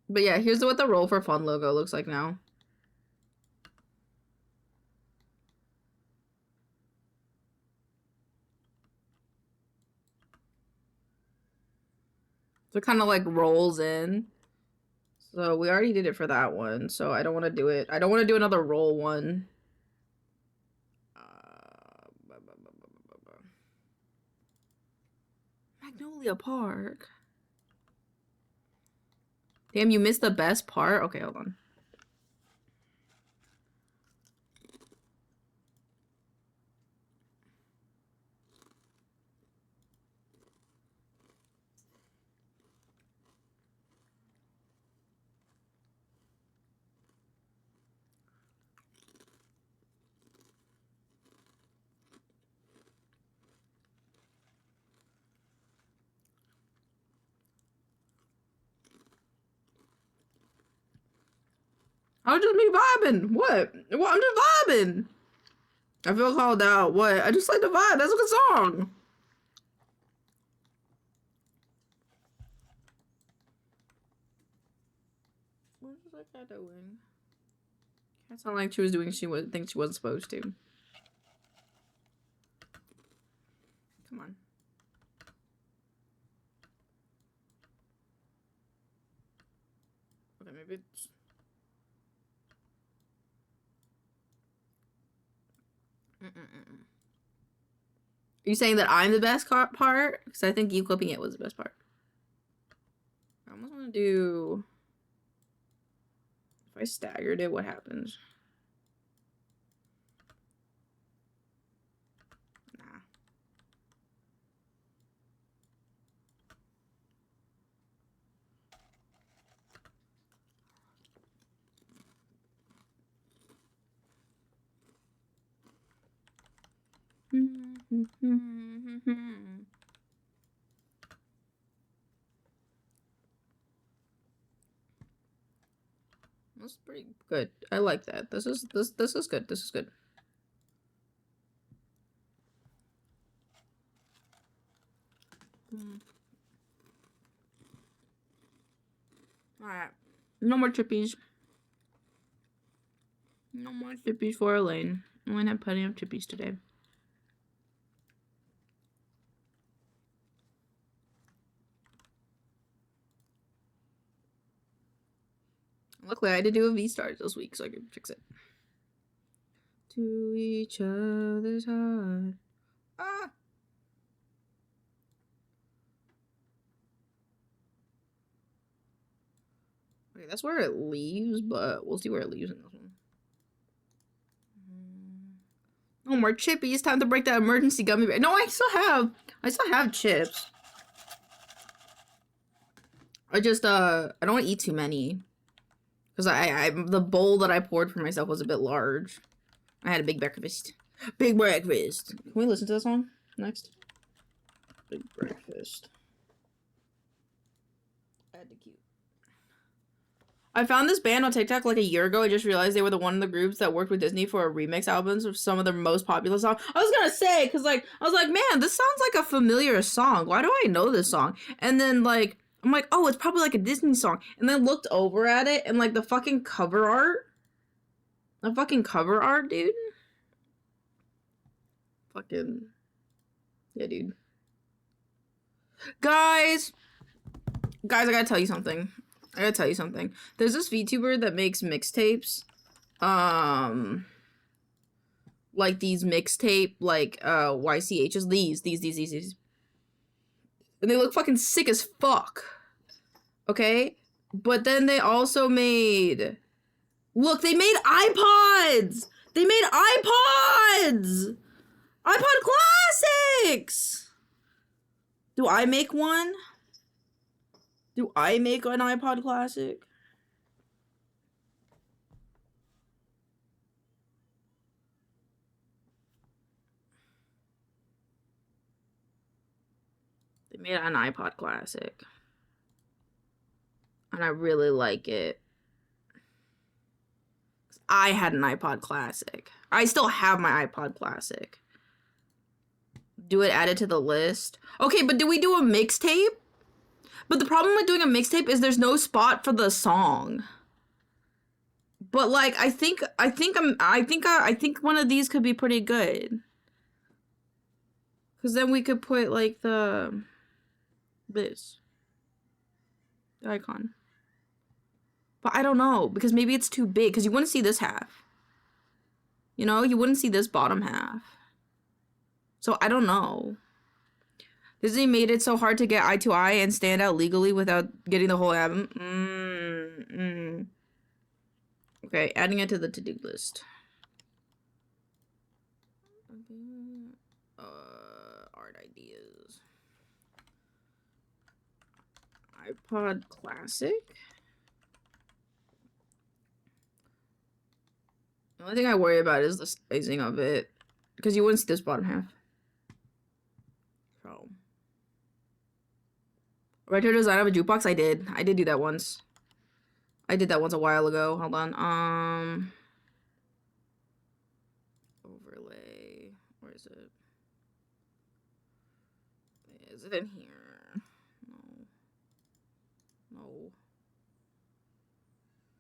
But yeah, here's what the Roll for Fun logo looks like now. So it kind of like rolls in. So we already did it for that one. So I don't want to do it. I don't want to do another roll one. Magnolia Park. Damn, you missed the best part? Okay, hold on. I was just me vibing. What? What? I'm just vibing. I feel called out. What? I just like the vibe. That's a good song. What was that cat doing? Cat sounded like she was doing things she wasn't supposed to. Come on. Okay, maybe it's... you saying that I'm the best part? Because I think you clipping it was the best part. I almost want to do... If I staggered it, what happens? Nah. That's pretty good. I like that. This is good. This is good. Alright. No more chippies. No more chippies for Elaine. Elaine had plenty of chippies today. Luckily, I did do a V-Stars this week, so I could fix it. To each other's heart. Ah! Okay, that's where it leaves, but we'll see where it leaves in this one. No more chippies. Time to break that emergency gummy bear. No, I still have chips. I just, I don't want to eat too many. Because the bowl that I poured for myself was a bit large. I had a big breakfast. Big breakfast. Can we listen to that song next? Big breakfast. Add to cute. I found this band on TikTok like a year ago. I just realized they were the one of the groups that worked with Disney for remix albums of some of their most popular songs. I was gonna say, because like, I was like, man, this sounds like a familiar song. Why do I know this song? And then like, I'm like, oh, it's probably like a Disney song. And then looked over at it and like the fucking cover art. The fucking cover art, dude. Fucking. Yeah, dude. Guys, I gotta tell you something. There's this VTuber that makes mixtapes. Like these mixtape, like, YCHs. These. And they look fucking sick as fuck. Okay? But then they also made... Look, they made iPods! They made iPods! iPod Classics! Do I make one? Do I make an iPod Classic? Made an iPod Classic. And I really like it. I had an iPod Classic. I still have my iPod Classic. Do it, add it to the list. Okay, but do we do a mixtape? But the problem with doing a mixtape is there's no spot for the song. But like, I think one of these could be pretty good. Cause then we could put like the icon. But I don't know, because maybe it's too big, because you wouldn't see this half. You know, you wouldn't see this bottom half. So I don't know. Disney made it so hard to get eye to eye and stand out legally without getting the whole album. Okay, adding it to the to-do list. Art ideas. iPod Classic. The only thing I worry about is the sizing of it, because you wouldn't see this bottom half. So, retro design of a jukebox. I did do that once. I did that once a while ago. Hold on. Overlay. Where is it? Is it in here? No.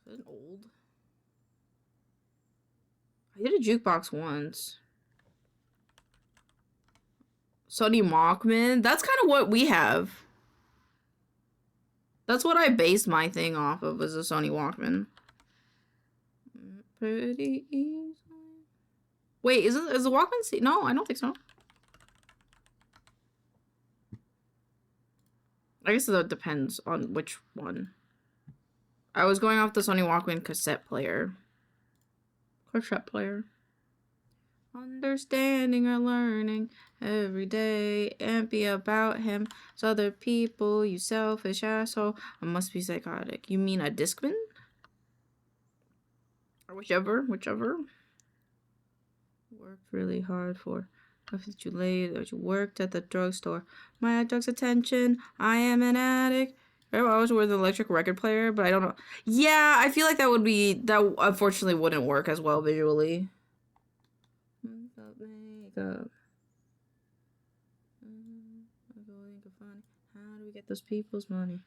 Is it an old? I did a jukebox once. Sony Walkman. That's kind of what we have. That's what I based my thing off of, was a Sony Walkman. Pretty easy. Wait, is the Walkman? No, I don't think so. I guess that depends on which one. I was going off the Sony Walkman cassette player. Cassette player. Understanding or learning every day and be about him. So other people, you selfish asshole. I must be psychotic. You mean a Discman? Or whichever. Worked really hard for. If it's too late or you worked at the drugstore. My drugs attention. I am an addict. I was with an electric record player, but I don't know. Yeah, I feel like that unfortunately wouldn't work as well visually. Makeup. How do we get those people's money?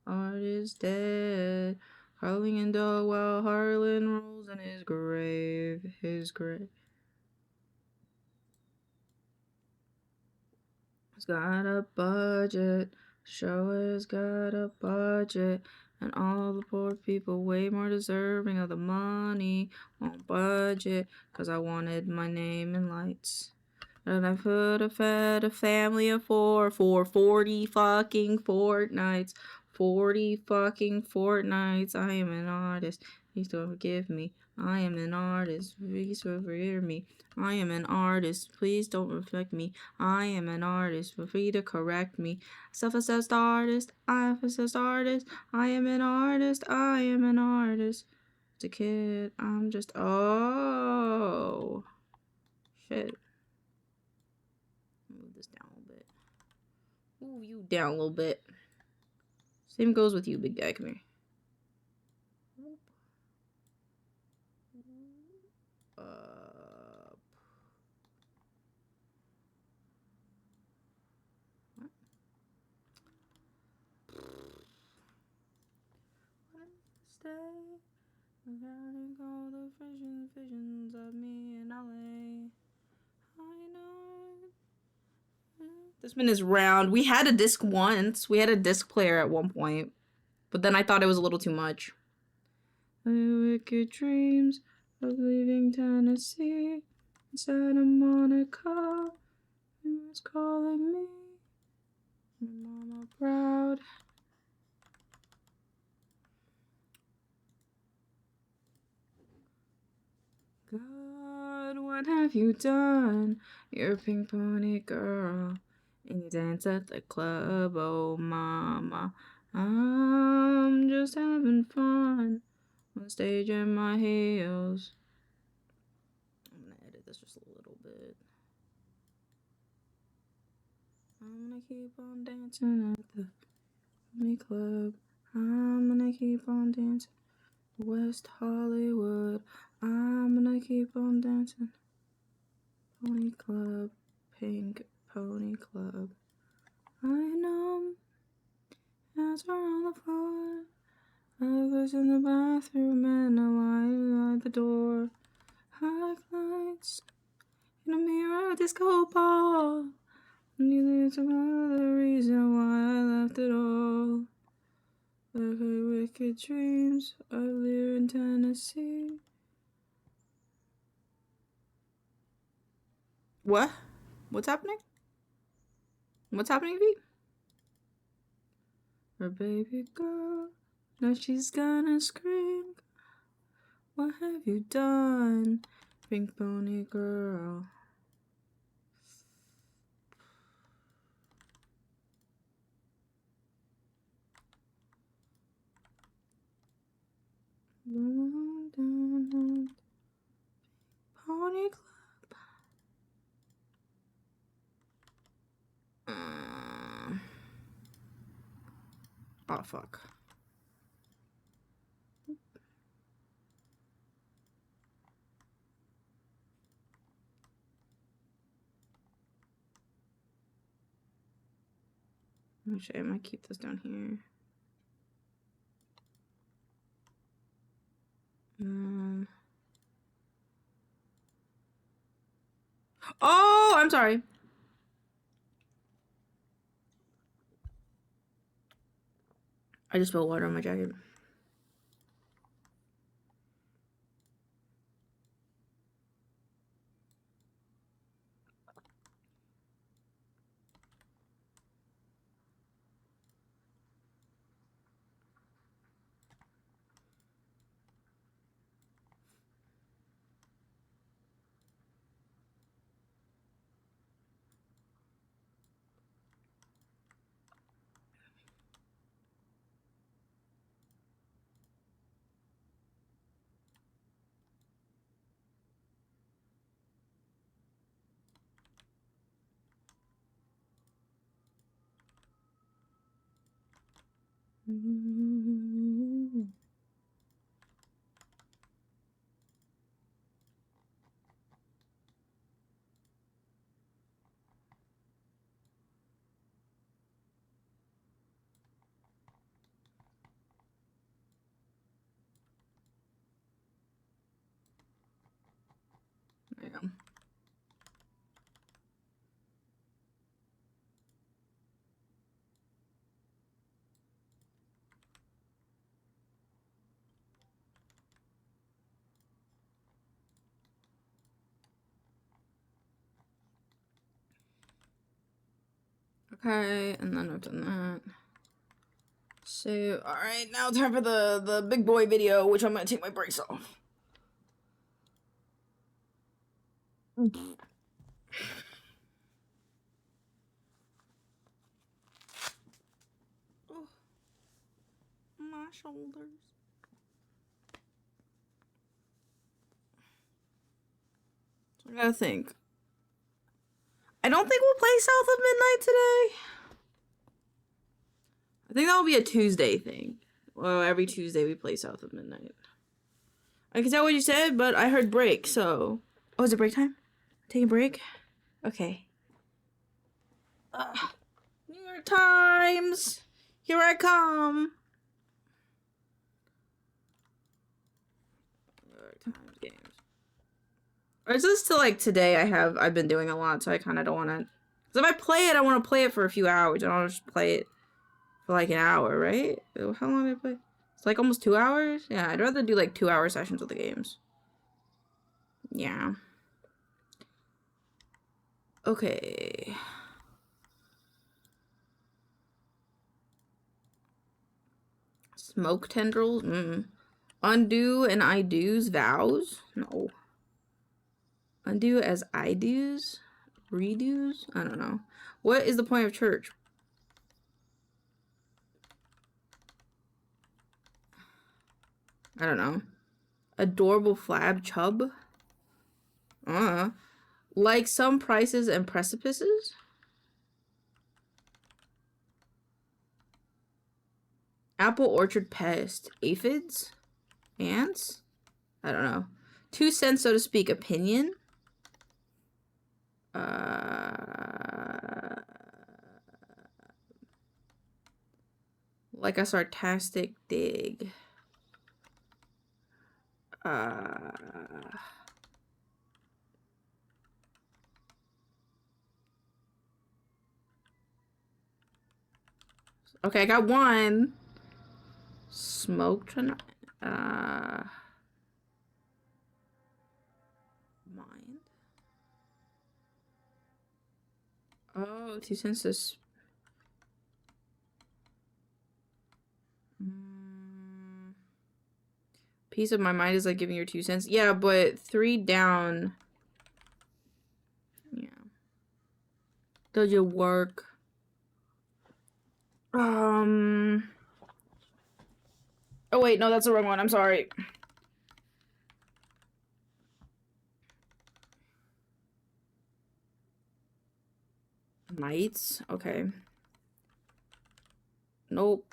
Art is dead. Carling in dough while Harlan rolls in his grave. He's got a budget. Show has got a budget. And all the poor people way more deserving of the money. Won't budget. Cause I wanted my name in lights. And I fed a family of four for 40 fucking fortnights. 40 fucking fortnights. I am an artist. Please don't forgive me. I am an artist. Please forgive me. I am an artist. Please don't reflect me. I am an artist. Feel free to correct me. Self-assessed artist. I-assessed artist. I am an artist. I am an artist. As a kid, I'm just... Oh. Shit. Move this down a little bit. Move you down a little bit. Same goes with you, big guy. Come here. Regarding all the visions of me in LA. I know. This one is round. We had a disc once. We had a disc player at one point. But then I thought it was a little too much. Wicked dreams of leaving Tennessee. Santa Monica. Who was calling me? Mama proud. God, what have you done? You're a pink pony girl. And you dance at the club, oh mama. I'm just having fun. On stage in my heels. I'm gonna edit this just a little bit. I'm gonna keep on dancing at the pony club. I'm gonna keep on dancing. West Hollywood. I'm gonna keep on dancing. Pony Club, Pink Pony Club. I know as we're on the floor. I was in the bathroom and I light at the door. High lights in a mirror disco ball. Neither to another reason why I left it all. Wicked dreams of living in Tennessee. What? What's happening? What's happening, V? Her baby girl, now she's gonna scream. What have you done, pink pony girl? Pony Club. Oh, fuck. Actually, I might keep this down here. Oh, I'm sorry. I just spilled water on my jacket. Yeah. Okay, and then I've done that. So, alright, now time for the big boy video, which I'm gonna take my brace off. Oh, my shoulders. So I gotta think. I don't think we'll play South of Midnight today. I think that'll be a Tuesday thing. Well, every Tuesday we play South of Midnight. I can tell what you said, but I heard break, so... Oh, is it break time? Taking a break? Okay. New York Times! Here I come! New York Times games. Or is this till like today I've been doing a lot, so I kinda don't wanna... Because if I play it, I wanna play it for a few hours. I don't wanna just play it for like an hour, right? How long did I play? It's like almost 2 hours? Yeah, I'd rather do like 2-hour sessions with the games. Yeah. Okay. Smoke tendrils? Undo and I do's vows? No. Undo as I do's? Redos? I don't know. What is the point of church? I don't know. Adorable flab chub? Like some prices and precipices? Apple orchard pest. Aphids? Ants? I don't know. 2 cents, so to speak. Opinion? Like a sarcastic dig. Okay, I got one. Smoked tonight. Mind. Oh, 2 cents is... Piece of my mind is like giving your 2 cents. Yeah, but 3 down. Yeah. Does it work? Oh wait, no, that's the wrong one. I'm sorry. Knights? Okay. Nope.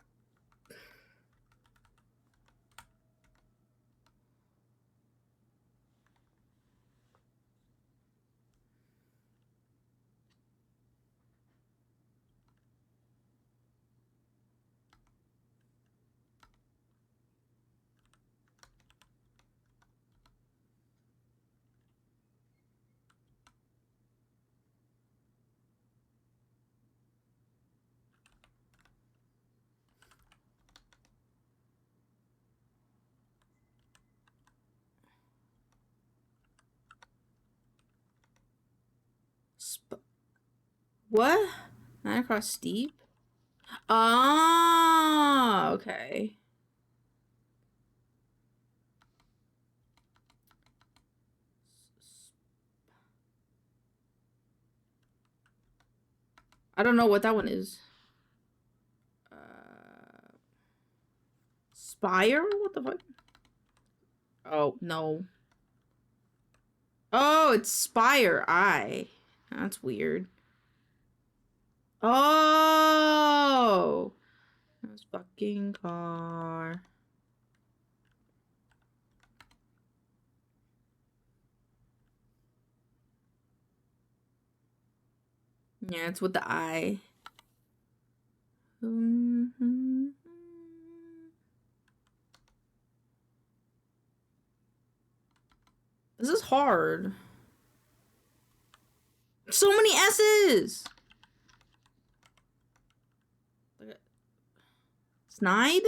What? 9 across steep? Ah, okay. I don't know what that one is. Spire? What the fuck? Oh, no. Oh, it's Spire Eye. That's weird. Oh! This fucking car. Yeah, it's with the eye. This is hard. So many S's. Snide?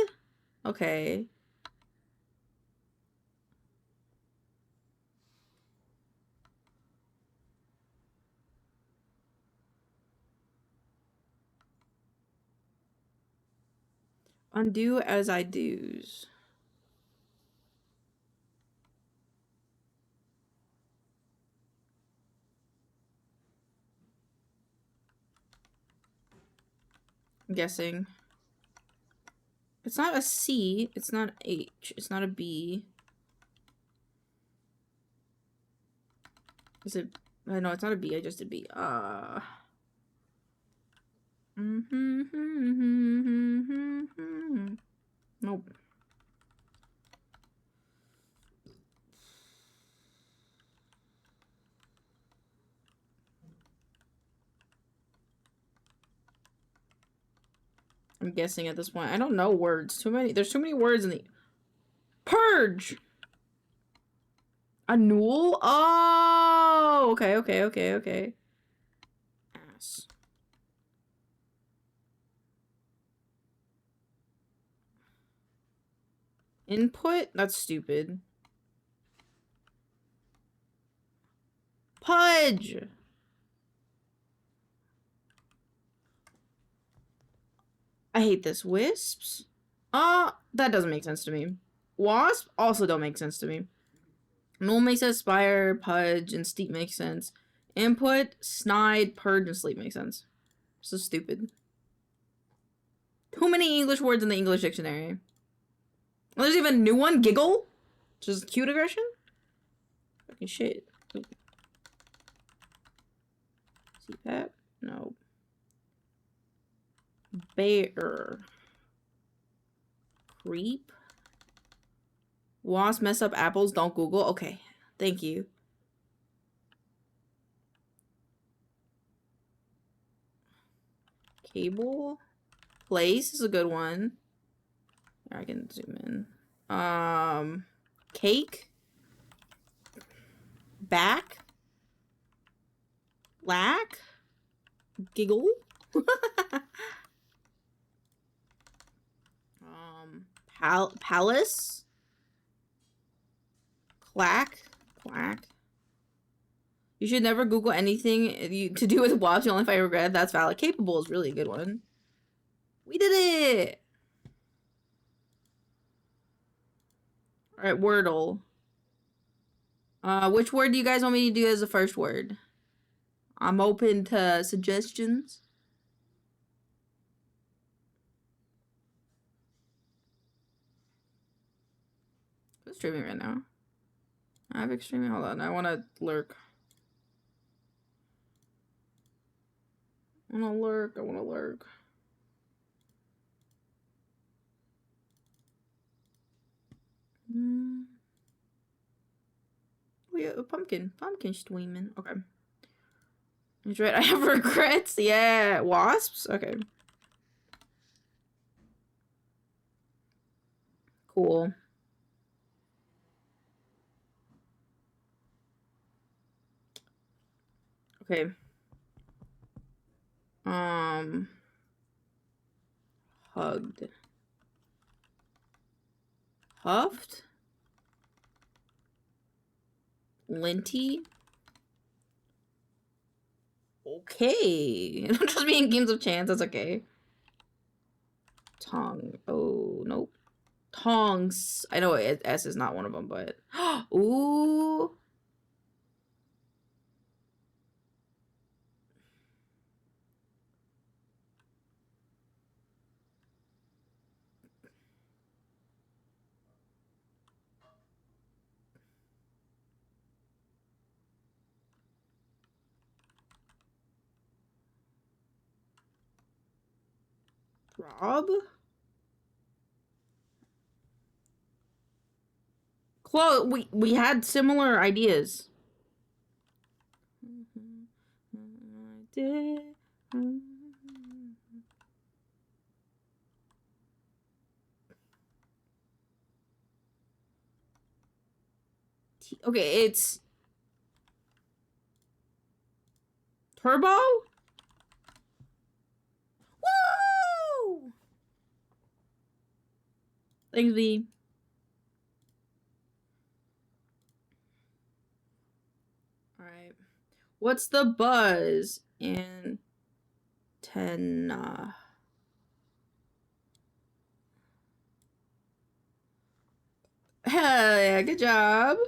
Okay. Undo as I do's. I'm guessing. It's not a C, it's not H, it's not a B. Is it? No, it's not a B, I just did B. Nope. I'm guessing at this point. I don't know words. Too many. There's too many words in the purge. Annul? Oh, okay. Ass. Input? That's stupid. Pudge. I hate this. Wisps? That doesn't make sense to me. Wasp? Also don't make sense to me. Null makes sense, Spire, Pudge, and Steep makes sense. Input, Snide, Purge, and Sleep makes sense. So stupid. Too many English words in the English dictionary. Well, there's even a new one, Giggle? Which is cute aggression? Fucking shit. CPAP? No. Bear. Creep. Wasp mess up apples, don't Google. Okay, thank you. Cable. Place is a good one. I can zoom in. Cake. Back. Lack. Giggle. Palace. Clack. You should never Google anything to do with WASP. Only if I regret. That's valid. Capable is really a good one. We did it! Alright, Wordle. Which word do you guys want me to do as the first word? I'm open to suggestions. Who's streaming right now? I have streaming. Hold on, I want to lurk. I want to lurk. We have a pumpkin streaming. Okay. He's right. I have regrets. Yeah, wasps. Okay. Cool. Okay. Hugged. Huffed. Linty. Okay. Just being games of chance, that's okay. Tongue. Oh, nope. Tongs. I know S is not one of them, but ooh. Rob? Close. We had similar ideas. Okay, it's Turbo? Woo! Thanks, V. Alright. What's the buzz in Tenna? Hell yeah, good job.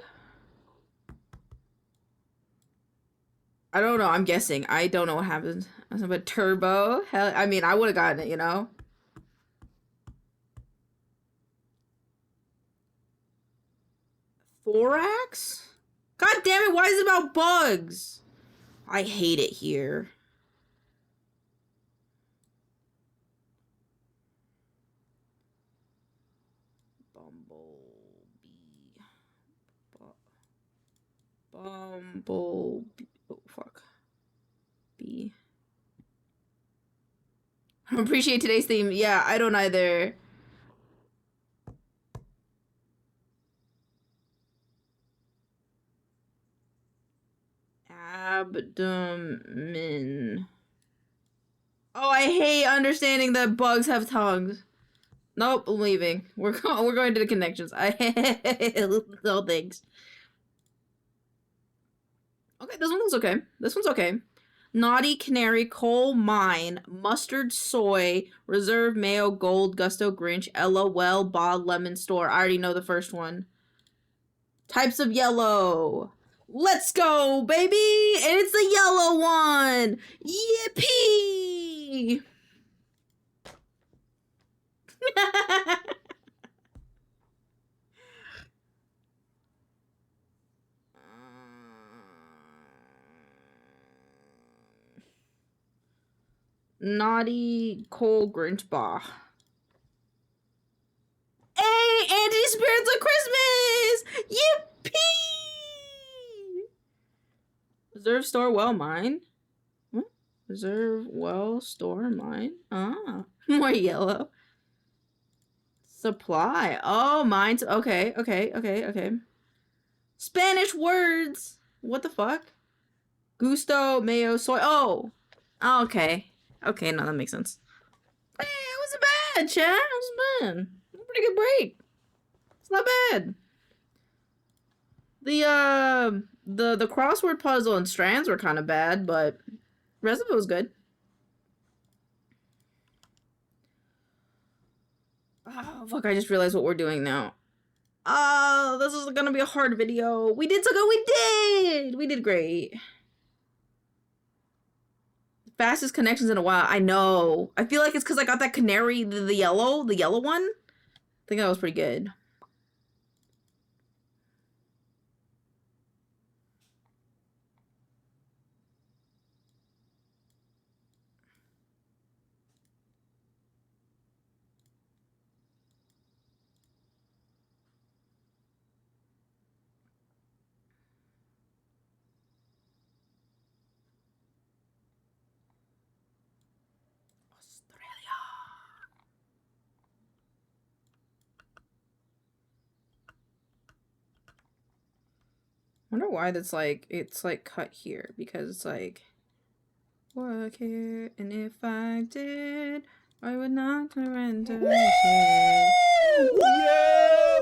I don't know, I'm guessing. I don't know what happens. But Turbo? Hell, I mean, I would have gotten it, you know? Thorax? God damn it, why is it about bugs? I hate it here. Bumblebee. Oh, fuck. B. I don't appreciate today's theme. Yeah, I don't either. Abdomen. Oh, I hate understanding that bugs have tongues. Nope, I'm leaving. We're going to the connections. I hate no thanks. Okay, this one looks okay. This one's okay. Naughty Canary, Coal Mine, Mustard Soy, Reserve Mayo, Gold, Gusto Grinch, LOL, Bod Lemon Store. I already know the first one. Types of yellow. Let's go, baby! And it's the yellow one! Yippee! Naughty Coal Grinch Bah. Hey, Anti-Spirits of Christmas! Yippee! Reserve Store Well Mine. What? Reserve Well Store Mine. Ah, more yellow. Supply. Oh, mines. Okay, okay, okay, okay. Spanish words. What the fuck? Gusto, mayo, soy. Oh, okay. Okay, no, that makes sense. Hey, it wasn't bad, chat. It wasn't bad. Pretty good break. It's not bad. The crossword puzzle and strands were kind of bad, but the rest of it was good. Oh, fuck, I just realized what we're doing now. Oh, this is gonna be a hard video. We did so good. We did! We did great. Fastest connections in a while. I know. I feel like it's because I got that canary, the yellow one. I think that was pretty good. I wonder why that's like, it's like cut here, because it's like, work here, and if I did, I would not surrender. Yeah,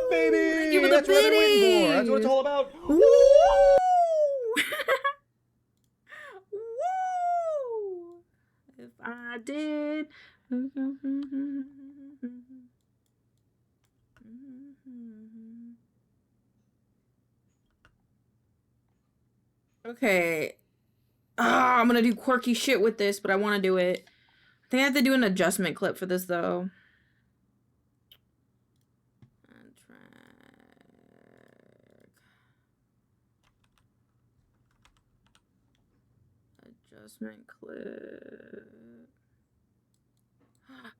baby! Give it That's the what I've been waiting for. That's what it's all about. Woo! Woo! If I did. Okay. I'm gonna do quirky shit with this, but I want to do it. I think I have to do an adjustment clip for this, though. Adjustment clip.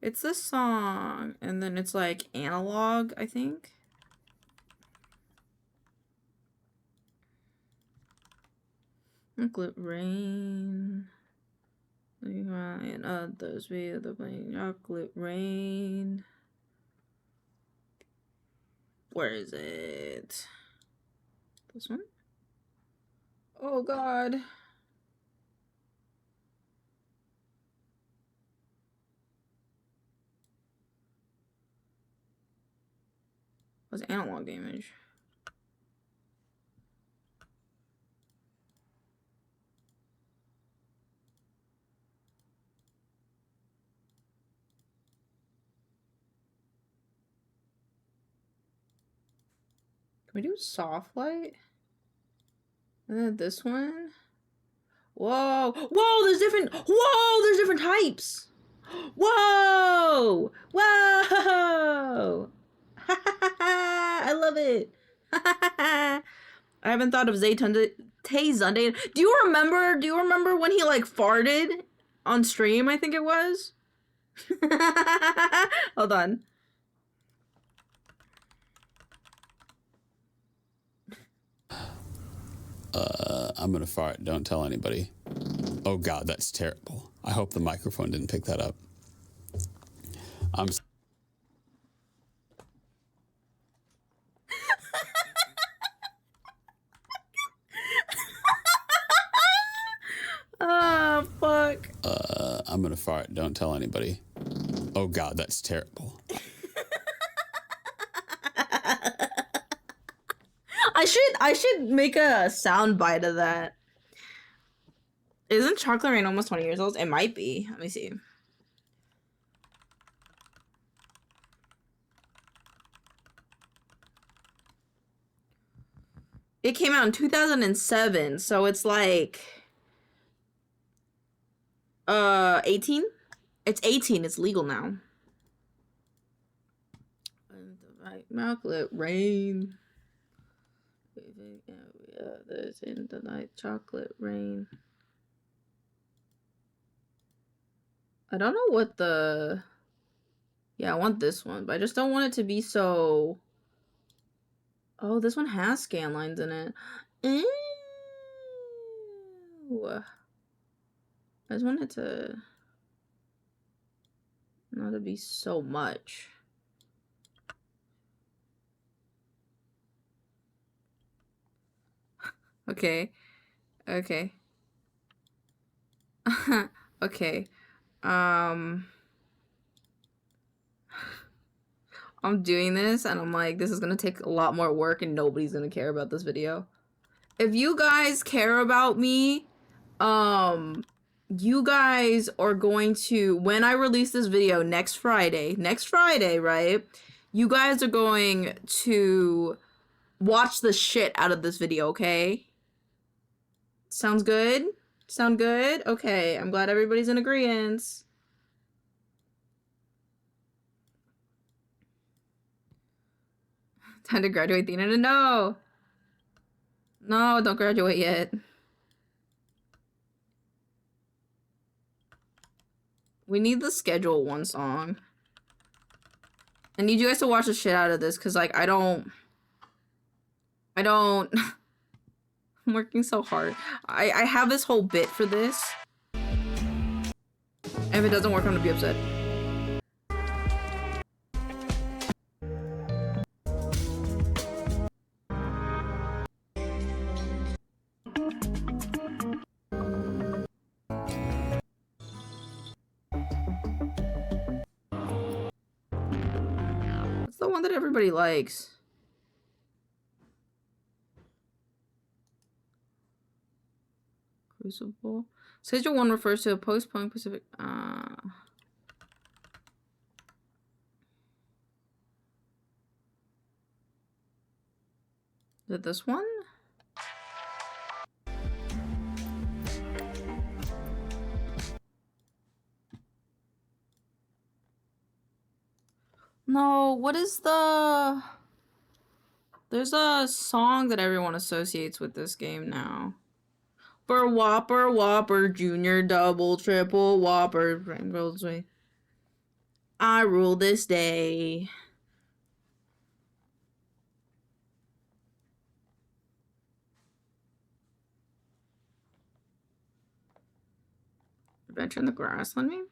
It's this song, and then it's like analog, I think. Chocolate rain. And others feel the plain chocolate rain. Where is it? This one? Oh God. What's analog image? Can we do soft light? And then this one? Whoa! Whoa! There's different. Whoa! There's different types. Whoa! Whoa! I love it. I haven't thought of Tay Sunday. Do you remember? Do you remember when he like farted on stream? I think it was. Hold on. I'm gonna fart. Don't tell anybody. Oh God, that's terrible. I hope the microphone didn't pick that up. Oh, fuck. I'm gonna fart. Don't tell anybody. Oh God, that's terrible. I should make a sound bite of that. Isn't Chocolate Rain almost 20 years old? It might be. Let me see. It came out in 2007, so it's like 18? It's 18, it's legal now. Chocolate Rain. There's in the night chocolate rain. I don't know what the... Yeah, I want this one, but I just don't want it to be so... Oh, this one has scan lines in it. Ew. I just want it to... not to be so much. Okay. Okay. Okay. I'm doing this and I'm like, this is gonna take a lot more work and nobody's gonna care about this video. If you guys care about me, you guys are going to, when I release this video next Friday, right? You guys are going to watch the shit out of this video, okay? Sounds good? Sound good? Okay, I'm glad everybody's in agreement. Time to graduate, Thena. No! No, don't graduate yet. We need the schedule one song. I need you guys to watch the shit out of this, because, like, I don't... I'm working so hard. I have this whole bit for this. And if it doesn't work, I'm gonna be upset. It's the one that everybody likes. Crucible. Schedule 1 refers to a post-punk Pacific. Is it this one? No, what is the... There's a song that everyone associates with this game now. For Whopper, Whopper, Junior, Double, Triple, Whopper, Rainbow's Way. I rule this day. Adventure in the Grassland, maybe?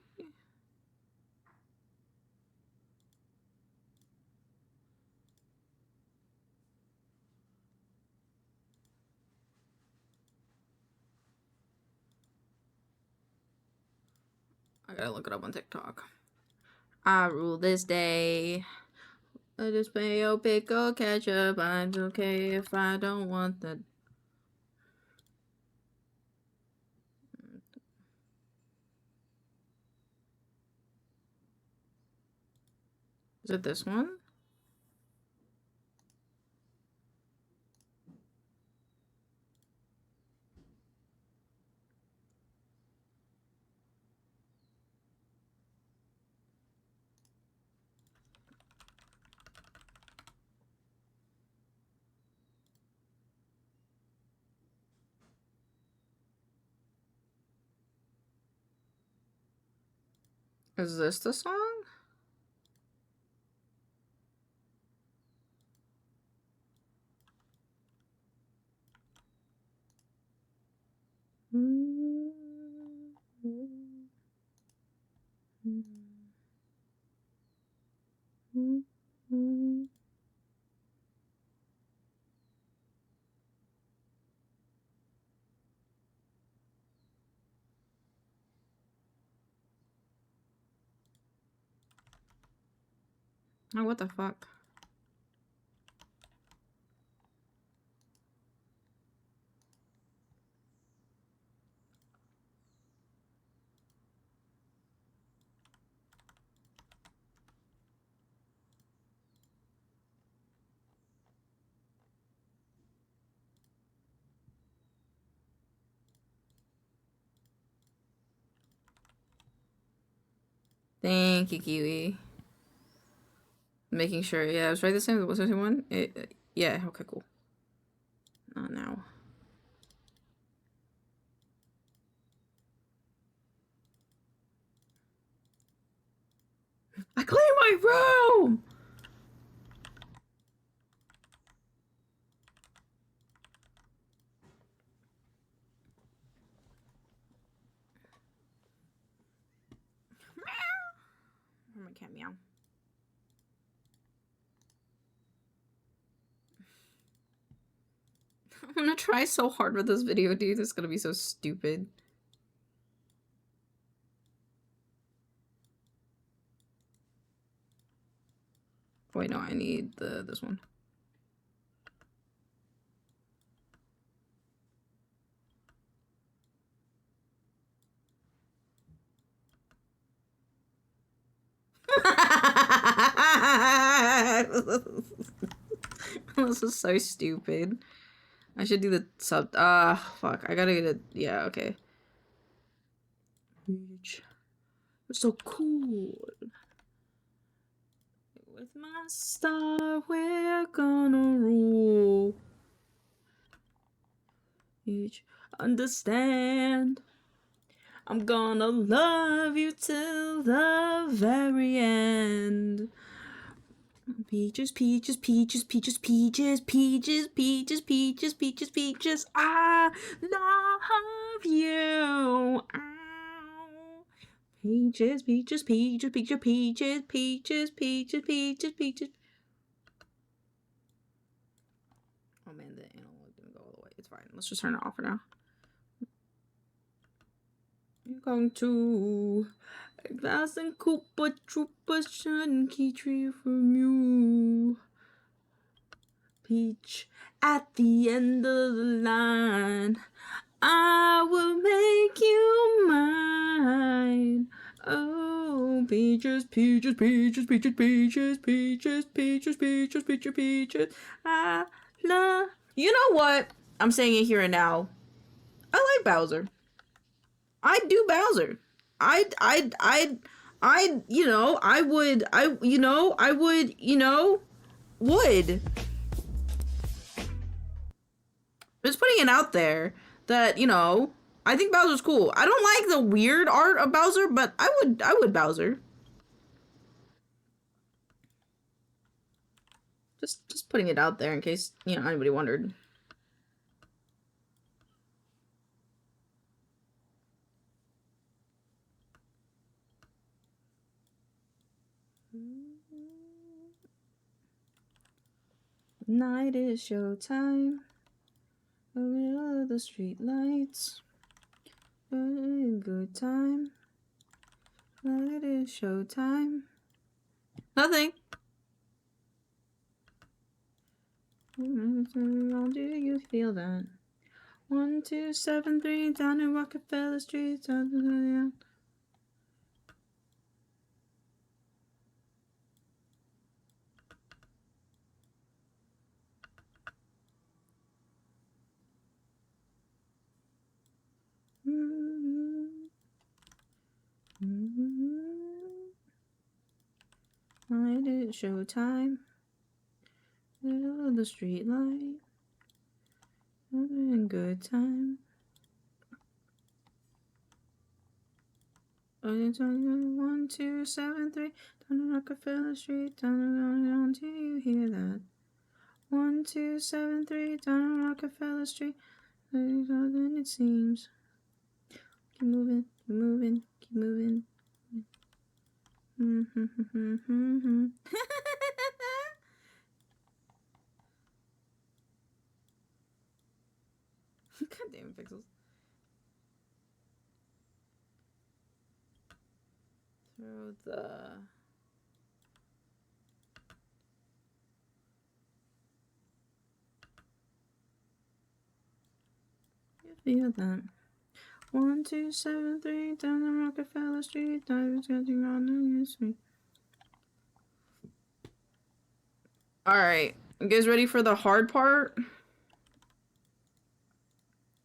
I gotta look it up on TikTok. I rule this day. I just mayo, pickle, ketchup. I'm okay if I don't want that. Is it this one? Is this the song? Oh, what the fuck? Thank you, Kiwi. Making sure, yeah, I was right the same. Was the same one? Yeah, okay, cool. Not now. I cleaned my room! Oh, my cat meow. I'm gonna try so hard with this video, dude. It's gonna be so stupid. Wait, no, I need this one. This is so stupid. I should do the sub. Fuck. I gotta get it. Yeah, okay. It's so cool. With my star, we're gonna rule. Each understand. I'm gonna love you till the very end. Peaches, peaches, peaches, peaches, peaches, peaches, peaches, peaches, peaches, peaches. I love you. Ow. Peaches, peaches, peaches, peaches, peaches, peaches, peaches, peaches, peaches. Oh man, the analog didn't go all the way. It's fine. Let's just turn it off for now. You're going to glass and Koopa Troopa Shanky Tree from you. Peach at the end of the line. I will make you mine. Oh, peaches, peaches, peaches, peaches, peaches, peaches, peaches, peaches, peaches, peaches. I love. You know what? I'm saying it here and now. I like Bowser. I do Bowser. I would. Just putting it out there that, I think Bowser's cool. I don't like the weird art of Bowser, but I would Bowser. Just putting it out there in case, anybody wondered. Night is showtime. Over the street lights. Good time. Night is showtime. Nothing. How do you feel that? 1, 2, 7, 3 down in Rockefeller Street. Night is showtime. Middle of the street light. Having a good time. 1, 2, 7, 3 down Rockefeller Street. Down do you hear that? 1, 2, 7, 3 down Rockefeller Street. There's more than it seems. Keep moving, keep moving, keep moving. God damn it, Pixels. Throw the... You feel that. 1, 2, 7, 3 down the Rockefeller Street. Divers getting on the street. Alright. You guys ready for the hard part?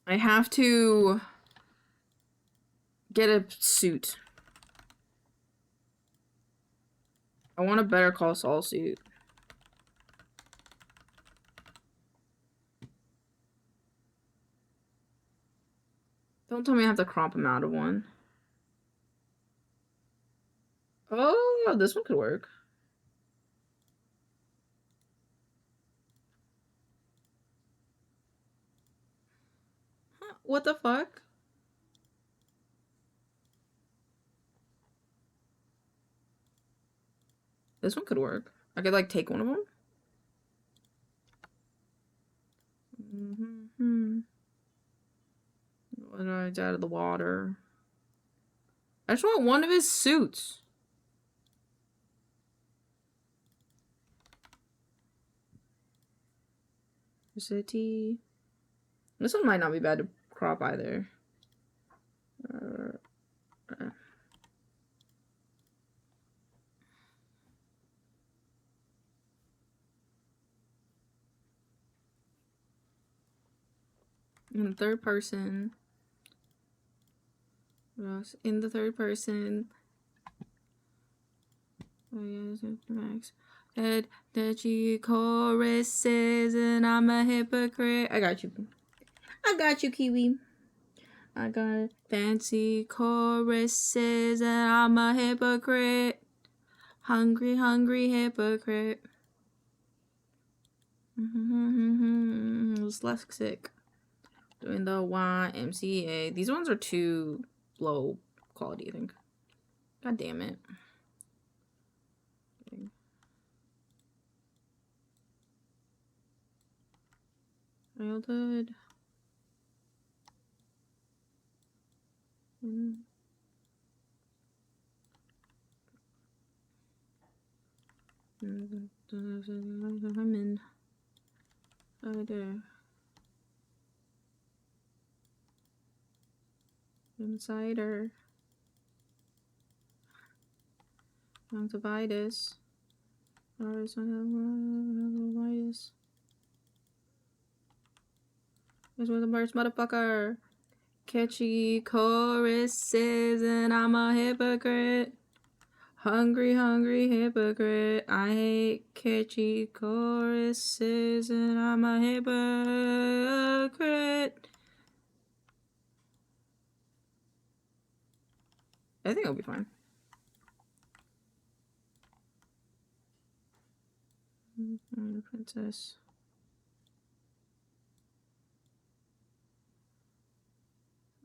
I have to get a suit. I want a Better Call Saul suit. Don't tell me I have to crop him out of one. Oh, this one could work. Huh, what the fuck? This one could work. I could like take one of them. When I get out of the water. I just want one of his suits. City. This one might not be bad to crop either. In the third person. In the third person. Oh yeah, Max. Ed that you choruses and I'm a hypocrite. I got you. I got you, Kiwi. I got fancy choruses and I'm a hypocrite. Hungry, hungry hypocrite. Dyslexic. Doing the YMCA. These ones are too low quality, I think. God damn it. Childhood. I'm in. Insider. Conjunctivitis. Conjunctivitis. Here's where the merch, motherfucker. Catchy choruses and I'm a hypocrite. Hungry, hungry hypocrite. I hate catchy choruses and I'm a hypocrite. I think it'll be fine. Princess.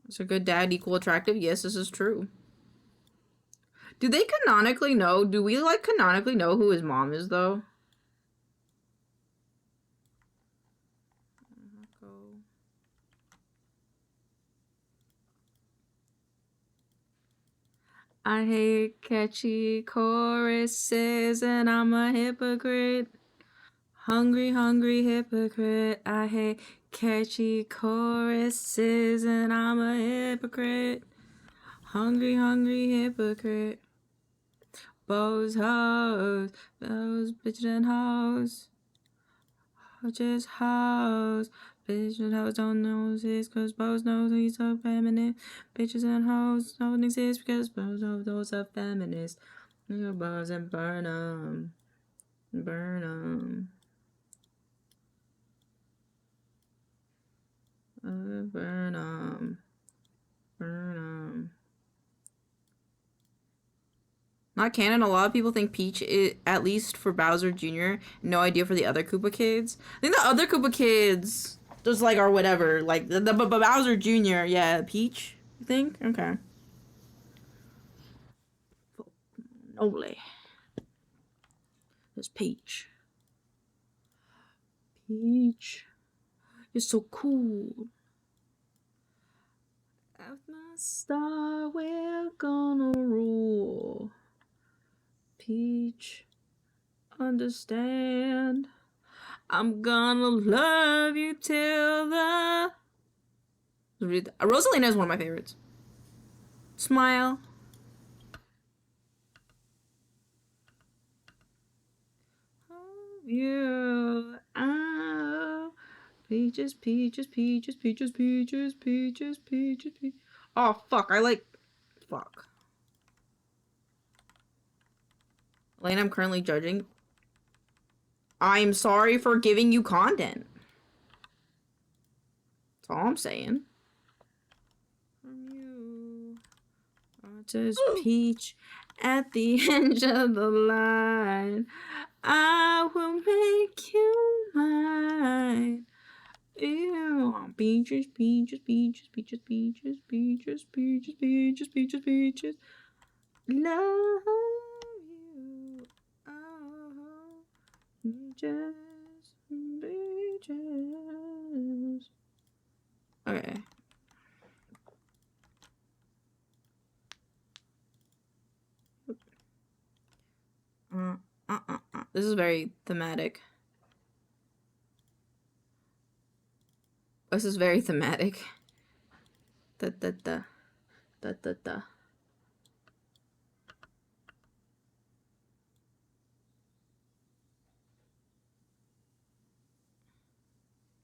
Is a good dad equal attractive? Yes, this is true. Do they canonically know? Do we like canonically know who his mom is though? I hate catchy choruses and I'm a hypocrite. Hungry, hungry hypocrite. I hate catchy choruses and I'm a hypocrite. Hungry, hungry hypocrite. Bows, hoes, bows, bitches and hoes. Just hoes. Bitches and hoes don't know exist cause bows know he's so feminine. Bitches and hoes don't exist because bows know those are feminist. Nigga bows and burn them. Burn them. Burn them. Burn them. Not canon. A lot of people think Peach is, at least for Bowser Jr., no idea for the other Koopa kids. I think the other Koopa kids just like are whatever. Like the Bowser Jr., yeah, Peach, you think? Okay. Ole. There's Peach. Peach. You're so cool. At my star, we're gonna rule. Peach, understand. I'm gonna love you till the... Rosalina is one of my favorites. Smile. You, oh, peaches, peaches, peaches, peaches, peaches, peaches, peaches, peaches. Oh, fuck, fuck. Lane, I'm currently judging. I'm sorry for giving you content. That's all I'm saying. From you, just Peach at the edge of the line. I will make you mine. Ew. Peaches, peaches, peaches, peaches, peaches, peaches, peaches, peaches, peaches, peaches. Love you. Oh, peaches, peaches. Okay. This is very thematic. This is very thematic. Da da da. Da da da.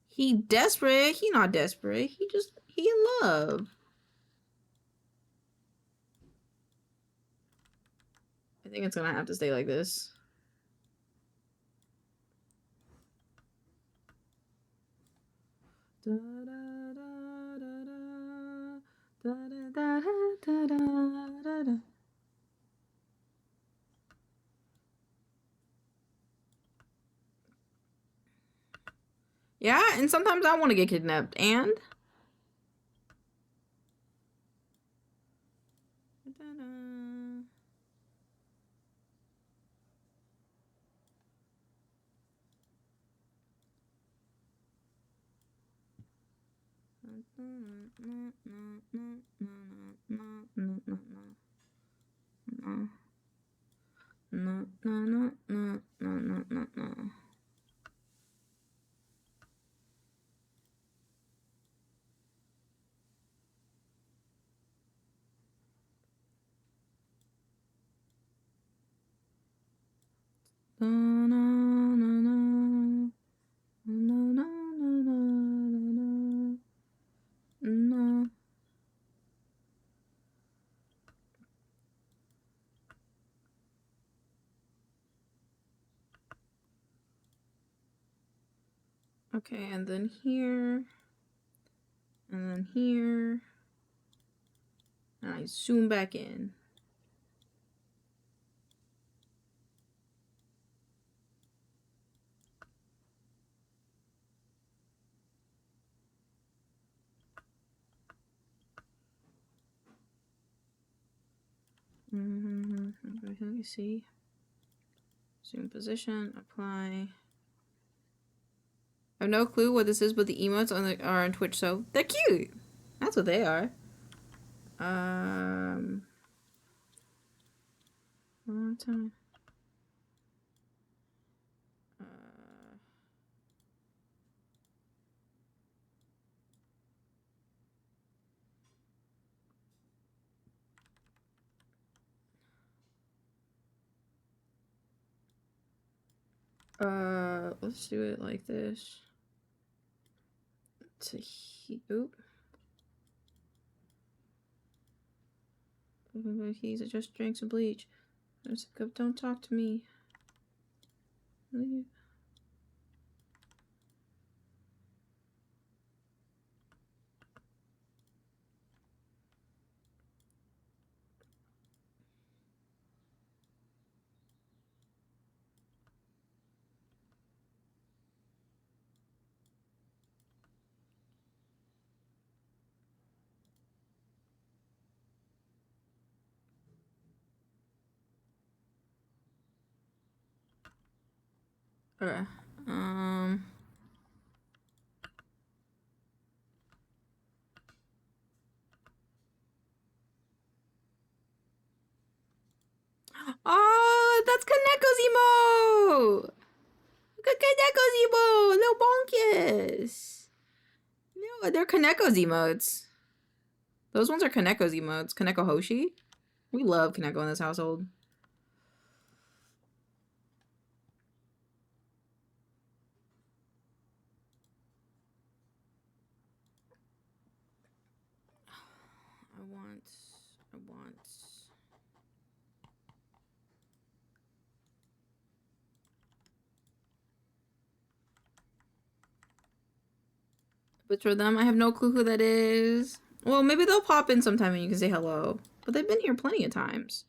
He desperate. He not desperate. He in love. I think it's gonna have to stay like this. Da da da da da da da da da da. Yeah, and sometimes I want to get kidnapped, and okay, and then here, and then here, and I zoom back in. Let me see. Zoom position, apply. I have no clue what this is, but the emotes are on Twitch, so they're cute. That's what they are. a long time. Let's do it like this. Oop. He's just drank some bleach. Don't talk to me. Leave. Okay. Oh, that's Kaneko's emote! Look at Kaneko's emote! Little bonkus! No, they're Kaneko's emotes. Those ones are Kaneko's emotes. Kaneko Hoshi. We love Kaneko in this household. I want. But for them, I have no clue who that is. Well, maybe they'll pop in sometime and you can say hello. But they've been here plenty of times.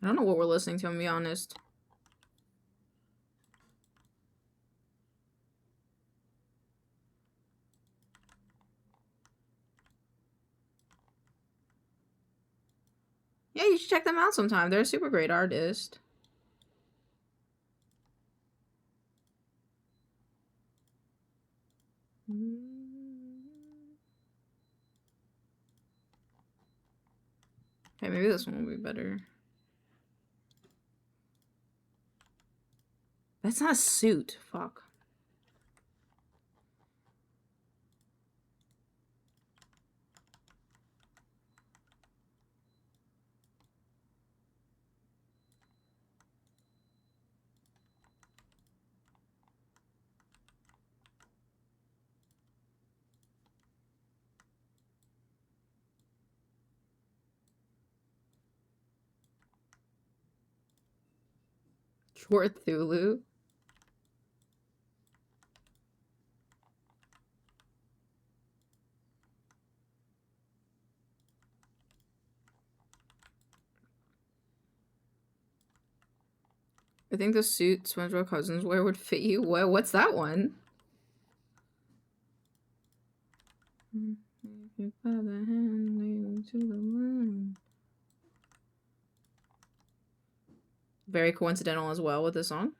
I don't know what we're listening to, I'm gonna be honest. Yeah, you should check them out sometime. They're a super great artist. Okay, maybe this one will be better. That's not a suit. Fuck. Short Thulu. I think the suit SpongeBob Cousins wear would fit you well. What's that one? Very coincidental as well with this song.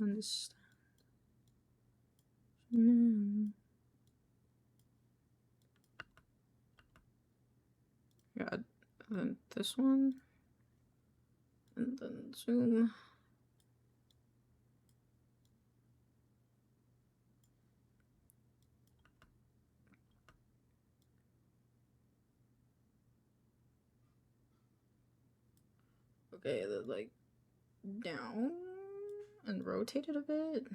understand. Mm. Yeah, and then this one, and then zoom. Okay, then like down and rotate it a bit.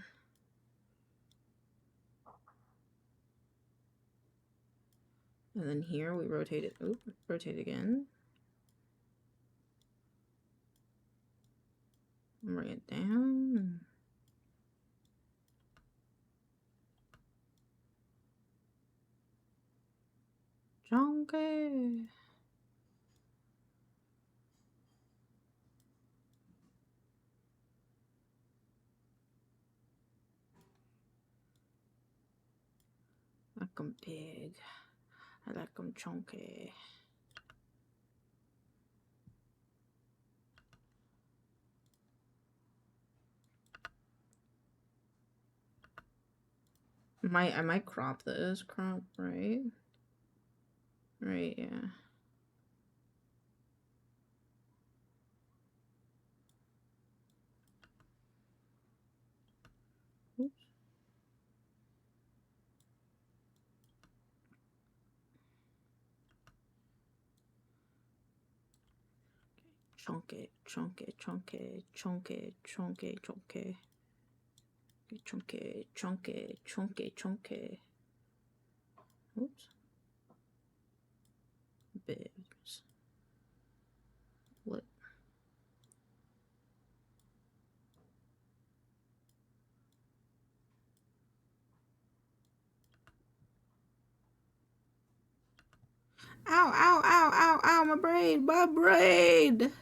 And then here we rotate it. Oop, rotate again. Bring it down. Chunky. I like 'em big. I like 'em chunky. I might crop this. Crop, right? Right, yeah. Oops. Chunky, chunky, chunky, chunky, chunky, chunky. Chunky, chunky, chunky, chunky. Oops. Bibs. What? Ow, ow, ow, ow, ow, my braid, my braid.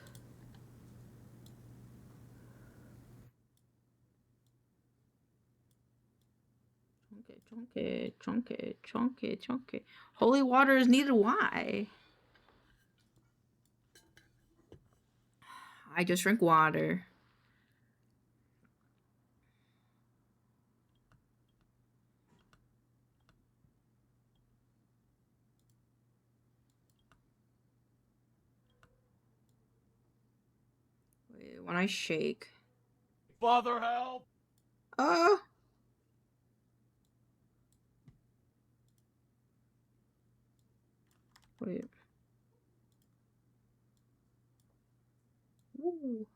Chunky, chunky, chunky, chunky. Holy water is needed. Why? I just drink water. Wait, when I shake. Father, help! Wait. Ooh.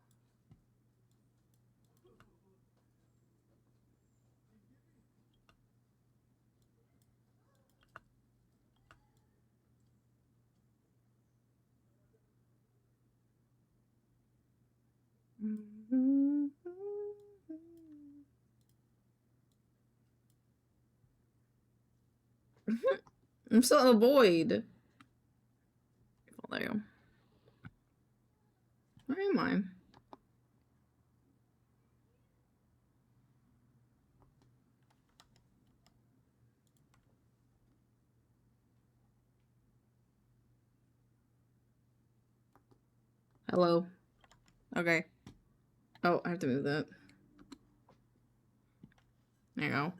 I'm still in the void. Oh, there you go. Where am I? Hello. Okay. Oh, I have to move that. There you go.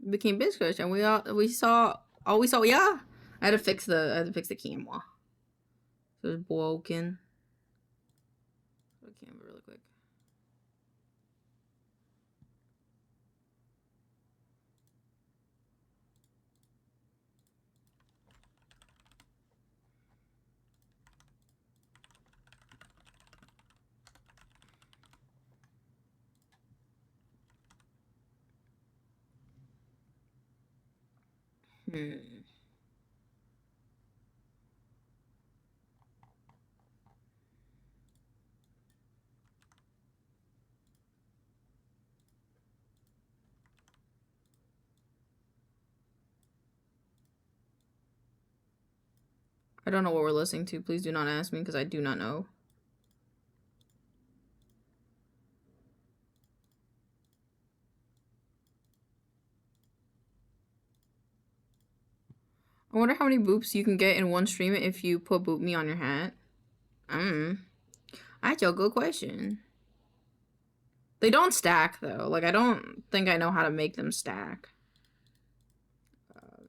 Became Biscuit, and we saw yeah. I had to fix the camera. So it's broken. So I can't really quick. I don't know what we're listening to. Please do not ask me because I do not know. I wonder how many boops you can get in one stream if you put Boop Me on your hat. That's a good question. They don't stack though. Like I don't think I know how to make them stack.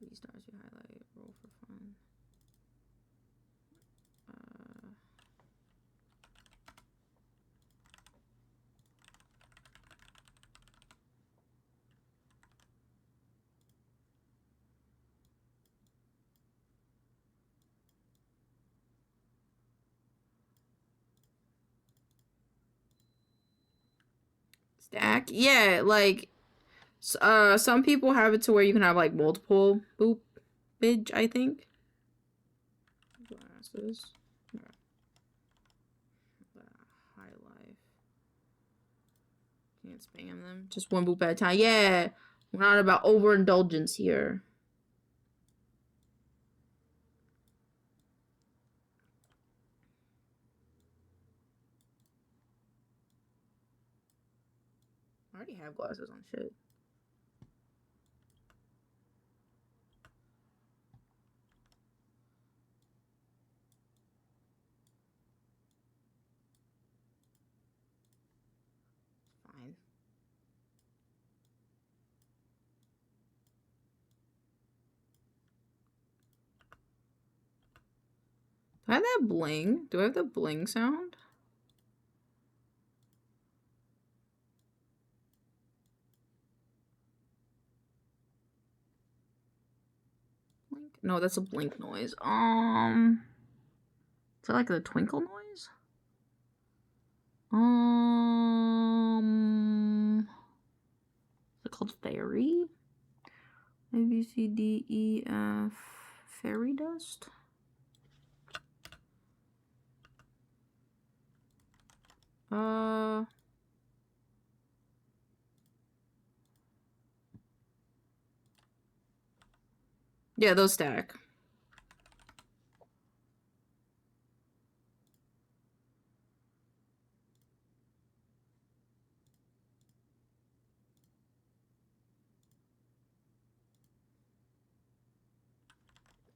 These stars you highlight, roll for fun. Stack? Yeah, like some people have it to where you can have like multiple boop bidge, I think. Glasses. Yeah. High life. Can't spam them. Just one boop at a time. Yeah. We're not about overindulgence here. I already have glasses on shit. Fine. Do I have that bling? Do I have the bling sound? Blink? No, that's a blink noise. Is that like the twinkle noise? Is it called fairy? A B C D E F fairy dust? Yeah, those stack.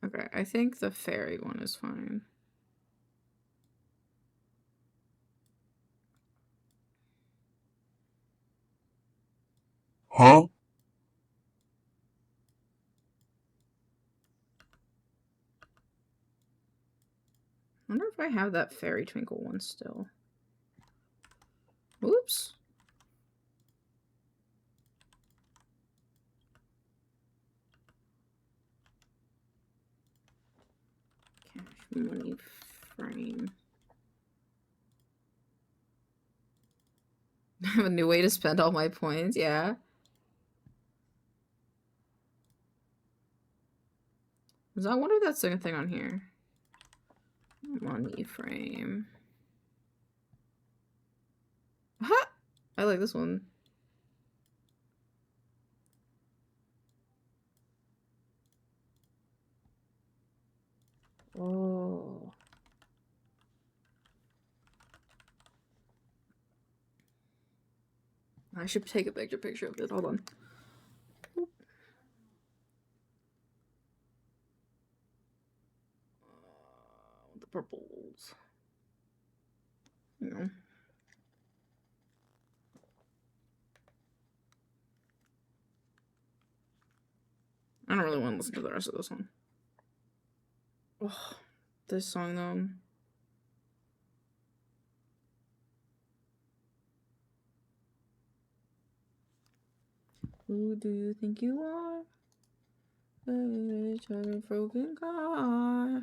Okay, I think the fairy one is fine. Huh? I wonder if I have that fairy twinkle one still. Oops. Cash money frame. I have a new way to spend all my points, yeah. I wonder if that's the thing on here. Money frame. Ha! I like this one. Oh. I should take a picture of it. Hold on. The purples. You know. I don't really want to listen to the rest of this one. Oh, this song though. Who do you think you are? A broken car.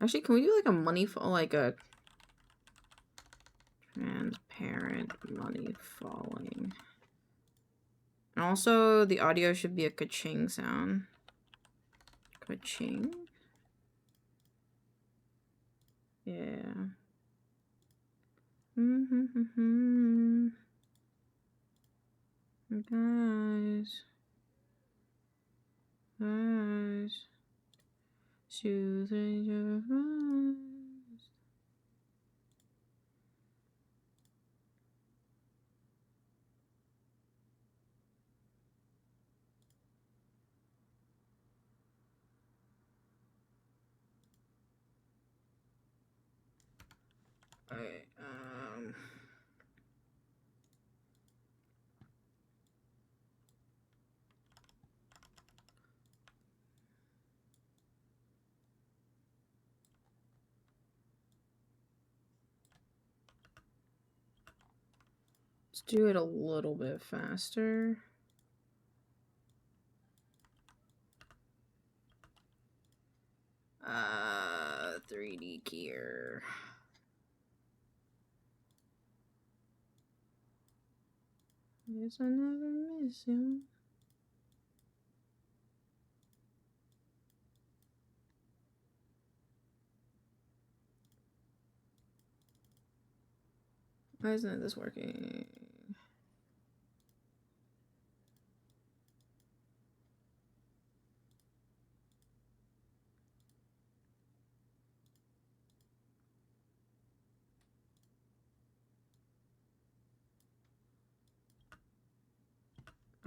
Actually, can we do like a money fall, like a transparent money falling? And also, the audio should be a ka-ching sound. Ka-ching? Yeah. Guys. eyes. Soothing your eyes. Alright, let's do it a little bit faster. 3D keyer. Guess I never miss him. Why isn't this working?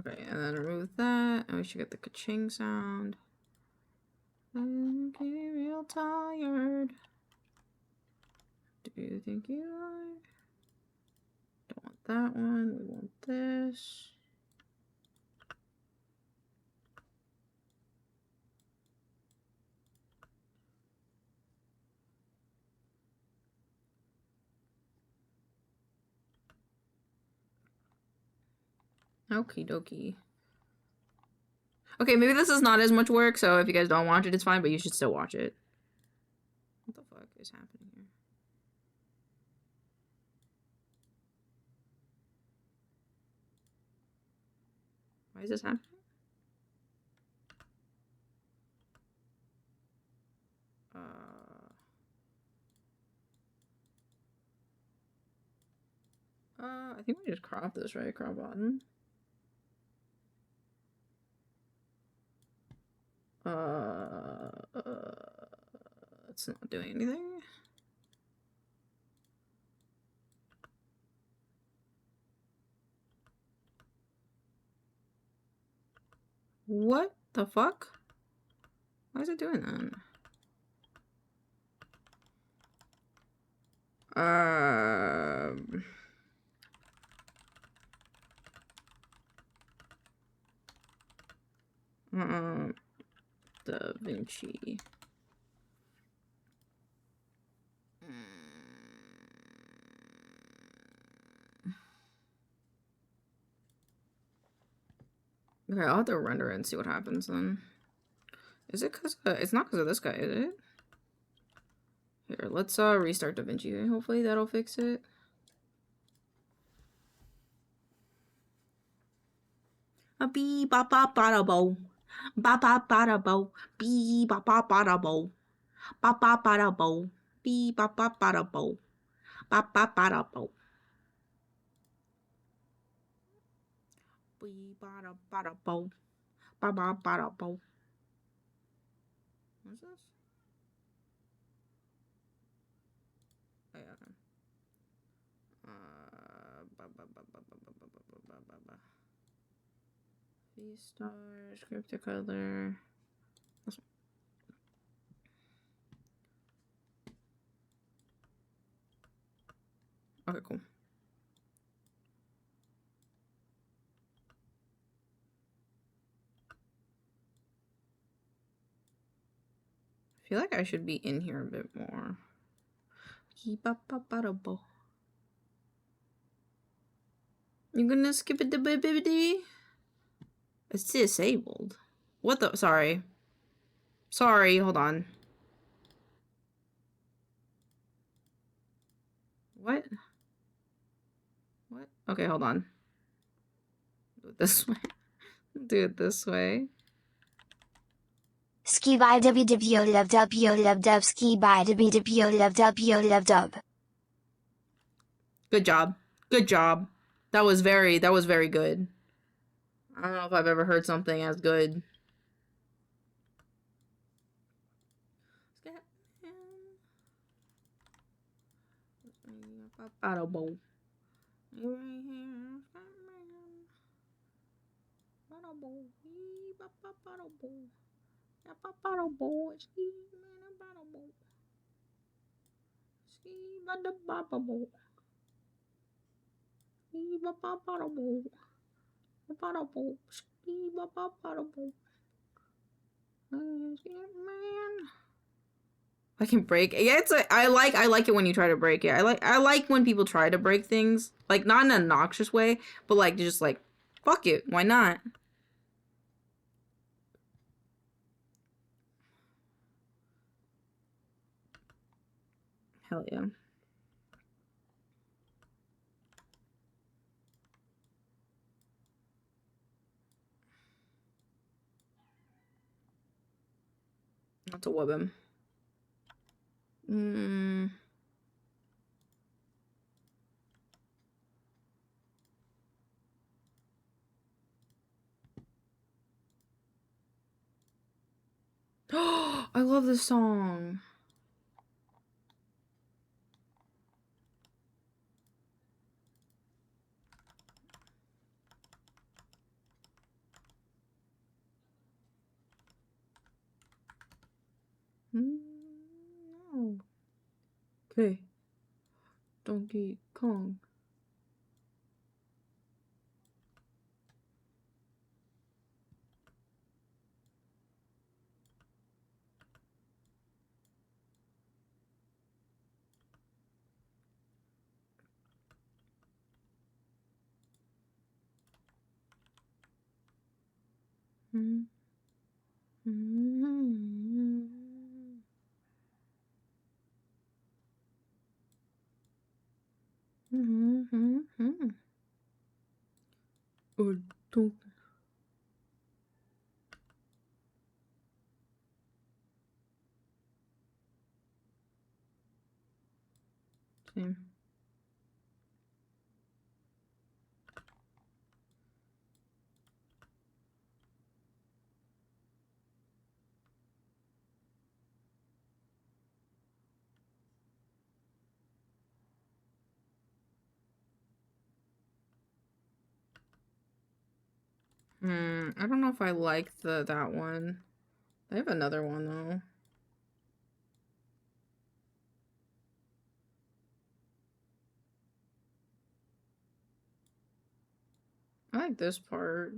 Okay, and then remove that, and we should get the ka-ching sound. I'm getting real tired. Do you think you are? Don't want that one, we want this. Okie dokie. Okay, maybe this is not as much work, so if you guys don't watch it, it's fine, but you should still watch it. What the fuck is happening here? Why is this happening? I think we just crop this, right? Crop button. It's not doing anything. What the fuck? Why is it doing that? Da Vinci. Okay, I'll have to render it and see what happens then. Is it because it's not because of this guy, is it? Here, let's restart DaVinci. Hopefully that'll fix it. A bee ba ba ba da bo. Ba ba ba da bo. Bee ba ba ba da bo. Ba ba ba da bo. Bee ba ba ba da bo. Ba ba ba da bo. Bee ba da ba da bo. Ba ba ba da bo. What's this? Oh, yeah, okay. V-star, script color. This one. Okay, cool. I feel like I should be in here a bit more. You gonna skip it, the baby? It's disabled. What the? Sorry. Sorry, hold on. What? What? Okay, hold on. Do it this way. Do it this way. Ski by www ski by www. Good job. Good job. That was very good. I don't know if I've ever heard something as good. Bada boom. I can break. Yeah, it's a, I like it when you try to break it. I like when people try to break things. Like, not in an obnoxious way, but like just like, fuck it, why not? Hell yeah. Not to whoop him. I love this song. No. Okay. Donkey Kong. Oh, don't. Same. I don't know if I like that one. I have another one though. I like this part.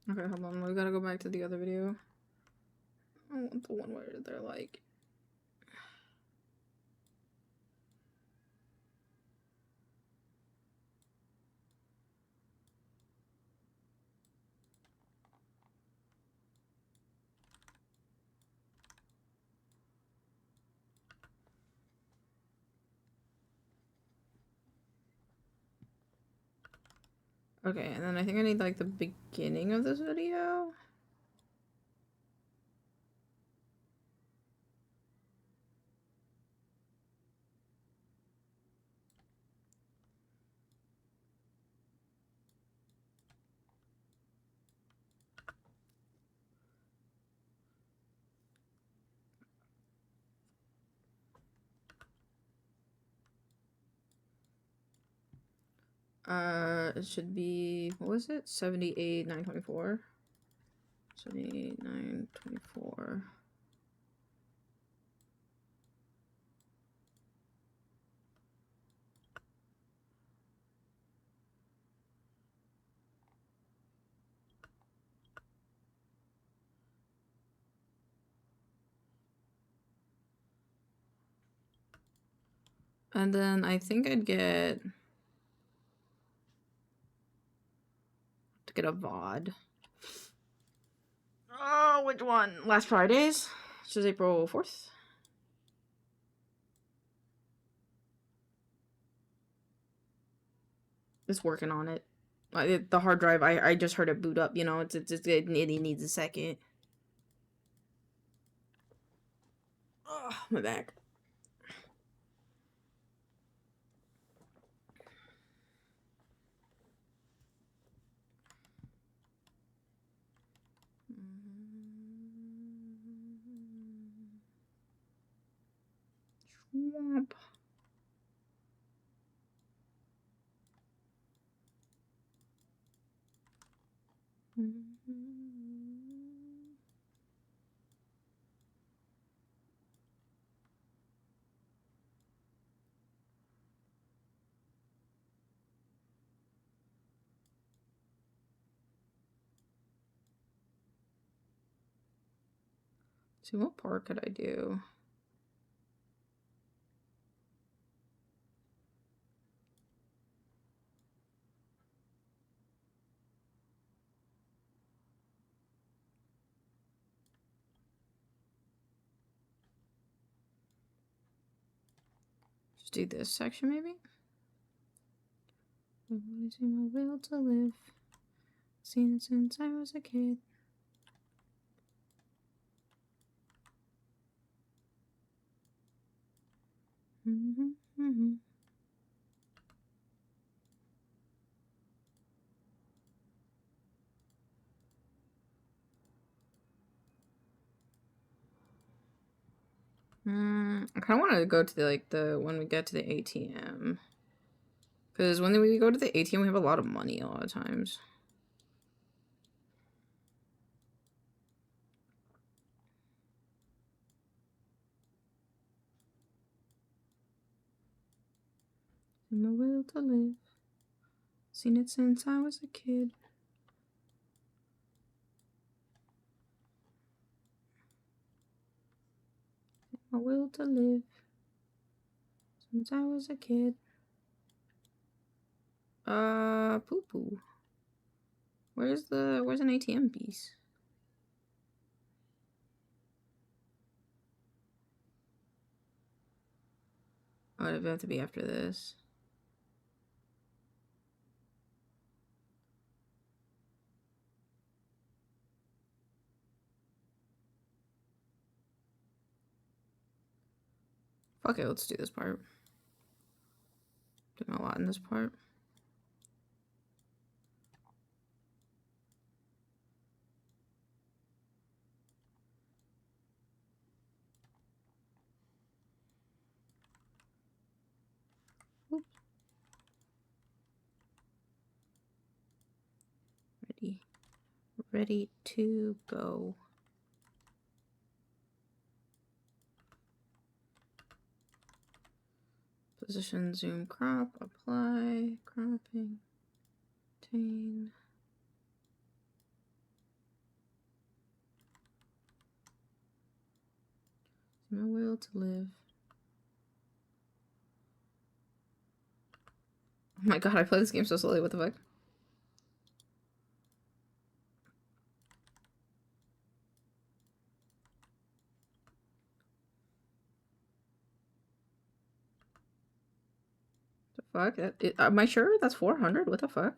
Okay, hold on. We gotta go back to the other video. I want the one where they're like. Okay, and then I think I need like the beginning of this video. It should be, what was it? 78,924. 78,924. And then I think I'd get a VOD. Oh, which one? Last Fridays? Which is April 4th. Just working on it. The hard drive, I just heard it boot up, you know, it needs a second. Oh, my back. Swamp. See, what part could I do? Just do this section, maybe? Losing my will to live. Seen it since I was a kid. I kind of want to go to the when we get to the ATM, because when we go to the ATM, we have a lot of money a lot of times. In my will to live. Seen it since I was a kid. In my will to live. Since I was a kid. Poo poo. Where's an ATM piece? Oh, it'd have to be after this. Okay, let's do this part. Doing a lot in this part. Oops. Ready to go. Position, zoom, crop, apply, cropping, obtain. My will to live. Oh my god, I play this game so slowly, what the fuck? Fuck? Am I sure that's 400? What the fuck?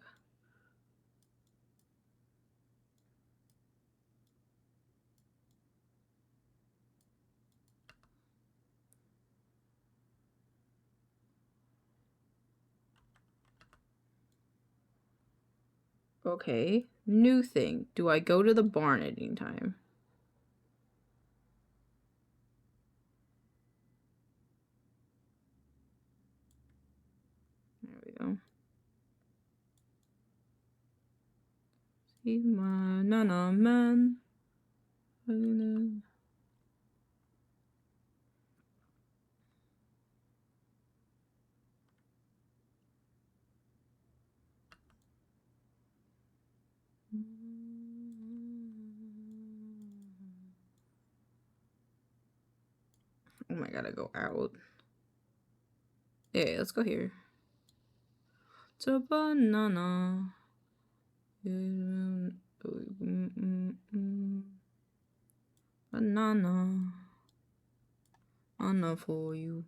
Okay. New thing. Do I go to the barn at any time? There we go. See my nana man. Oh my god, I go out. Yeah, let's go here. It's a banana. Banana. Banana for you.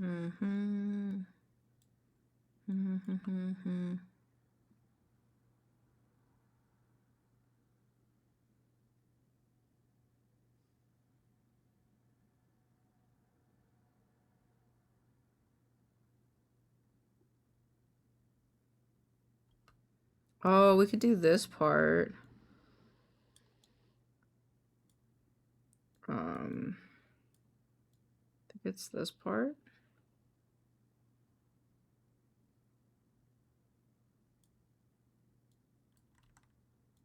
Mm-hmm. Mm-hmm. Oh, we could do this part. I think it's this part.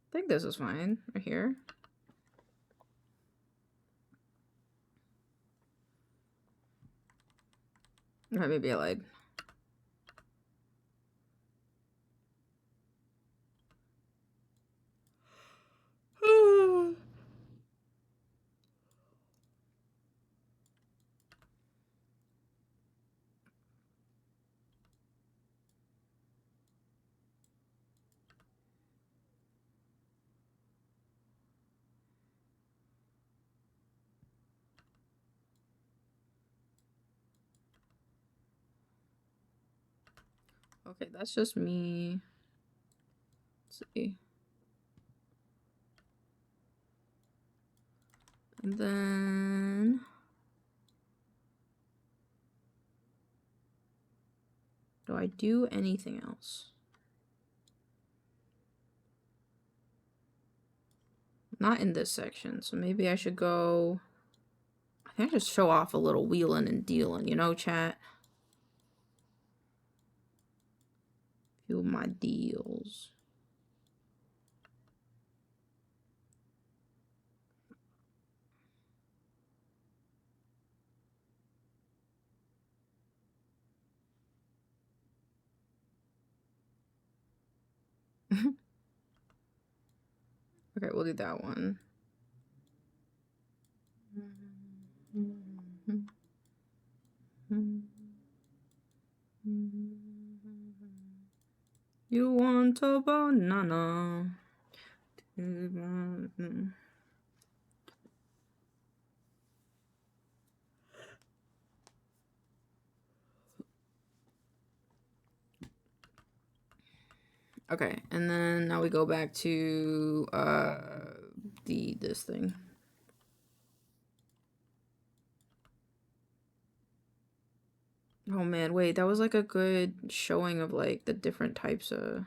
I think this is fine right here. Alright, maybe I lied. Okay, that's just me. Let's see. And then do I do anything else? Not in this section, so maybe I should go. I think I should show off a little wheeling and dealing, you know, chat? Few of my deals. Okay, we'll do that one. You want a banana? Okay, and then now we go back to this thing. Oh man, wait, that was like a good showing of like the different types of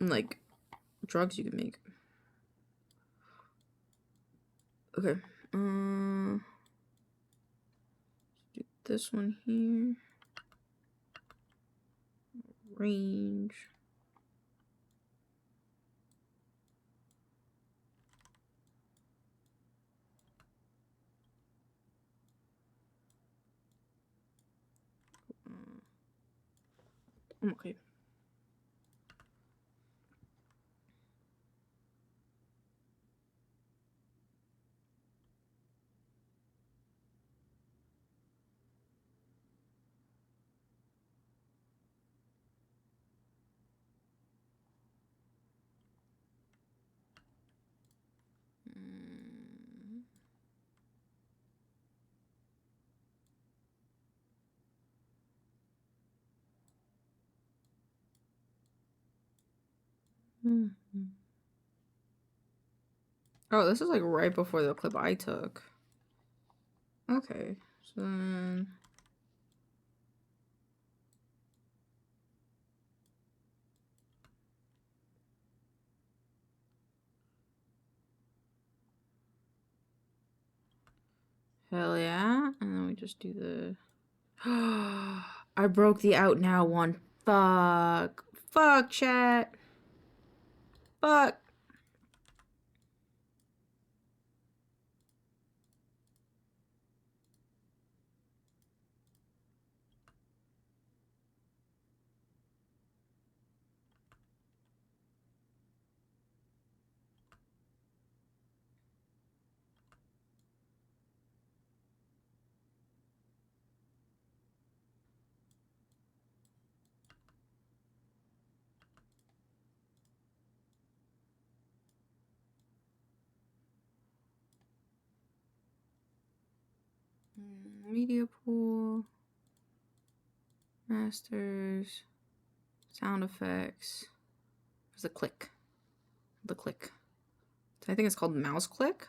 like drugs you can make. Okay. Do this one here. Range. Okay. Oh, this is like right before the clip I took. Okay, so then... Hell yeah. And then we just do the... I broke the out now one. Fuck. Fuck, chat. Fuck. Media pool. Masters. Sound effects. There's a click. The click. I think it's called mouse click.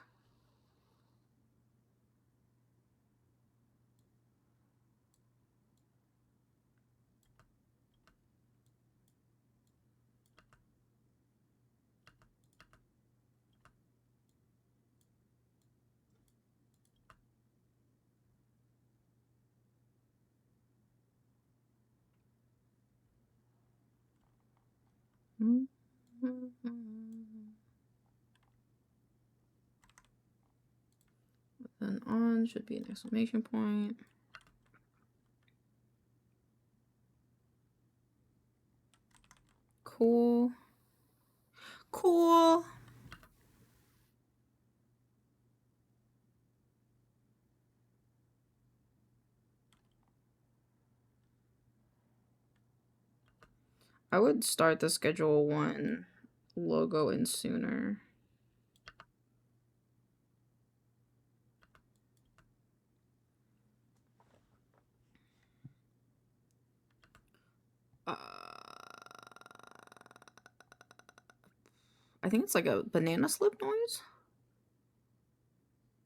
Then on should be an exclamation point. Cool. Cool. I would start the Schedule 1 logo in sooner. I think it's like a banana slip noise.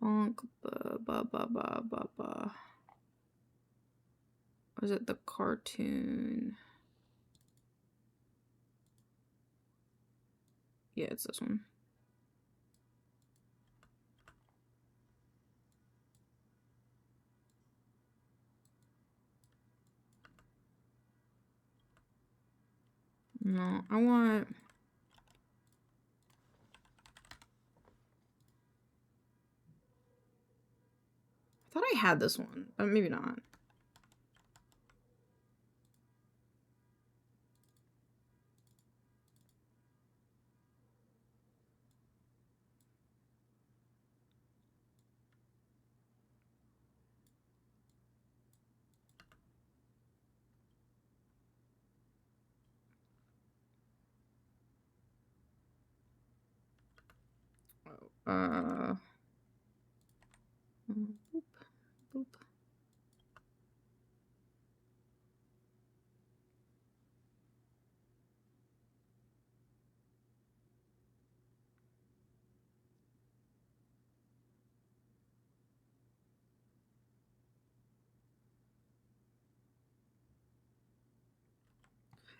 Bonk, ba, ba, ba, ba, ba, ba. Or is it the cartoon? Yeah, it's this one. No, I want... I thought I had this one, but maybe not. Boop, boop.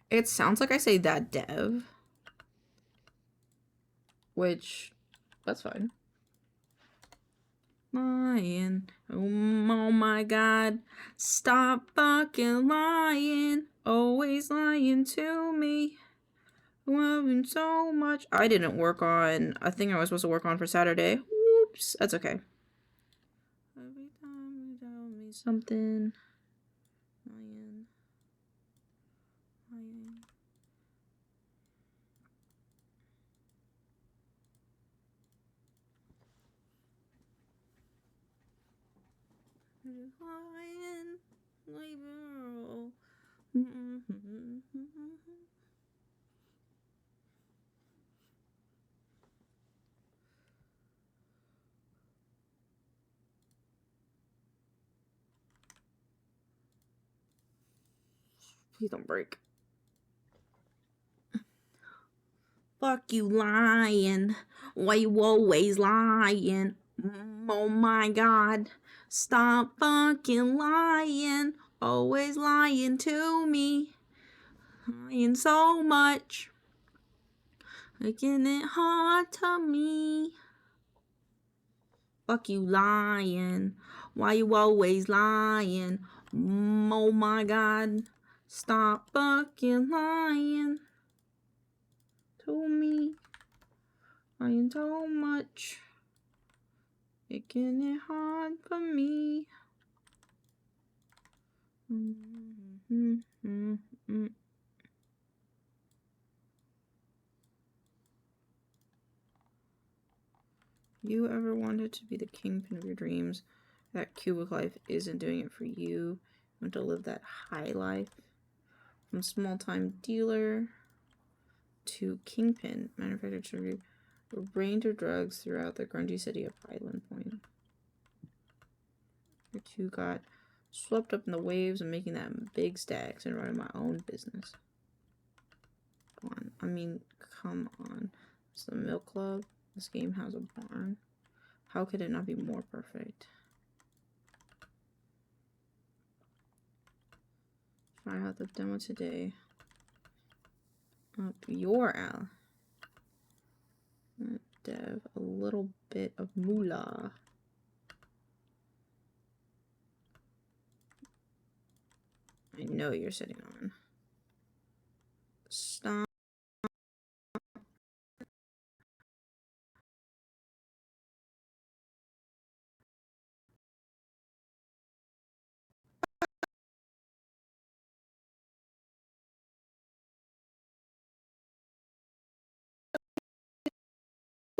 It sounds like I say that dev, which that's fine. Lying. Oh my god. Stop fucking lying. Always lying to me. Loving so much. I didn't work on a thing I was supposed to work on for Saturday. Whoops. That's okay. Every time you tell me something. Lying. Lying. Lying, liberal. Please don't break. Fuck you lying. Why you always lying? Oh my god. Stop fucking lying. Always lying to me. Lying so much. Making it hard to me. Fuck you lying. Why you always lying? Oh my god. Stop fucking lying to me. Lying so much. Making it hard for me. You ever wanted to be the kingpin of your dreams? That cubic life isn't doing it for you. You want to live that high life. From small-time dealer to kingpin, manufactured to a range of drugs throughout the grungy city of Highland Point. You two got swept up in the waves and making that big stacks and running my own business. Come on. I mean, come on. It's the Milk Club. This game has a barn. How could it not be more perfect? Try out the demo today. Up your alley. Dev, a little bit of moolah. I know you're sitting on. Stop.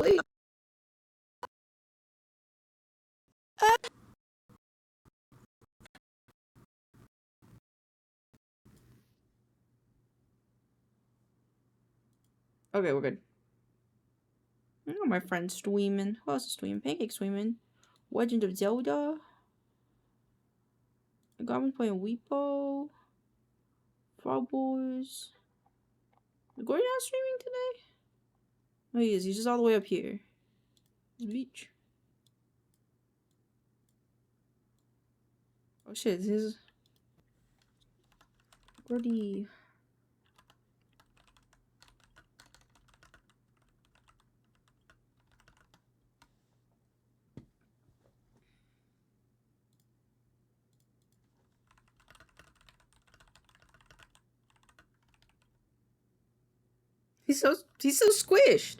Wait. Okay, we're good. I know my friend streaming. Who else is streaming? Pancake streaming. Legend of Zelda. I got me playing Weepo. Frog Boys. Is Gordy not streaming today? Oh, he is. He's just all the way up here. Beach. Oh shit, this is Gordy. He's so squished.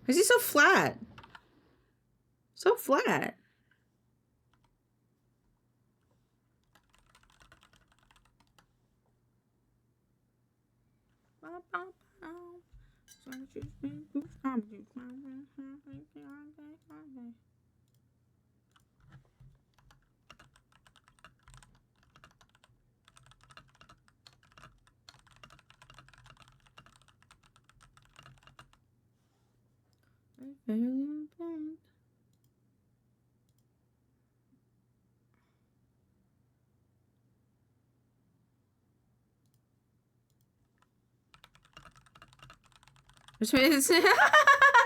Why is he so flat? So flat.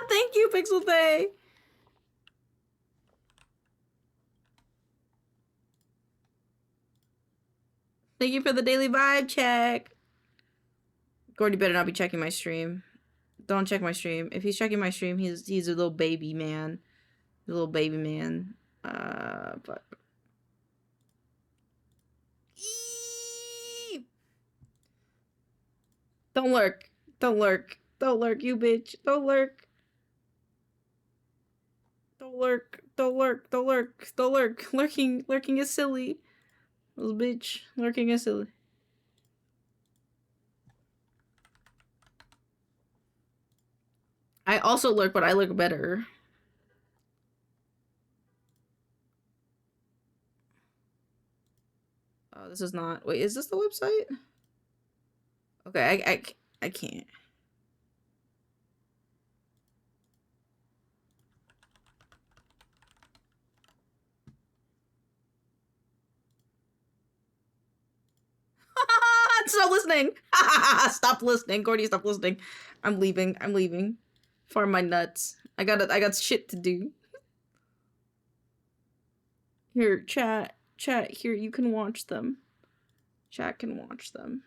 Thank you, Pixel Day. Thank you for the daily vibe check. Gordy better not be checking my stream. Don't check my stream. If he's checking my stream, he's a little baby man. A little baby man. But don't lurk. Don't lurk. Don't lurk, you bitch. Don't lurk. Don't lurk. Don't lurk. Don't lurk. Don't lurk. Lurking is silly. Little bitch. Lurking is silly. I also lurk, but I look better. Oh, this is not. Wait, is this the website? Okay, I can't. Stop listening. Stop listening. Gordy, stop listening. I'm leaving. I'm leaving. Farm my nuts. I got shit to do. Here, chat, here, you can watch them. Chat can watch them.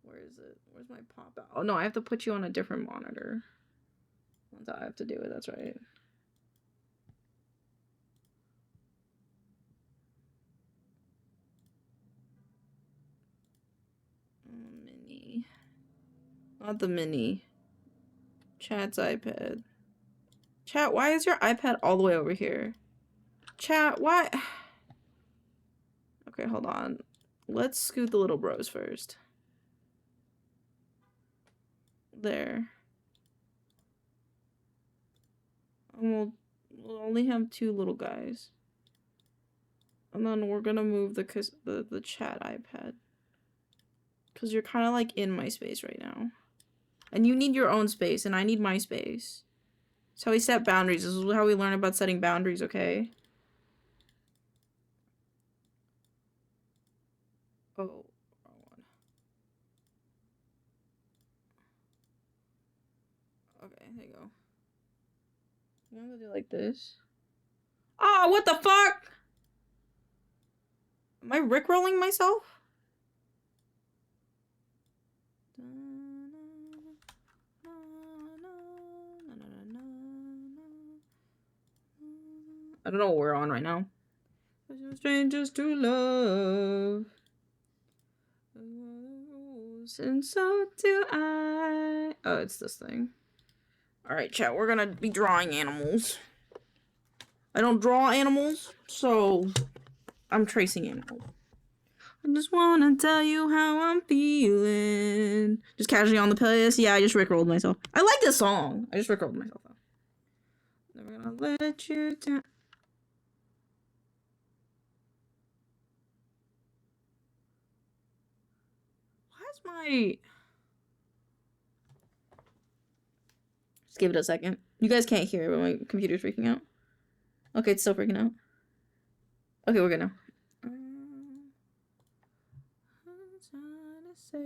Where is it? Where's my pop out? Oh no, I have to put you on a different monitor. That's how I have to do it, that's right. Mini. Not the mini. Chat's iPad. Chat, why is your iPad all the way over here? Chat, why? Okay, hold on. Let's scoot the little bros first. There. And we'll only have 2 little guys. And then we're gonna move the chat iPad. Because you're kind of like in my space right now. And you need your own space, and I need my space. That's how we set boundaries. This is how we learn about setting boundaries, okay? Oh, wrong one. Okay, there you go. I'm gonna do like this. Oh, what the fuck? Am I rickrolling myself? I don't know what we're on right now. Strangers to love. And so do I. Oh, it's this thing. Alright, chat, we're gonna be drawing animals. I don't draw animals, so I'm tracing animals. I just wanna tell you how I'm feeling. Just casually on the playlist. Yeah, I just rickrolled myself. I like this song. I just rickrolled myself though. Never gonna let you down. Why's my... Just give it a second. You guys can't hear it, but my computer's freaking out. Okay, it's still freaking out. Okay, we're good now.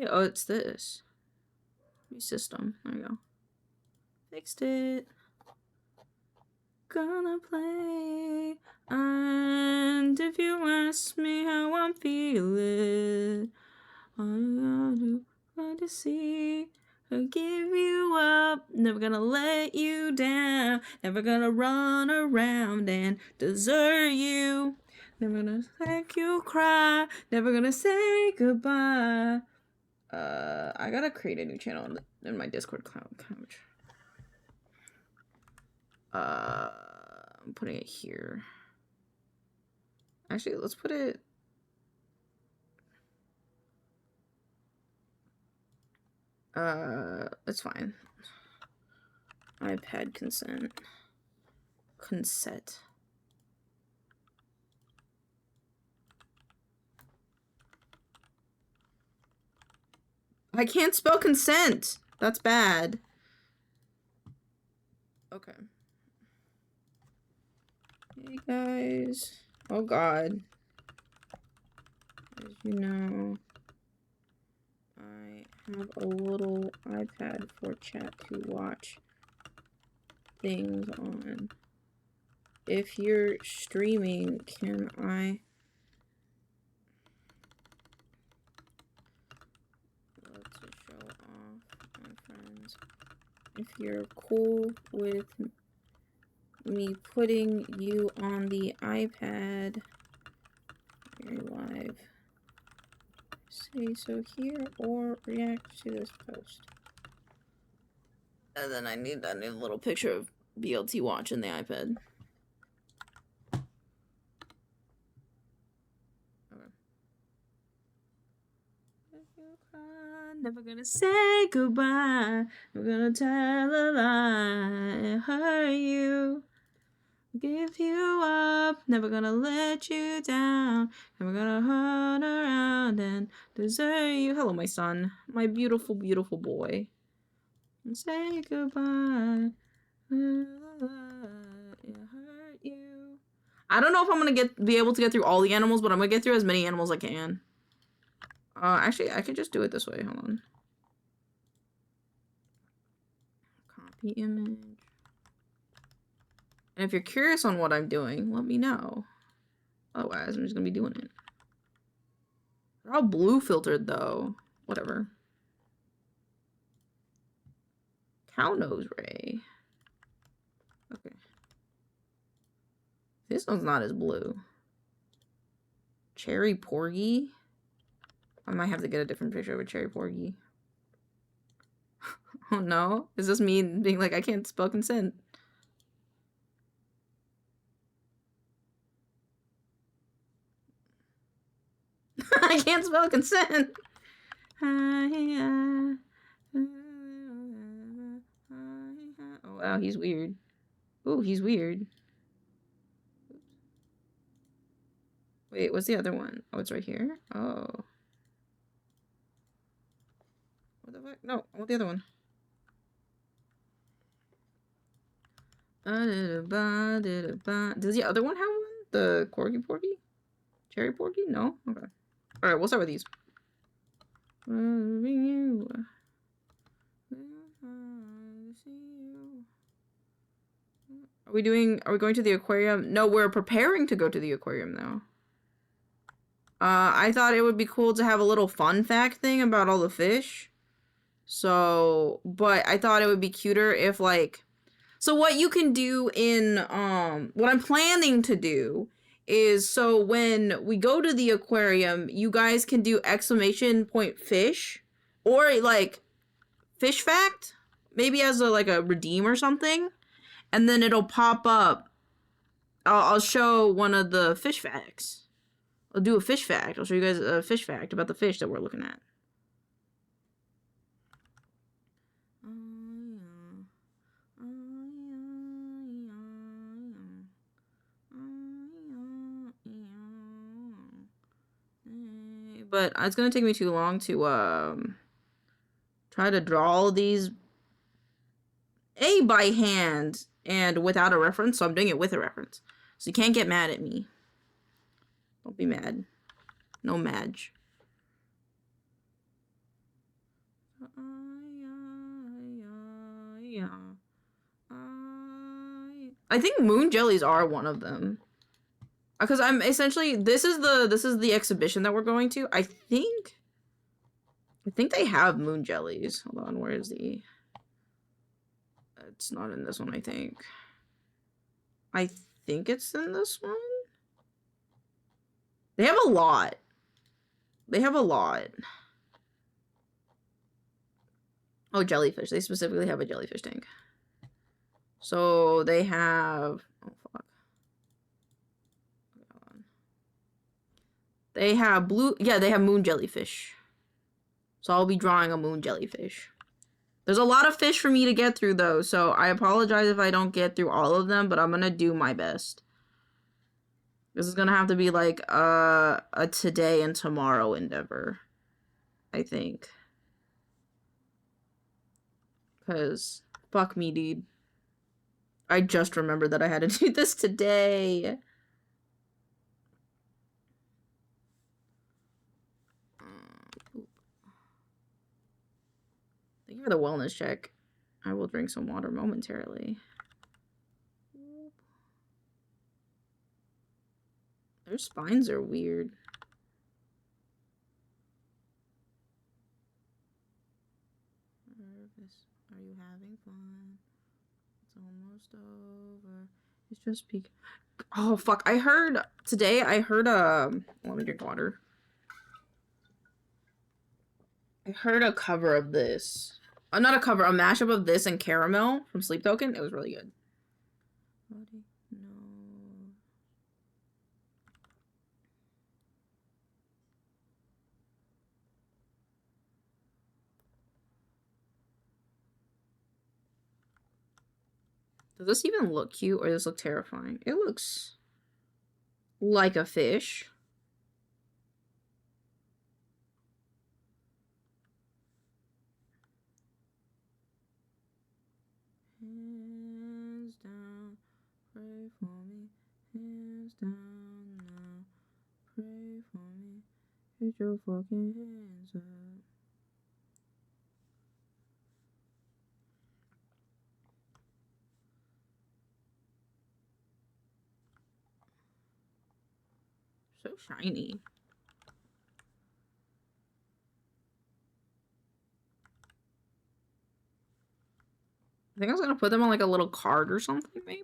Oh, it's this. New system. There you go. Fixed it. Gonna play. And if you ask me how I'm feeling, all you gotta do is to see. I'll give you up. Never gonna let you down. Never gonna run around and desert you. Never gonna make you cry. Never gonna say goodbye. I gotta create a new channel in my Discord couch. I'm putting it here. Actually, let's put it... it's fine. iPad consent. Consent. I can't spell consent. That's bad. Okay. Hey guys. Oh god. As you know, I have a little iPad for chat to watch things on. If you're streaming, can I... Let's show off my friends. If you're cool with me putting you on the iPad, you're live. Say so here or react to this post. And then I need a little picture of BLT watching the iPad. Never gonna say goodbye. Never gonna tell a lie. Hurt you. Give you up. Never gonna let you down. Never gonna run around and desert you. Hello, my son. My beautiful, beautiful boy. And say goodbye. It hurt you. I don't know if I'm gonna be able to get through all the animals, but I'm gonna get through as many animals as I can. Actually, I could just do it this way. Hold on. Copy image. And if you're curious on what I'm doing, let me know. Otherwise, I'm just gonna be doing it. They're all blue filtered, though. Whatever. Cow nose ray. Okay. This one's not as blue. Cherry porgy. I might have to get a different picture of a cherry porgy. Oh no. Is this me being like, I can't spell consent? I can't spell consent. Oh wow, he's weird. Ooh, he's weird. Wait, what's the other one? Oh, it's right here? Oh. What the fuck? No, I want the other one. Does the other one have one? The corgi porgy? Cherry porgy? No? Okay. Alright, we'll start with these. Loving you. Are we going to the aquarium? No, we're preparing to go to the aquarium though. I thought it would be cool to have a little fun fact thing about all the fish. So, but I thought it would be cuter if like, so what you can do in, what I'm planning to do is, so when we go to the aquarium, you guys can do exclamation point fish or like fish fact, maybe as a, like a redeem or something. And then it'll pop up. I'll show one of the fish facts. I'll do a fish fact. I'll show you guys a fish fact about the fish that we're looking at. But it's gonna take me too long to try to draw all of these by hand and without a reference, so I'm doing it with a reference. So you can't get mad at me. Don't be mad. No madge. I think moon jellies are one of them. Because I'm essentially, this is the exhibition that we're going to. I think they have moon jellies. Hold on, where is the... It's not in this one, I think. I think it's in this one. They have a lot. They have a lot. Oh, jellyfish. They specifically have a jellyfish tank. So they have... Oh, fuck. Hold on. They have blue... Yeah, they have moon jellyfish. So I'll be drawing a moon jellyfish. There's a lot of fish for me to get through, though, so I apologize if I don't get through all of them, but I'm gonna do my best. This is gonna have to be, like, a today and tomorrow endeavor, I think. Because, fuck me, dude. I just remembered that I had to do this today. Thank you for the wellness check. I will drink some water momentarily. Their spines are weird. Are you having fun? It's almost over. It's just peak. Oh fuck! I heard today. Let me drink water. I heard a cover of this. Not a cover, a mashup of this and Caramel from Sleep Token. It was really good. No. Does this even look cute or does this look terrifying? It looks like a fish. Hands down, pray for me. Hands down now, pray for me. Put your fucking hands up. So shiny. I think I was gonna put them on like a little card or something, maybe.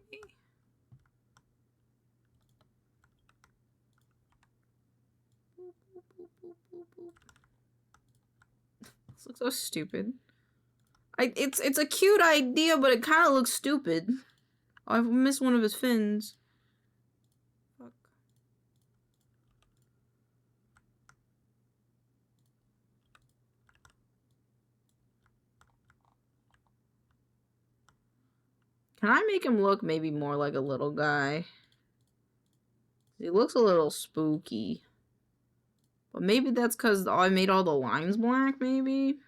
This looks so stupid. It's a cute idea, but it kind of looks stupid. Oh, I've missed one of his fins. Fuck. Can I make him look maybe more like a little guy? He looks a little spooky. But maybe that's because I made all the lines black, maybe?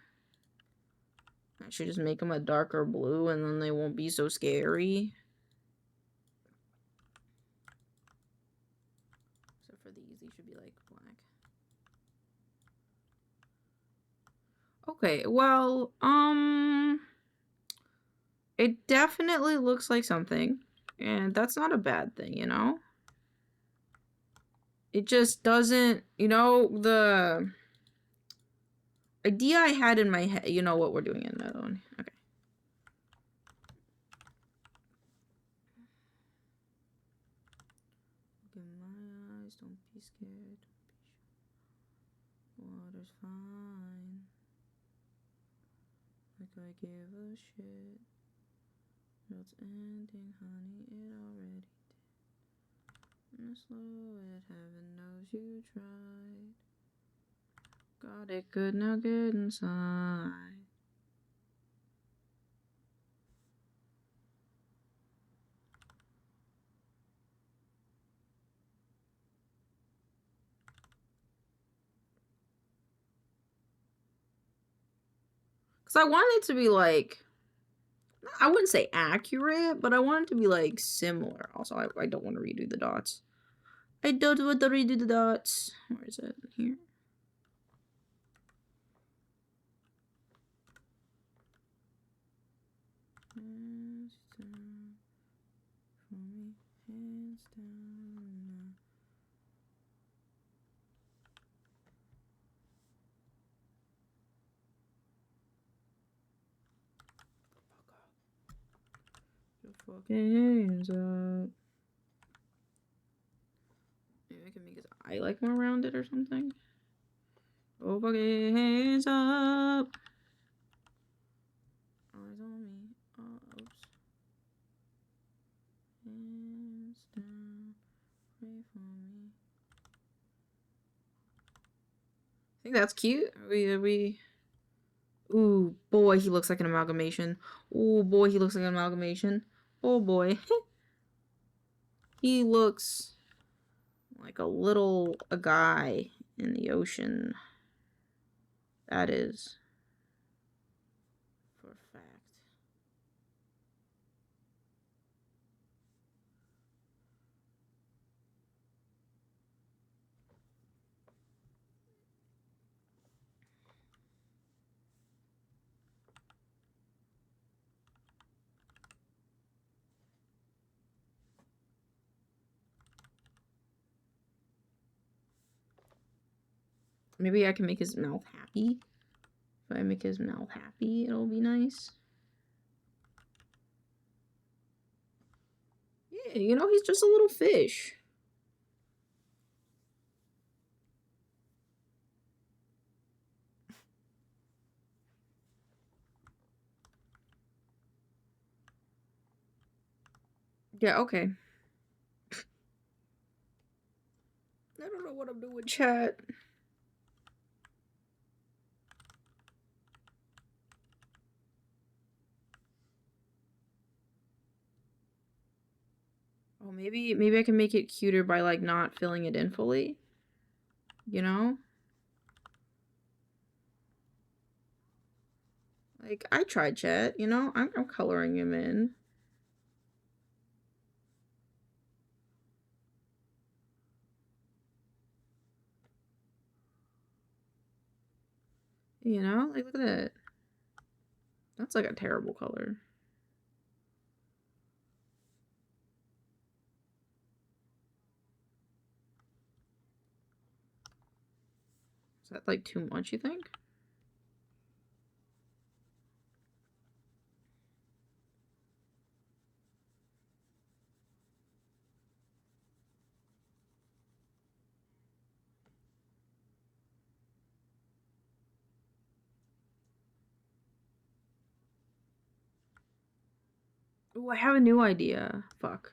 I should just make them a darker blue and then they won't be so scary. Except for these should be like black. Okay, well, it definitely looks like something, and that's not a bad thing, you know? It just doesn't, you know, the idea I had in my head, you know what we're doing in that one. Okay. Look in my eyes, don't be scared. Water's fine. Like I give a shit. It's ending, honey, it already did. And slow it, heaven knows you tried. Got it good, now get inside. Because I want it to be like, I wouldn't say accurate, but I want it to be like similar. Also, I don't want to redo the dots. I don't want to redo the dots. Where is it? Here. Hands down for me, hands down. Your fucking hands up. Maybe I can make his eye like more rounded or something. Oh, fucking hands up. Eyes on me. Oops. Hands down. Pray for me. I think that's cute. Are we... Ooh, boy, he looks like an amalgamation. Ooh, boy, he looks like an amalgamation. Oh, boy. He looks like a guy in the ocean. That is for a fact. Maybe I can make his mouth happy. If I make his mouth happy, it'll be nice. Yeah, you know, he's just a little fish. Yeah, okay. I don't know what I'm doing, chat. Oh, maybe I can make it cuter by like not filling it in fully. You know? Like I tried, chat, you know? I'm coloring him in. You know? Like look at that. That's like a terrible color. Is that like too much, you think? Ooh, I have a new idea. Fuck.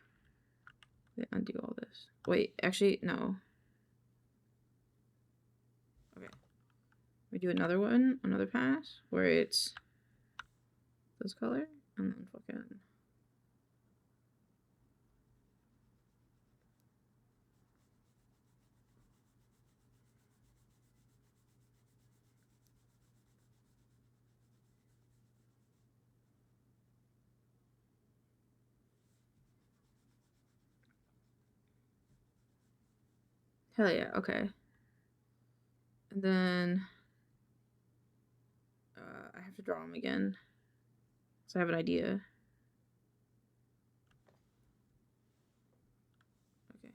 Wait, undo all this. Wait, actually, no. Okay. We do another one, another pass, where it's this color, and then fucking... Hell yeah, okay. And then... to draw them again. So I have an idea. Okay.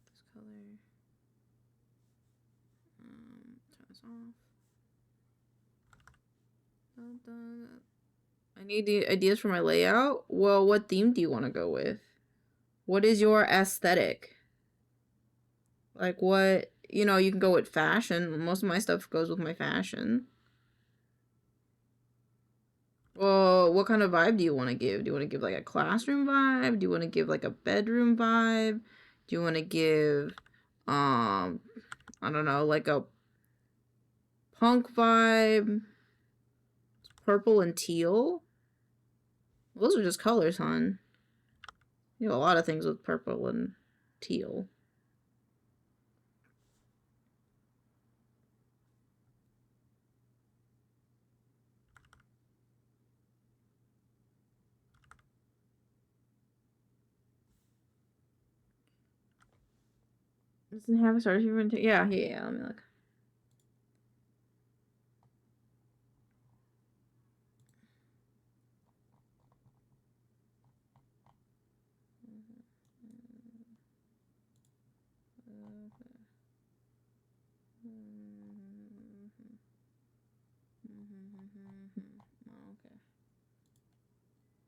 This color. Turn this off. I need the ideas for my layout. Well, what theme do you want to go with? What is your aesthetic? Like what, you know, you can go with fashion. Most of my stuff goes with my fashion. Well, what kind of vibe do you want to give? Do you want to give like a classroom vibe? Do you want to give like a bedroom vibe? Do you want to give, I don't know, like a punk vibe? Purple and teal? Those are just colors, hon. You have a lot of things with purple and teal. Doesn't have a starter sheet. Yeah, let me look.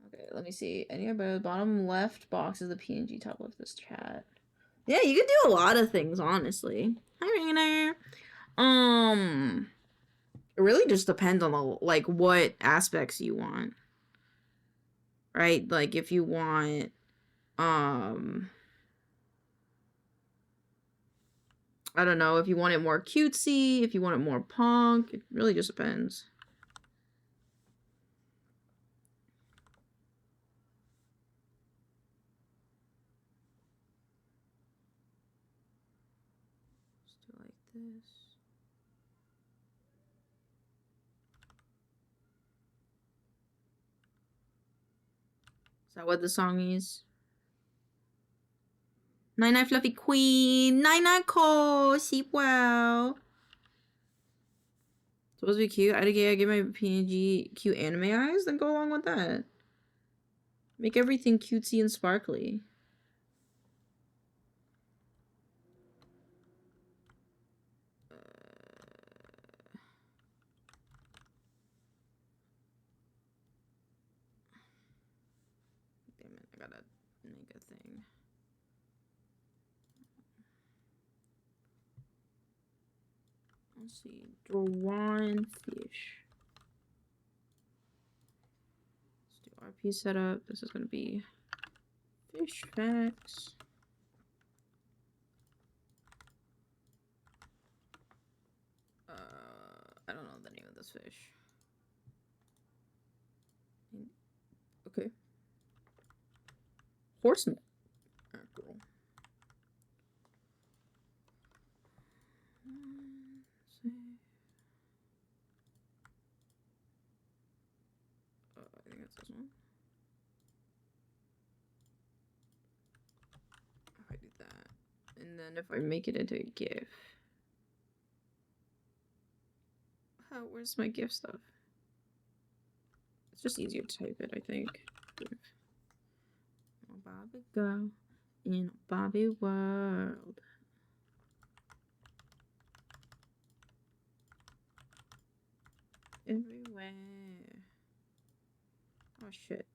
Okay, let me see. Any of the bottom left box is the PNG, top left this chat. Yeah, you can do a lot of things, honestly. Hi, Rainer. It really just depends on the, like, what aspects you want. Right? Like, if you want, I don't know, if you want it more cutesy, if you want it more punk, it really just depends. Just do like this. Is that what the song is? Night Night Fluffy Queen. Night Night Cole. Sleep well. Supposed to be cute. I get my PNG cute anime eyes. Then go along with that. Make everything cutesy and sparkly. Damn it, I gotta make a thing. Let's see. Drawn fish. Let's do RP setup. This is gonna be fish facts. I don't know the name of this fish. Okay. Horseman. Cool. I think that's this one. If I do that, and then if I make it into a GIF. Where's my GIF stuff? It's just easier to type it, I think. Bobby girl in a Bobby world. Everywhere. Oh shit.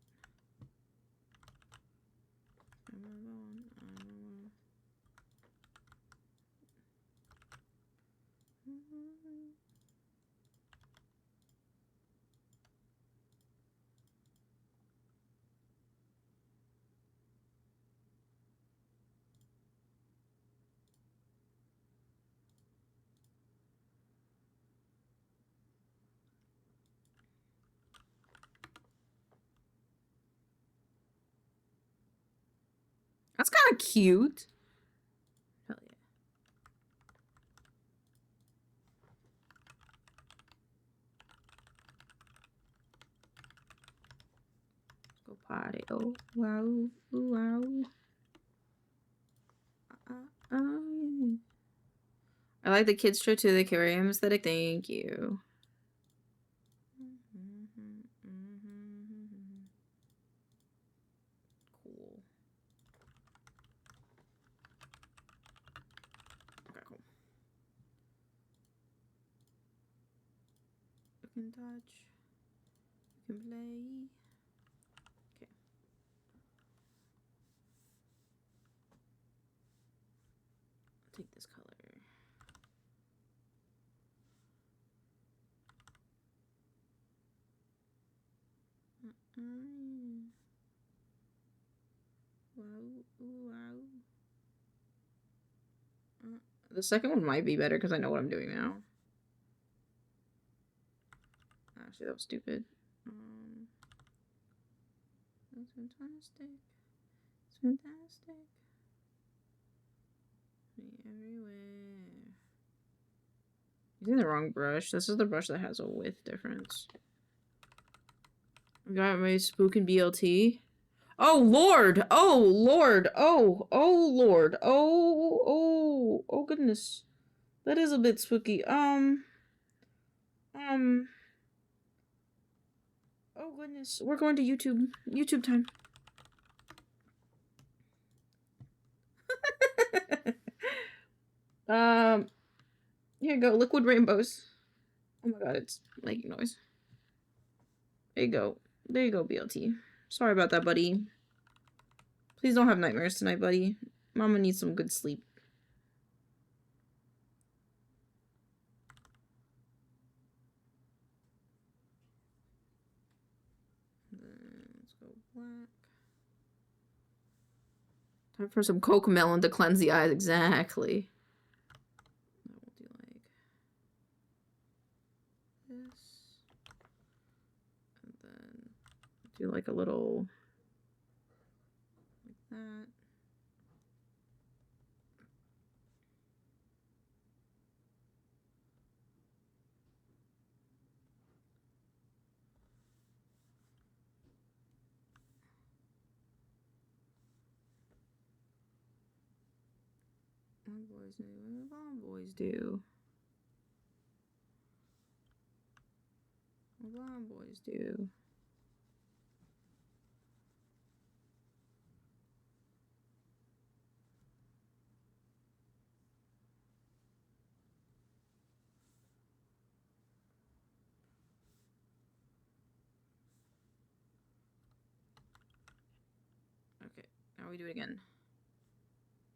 That's kind of cute. Hell yeah. Let's go party. Oh, wow. Ooh, wow. Yeah. I like the kids show too, the Carrium aesthetic. Thank you. can touch. You can play. Okay. I'll take this color. Wow. The second one might be better because I know what I'm doing now. Actually, that was stupid. That's fantastic. It's fantastic. Me everywhere. Using the wrong brush. This is the brush that has a width difference. I got my spookin' BLT. Oh lord! Oh lord! Oh lord! Oh goodness. That is a bit spooky. Oh goodness. We're going to YouTube. YouTube time. Here you go. Liquid rainbows. Oh my god, it's making noise. There you go. There you go, BLT. Sorry about that, buddy. Please don't have nightmares tonight, buddy. Mama needs some good sleep. Let's go black. Time for some Cocomelon to cleanse the eyes. Exactly. I will do like this. And then do like a little like that. What boys do? What boys do? What boys do? Okay, now we do it again.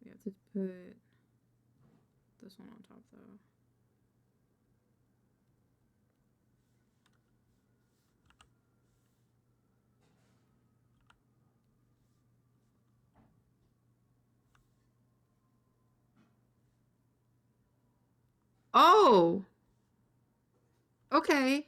We have to put this one on top though. Oh! Okay.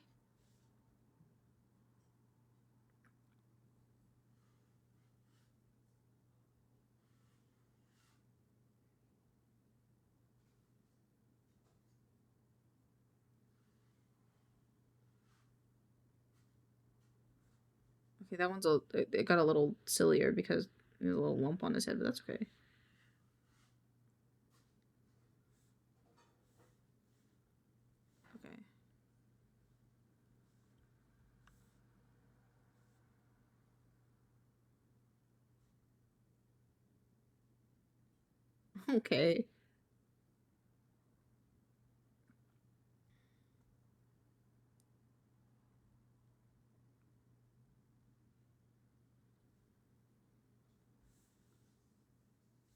Okay, that one's it got a little sillier because there's a little lump on his head, but that's okay. Okay. Okay.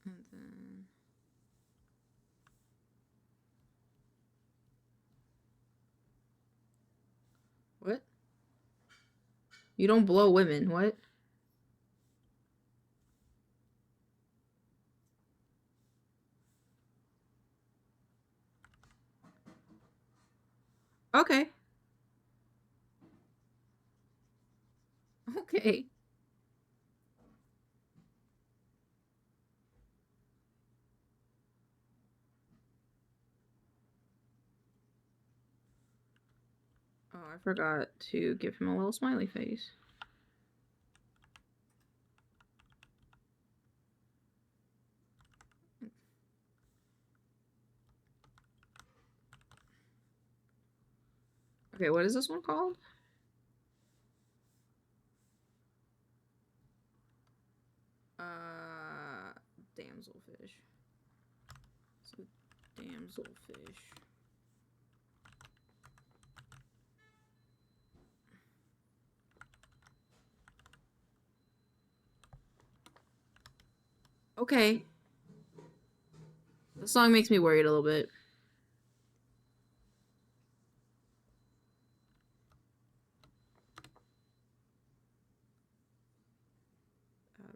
And then what? You don't blow women, what? Okay. Okay. Oh, I forgot to give him a little smiley face. Okay, what is this one called? Damselfish. So, damselfish. Okay. The song makes me worried a little bit.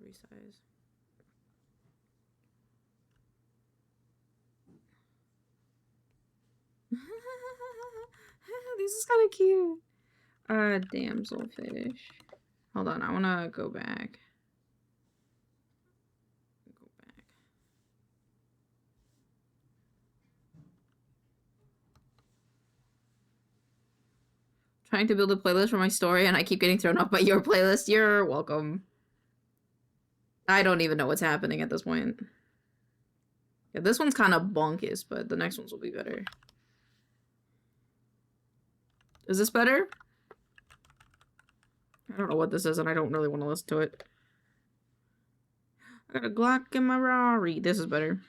Resize. This is kind of cute. Damselfish. Hold on, I wanna go back. Trying to build a playlist for my story and I keep getting thrown off by your playlist. You're welcome. I don't even know what's happening at this point. Yeah, this one's kind of bonkers, but the next ones will be better. Is this better? I don't know what this is and I don't really want to listen to it. I got a Glock in my Rari. This is better.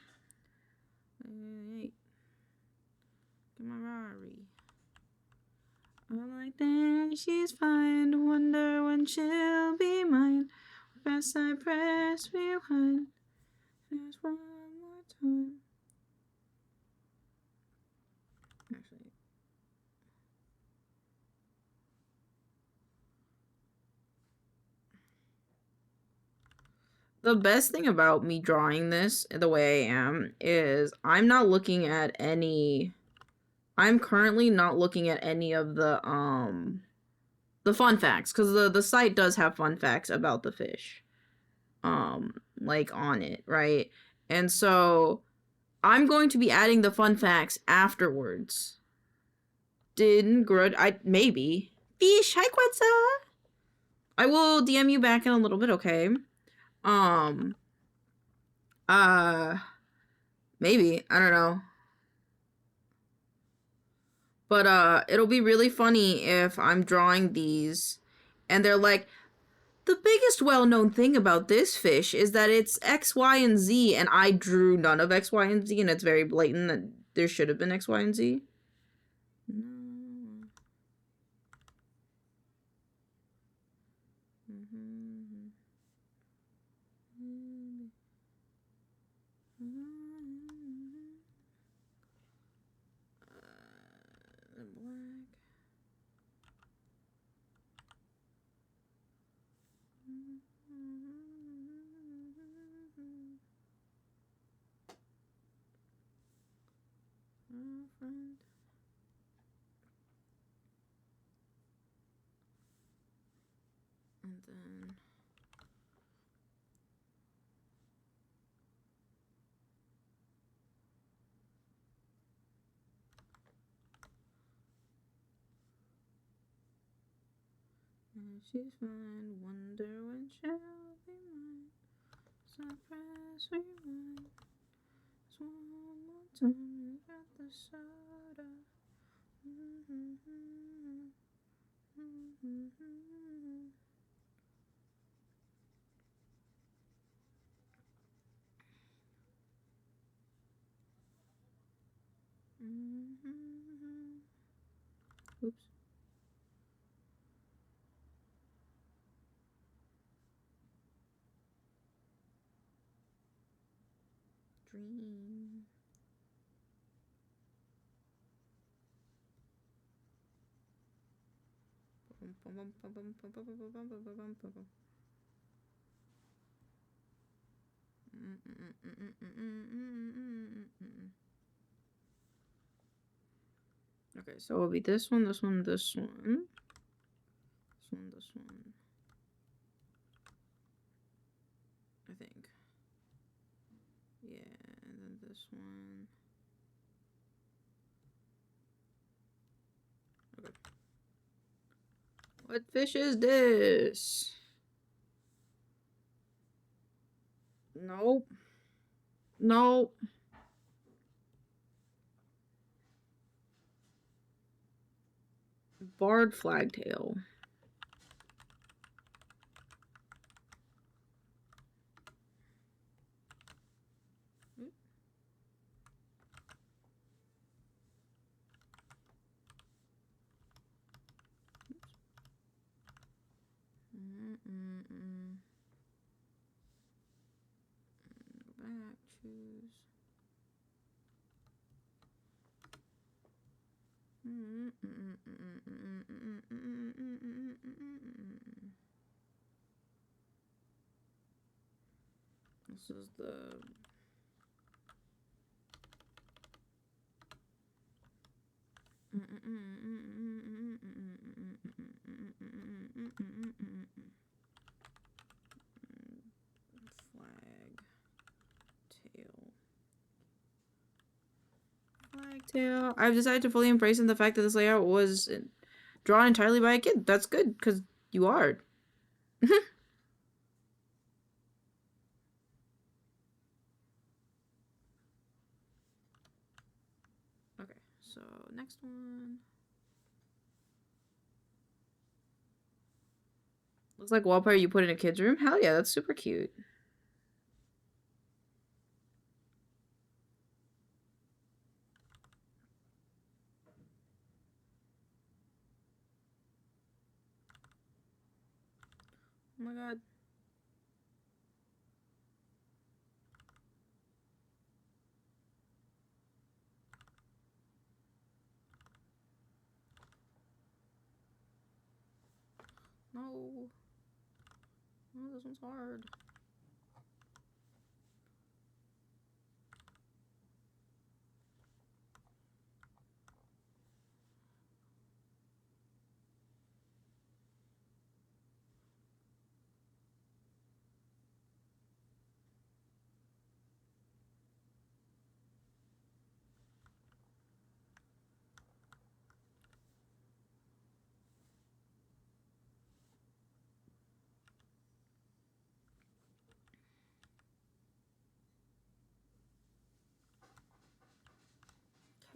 Hey. In my Rari. I'm like, then she's fine. Wonder when she'll be mine. Press, I press, rewind. There's one more time. Actually. The best thing about me drawing this the way I am is I'm not looking at any... I'm currently not looking at any of the fun facts, because the site does have fun facts about the fish, like on it, right? And so I'm going to be adding the fun facts afterwards. Maybe. Fish, hi Quetzal! I will DM you back in a little bit, okay? Maybe, I don't know. But, it'll be really funny if I'm drawing these and they're like, the biggest well-known thing about this fish is that it's X, Y, and Z, and I drew none of X, Y, and Z, and it's very blatant that there should have been X, Y, and Z. And then and she's fine, wonder when she'll be mine. Surprise, rewind. Just one more time, you got the soda. Oops. Dream. Okay, so it'll be this one, this one, this one. This one, this one. I think. Yeah, and then this one. Okay. What fish is this? Nope. Nope. Barred flagtail. back, choose. This is the flag tail. I've decided to fully embrace the fact that this layout was drawn entirely by a kid. That's good, because you are. Okay, so next one. Looks like wallpaper you put in a kid's room. Hell yeah, that's super cute. Oh my god. No. Oh, this one's hard.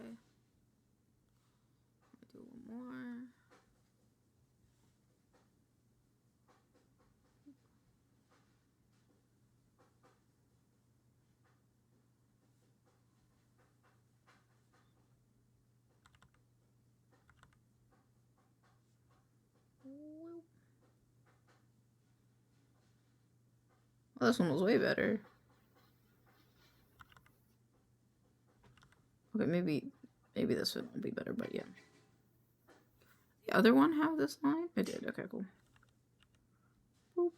Okay. Do one more. Well, this one was way better. Okay, maybe this one will be better, but yeah. The other one have this line? It did. Okay, cool. Boop.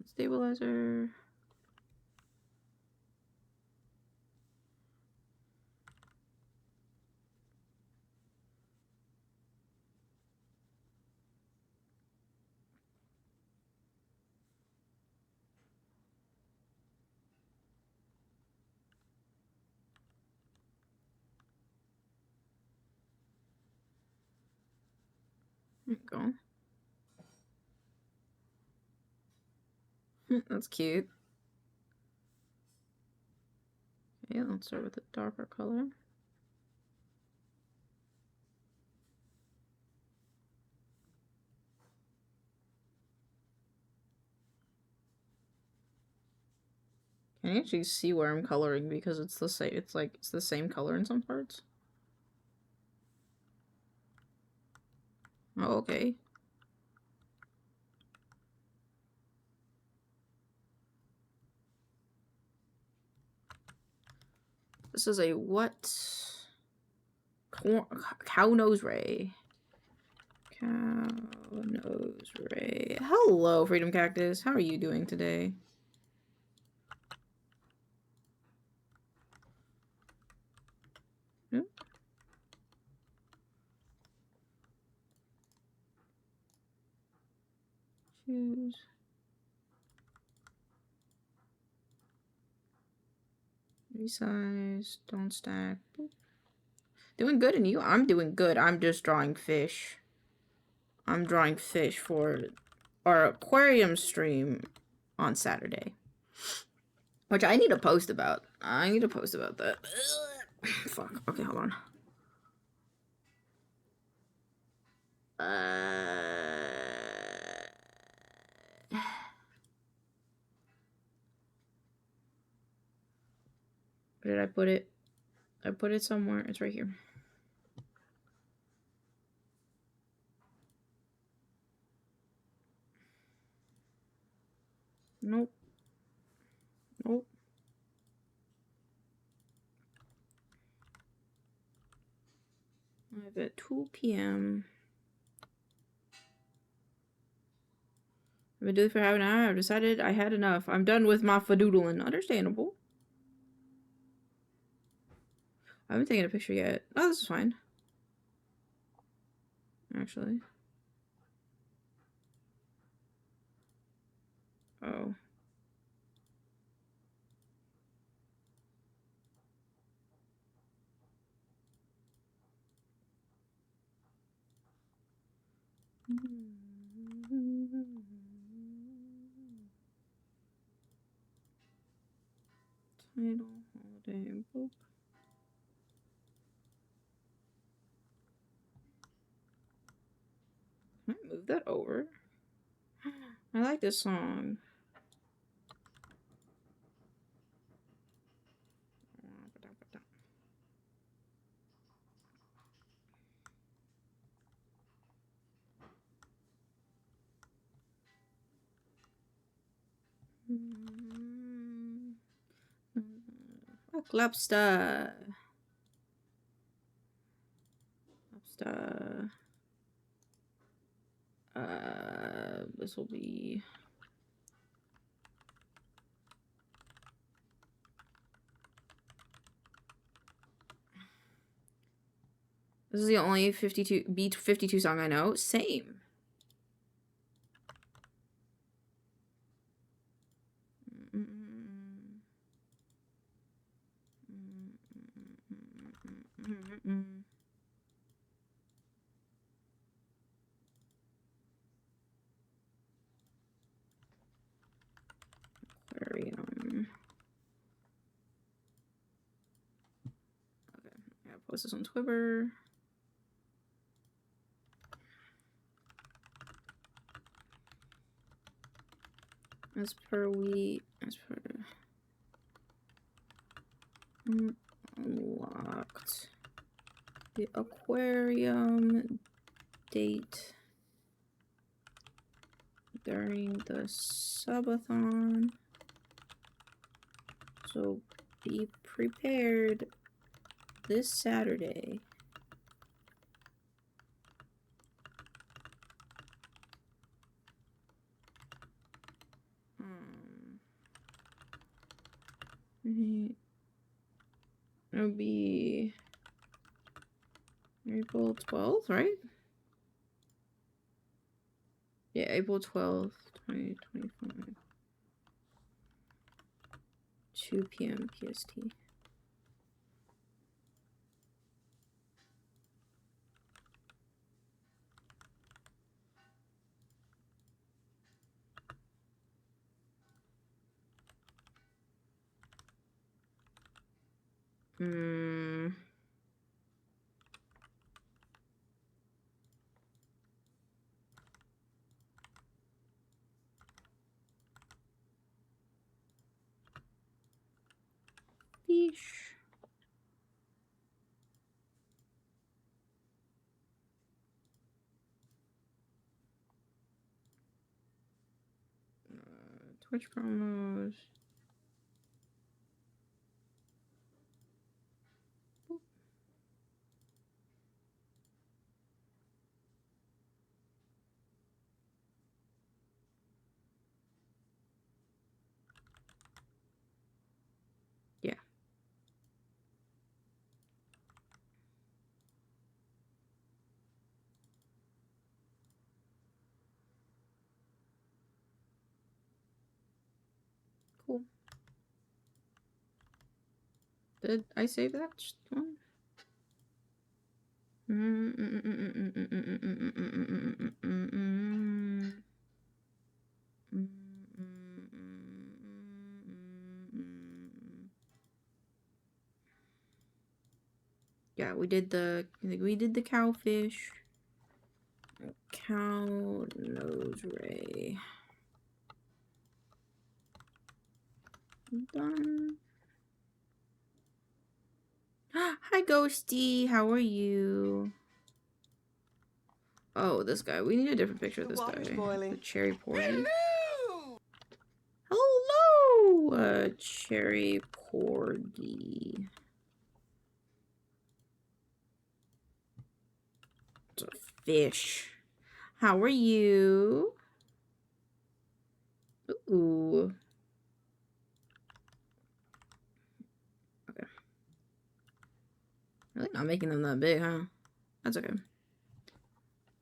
Stabilizer. There you go. That's cute. Okay, let's start with a darker color. Can you actually see where I'm coloring because it's the same? It's like it's the same color in some parts. Oh, okay. This is a what? Cow nose ray. Cow nose ray. Hello, Freedom Cactus. How are you doing today? Choose. Resize. Don't stack. Boop. Doing good, and you? I'm doing good. I'm just drawing fish. I'm drawing fish for our aquarium stream on Saturday. Which I need to post about. I need to post about that. Fuck. Okay, hold on. Where did I put it? I put it somewhere. It's right here. Nope. Nope. I have at 2 p.m. I've been doing it for half an hour. I've decided I had enough. I'm done with my fadoodling. Understandable. I haven't taken a picture yet. Oh, this is fine. Actually. Oh. Title, holiday, book. Can I move that over? I like this song. Fuck lobster. Lobster. This will be. This is the only 52 song I know. Same. Aquarium. Okay, I gotta post this on Twitter. As per unlocked the aquarium date during the subathon, so be prepared this Saturday. It'll be April 12th, right? Yeah, April 12th, 2025. 2 p.m. PST. Fish. Twitch promos. Yeah. Cool. Did I save that one? Yeah, we did the cowfish. Cow nose ray. Done. Hi, Ghosty. How are you? Oh, this guy. We need a different picture of this guy. The cherry porgy. Hello, cherry corgi. It's a fish. How are you? Ooh. Okay. Really not making them that big, huh? That's okay.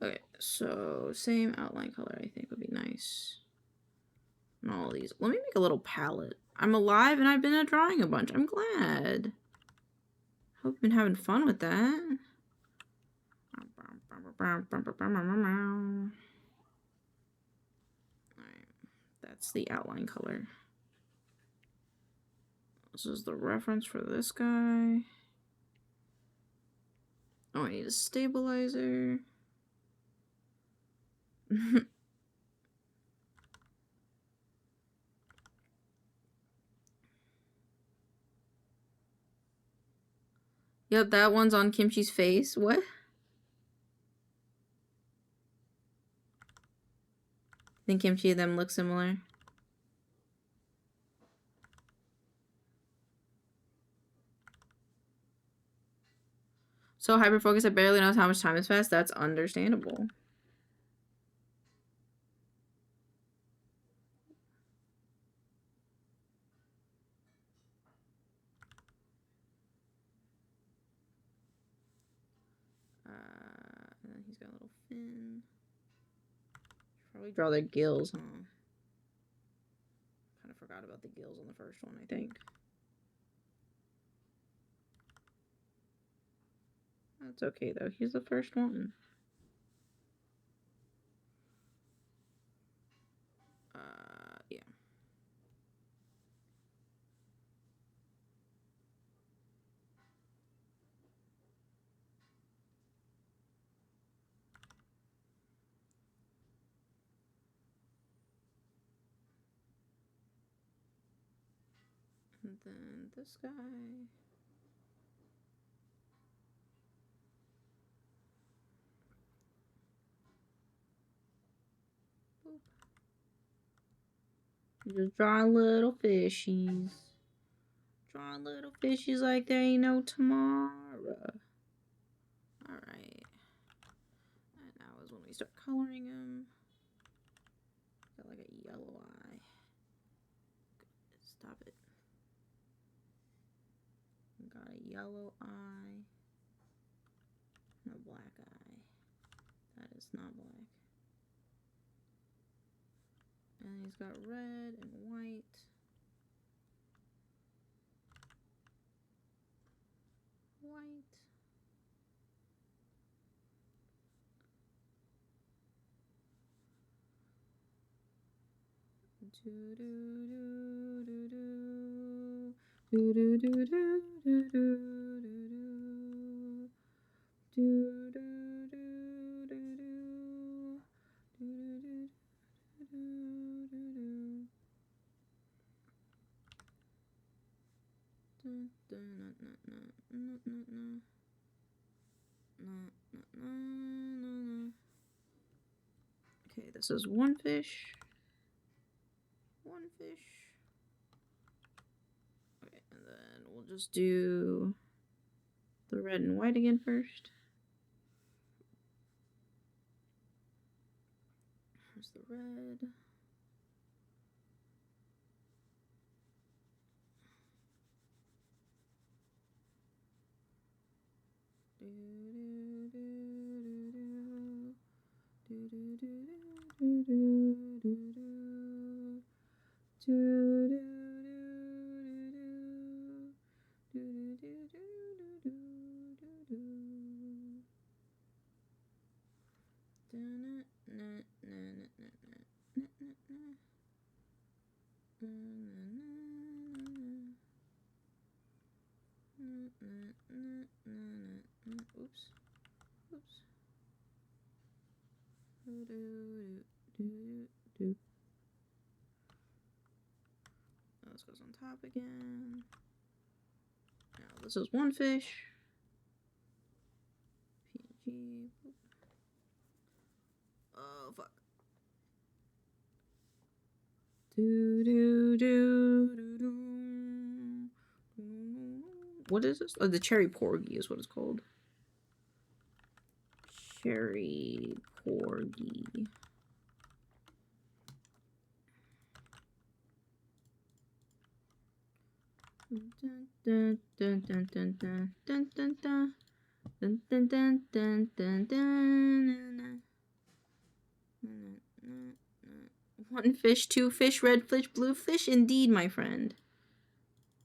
Okay, so same outline color I think would be nice. And all these. Let me make a little palette. I'm alive and I've been drawing a bunch. I'm glad. Hope you've been having fun with that. Alright, that's the outline color. This is the reference for this guy. Oh, I need a stabilizer. Yep, that one's on Kimchi's face. What? Think Kimchi and them look similar? So hyperfocus, I barely knows how much time has passed. That's understandable. And then he's got a little fin. Probably draw their gills, huh? Kind of forgot about the gills on the first one, I think. That's okay though. He's the first one. Yeah. And then this guy. Boop. Just drawing little fishies. Drawing little fishies like there ain't no tomorrow. Alright. And now is when we start coloring them. Got like a yellow eye. Stop it. Got a yellow eye. And a black eye. That is not black. And he's got red and white. White. Do do do do do do do do do do do do do do Okay, this is one fish. One fish. Okay, and then we'll just do the red and white again first. Here's the red. Oops. Oops. This goes on top again. Now this is one fish. PNG. Oh fuck. Do do do do do What is this? Oh, the cherry porgy is what it's called. Cherry porgy. Dun, dun, dun, dun, dun, dun, dun, dun, dun. Dun, dun, dun, dun, dun, dun, dun. One fish, two fish, red fish, blue fish. Indeed, my friend.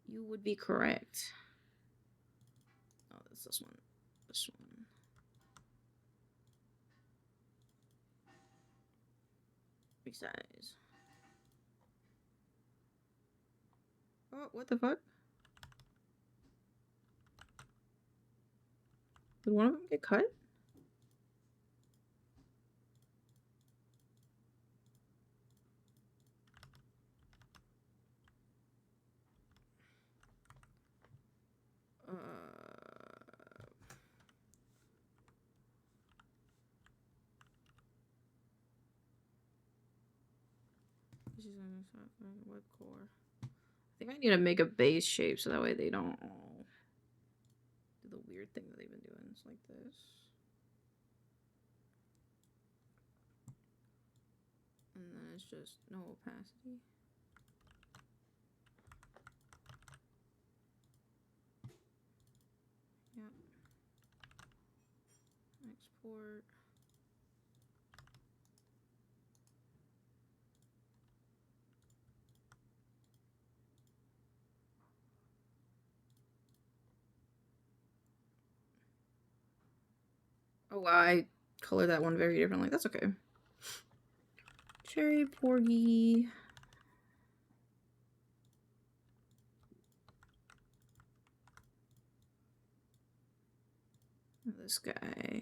You would be correct. Oh, that's this one. This one. Resize. Oh, what the fuck? Did one of them get cut? This is a web core. I think I need to make a base shape so that way they don't all do the weird thing that they've been doing. It's like this. And then it's just no opacity. Yep. Export. Oh, I colored that one very differently. That's okay. Cherry porgy. This guy.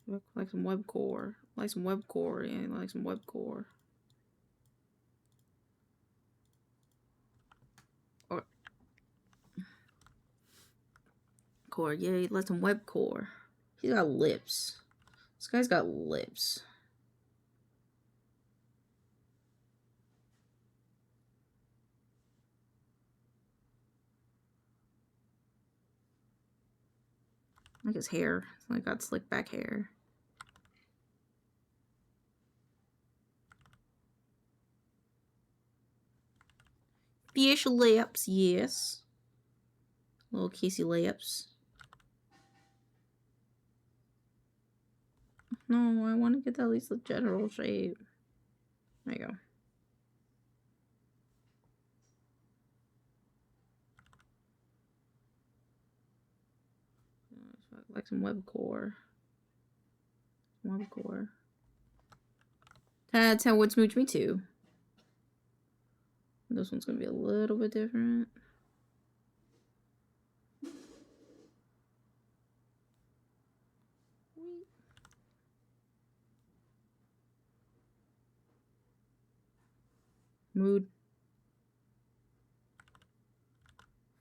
Look like some web core. Like some web core. Yeah, like some web core. Or core. Yeah, like some web core. He's got lips. This guy's got lips. Like his hair. It's like got slick back hair. Fish lips, yes. Little kissy lips. No, I want to get at least the general shape. There you go. Like some web core. Web core. 10 out of 10 would smooch me too. This one's gonna be a little bit different. Mood.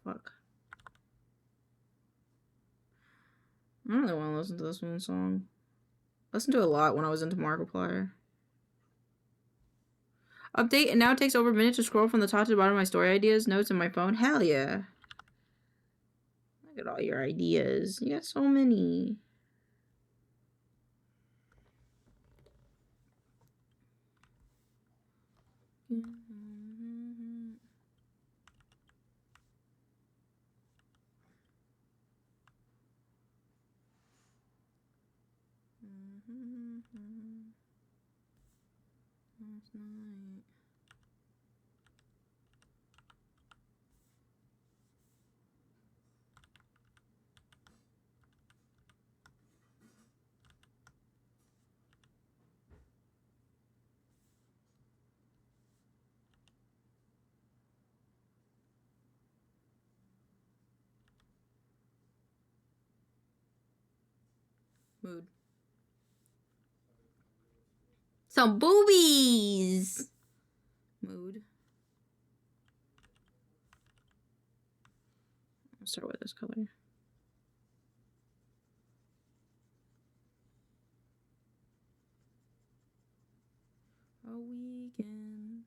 Fuck. I don't really want to listen to this one song. I listened to it a lot when I was into Markiplier. Update, and now it takes over a minute to scroll from the top to the bottom of my story ideas, notes, in my phone. Hell yeah. Look at all your ideas. You got so many. Last night. Mood. Some boobies. Mood. I'll start with this color. A weekend.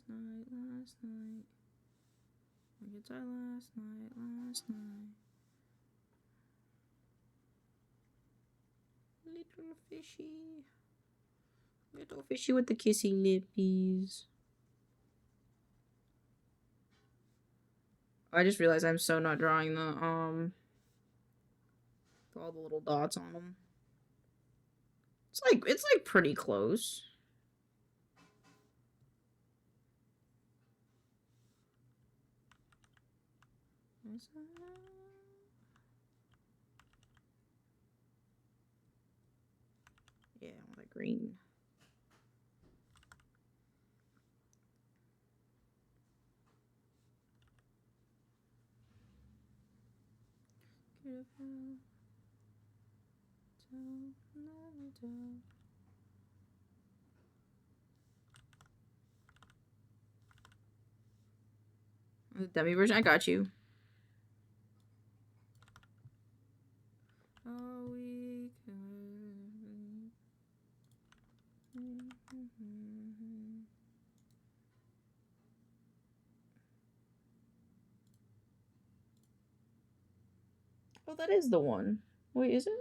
I could die last night. Little fishy with the kissy lippies. I just realized I'm so not drawing the, all the little dots on them. It's like pretty close. Yeah, I want the green. The dummy version, I got you. Oh, that is the one. Wait, is it?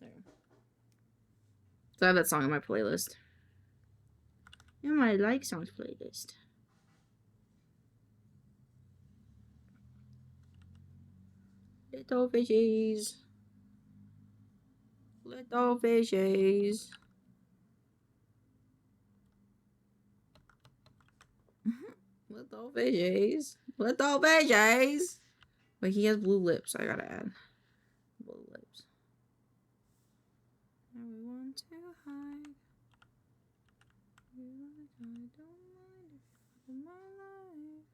There. So I have that song in my playlist. In my like songs playlist. Little fishies. Little fishies. Little fishies. Little fishies. Wait, he has blue lips. I gotta add blue lips. Now we want to hide. I don't mind if you my life.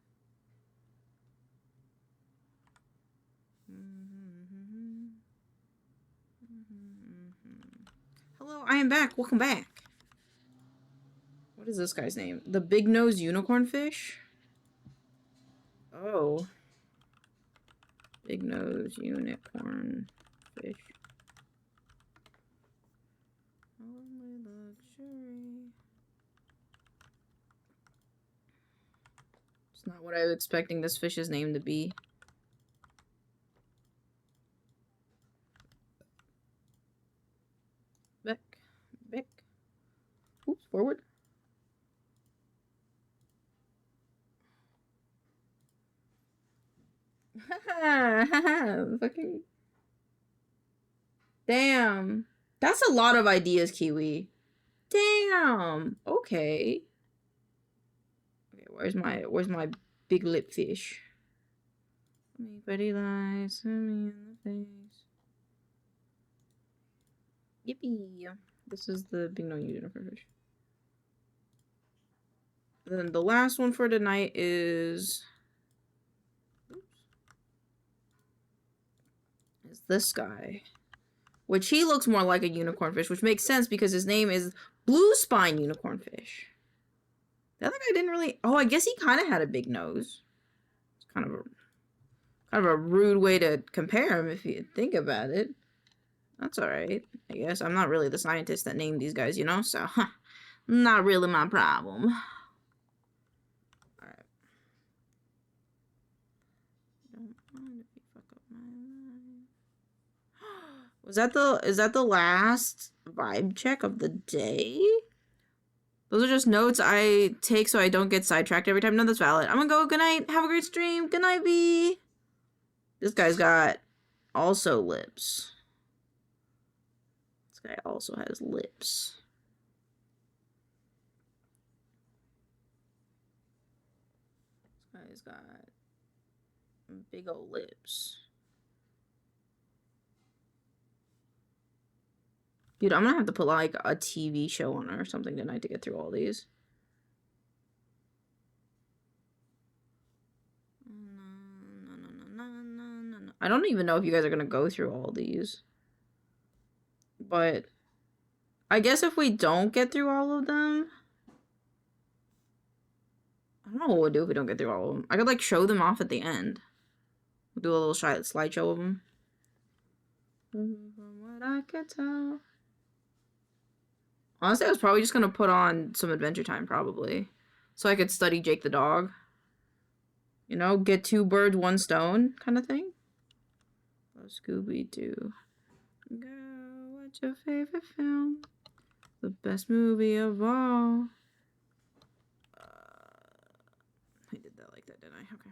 Hello, I am back. Welcome back. What is this guy's name? The big nose unicorn fish? Oh. Big nose unicorn fish. Only luxury. It's not what I was expecting this fish's name to be. Back. Back. Oops, forward. Fucking. Damn. That's a lot of ideas, Kiwi. Damn. Okay. Okay, where's my big lip fish? Me pretty lies to me in the face. Yippee. This is the big no unicorn fish. Then the last one for tonight is this guy, which he looks more like a unicorn fish, which makes sense because his name is Blue Spine Unicorn Fish. The other guy didn't really. Oh, I guess he kind of had a big nose. It's kind of a rude way to compare him if you think about it. That's all right. I guess I'm not really the scientist that named these guys, you know, so not really my problem. All right. Don't mind if you fuck up my life. Is that the last vibe check of the day? Those are just notes I take so I don't get sidetracked every time. No, that's valid. I'm gonna go. Good night. Have a great stream. Good night, B. This guy's got also lips. This guy also has lips. This guy's got big old lips. Dude, I'm gonna have to put like a TV show on or something tonight to get through all these. No. I don't even know if you guys are gonna go through all these. But I guess if we don't get through all of them, I don't know what we'll do if we don't get through all of them. I could like show them off at the end. We'll do a little slideshow of them. From what I could tell. Honestly, I was probably just gonna put on some Adventure Time, probably. So I could study Jake the dog. You know, get 2 birds, 1 stone kind of thing. Oh, Scooby-Doo. Girl, what's your favorite film? The best movie of all. I did that like that, didn't I? Okay.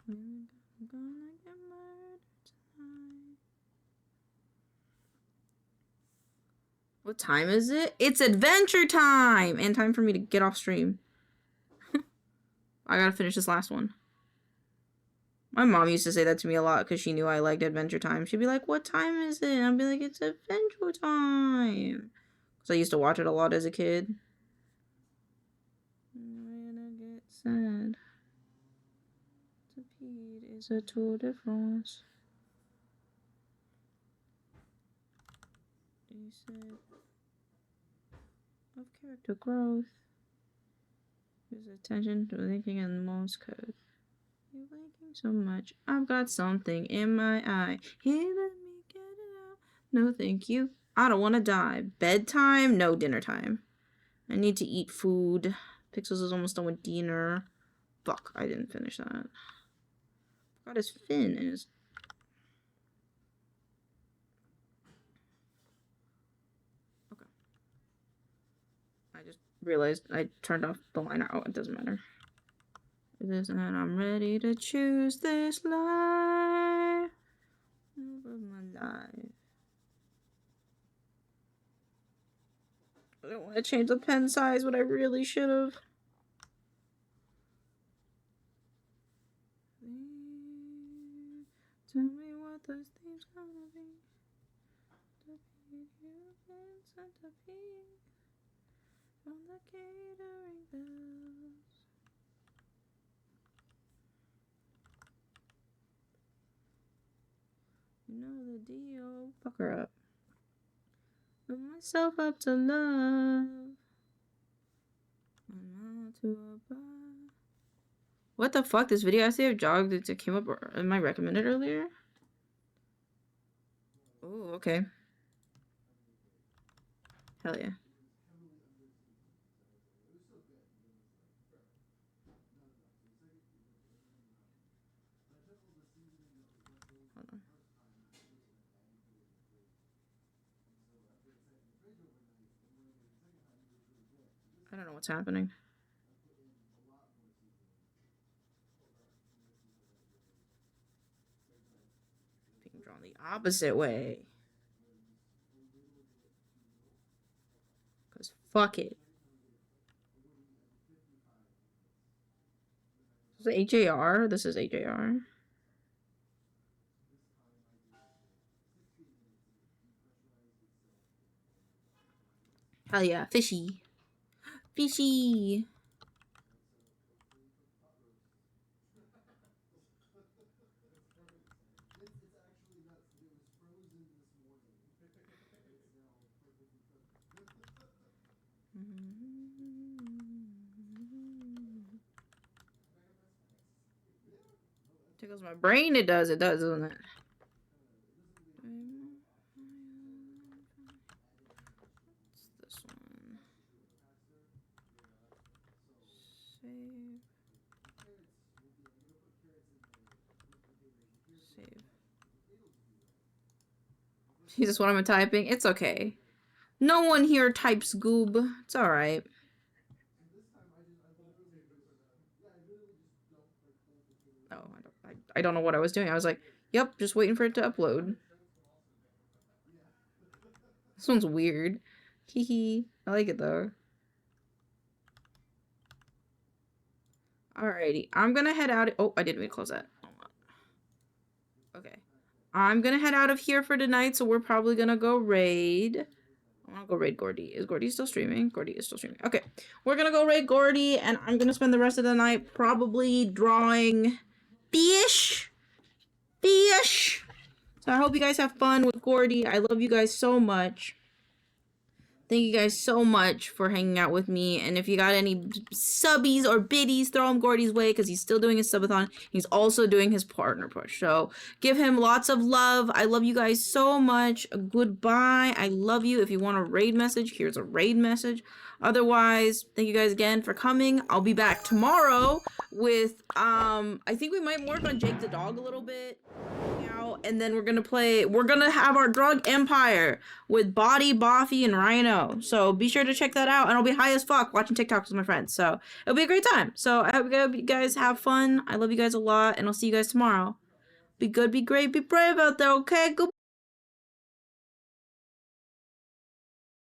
I'm gonna get murdered tonight. What time is it? It's Adventure Time! And time for me to get off stream. I gotta finish this last one. My mom used to say that to me a lot because she knew I liked Adventure Time. She'd be like, what time is it? And I'd be like, it's Adventure Time. Because I used to watch it a lot as a kid. I'm gonna get sad. Speed is a tour de France. He said, of character growth. His attention to thinking and Morse code. You're blinking so much. I've got something in my eye. Here, let me get it out. No, thank you. I don't want to die. Bedtime? No, dinner time. I need to eat food. Pixels is almost done with dinner. Fuck, I didn't finish that. Got his fin and his... Okay. I just realized I turned off the liner. Oh, it doesn't matter. It isn't, and I'm ready to choose this life over my life. I don't want to change the pen size, but I really should have. Tell me what those things gonna be. From the catering bells. You know the deal. Fuck her up. Put myself up to love. I'm out to a bar. What the fuck? This video I see of jog that came up in my recommended earlier? Oh, okay. Hell yeah. Hold on. I don't know what's happening. Being drawn the opposite way. Because fuck it. Is it AJR? This is AJR. Hell yeah, fishy. Fishy. Tickles my brain. It does, doesn't it? What's this one? Save. Jesus, what am I typing? It's okay. No one here types goob. It's alright. Oh, I don't know what I was doing. I was like, yep, just waiting for it to upload. This one's weird. Hee hee. I like it though. Alrighty. I'm gonna head out. Oh, I didn't mean to close that. Okay. I'm gonna head out of here for tonight, so we're probably gonna go raid. I wanna go raid Gordy. Is Gordy still streaming? Gordy is still streaming. Okay. We're gonna go raid Gordy, and I'm gonna spend the rest of the night probably drawing fish. Fish! So I hope you guys have fun with Gordy. I love you guys so much. Thank you guys so much for hanging out with me. And if you got any subbies or biddies, throw them Gordy's way because he's still doing his subathon. He's also doing his partner push. So give him lots of love. I love you guys so much. Goodbye. I love you. If you want a raid message, here's a raid message. Otherwise, thank you guys again for coming. I'll be back tomorrow with, I think we might work on Jake the Dog a little bit. And then we're gonna have our Drug Empire with Body, Boffy, and Rhino. So be sure to check that out. And I'll be high as fuck watching TikToks with my friends. So it'll be a great time. So I hope you guys have fun. I love you guys a lot. And I'll see you guys tomorrow. Be good, be great, be brave out there, okay? Goodbye.